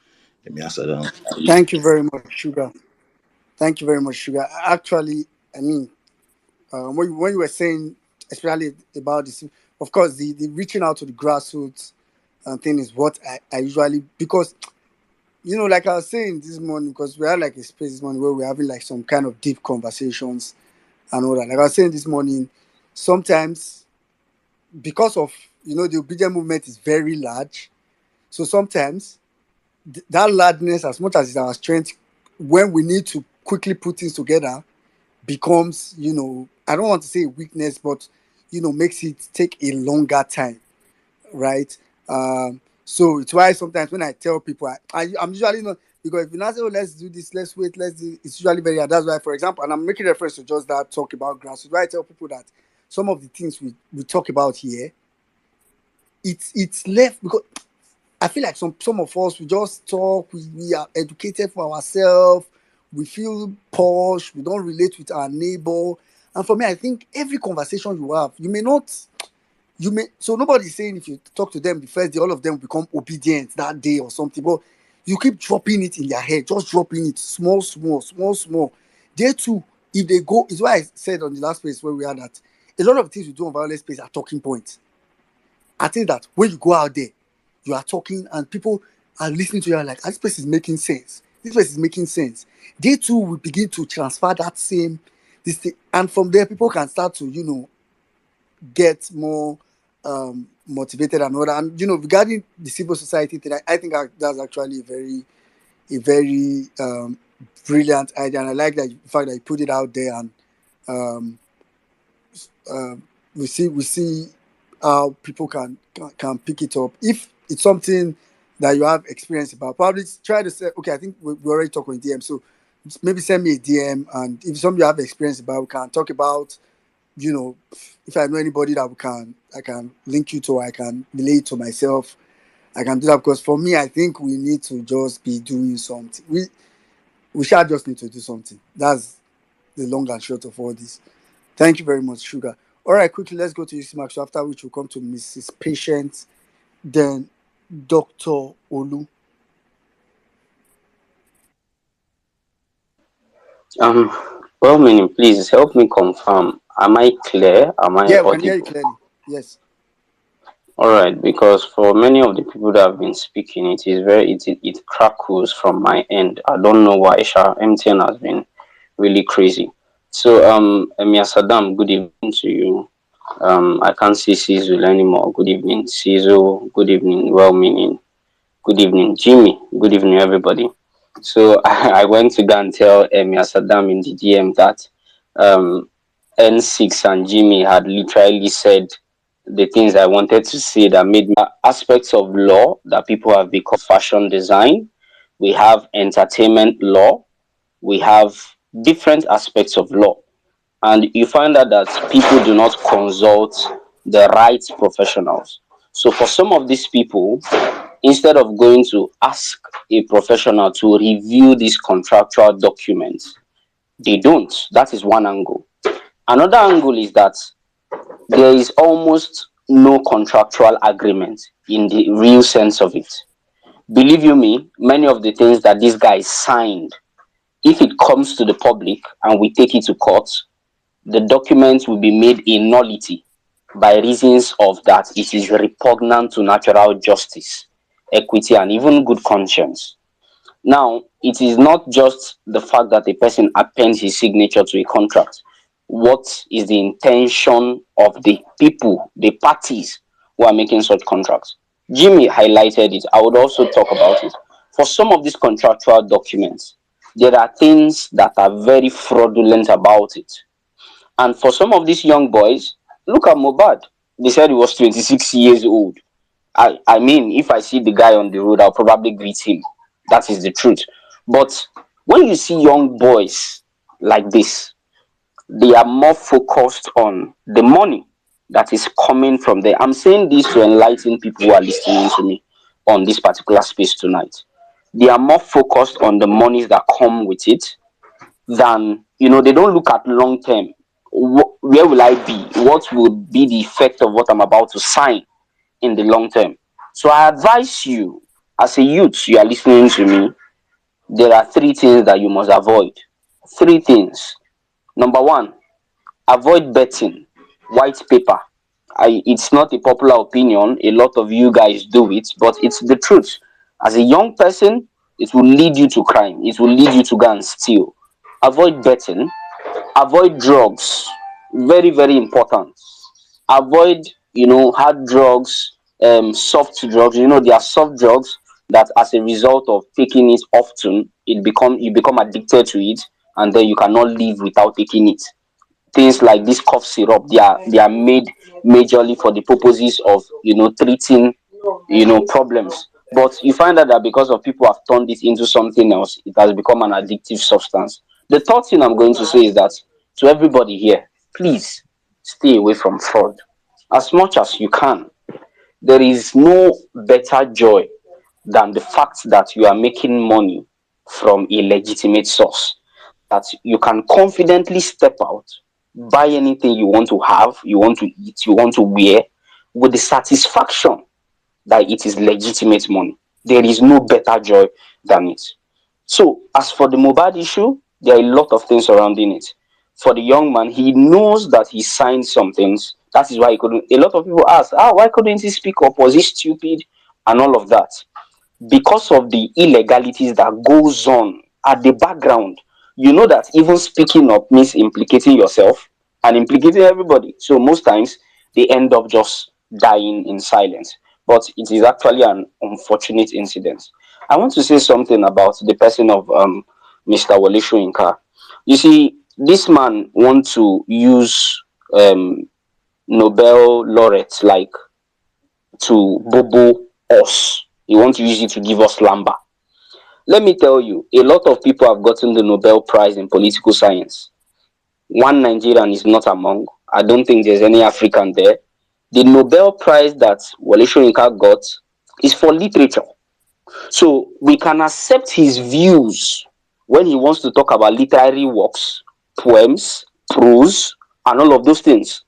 Emi. Thank you very much, Sugar. Thank you very much, Sugar. Actually, I mean, when you were saying, especially about this, of course, the reaching out to the grassroots thing is what I usually, because, like I was saying this morning, because we had like a space this morning where we're having like some kind of deep conversations and all that. Like I was saying this morning, sometimes because of, the obedient movement is very large. So sometimes that largeness, as much as it's our strength, when we need to quickly put things together, becomes, I don't want to say weakness, but, makes it take a longer time, right? So it's why sometimes when I tell people, I'm usually not, because if you not say, oh, let's do this, let's wait, let's do, it's usually very hard. That's why, for example, and I'm making reference to just that talk about grassroots, why I tell people that some of the things we talk about here, it's left because I feel like some of us, we just talk, we are educated for ourselves, we feel posh, we don't relate with our neighbor. And for me, I think every conversation you have, so nobody's saying if you talk to them the first day, all of them become obedient that day or something, but you keep dropping it in their head, just dropping it small, small, small, small. They too, if they go, it's why I said on the last place where we are that a lot of things we do on violence space are talking points. I think that when you go out there, you are talking and people are listening to you and like, this place is making sense. This place is making sense. They too will begin to transfer that same this thing. And from there, people can start to, get more motivated and all that. And, regarding the civil society thing, I think that's actually a very brilliant idea. And I like that the fact that you put it out there, and we see how people can pick it up. If it's something that you have experience about, probably try to say, okay, I think we already talked on DM, so maybe send me a DM, and if something you have experience about, we can talk about, if I know anybody that I can link you to, I can relate to myself, I can do that, because for me, I think we need to just be doing something. We shall just need to do something. That's the long and short of all this. Thank you very much, Sugar. All right, quickly, let's go to you, Max. After which we'll come to Mrs. Patient, then Dr. Olu. Well, meaning, please help me confirm. Am I clear? Am I Yeah, we can hear you audible? clearly. Yes. All right, because for many of the people that have been speaking, it crackles from my end. I don't know why. MTN has been really crazy. So, Emia Saddam, good evening to you. I can't see Cecil anymore. Good evening, Cecil. Good evening, well-meaning. Good evening, Jimmy. Good evening, everybody. So I went to go and tell Emia Saddam in the DM that um, N6 and Jimmy had literally said the things I wanted to say that made me aspects of law that people have become fashion design. We have entertainment law. We have different aspects of law. And you find out that people do not consult the right professionals. So for some of these people, instead of going to ask a professional to review these contractual documents, they don't. That is one angle. Another angle is that there is almost no contractual agreement in the real sense of it. Believe you me, many of the things that these guys signed, if it comes to the public and we take it to court, the documents will be made a nullity by reasons of that it is repugnant to natural justice, equity, and even good conscience. Now, it is not just the fact that a person appends his signature to a contract. What is the intention of the people, the parties who are making such contracts? Jimmy highlighted it. I would also talk about it. For some of these contractual documents, there are things that are very fraudulent about it. And for some of these young boys, look at Mohbad. They said he was 26 years old. I mean, if I see the guy on the road, I'll probably greet him. That is the truth. But when you see young boys like this, they are more focused on the money that is coming from there. I'm saying this to enlighten people who are listening to me on this particular space tonight. They are more focused on the monies that come with it than, they don't look at long term. Where will I be? What would be the effect of what I'm about to sign in the long term? So I advise you, as a youth, you are listening to me, there are three things that you must avoid. Three things. Number one, avoid betting. White paper. It's not a popular opinion. A lot of you guys do it, but it's the truth. As a young person, it will lead you to crime. It will lead you to go and steal. Avoid betting. Avoid drugs. Very, very important. Avoid, hard drugs, soft drugs. There are soft drugs that, as a result of taking it often, you become addicted to it, and then you cannot live without taking it. Things like this cough syrup, they are made majorly for the purposes of treating problems. But you find out that because of people have turned it into something else, it has become an addictive substance. The third thing I'm going to say is that to everybody here, please stay away from fraud as much as you can. There is no better joy than the fact that you are making money from a legitimate source, that you can confidently step out, buy anything you want to have, you want to eat, you want to wear, with the satisfaction that it is legitimate money. There is no better joy than it. So, as for the Mohbad issue, there are a lot of things surrounding it. For the young man, he knows that he signed some things. That is why he couldn't. A lot of people ask, why couldn't he speak up? Was he stupid? And all of that. Because of the illegalities that goes on at the background, you know that even speaking up means implicating yourself and implicating everybody. So most times they end up just dying in silence. But it is actually an unfortunate incident. I want to say something about the person of Mr. Wole Soyinka. You see, this man wants to use Nobel laureates like to bobo us. He wants to use it to give us lamba. Let me tell you, a lot of people have gotten the Nobel Prize in political science. One Nigerian is not among. I don't think there's any African there. The Nobel Prize that Wole Soyinka got is for literature. So we can accept his views when he wants to talk about literary works, poems, prose, and all of those things.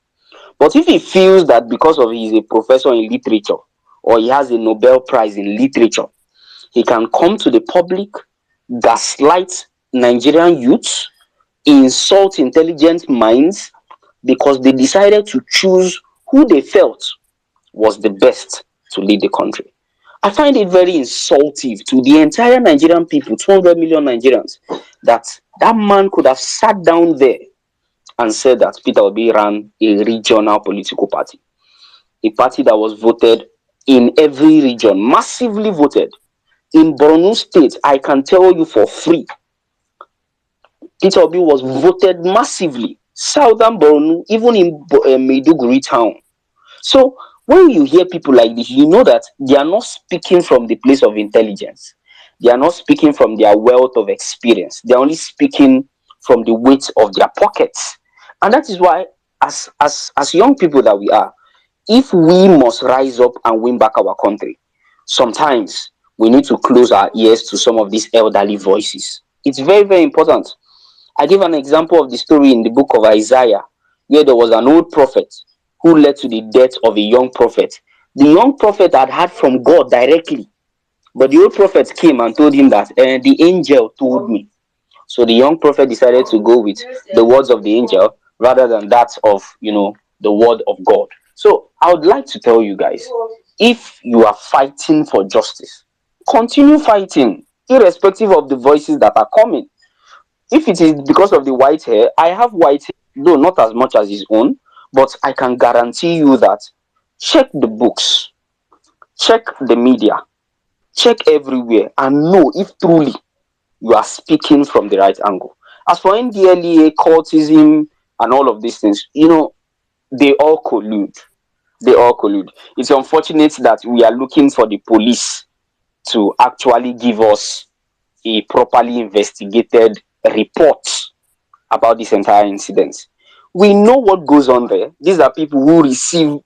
But if he feels that because of he's a professor in literature or he has a Nobel Prize in literature, he can come to the public, gaslight Nigerian youths, insult intelligent minds because they decided to choose who they felt was the best to lead the country. I find it very insultive to the entire Nigerian people, 200 million Nigerians, that that man could have sat down there and said that Peter Obi ran a regional political party, a party that was voted in every region, massively voted. In Borno State, I can tell you for free, Peter Obi was voted massively. Southern Borno, even in Maiduguri town. So when you hear people like this, you know that they are not speaking from the place of intelligence. They are not speaking from their wealth of experience. They are only speaking from the weight of their pockets. And that is why, as young people that we are, if we must rise up and win back our country, sometimes we need to close our ears to some of these elderly voices. It's very, very important. I give an example of the story in the book of Isaiah, where there was an old prophet who led to the death of a young prophet. The young prophet had heard from God directly, but the old prophet came and told him that the angel told me. So the young prophet decided to go with the words of the angel rather than that of, the word of God. So I would like to tell you guys, if you are fighting for justice, continue fighting, irrespective of the voices that are coming. If it is because of the white hair, I have white hair, though not as much as his own, but I can guarantee you that check the books, check the media, check everywhere, and know if truly you are speaking from the right angle. As for NDLEA, cultism, and all of these things, they all collude. They all collude. It's unfortunate that we are looking for the police to actually give us a properly investigated report about this entire incident. We know what goes on there. These are people who receive,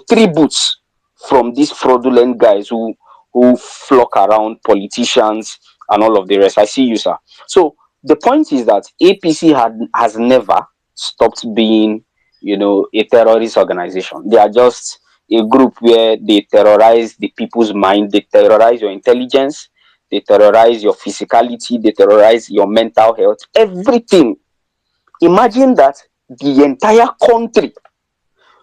tributes from these fraudulent guys who flock around politicians and all of the rest. I see you, sir. So the point is that APC has never stopped being, a terrorist organization. They are just a group where they terrorize the people's mind, they terrorize your intelligence, they terrorize your physicality, they terrorize your mental health, everything. Imagine that the entire country,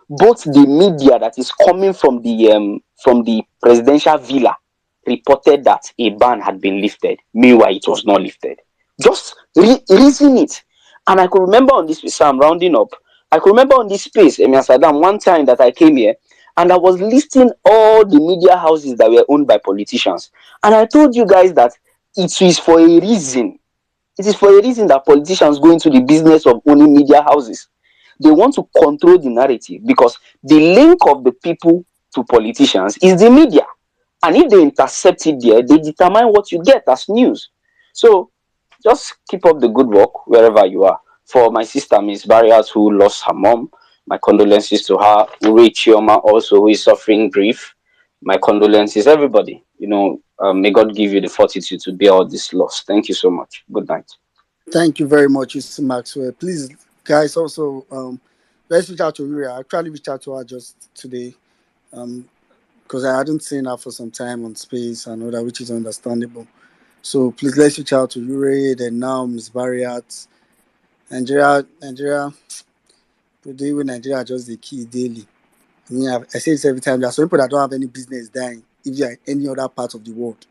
both the media that is coming from the presidential villa, reported that a ban had been lifted. Meanwhile, it was not lifted. Just reason it. And I could remember on this, so I'm rounding up. I could remember on this space, Emir Saddam, one time that I came here and I was listing all the media houses that were owned by politicians. And I told you guys that it is for a reason. It is for a reason that politicians go into the business of owning media houses. They want to control the narrative because the link of the people to politicians is the media. And if they intercept it there, they determine what you get as news. So just keep up the good work wherever you are. For my sister, Miss Barriers, who lost her mom, my condolences to her. Uri Chioma, also, who is suffering grief. My condolences, everybody. May God give you the fortitude to bear all this loss. Thank you so much. Good night. Thank you very much, Mr. Maxwell. Please, guys, also let's reach out to Uri. I actually reached out to her just today because I hadn't seen her for some time on space and all that, which is understandable. So please let's reach out to Uri. Then now Miss Barriat, Nigeria. Today when Nigeria just the key daily. I say this every time. There are some people that don't have any business dying if they are in any other part of the world.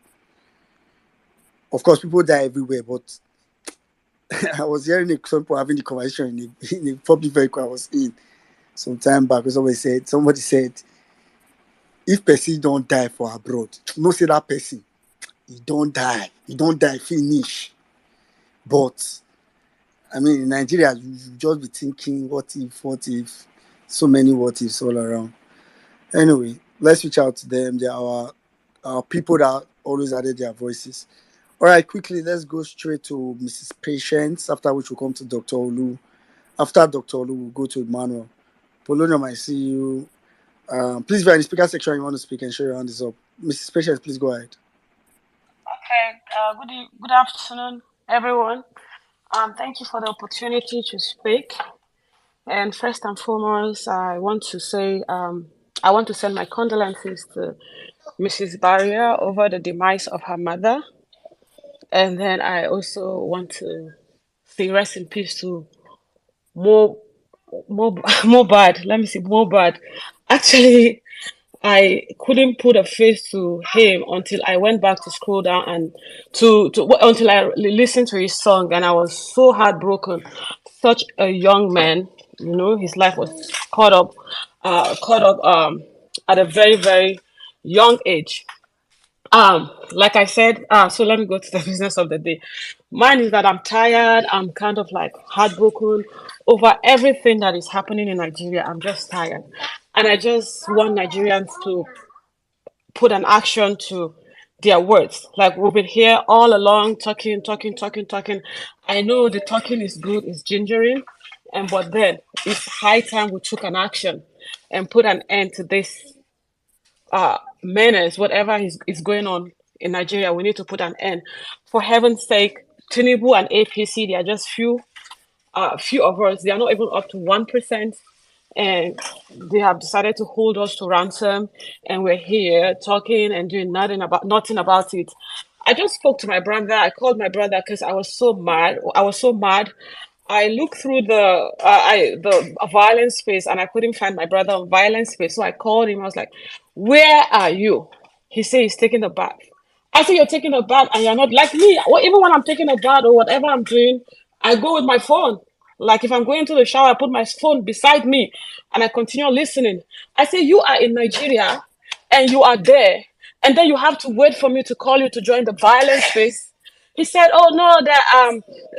Of course, people die everywhere, but I was hearing some people having the conversation in a public vehicle I was in some time back. Somebody said, if person don't die for abroad, no say that person, he don't die, finish. But I mean, in Nigeria, you just be thinking, what if, so many what ifs all around. Anyway, let's reach out to them. They are our people that always added their voices. All right, quickly, let's go straight to Mrs. Patience, after which we'll come to Dr. Olu. After Dr. Olu, we'll go to Emmanuel. Polonium, I see you. Please, if you're in the speaker section, you want to speak and show your hand is up. Mrs. Patience, please go ahead. Okay. Good afternoon. everyone. Thank you for the opportunity to speak. And first and foremost, I want to send my condolences to Mrs. Barrier over the demise of her mother. And then I also want to say rest in peace to Mo, Mohbad. Let me see, Mohbad. Actually, I couldn't put a face to him until I went back to scroll down and until I listened to his song, and I was so heartbroken. Such a young man, his life was caught up at a very young age. Like I said, so let me go to the business of the day. Mine is that I'm tired. I'm kind of like heartbroken over everything that is happening in Nigeria. I'm just tired. And I just want Nigerians to put an action to their words. Like we've been here all along talking. I know the talking is good, it's gingering, but then it's high time we took an action and put an end to this menace, whatever is going on in Nigeria. We need to put an end. For heaven's sake, Tinubu and APC, they are just few of us. They are not even up to 1%, and they have decided to hold us to ransom. And we're here talking and doing nothing about it. I just spoke to my brother. I called my brother because I was so mad. I looked through the violence space and I couldn't find my brother on violence space. So I called him. I was like, "Where are you?" He said he's taking a bath. I said, "You're taking a bath and you're not like me. Well, even when I'm taking a bath or whatever I'm doing, I go with my phone. Like if I'm going to the shower, I put my phone beside me and I continue listening." I say, "You are in Nigeria and you are there, and then you have to wait for me to call you to join the violence space." He said, "Oh no,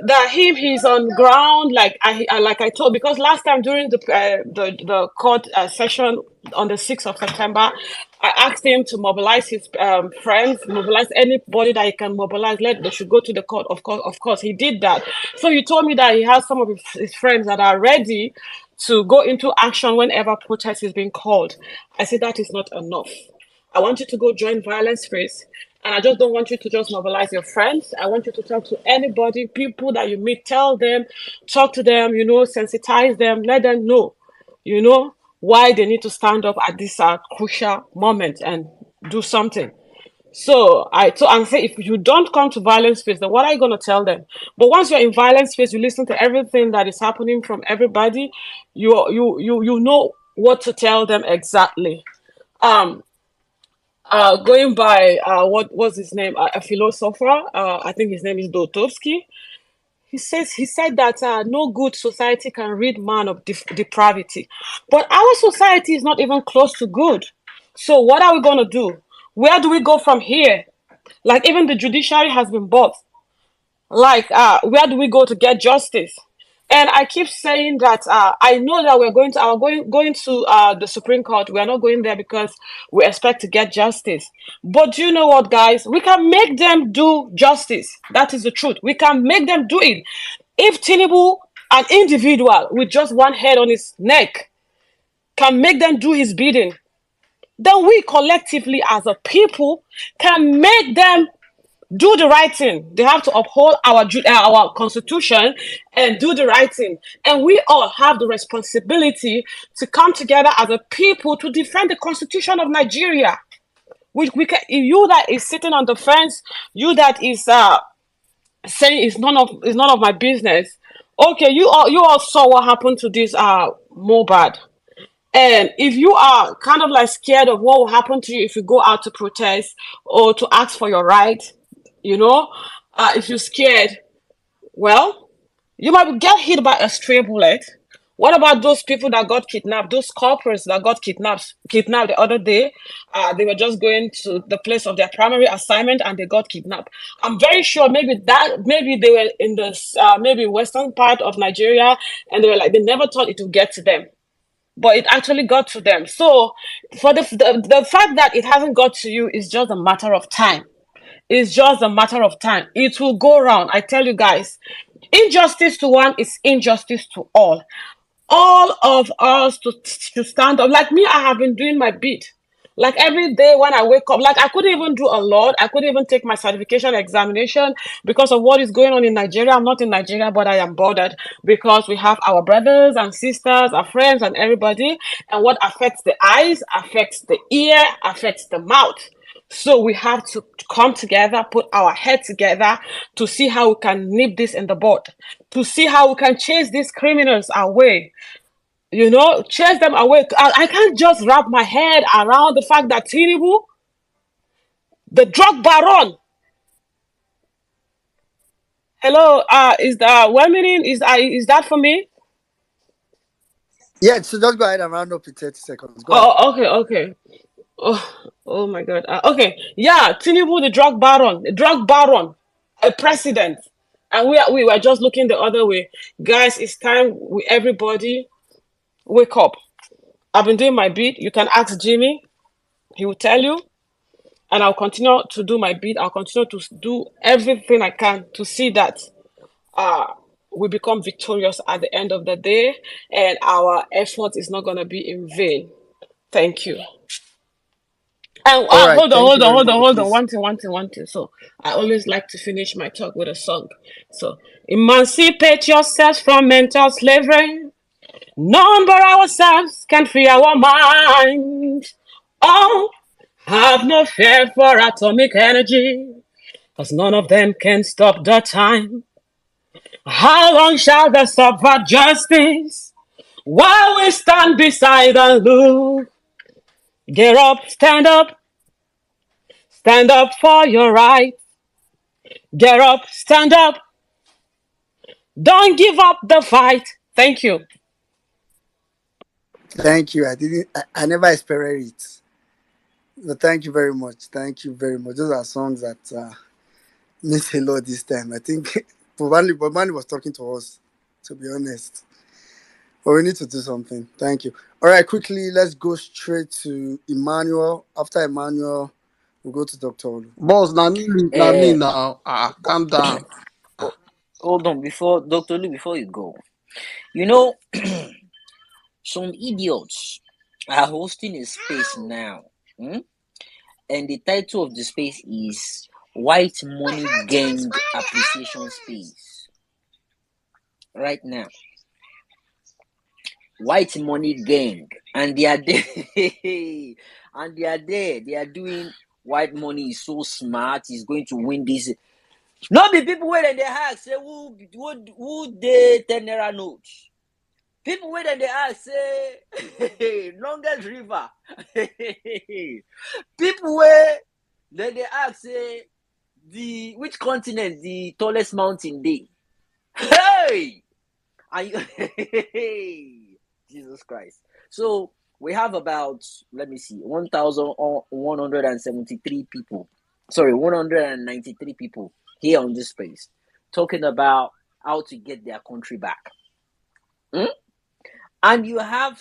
that he's on ground." Like I told, because last time during the court session on the 6th of September, I asked him to mobilize his friends, mobilize anybody that he can mobilize. They should go to the court. Of course, he did that. So he told me that he has some of his friends that are ready to go into action whenever protest is being called. I said that is not enough. I want you to go join violence space. And I just don't want you to just mobilize your friends. I want you to talk to anybody, people that you meet, tell them, talk to them, sensitize them, let them know, why they need to stand up at this crucial moment and do something. So I say, if you don't come to violence space, then what are you going to tell them? But once you're in violence space, you listen to everything that is happening from everybody. You know what to tell them exactly. Um, Going by what was his name, a philosopher, I think his name is Dostoevsky. He said that no good society can rid man of depravity, but our society is not even close to good. So what are we going to do? Where do we go from here? Like even the judiciary has been bought. Like where do we go to get justice? And I keep saying that I know that going to the Supreme Court. We are not going there because we expect to get justice. But do you know what, guys? We can make them do justice. That is the truth. We can make them do it. If Tinubu, an individual with just one head on his neck, can make them do his bidding, then we collectively as a people can make them do the right thing. They have to uphold our constitution and do the right thing. And we all have the responsibility to come together as a people to defend the constitution of Nigeria. We can, you that is sitting on the fence, you that is saying it's none of my business. Okay, you all saw what happened to this Mohbad. And if you are kind of like scared of what will happen to you if you go out to protest or to ask for your right, if you're scared, well, you might get hit by a stray bullet. What about those people that got kidnapped? Those corporals that got kidnapped the other day. They were just going to the place of their primary assignment and they got kidnapped. I'm very sure maybe they were in the maybe western part of Nigeria and they were like they never thought it would get to them, but it actually got to them. So for the fact that it hasn't got to you is just a matter of time. It's just a matter of time. It will go around. I tell you guys, injustice to one is injustice to all of us to stand up. Like me, I have been doing my bit. Like every day when I wake up, like I couldn't even do a lot. I couldn't even take my certification examination because of what is going on in Nigeria. I'm not in Nigeria, but I am bothered because we have our brothers and sisters, our friends and everybody. And what affects the eyes, affects the ear, affects the mouth. So we have to come together, put our head together to see how we can nip this in the bud, to see how we can chase these criminals away. Chase them away. I can't just wrap my head around the fact that Tinubu, the drug baron, hello, is the 1 minute, is that for me? Yeah, so just go ahead and round up in 30 seconds. Go ahead. Oh, okay. Oh my God. Okay, yeah, Tinubu, the drug baron, a president, and we were just looking the other way. Guys, it's time everybody wake up. I've been doing my bit. You can ask Jimmy; he will tell you. And I'll continue to do my bit. I'll continue to do everything I can to see that we become victorious at the end of the day, and our effort is not going to be in vain. Thank you. And All right. hold on, Thank hold you on, very hold on, much, hold on. please. One thing. So I always like to finish my talk with a song. So emancipate yourselves from mental slavery. None but ourselves can free our mind. Oh, have no fear for atomic energy, 'cause none of them can stop the time. How long shall they suffer justice while we stand beside and look? Get up, stand up for your right. Get up, stand up, don't give up the fight. Thank you. Thank you. I never expected it. But thank you very much. Thank you very much. Those are songs that means a lot this time. I think Bob Marley was talking to us, to be honest. But we need to do something. Thank you. All right, quickly, let's go straight to Emmanuel. After Emmanuel, we'll go to Dr. Olu. Boss, na me Uh, now. Calm down. Hold on, before Dr. Lee, before you go, you know, some idiots are hosting a space now, and the title of the space is White Money Gang Appreciation Space. Right now, White Money Gang, and they are there, and they are there. They are doing white money is so smart. He's going to win this. Not be people where they ask say who they 10 naira notes. People where they ask say longest river. People where they ask say which continent the tallest mountain dey. Hey, and Jesus Christ. So we have about 1,173 people. Sorry, 193 people here on this space talking about how to get their country back. And you have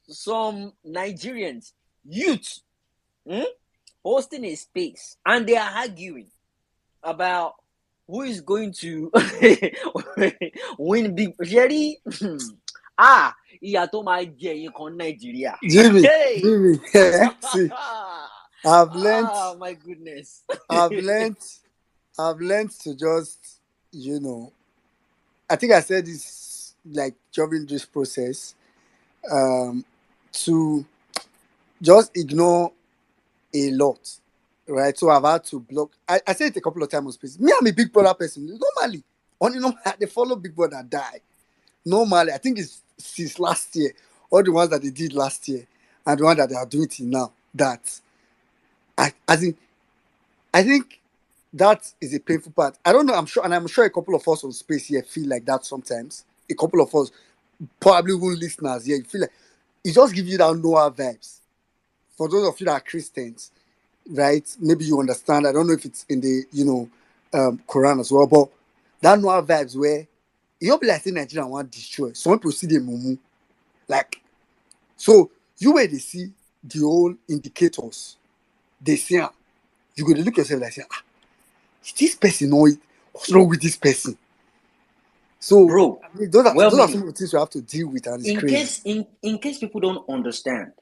some Nigerians, youth, hosting a space, and they are arguing about who is going to win big. Jerry, ìyà tó máa jẹ yín kan Nàìjíríà. Jimmy, Hey! see, I've learned, Oh my goodness. I've learned to just, I think I said this like during this process, to just ignore a lot, right? So I've had to block. I said it a couple of times on space. Me, I'm a Big Brother person. Normally, they follow Big Brother die. Normally, I think it's since last year, all the ones that they did last year and the one that they are doing it now. That I think that is a painful part. I don't know. I'm sure a couple of us on space here feel like that sometimes. A couple of us, probably even listeners here, you feel like it just gives you that Noah vibes. For those of you that are Christians, right? Maybe you understand. I don't know if it's in the Quran as well, but that Noah vibes where you be like saying Nigeria want to destroy. Some people see the mumu. Like, so you where they see the whole indicators, they see you go to look yourself like say, is this person know it? What's wrong with this person? So Bro, I mean, those are some well-meaning. of the things we have to deal with, and it's In crazy. case in case people don't understand,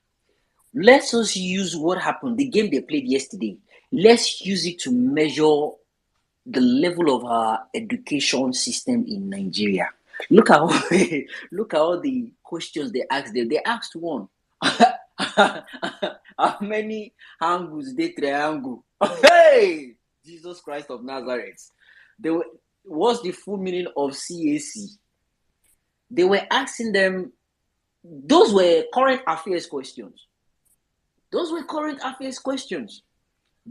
let's just use what happened, the game they played yesterday. Let's use it to measure the level of our education system in Nigeria. Look at all, look at all the questions they asked them. They asked one. How many angles they triangle? Hey, Jesus Christ of Nazareth. They were, what's the full meaning of CAC? They were asking them, those were current affairs questions. Those were current affairs questions.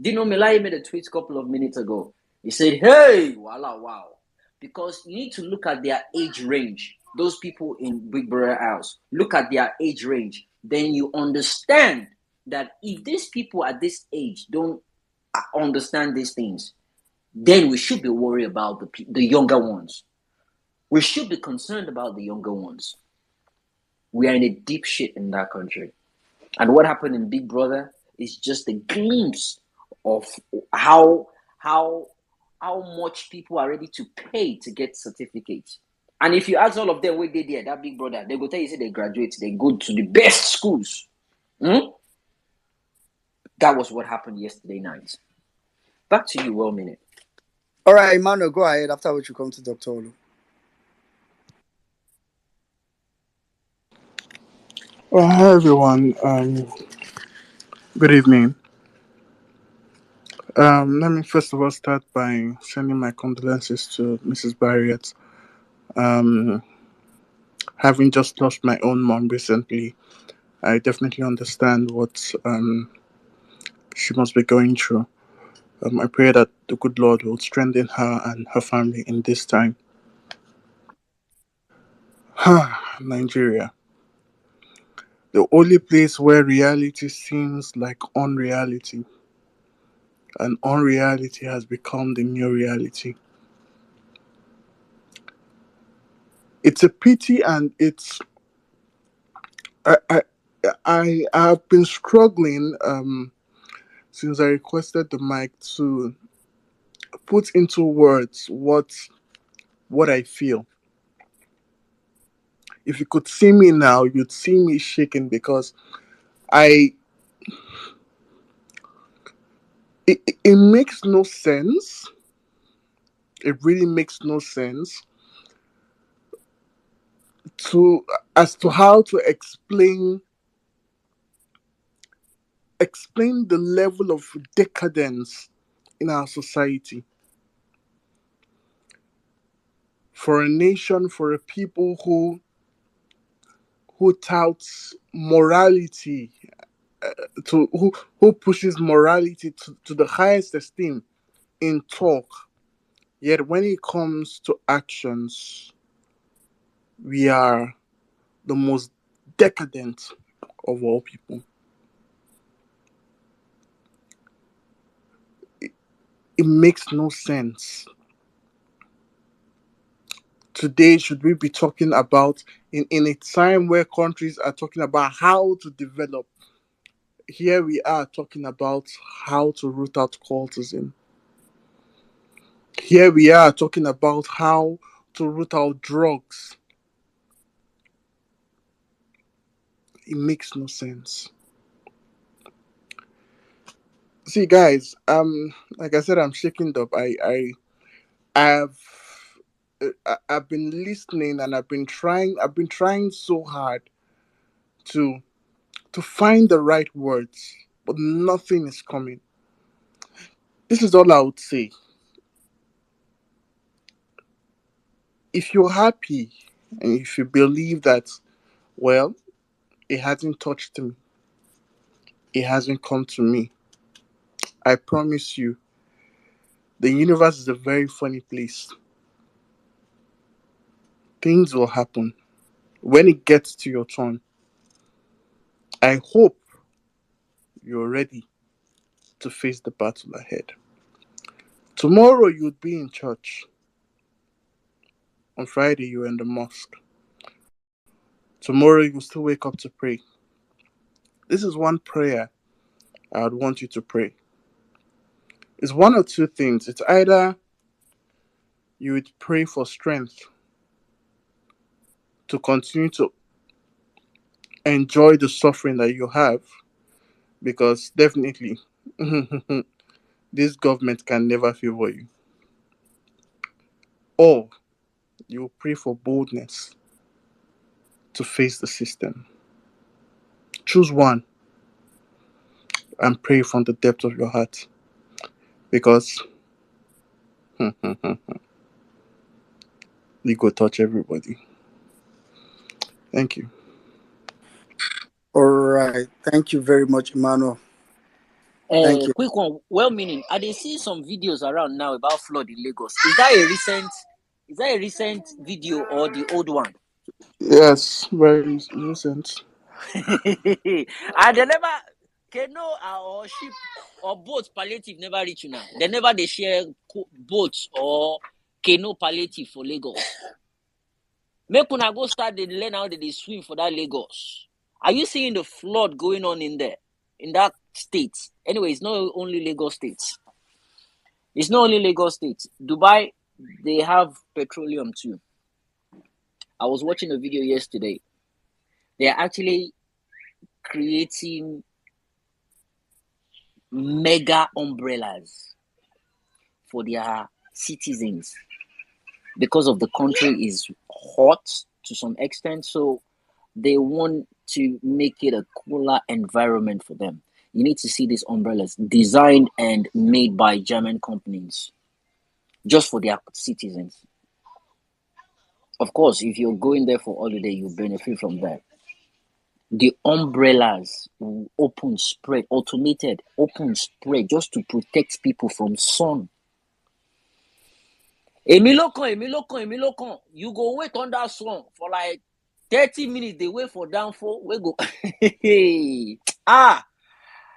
Dino Melai made a tweet a couple of minutes ago. He said, hey, voila, wow. Because you need to look at their age range. Those people in Big Brother House, look at their age range. Then you understand that if these people at this age don't understand these things, then we should be worried about the younger ones. We should be concerned about the younger ones. We are in a deep shit in that country. And what happened in Big Brother is just a glimpse of how how how much people are ready to pay to get certificates. And if you ask all of them what they did, that Big Brother, they go tell you say they graduate, they go to the best schools. That was what happened yesterday night. Back to you, well minute. All right, Emmanuel, go ahead. After which you come to Dr. Olu. Well, hi everyone. Good evening. Let me first of all start by sending my condolences to Mrs. Barriott. Um, Having just lost my own mom recently, I definitely understand what she must be going through. I pray that the good Lord will strengthen her and her family in this time. Nigeria, the only place where reality seems like unreality, and unreality has become the new reality. It's a pity, and I I I have been struggling since I requested the mic to put into words what I feel. If you could see me now, you'd see me shaking because I it makes no sense. It really makes no sense to as to how to explain the level of decadence in our society for a nation, for a people who touts morality, who pushes morality to the highest esteem in talk, yet when it comes to actions we are the most decadent of all people. It makes no sense. Today should we be talking about, in a time where countries are talking about how to develop, here we are talking about how to root out cultism. Here we are talking about how to root out drugs. It makes no sense. See, guys, like I said, I'm shaking up. I've I've been listening, and I've been trying so hard to find the right words, but nothing is coming. This is all I would say. If you're happy and if you believe that, well, it hasn't touched me, it hasn't come to me, I promise you, the universe is a very funny place. Things will happen. When it gets to your turn, I hope you're ready to face the battle ahead. Tomorrow you'd be in church. On Friday you're in the mosque. Tomorrow you still wake up to pray. This is one prayer I would want you to pray. It's one or two things. It's either you would pray for strength to continue to enjoy the suffering that you have, because definitely this government can never favor you. Or you pray for boldness to face the system. Choose one and pray from the depth of your heart, because you go touch everybody. Thank you. All right. Thank you very much, Emmanuel. Thank you. Quick one, well meaning. I did see some videos around now about flood in Lagos. Is that a recent video or the old one? Yes, very recent. And they never canoe or ship or boat palliative never reach you now. They share boats or canoe palliative for Lagos. Make una go start they learn how they swim for that Lagos. Are you seeing the flood going on in there? In that state? Anyway, it's not only Lagos State. It's not only Lagos State. Dubai, they have petroleum too. I was watching a video yesterday. They are actually creating mega umbrellas for their citizens because of the country is hot to some extent. So they want to make it a cooler environment for them. You need to see these umbrellas designed and made by German companies just for their citizens. Of course, if you're going there for holiday, you benefit from that. The umbrellas will open spread, automated open spread, just to protect people from sun. Emilokon. You go wait under sun for like 30 minutes. They wait for downfall. We go.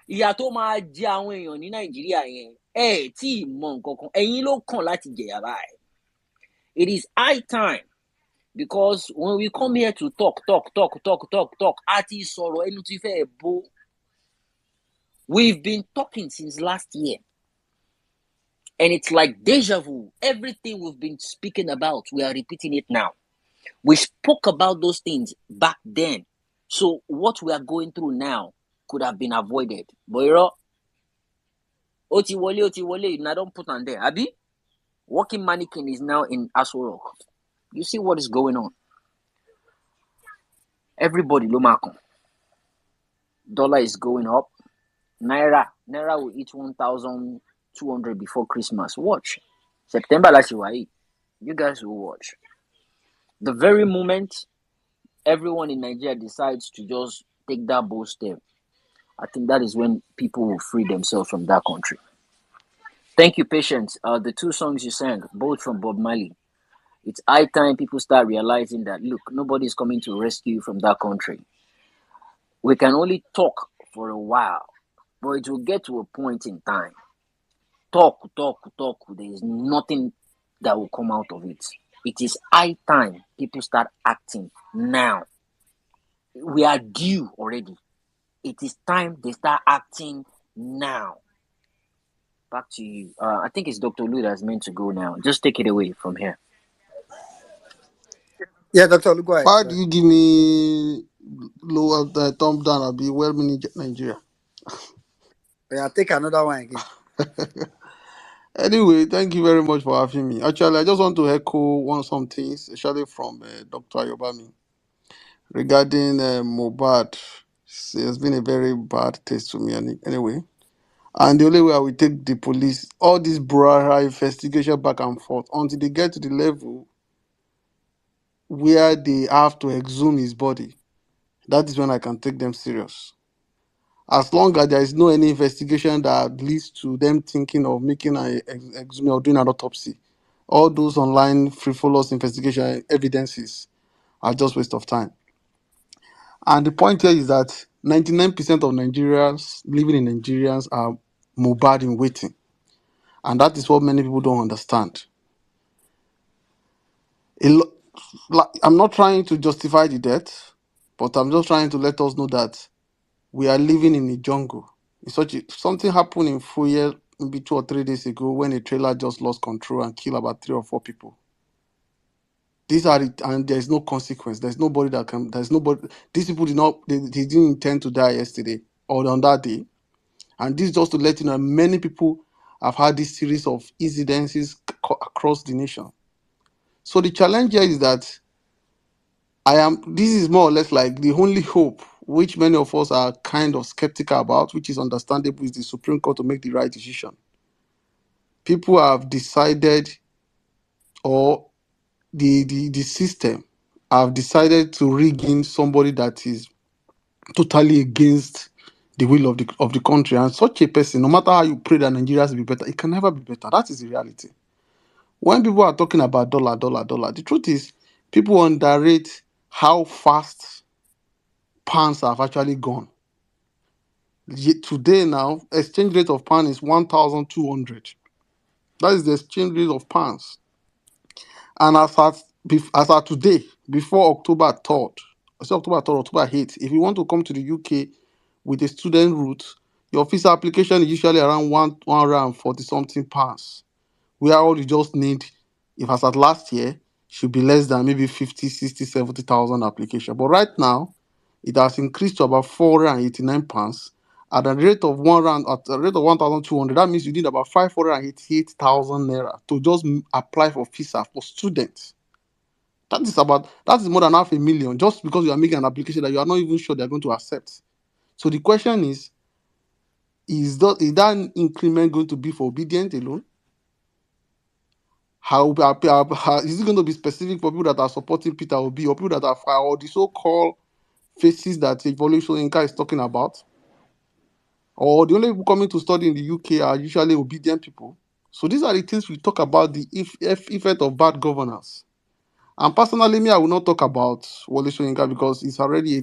Ìyà tó máa jẹ àwọn èèyàn ní Nàìjíríà yẹn tí mọ nǹkan kan ẹ̀yin ló kàn láti jẹ̀yà báyìí. It is high time, because when we come here to talk, àti sọ̀rọ̀ ẹnu ti fẹ́ bó. We've been talking since last year. And it's like deja vu. Everything we've been speaking about, we are repeating it now. We spoke about those things back then. So what we are going through now could have been avoided. But you know, Oti Wole, I don't put on there. Abi, Walking Mannequin is now in Aso Rock. You see what is going on. Everybody, Lomakon. Dollar is going up. Naira will hit 1,200 before Christmas. Watch. September last year, you guys will watch. The very moment everyone in Nigeria decides to just take that bold step, I think that is when people will free themselves from that country. Thank you, Patience. The two songs you sang, both from Bob Marley. It's high time people start realizing that, look, nobody's coming to rescue you from that country. We can only talk for a while, but it will get to a point in time. Talk. There is nothing that will come out of it. It is high time people start acting now. We are due already. It is time they start acting now. Back to you. I think it's Dr. Lou that's meant to go now. Just take it away from here. Yeah, Dr. Olu, go ahead. Why do you give me lower the thumb down? I'll be well meaning Nigeria. Yeah, take another one again. Anyway, thank you very much for having me. Actually, I just want to echo some things, especially from Dr. Ayobami regarding Mohbad. It's been a very bad taste to me anyway. And the only way I will take the police, all this Brara investigation back and forth, until they get to the level where they have to exhume his body, that is when I can take them serious. As long as there is no any investigation that leads to them thinking of making an exhuming or doing an autopsy, all those online frivolous investigation evidences are just waste of time. And the point here is that 99% of Nigerians living in Nigerians are Mohbad in waiting. And that is what many people don't understand. I'm not trying to justify the death, but I'm just trying to let us know that we are living in a jungle. Something happened in Fuye maybe 2 or 3 days ago when a trailer just lost control and killed about 3 or 4 people. These are it, and there's no consequence. There's nobody that can. There's nobody. These people did not. They didn't intend to die yesterday or on that day. And this just to let you know, many people have had this series of incidences across the nation. So the challenge here is that this is more or less like the only hope, which many of us are kind of skeptical about, which is understandable, is the Supreme Court to make the right decision. People have decided, or the system have decided to rig in somebody that is totally against the will of the country. And such a person, no matter how you pray that Nigeria will be better, it can never be better. That is the reality. When people are talking about dollar, the truth is people underrate how fast pounds have actually gone. Today now, exchange rate of pound is 1,200. That is the exchange rate of pounds. And as at today, before October 3rd, October 3rd, October 8th, if you want to come to the UK with a student route, your visa application is usually around 140 something pounds. Where all you just need, if as at last year, should be less than maybe 50, 60, 70,000 application. But right now, it has increased to about 489 pounds at a rate of 1,200. That means you need about 588,000 naira to just apply for visa for students. That is more than 500,000 just because you are making an application that you are not even sure they are going to accept. So the question is that increment going to be for obedient alone? How is it going to be specific for people that are supporting Peter Obi or people that are or the so-called faces that Evolution Inca is talking about? Or the only people coming to study in the UK are usually obedient people? So these are the things we talk about, the effect of bad governance. And personally, me, I will not talk about Wole Soyinka because it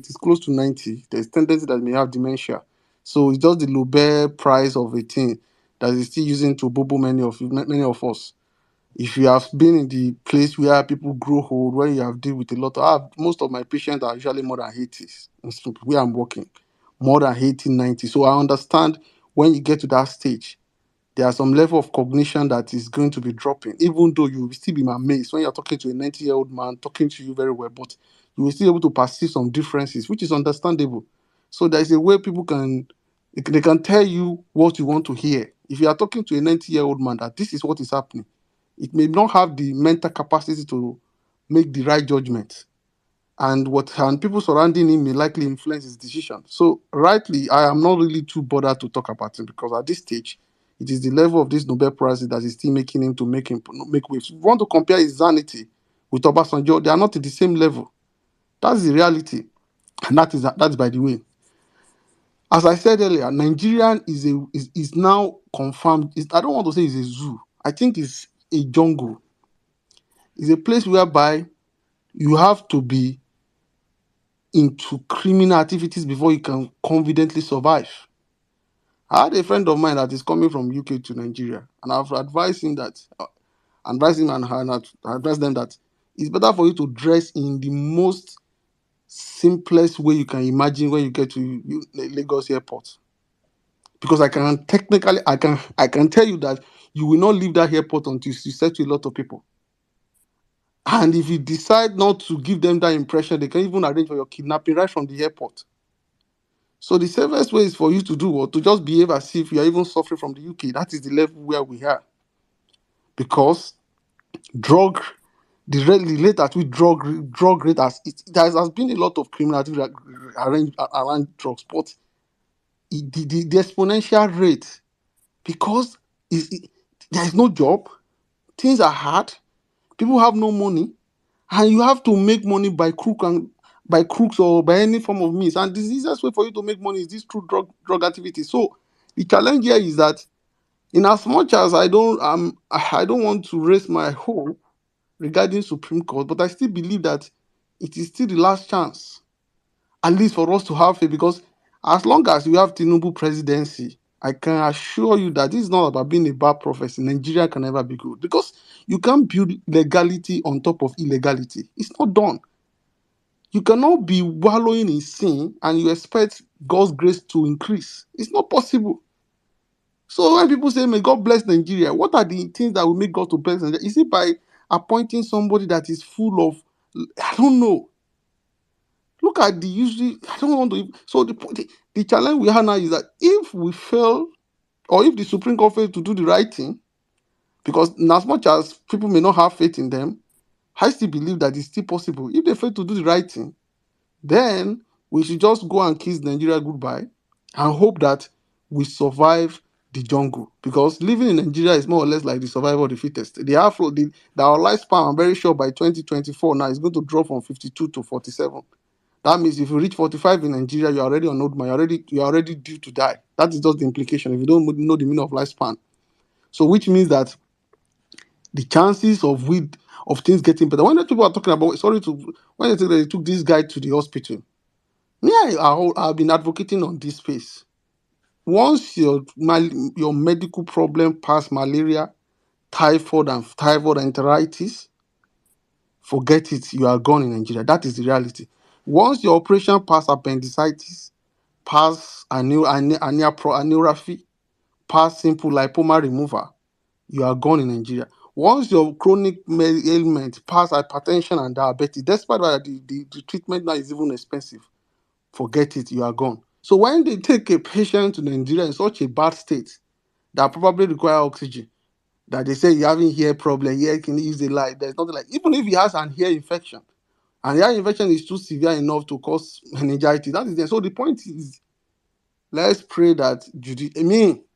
is close to 90. There's tendency that he may have dementia. So it's just the low price of a thing that is still using to bobo many of us. If you have been in the place where people grow old, where you have dealt with a lot of, most of my patients are usually more than 80s, where I'm working, more than 80, 90. So I understand when you get to that stage, there are some level of cognition that is going to be dropping, even though you will still be amazed when you're talking to a 90-year-old man, talking to you very well, but you will still be able to perceive some differences, which is understandable. So there is a way they can tell you what you want to hear. If you are talking to a 90-year-old man that this is what is happening, it may not have the mental capacity to make the right judgment. And people surrounding him may likely influence his decision. So rightly, I am not really too bothered to talk about him because at this stage, it is the level of this Nobel Prize that is still making him to make waves. If you want to compare his sanity with Obasanjo, they are not at the same level. That's the reality. And that's by the way. As I said earlier, Nigerian is now confirmed. I don't want to say it's a zoo. I think it's a jungle. It's a place whereby you have to be into criminal activities before you can confidently survive. I had a friend of mine that is coming from UK to Nigeria, and I've advised him and advised them that it's better for you to dress in the most simplest way you can imagine when you get to Lagos airport. Because I can tell you that you will not leave that airport until you settle a lot of people. And if you decide not to give them that impression, they can even arrange for your kidnapping right from the airport. So the safest way is for you to do what? To just behave as if you are even suffering from the UK. That is the level where we are. Because the rate at which drug rate there has been a lot of criminality around drugs, but the exponential rate, because there is no job, things are hard, people have no money, and you have to make money by crooks or by any form of means. And the easiest way for you to make money is this through drug activity. So the challenge here is that, in as much as I don't want to raise my hope regarding Supreme Court, but I still believe that it is still the last chance, at least for us to have it, because as long as we have Tinubu presidency, I can assure you that this is not about being a bad prophecy. Nigeria can never be good because you can't build legality on top of illegality. It's not done. You cannot be wallowing in sin and you expect God's grace to increase. It's not possible. So when people say, may God bless Nigeria, what are the things that will make God to bless Nigeria? Is it by appointing somebody that is full of, I don't know. Look at the usually, I don't want to. So the challenge we have now is that if we fail, or if the Supreme Court fails to do the right thing, because as much as people may not have faith in them, I still believe that it's still possible. If they fail to do the right thing, then we should just go and kiss Nigeria goodbye and hope that we survive the jungle. Because living in Nigeria is more or less like the survival of the fittest. Our lifespan, I'm very sure by 2024 now, is going to drop from 52 to 47. That means if you reach 45 in Nigeria, you're already on old man. You're already due to die. That is just the implication if you don't know the meaning of lifespan. So which means that the chances of things getting better. When the people are talking about, when they say that they took this guy to the hospital, I've been advocating on this space. Once your medical problem past malaria, typhoid enteritis, forget it. You are gone in Nigeria. That is the reality. Once your operation past appendicitis, past angiography, past simple lipoma removal, you are gone in Nigeria. Once your chronic ailment past hypertension and diabetes, despite that the treatment now is even expensive, forget it, you are gone. So when they take a patient to Nigeria in such a bad state that probably require oxygen, that they say you're having ear problem, ear can use the light, there's nothing like, even if he has an ear infection, and the ear infection is too severe enough to cause meningitis, that is there. So the point is, let's pray that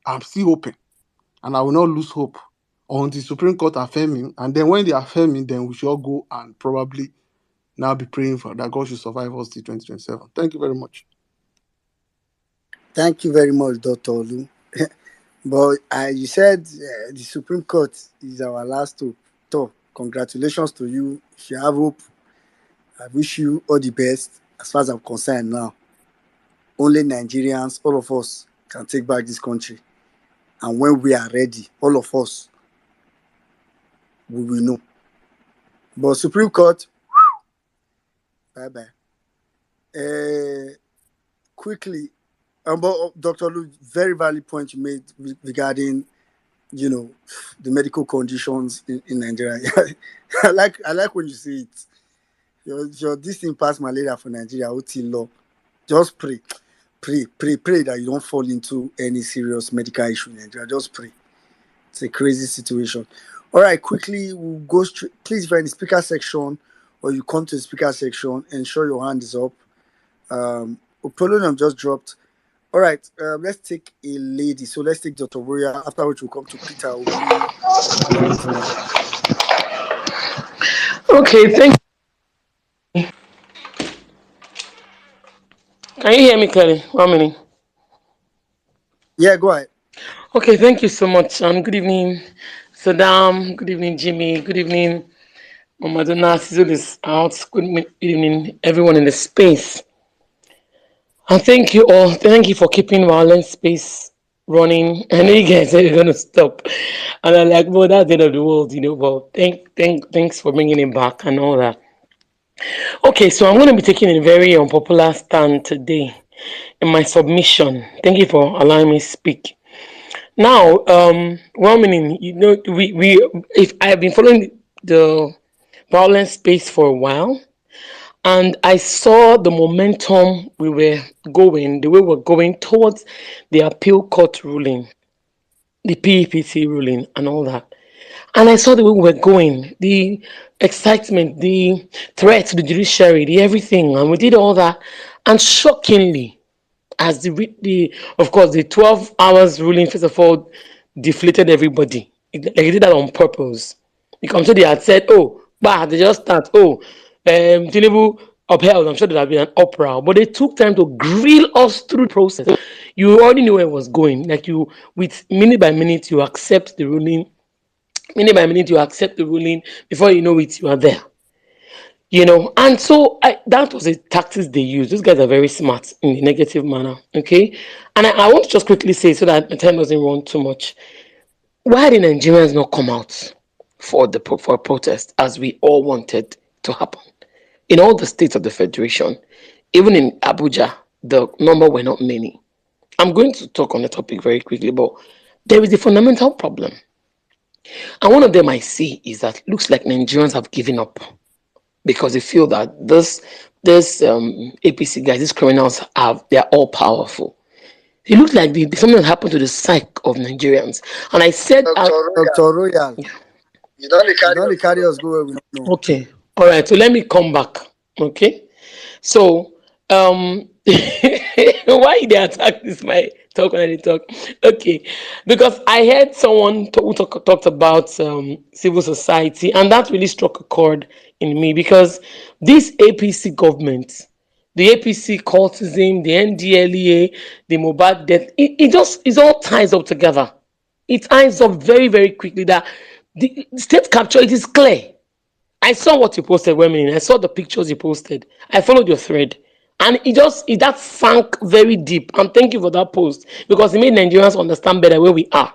I'm still open, and I will not lose hope until Supreme Court affirming, and then when they affirm it, then we should all go and probably now be praying for that God should survive us till 2027. Thank you very much. Thank you very much, Dr. Olu. But you said the Supreme Court is our last hope. So, congratulations to you. If you have hope, I wish you all the best. As far as I'm concerned now, only Nigerians, all of us, can take back this country. And when we are ready, all of us, we will know. But Supreme Court, bye-bye. Quickly, Dr. Lu, very valid point you made regarding, the medical conditions in Nigeria. I like when you say it. Your this thing past malaria for Nigeria, law. Just pray that you don't fall into any serious medical issue in Nigeria. Just pray. It's a crazy situation. All right, quickly, we'll go straight. Please, if you're in the speaker section or you come to the speaker section, ensure your hand is up. Polonium just dropped. All right, let's take a lady. So let's take Dr. Warrior, after which we'll come to Peter Obi and Anthony. Okay, thank you. Can you hear me clearly? 1 minute. Yeah, go ahead. Okay, thank you so much. Good evening, Saddam. Good evening, Jimmy. Good evening, Madonna. Sizul is out. Good evening, everyone in the space. And thank you all. Thank you for keeping Vawulence space running. I know you guys are going to stop. And I'm like, well, that's the end of the world, but thanks for bringing it back and all that. Okay, so I'm going to be taking a very unpopular stand today in my submission. Thank you for allowing me to speak. Now, 1 minute, if I have been following the Vawulence space for a while, and I saw the momentum the way we're going towards the appeal court ruling, the PEPC ruling, and all that. And I saw the way we were going, the excitement, the threat to the judiciary, the everything, and we did all that. And shockingly, as of course, the 12 hours ruling, first of all, deflated everybody. They did that on purpose. Because I'm sure they had said, they just start, Tinubu upheld. I'm sure there had been an uproar. But they took time to grill us through the process. You already knew where it was going. With minute by minute, you accept the ruling. Minute by minute, you accept the ruling. Before you know it, you are there. And so that was a tactics they use. Those guys are very smart in a negative manner, okay? And I want to just quickly say, so that my time doesn't run too much, why did Nigerians not come out for a protest as we all wanted to happen? In all the states of the Federation, even in Abuja, the number were not many. I'm going to talk on the topic very quickly, but there is a fundamental problem. And one of them I see is that looks like Nigerians have given up because they feel that this APC guys, these criminals they're all powerful. It looks like something that happened to the psyche of Nigerians. And I said, Dr. Royal, You don't dey you carry don't us go carry where we us go where we don't know. okay, all right, so let me come back. Okay. So, why they attack this my talk when I talk? Okay, because I heard someone who talked about civil society, and that really struck a chord in me because this APC government, the APC cultism, the NDLEA, the Mohbad death, it just it all ties up together. It ties up very very quickly that the state capture it is clear. I saw what you posted, Women. I saw the pictures you posted. I followed your thread. And that sank very deep. And thank you for that post because it made Nigerians understand better where we are.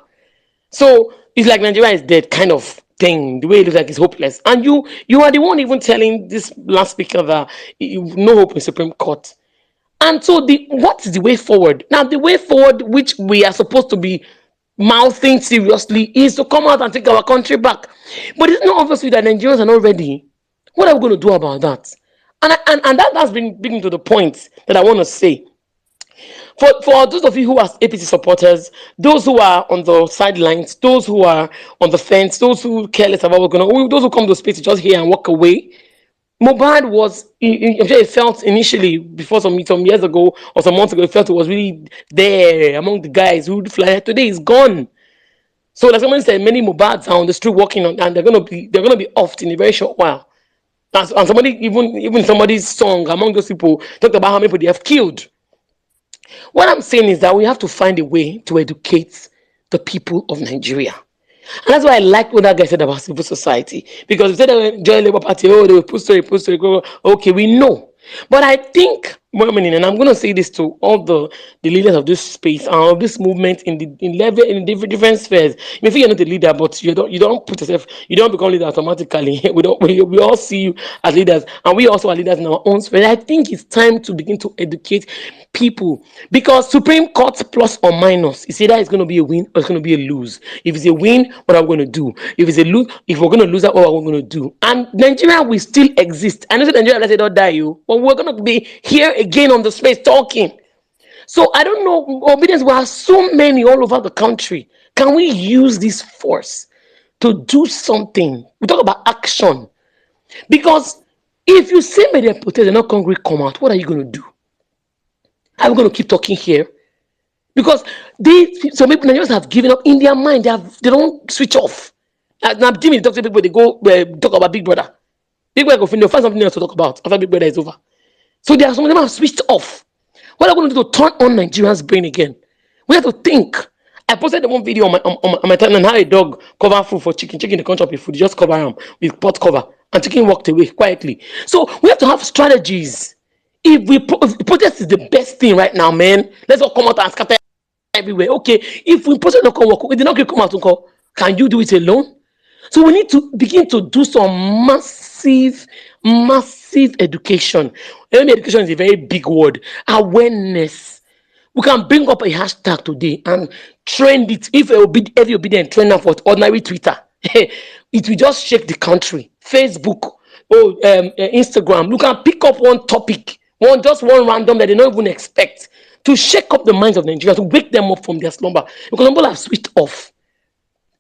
So it's like Nigeria is dead kind of thing. The way it looks like it's hopeless. And you are the one even telling this last speaker that no hope in Supreme Court. And so what is the way forward? Now the way forward, which we are supposed to be mouthing seriously, is to come out and take our country back. But it's not obviously that Nigerians are not ready. What are we going to do about that? And that's been to the point that I want to say. For those of you who are APC supporters, those who are on the sidelines, those who are on the fence, those who care less about what's going on, those who come to space to just hear and walk away, Mohbad was, I'm sure it felt initially, before some years ago or some months ago, it felt it was really there among the guys who would fly. Today is gone. So like someone said, many Mobads are on the street walking on, and they're gonna be off in a very short while. And somebody, even somebody's song among those people talked about how many people they have killed. What I'm saying is that we have to find a way to educate the people of Nigeria. And that's why I like what that guy said about civil society. Because he said that join Labour Party, oh, they will push story, go. Okay, we know. But I think, and I'm going to say this to all the leaders of this space and of this movement in different spheres. You may you're not a leader, but you don't put yourself, you don't become leader automatically. We all see you as leaders, and we also are leaders in our own sphere. I think it's time to begin to educate people because Supreme Court plus or minus, it's either it's going to be a win or it's going to be a lose. If it's a win, what are we going to do? If it's a lose, if we're going to lose that, what are we going to do? And Nigeria will still exist. I know that Nigeria, let's say, don't die, you, but we're going to be here again on the space talking. So I don't know, obedience. We have so many all over the country. Can we use this force to do something? We talk about action because if you say may they protest, they're not hungry, come out. What are you going to do? Are we going to keep talking here? Because some people Nigerians have given up in their mind. They don't switch off. Now, Jimmy talks to people. They go talk about Big Brother. Big Brother they'll find something else to talk about after Big Brother is over. So there are some of them have switched off. What are we going to do to turn on Nigerians' brain again? We have to think. I posted the one video on my timeline how a dog cover food for chicken. Chicken they can't chop food. You just cover them with pot cover, and chicken walked away quietly. So we have to have strategies. If protest is the best thing right now, man, let's all come out and scatter everywhere. Okay, if we protest not come work, we did not come out and call. Can you do it alone? So we need to begin to do some massive education. Education is a very big word. Awareness. We can bring up a hashtag today and trend it. If every obedient trainer for ordinary Twitter, it will just shake the country. Facebook, Instagram. You can pick up one topic, one random that they don't even expect to shake up the minds of Nigerians, to wake them up from their slumber because people have switched off.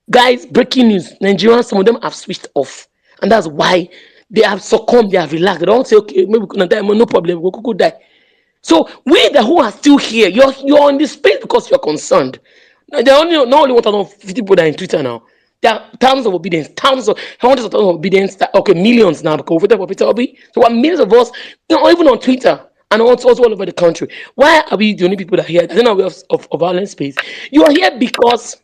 Guys, breaking news: Nigerians, some of them have switched off, and that's why they have succumbed. They have relaxed. They don't say, "Okay, maybe we're gonna die. No problem. We could die." So we who are still here, you're in this space because you're concerned. There are not only 150 people that are in Twitter now. There are thousands of obedience, thousands of hundreds of thousands of obedience. Millions now because we voted for Peter Obi. So what millions of us, even on Twitter and also all over the country. Why are we the only people that are here? There's no way of violent space. You are here because.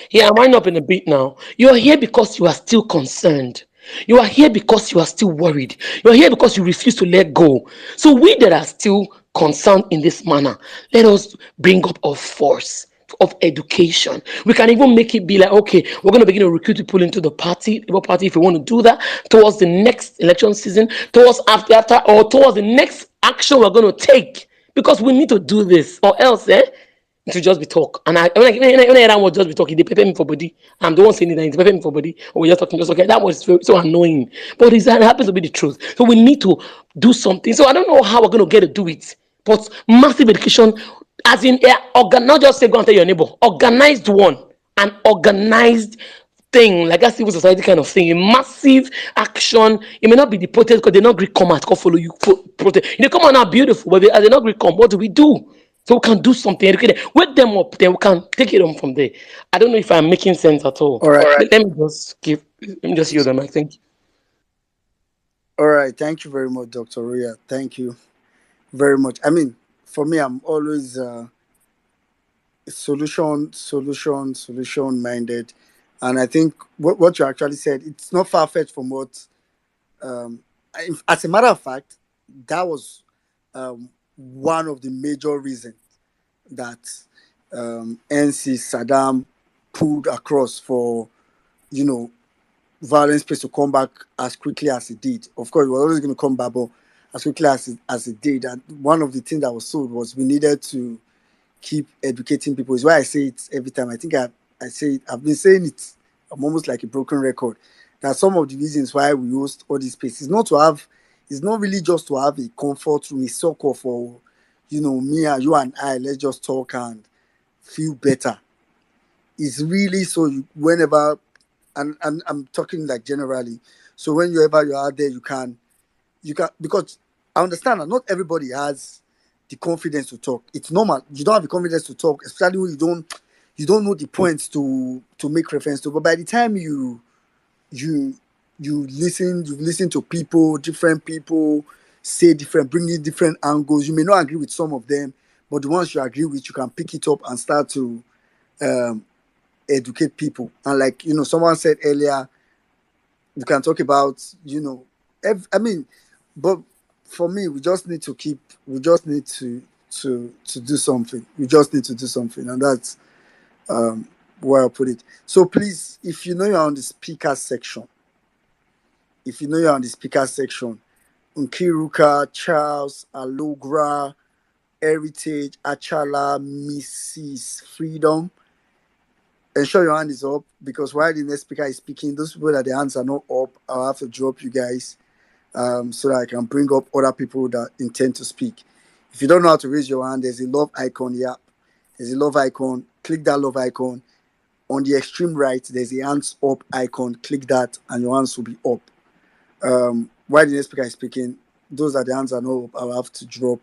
Yeah, I'm winding up in a bit now. You are here because you are still concerned. You are here because you are still worried. You are here because you refuse to let go. So we that are still concerned in this manner, let us bring up a force of education. We can even make it be like, okay, we're going to begin to recruit people into the Labour Party if we want to do that towards the next election season, towards after, or towards the next action we're going to take. Because we need to do this, or else, It will just be talk. And when I hear that word just be talking, they prepare me for body. I'm the one saying it, and they prepare me for body. Or we're just talking, just okay. That was so annoying. But it happens to be the truth. So we need to do something. So I don't know how we're going to get to do it. But massive education, as in, not just say go and tell your neighbor, organized one, an organized thing, like a civil society kind of thing, a massive action. It may not be the protest because they're not Greek come out, go follow you protest. You know, come on now, beautiful, but they're not Greek come. What do we do? So we can do something, educate them, wake them up, then we can take it on from there. I don't know if I'm making sense at all. All right. Let me just use them. I think. All right. Thank you very much, Dr. Ria. Thank you very much. I mean, for me, I'm always solution minded. And I think what you actually said, it's not far fetched from what, as a matter of fact, that was one of the major reasons that NC Saddam pulled across for, you know, violence space to come back as quickly as it did. Of course, it was always going to come back, but as quickly as it did. And one of the things that was sold was we needed to keep educating people. Is why I say it every time. I think I say it, I've been saying it. I'm almost like a broken record. That some of the reasons why we host all these spaces it's not really just to have a comfort room, a circle for, you know, me and you and I, let's just talk and feel better. It's really so whenever, and I'm talking like generally. So whenever you're out there, you can, because I understand that not everybody has the confidence to talk. It's normal. You don't have the confidence to talk, especially when you don't know the points to make reference to. But by the time you listen to people, different people say different, bringing different angles. You may not agree with some of them, but the ones you agree with, you can pick it up and start to educate people. And like, you know, someone said earlier, we can talk about, you know, but for me, we just need to do something. We just need to do something. And that's where I put it. So please, if you know you're on the speaker section, Nkiruka, Charles, Alogra, Heritage, Achala, Mrs. Freedom, ensure your hand is up, because while the next speaker is speaking, those people that their hands are not up, I'll have to drop you guys so that I can bring up other people that intend to speak. If you don't know how to raise your hand, there's a love icon here. There's a love icon. Click that love icon. On the extreme right, there's a hands up icon. Click that and your hands will be up. While the next speaker is speaking, those that the hands are not up, I'll have to drop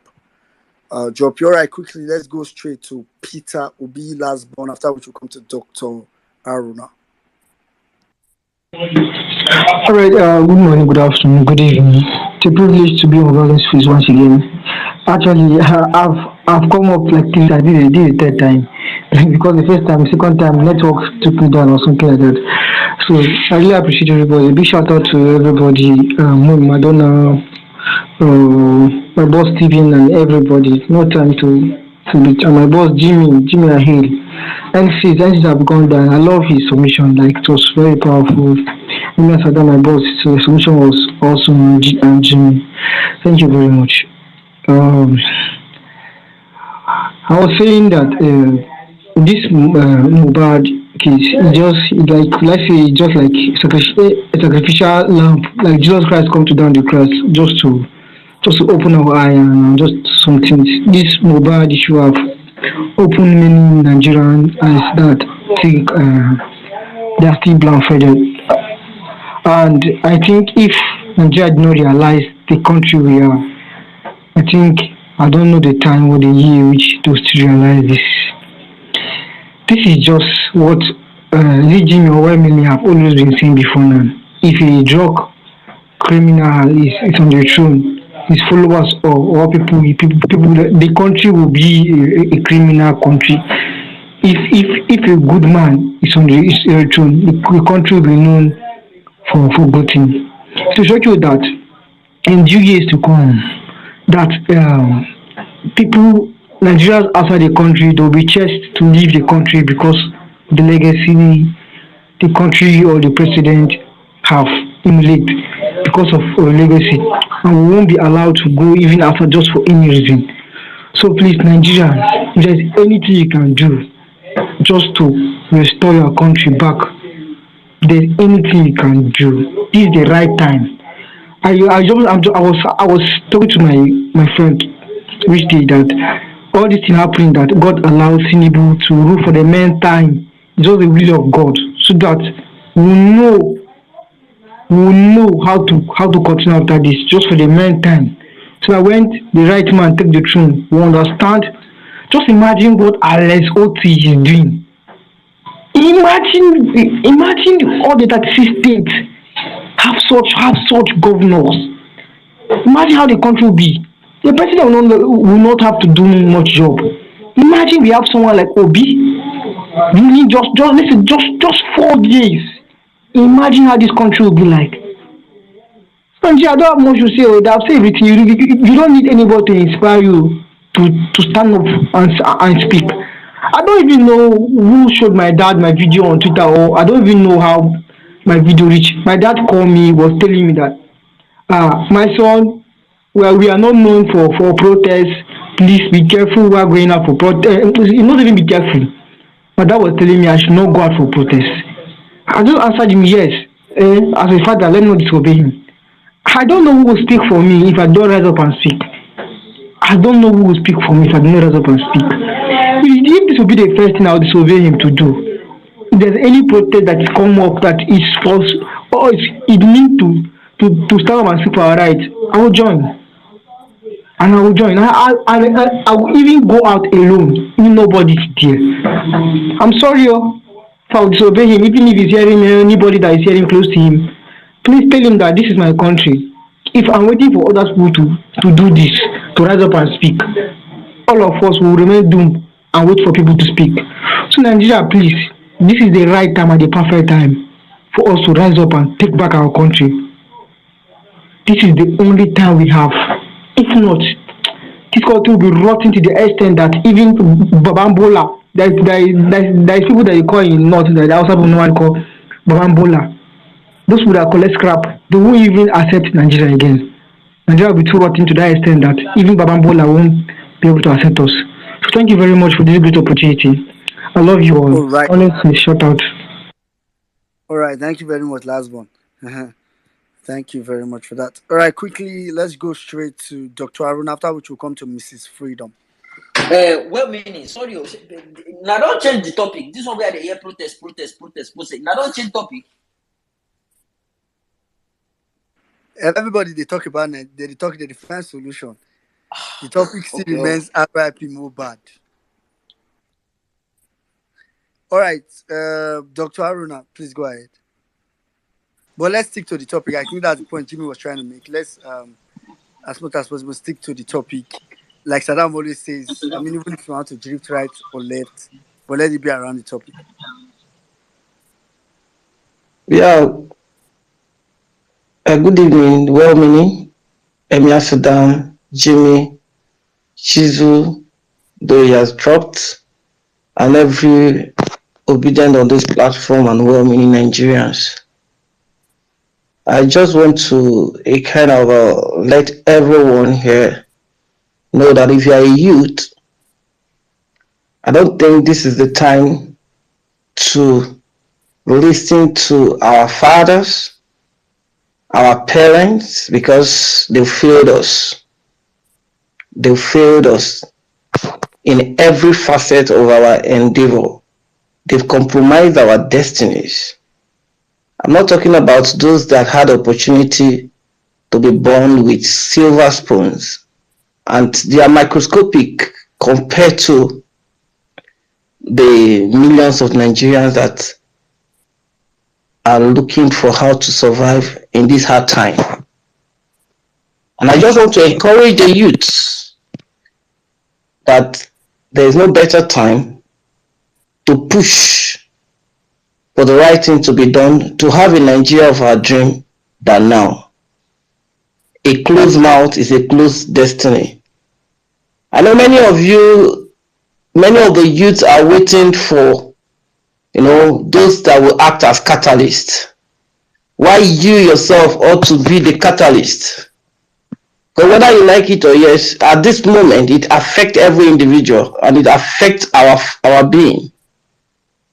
you. All right, quickly, let's go straight to Peter Obi Lasborn, after which we'll come to Dr. Aruna. All right, good morning, good afternoon, good evening. It's a privilege to be on Vawulence Face once again. Actually, I've come up like this. I did it third time because the first time, second time, network took me down or something like that. So I really appreciate everybody. A big shout out to everybody, Madonna, my boss Steven, and everybody. No time to beat. And my boss Jimmy and Hill. NCs have gone down. I love his submission. Like it was very powerful. When I said that my boss, so the submission was awesome. And Jimmy, thank you very much. I was saying that this Mohbad case is just like, let's say, just like a sacrificial lamb, like Jesus Christ come to down the cross just to open our eye and just some things. This Mohbad issue have opened many Nigerian eyes that think they are still blindfolded. And I think if Nigeria did not realize the country we are, I don't know the time or the year which to still realize this. This is just what Jimmy or Emily have always been saying before now. If a drug criminal is on the throne, his followers or people, the country will be a criminal country. If a good man is on the throne, the country will be known for voting. To show you that in due years to come, that people, Nigerians outside the country, they will be chased to leave the country because the legacy the country or the president have emulated because of legacy, and we won't be allowed to go even after just for any reason. So please, Nigeria, if there's anything you can do just to restore your country back, if there's anything you can do, this is the right time. I was talking to my friend which day that all this thing happening that God allows Tinubu to rule for the main time is just the will of God, so that we know we will know how to continue after this, just for the main time. So that when the right man take the throne, we understand. Just imagine what Alex Oti is doing. Imagine all the 36 states have such governors. Imagine how the country will be. The president will not have to do much job. Imagine we have someone like Obi. Really, just listen, just 4 days. Imagine how this country will be like. Nigeria, I don't have much to say. Oh, they have said everything. You don't need anybody to inspire you to stand up and speak. I don't even know who showed my dad my video on Twitter, or I don't even know how my video reached. My dad called me, was telling me that, my son, well, we are not known for protests. Please be careful. We are going out for protest. Not even be careful. My dad was telling me I should not go out for protest. I just answered him yes. As a father, let me not disobey him. I don't know who will speak for me if I don't rise up and speak. I don't know who will speak for me if I don't rise up and speak. If this will be the first thing I will disobey him to do, if there's any protest that is come up that is false or it means to stand up and speak for our rights, I will join. And I will join. I will even go out alone if nobody's there. I'm sorry, if I will disobey him, even if he's hearing anybody that is hearing close to him. Please tell him that this is my country. If I'm waiting for other people to do this, to rise up and speak, all of us will remain doomed and wait for people to speak. So Nigeria, please, this is the right time and the perfect time for us to rise up and take back our country. This is the only time we have. If not, this country will be rotten to the extent that even Babambola, there is people that you call in North, that also have no one call Babambola. Those people that collect scrap, they won't even accept Nigeria again. Nigeria will be too rotten to that extent that even Babambola won't be able to accept us. So thank you very much for this great opportunity. I love you all. All right. Honestly, shout out. All right. Thank you very much, last one. Thank you very much for that. All right. Quickly, let's go straight to Dr. Arun, after which we'll come to Mrs. Freedom. Well, meaning, sorry, now don't change the topic. This one where they hear protest. Now don't change topic. Everybody they talk about the defense solution. The topic still remains RIP Mohbad. All right, Dr. Aruna, please go ahead. But let's stick to the topic. I think that's the point Jimmy was trying to make. Let's, as much as possible, stick to the topic. Like Saddam always says, I mean, even if you want to drift right or left, but let it be around the topic. Yeah, good evening, well-meaning, Emir Saddam, Jimmy, Chizu, though he has dropped, and every obedient on this platform and well-meaning Nigerians. I just want to kind of let everyone here know that if you are a youth, I don't think this is the time to listen to our fathers, our parents, because they failed us. They failed us in every facet of our endeavor. They've compromised our destinies. I'm not talking about those that had opportunity to be born with silver spoons, and they are microscopic compared to the millions of Nigerians that are looking for how to survive in this hard time. And I just want to encourage the youths that there is no better time to push for the right thing to be done, to have a Nigeria of our dream than now. A closed mouth is a closed destiny. I know many of the youths are waiting for, those that will act as catalysts. Why you yourself ought to be the catalyst Because whether you like it or yes, at this moment it affects every individual and it affects our being.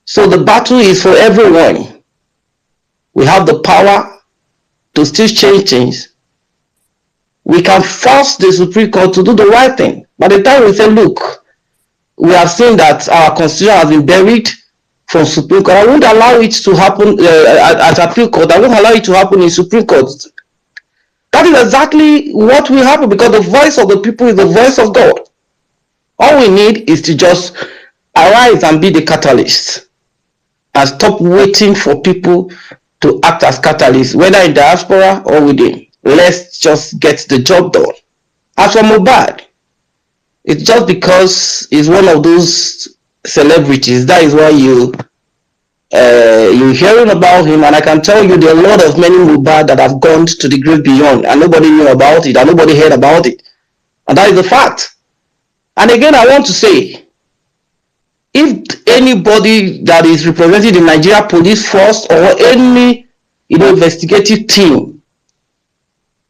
So the battle is for everyone. We have the power to still change things. We can force the Supreme Court to do the right thing. By the time we say, look, we have seen that our constitution has been buried from Supreme Court. I won't allow it to happen at Appeal Court. I won't allow it to happen in Supreme Court. That is exactly what will happen because the voice of the people is the voice of God. All we need is to just arise and be the catalyst and stop waiting for people to act as catalysts, whether in diaspora or within. Let's just get the job done. As for Mohbad, it's just because he's one of those celebrities. That is why you're hearing about him, and I can tell you there are a lot of many Mohbad that have gone to the grave beyond, and nobody knew about it, and nobody heard about it, and that is the fact. And again, I want to say, if anybody that is representing the Nigeria Police Force or any investigative team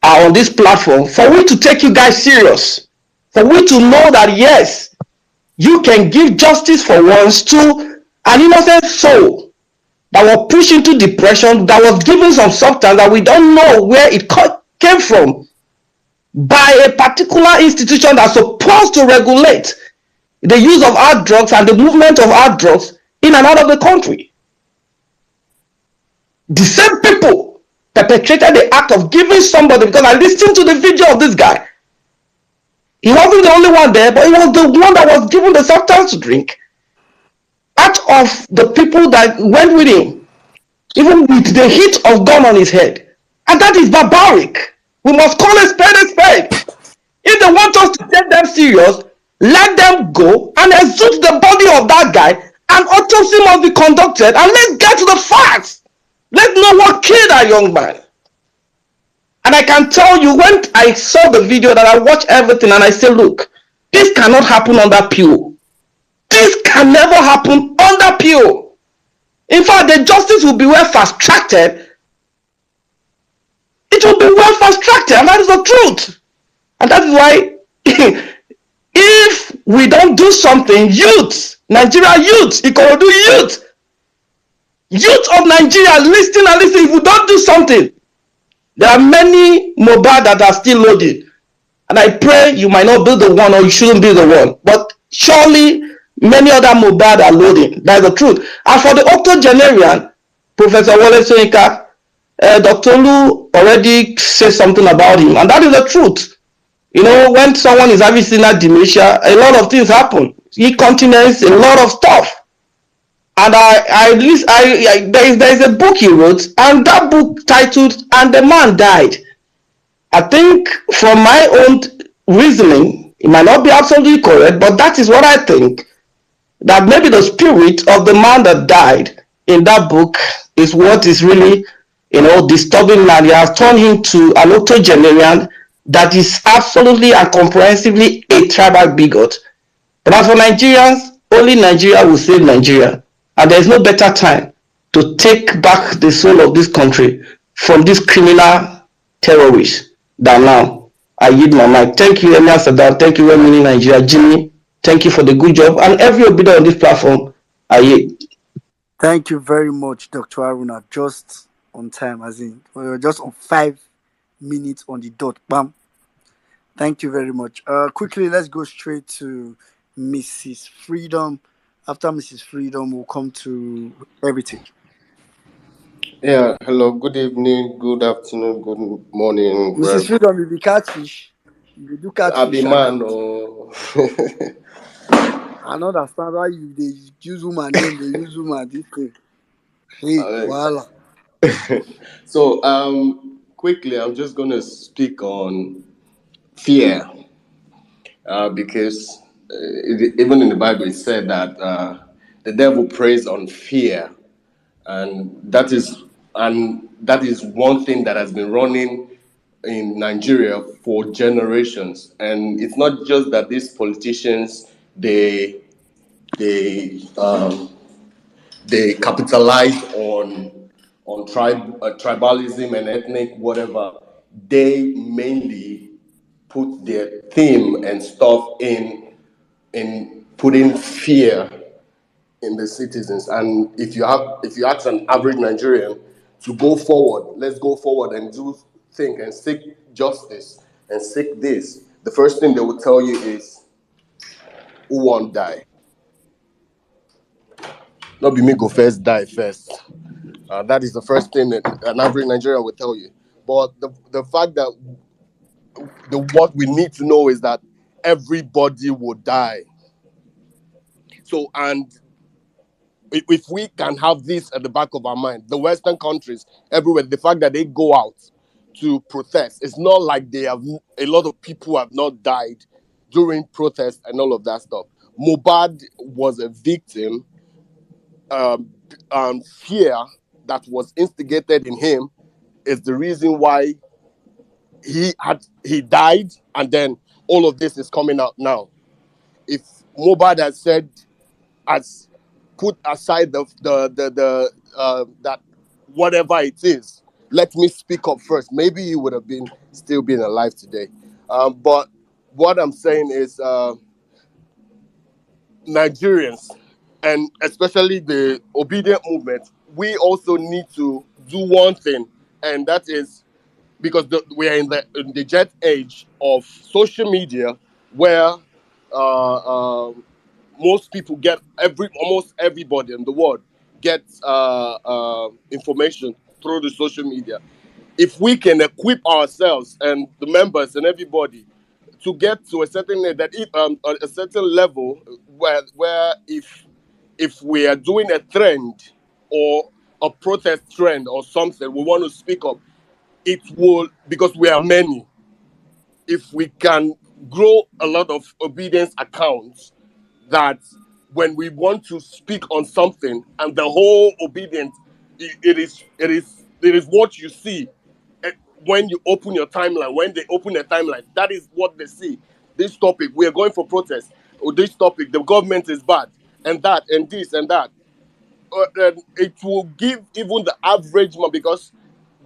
are on this platform, for we to take you guys serious, for we to know that yes, you can give justice for once to an innocent soul that was pushed into depression, that was given some substance that we don't know where it came from by a particular institution that's supposed to regulate the use of hard drugs and the movement of hard drugs in and out of the country. The same people perpetrated the act of giving somebody, because I listened to the video of this guy. He wasn't the only one there, but he was the one that was given the substance to drink. Out of the people that went with him, even with the heat of gun on his head. And that is barbaric. We must call a spade a spade. If they want us to take them serious, let them go and exhume the body of that guy, and autopsy must be conducted, and let's get to the facts. Let's know what killed that young man. And I can tell you, when I saw the video, that I watched everything, and I said, look, this cannot happen under PO. This can never happen under PO. In fact, the justice will be well fast-tracked. It will be well fast-tracked, and that is the truth. And that is why, if we don't do something, youth, Nigeria youth, Ikorodu youth of Nigeria, listen and listen. If we don't do something, there are many Mohbad that are still loaded. And I pray you might not be the one, or you shouldn't be the one. But surely many other Mohbad are loading. That's the truth. And for the octogenarian, Professor Wawulence, Dr. Lu already said something about him. And that is the truth. When someone is having senile dementia, a lot of things happen. Incontinence, a lot of stuff. And there is a book he wrote, and that book titled "And the Man Died." I think, from my own reasoning, it might not be absolutely correct, but that is what I think. That maybe the spirit of the man that died in that book is what is really, disturbing, and he has turned him to an octogenarian that is absolutely and comprehensively a tribal bigot. But as for Nigerians, only Nigeria will save Nigeria. And there is no better time to take back the soul of this country from these criminal terrorists than now. I yield my mic. Thank you, Emir Saddam. Thank you, Emily Nigeria. Jimmy, thank you for the good job. And every obedient on this platform, I yield. Thank you very much, Dr. Aruna. Just on time, as in, we were just on 5 minutes on the dot. Bam. Thank you very much. Quickly, let's go straight to Mrs. Freedom. After Mrs. Freedom, we'll come to Heritage. Yeah, hello, good evening, good afternoon, good morning. Mrs. Freedom, you be catfish. You do I be catfish. man, or I don't understand why they use woman name, they use woman this thing. Hey, voila. So, quickly, I'm just going to speak on fear, because even in the Bible it said that the devil preys on fear, and that is one thing that has been running in Nigeria for generations. And it's not just that these politicians they capitalize on tribalism and ethnic whatever. They mainly put their theme and stuff in putting fear in the citizens. And if you ask an average Nigerian to go forward, let's go forward and think and seek justice and seek this, the first thing they will tell you is who won't die. Not be me go first, die first. That is the first thing that an average Nigerian will tell you. But the fact that what we need to know is that everybody will die. So, and if we can have this at the back of our mind, the Western countries everywhere, the fact that they go out to protest, it's not like a lot of people have not died during protests and all of that stuff. Mohbad was a victim, fear that was instigated in him is the reason why he died, and then all of this is coming out now. If Mohbad has put aside that whatever it is, let me speak up first, maybe he would have still been alive today. But what I'm saying is, Nigerians, and especially the obedient movement, we also need to do one thing, and that is because we are in the jet age of social media, where most people get almost everybody in the world gets information through the social media. If we can equip ourselves and the members and everybody to get to a certain a certain level where if we are doing a trend or a protest trend or something, we want to speak up, it will, because we are many, if we can grow a lot of obedience accounts, that when we want to speak on something and the whole obedience, it is what you see. Eh, when you open your timeline, when they open their timeline, that is what they see. This topic, we are going for protest, or this topic, the government is bad, and that, and this, and that. It will give even the average man, because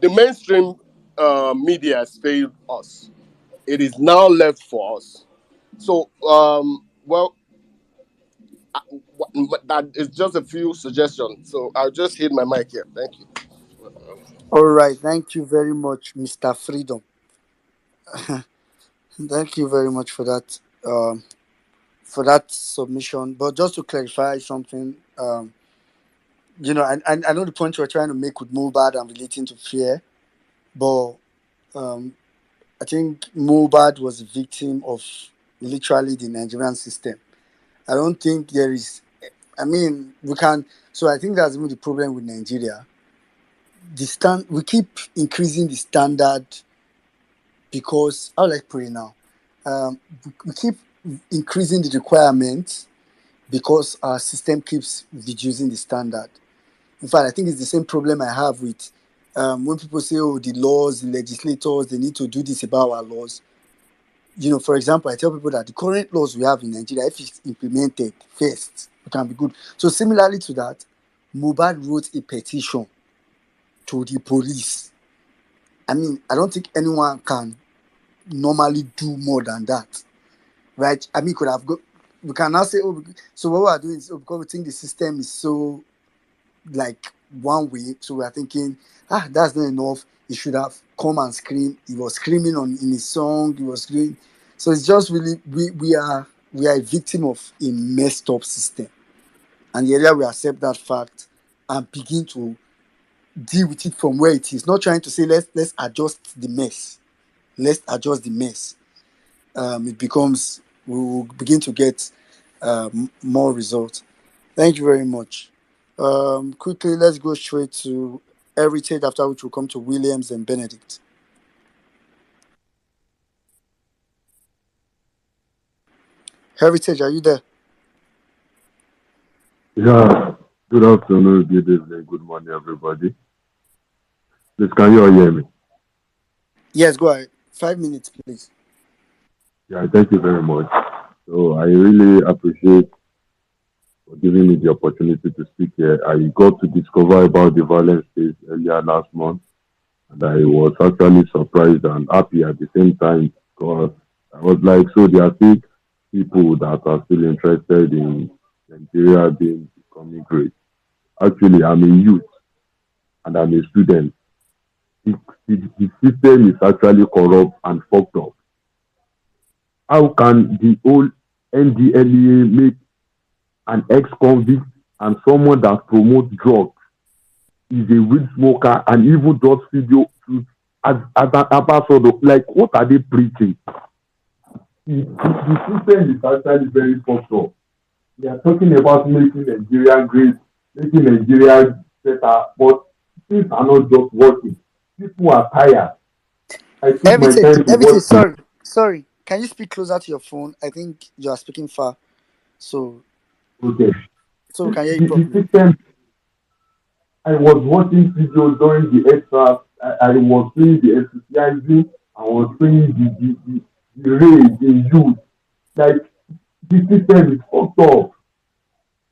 the mainstream media has failed us. It is now left for us. So, well, that is just a few suggestions. So I'll just hit my mic here. Thank you. All right, thank you very much, Mr. Freedom. Thank you very much for that submission. But just to clarify something, I know the point you're trying to make with Mohbad and relating to fear, but um, I think Mohbad was a victim of literally the Nigerian system. I don't think there is. I mean, we can. So I think that's even the problem with Nigeria. We keep increasing the standard because I like pray now. We keep increasing the requirements because our system keeps reducing the standard. In fact, I think it's the same problem I have with when people say, "Oh, the laws, the legislators, they need to do this about our laws." For example, I tell people that the current laws we have in Nigeria, if it's implemented first, it can be good. So similarly to that, Mohbad wrote a petition to the police. I mean, I don't think anyone can normally do more than that, right? I mean, we can now say, oh, so what we are doing is, because we think the system is so like one way, so we are thinking, that's not enough. He should have come and scream. He was screaming in his song. He was screaming. So it's just really we are a victim of a messed up system, and the earlier we accept that fact and begin to deal with it from where it is, not trying to say let's adjust the mess. Let's adjust the mess. It becomes we will begin to get more results. Thank you very much. Quickly, let's go straight to Heritage, after which we'll come to Williams and Benedict. Heritage, are you there? Yeah, good afternoon, good evening, good morning, everybody. Please, can you all hear me? Yes, go ahead. 5 minutes, please. Yeah, thank you very much. So I really appreciate for giving me the opportunity to speak here. I got to discover about the violence case earlier last month, and I was actually surprised and happy at the same time because I was like, so there are still people that are still interested in Nigeria being becoming great. Actually, I'm a youth and I'm a student. The system is actually corrupt and fucked up. How can the old NDLEA make an ex-convict and someone that promotes drugs is a weed smoker and even does video as an ambassador? Like, what are they preaching? The system is actually very fucked up. We are talking about making Nigeria great, making Nigeria better, but things are not just working. People are tired. I took my Everything, time to everything. watch the Sorry. Can you speak closer to your phone? I think you are speaking far, so protest. we The, can hear you the properly. system, I was watching videos during the extras, I was seeing the enthusiasm, I was seeing the rage in youth. Like, the system is fucked up.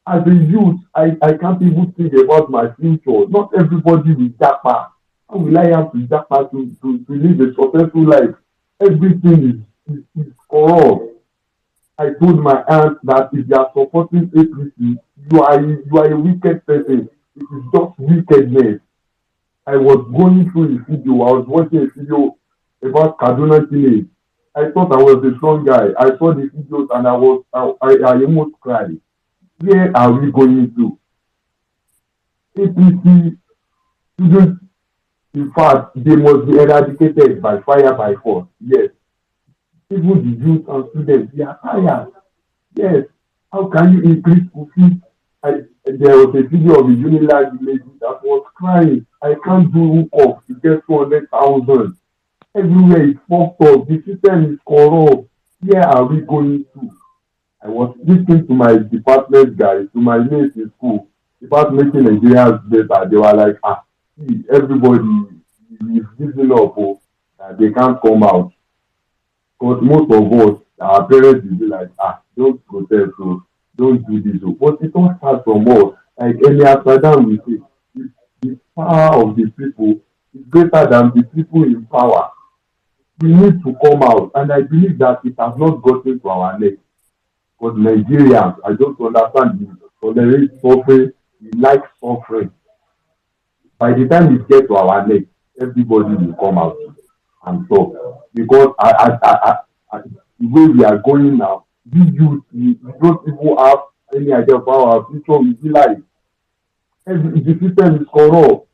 As a youth, I can't even think about my future. Not everybody will japa. How will I have to japa to live a successful life? Everything is corrupt. I told my aunt that if you are supporting APC, you are a wicked person. It is just wickedness. I was going through a video, I was watching a video about Kaduna teenage. I thought I was a strong guy. I saw the videos and I almost cried. Where are we going to? APC students, in fact, they must be eradicated by fire by force. Yes. Even the youth and students, they are tired. Yes. How can you increase school fees? There was a video of a Unilag lady that was crying. I can't do hook up to get 200,000. Everywhere is fucked up. The system is corrupt. Where are we going to? I was listening to my department guys, to my mates in school, about making Nigerians better. They were like, see, everybody is giving up, they can't come out. Because most of us, our parents will be like, don't protest, don't do this. But it all starts from us. Like any after that, we say, the power of the people is greater than the people in power. We need to come out, and I believe that it has not gotten to our neck. Because Nigerians, I don't understand the tolerate suffering, we like suffering. By the time it gets to our neck, everybody will come out and talk. Because the way we are going now, we youth, we don't even have any idea of how our future will be like. The system is corrupt.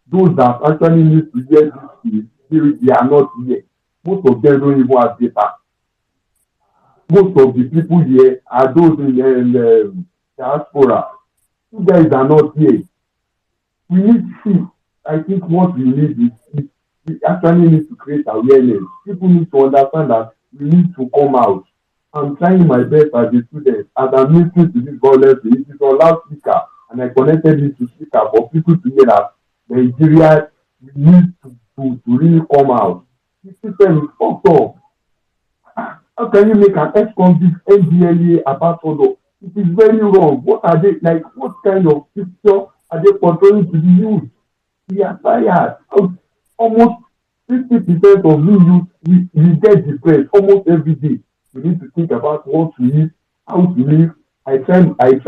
Those that actually need to hear this, they are not here. Most of them don't even have data. Most of the people here are those in diaspora. You guys are not here. We need to, I think what we need is we actually need to create awareness. People need to understand that we need to come out. I'm trying my best as a student, as I'm listening to this violence. It is on loudspeaker, and I connected it to speaker for people to hear that Nigeria, we need to really come out. The system is fucked up. How can you make an ex-convict NDLEA ambassador? It is very wrong. What are they like? What kind of picture are they portraying to the youth? We are tired. Almost 50% of we youth we get depressed almost every day. We need to think about what to eat, how to live. I try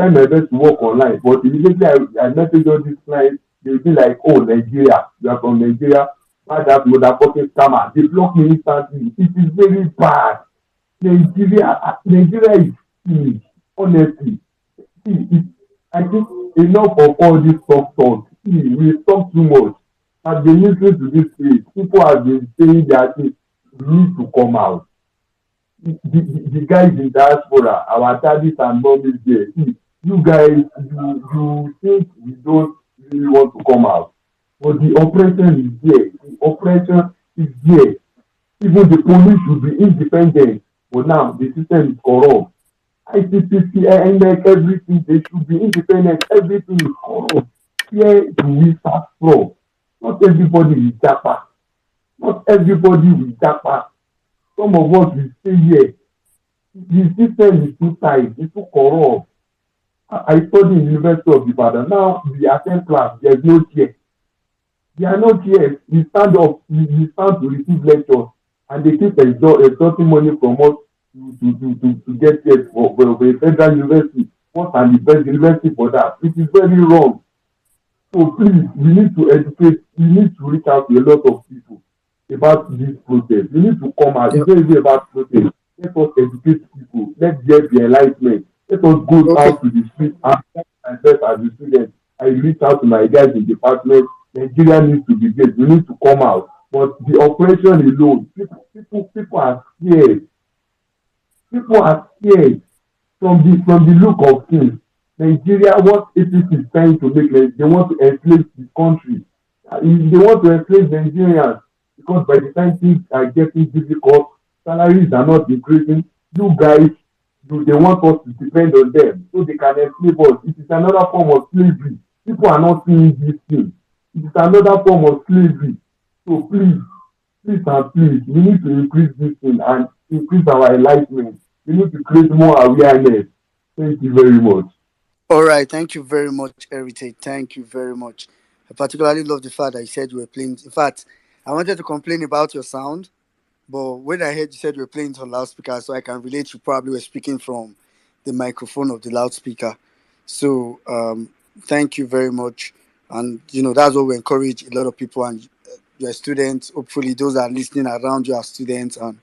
my best to work online, but immediately I message all these clients, they'll be like, oh, Nigeria, you are from Nigeria, why that motherfucking scammer? They block me instantly. It is very bad. Nigeria is finished, honestly. See, I think enough of all this talk. See, we talk too much. I've been listening to this place. People have been saying that we need to come out. The guys in diaspora, our daddies and mommies there, see, you guys, you think we don't really want to come out. But the oppression is there. The oppression is there. Even the police should be independent. But now the system is corrupt. ICPC, INEC, everything, they should be independent. Everything is corrupt. Where do we start from? Not everybody will japa. Not everybody will japa. Some of us will stay here. The system is too tight. It's too corrupt. I study in the University of Ibadan. Now we attend class. There's no chair. They are not here. We stand up. We stand to receive lectures. and they keep extorting money from us to get here for a federal university. What are the best university for that? It is very wrong. So please, we need to educate, we need to reach out to a lot of people about this protest. We need to come out. It's Yep. not even about protest. Let us educate people. Let there be enlightenment. Let us go Okay. out to the street and myself as a student. I reach out to my guys in the department. Nigeria needs to be great. We need to come out. But the operation alone, people are scared. People are scared from the look of things. Nigeria, what APC is trying to make, like, they want to enslave the country. They want to enslave Nigerians because by the time things are getting difficult, salaries are not increasing. You guys, they want us to depend on them so they can enslave us. It is another form of slavery. People are not seeing this thing. It is another form of slavery. So please and please, we need to increase this thing and increase our enlightenment. We need to create more awareness. Thank you very much. All right. Thank you very much, Heritage. Thank you very much. I particularly love the fact that you said you were playing. In fact, I wanted to complain about your sound, but when I heard you said you were playing it on loudspeaker, so I can relate, you probably were speaking from the microphone of the loudspeaker. So thank you very much. And that's what we encourage a lot of people, and you're students. Hopefully, those that are listening around you are students, and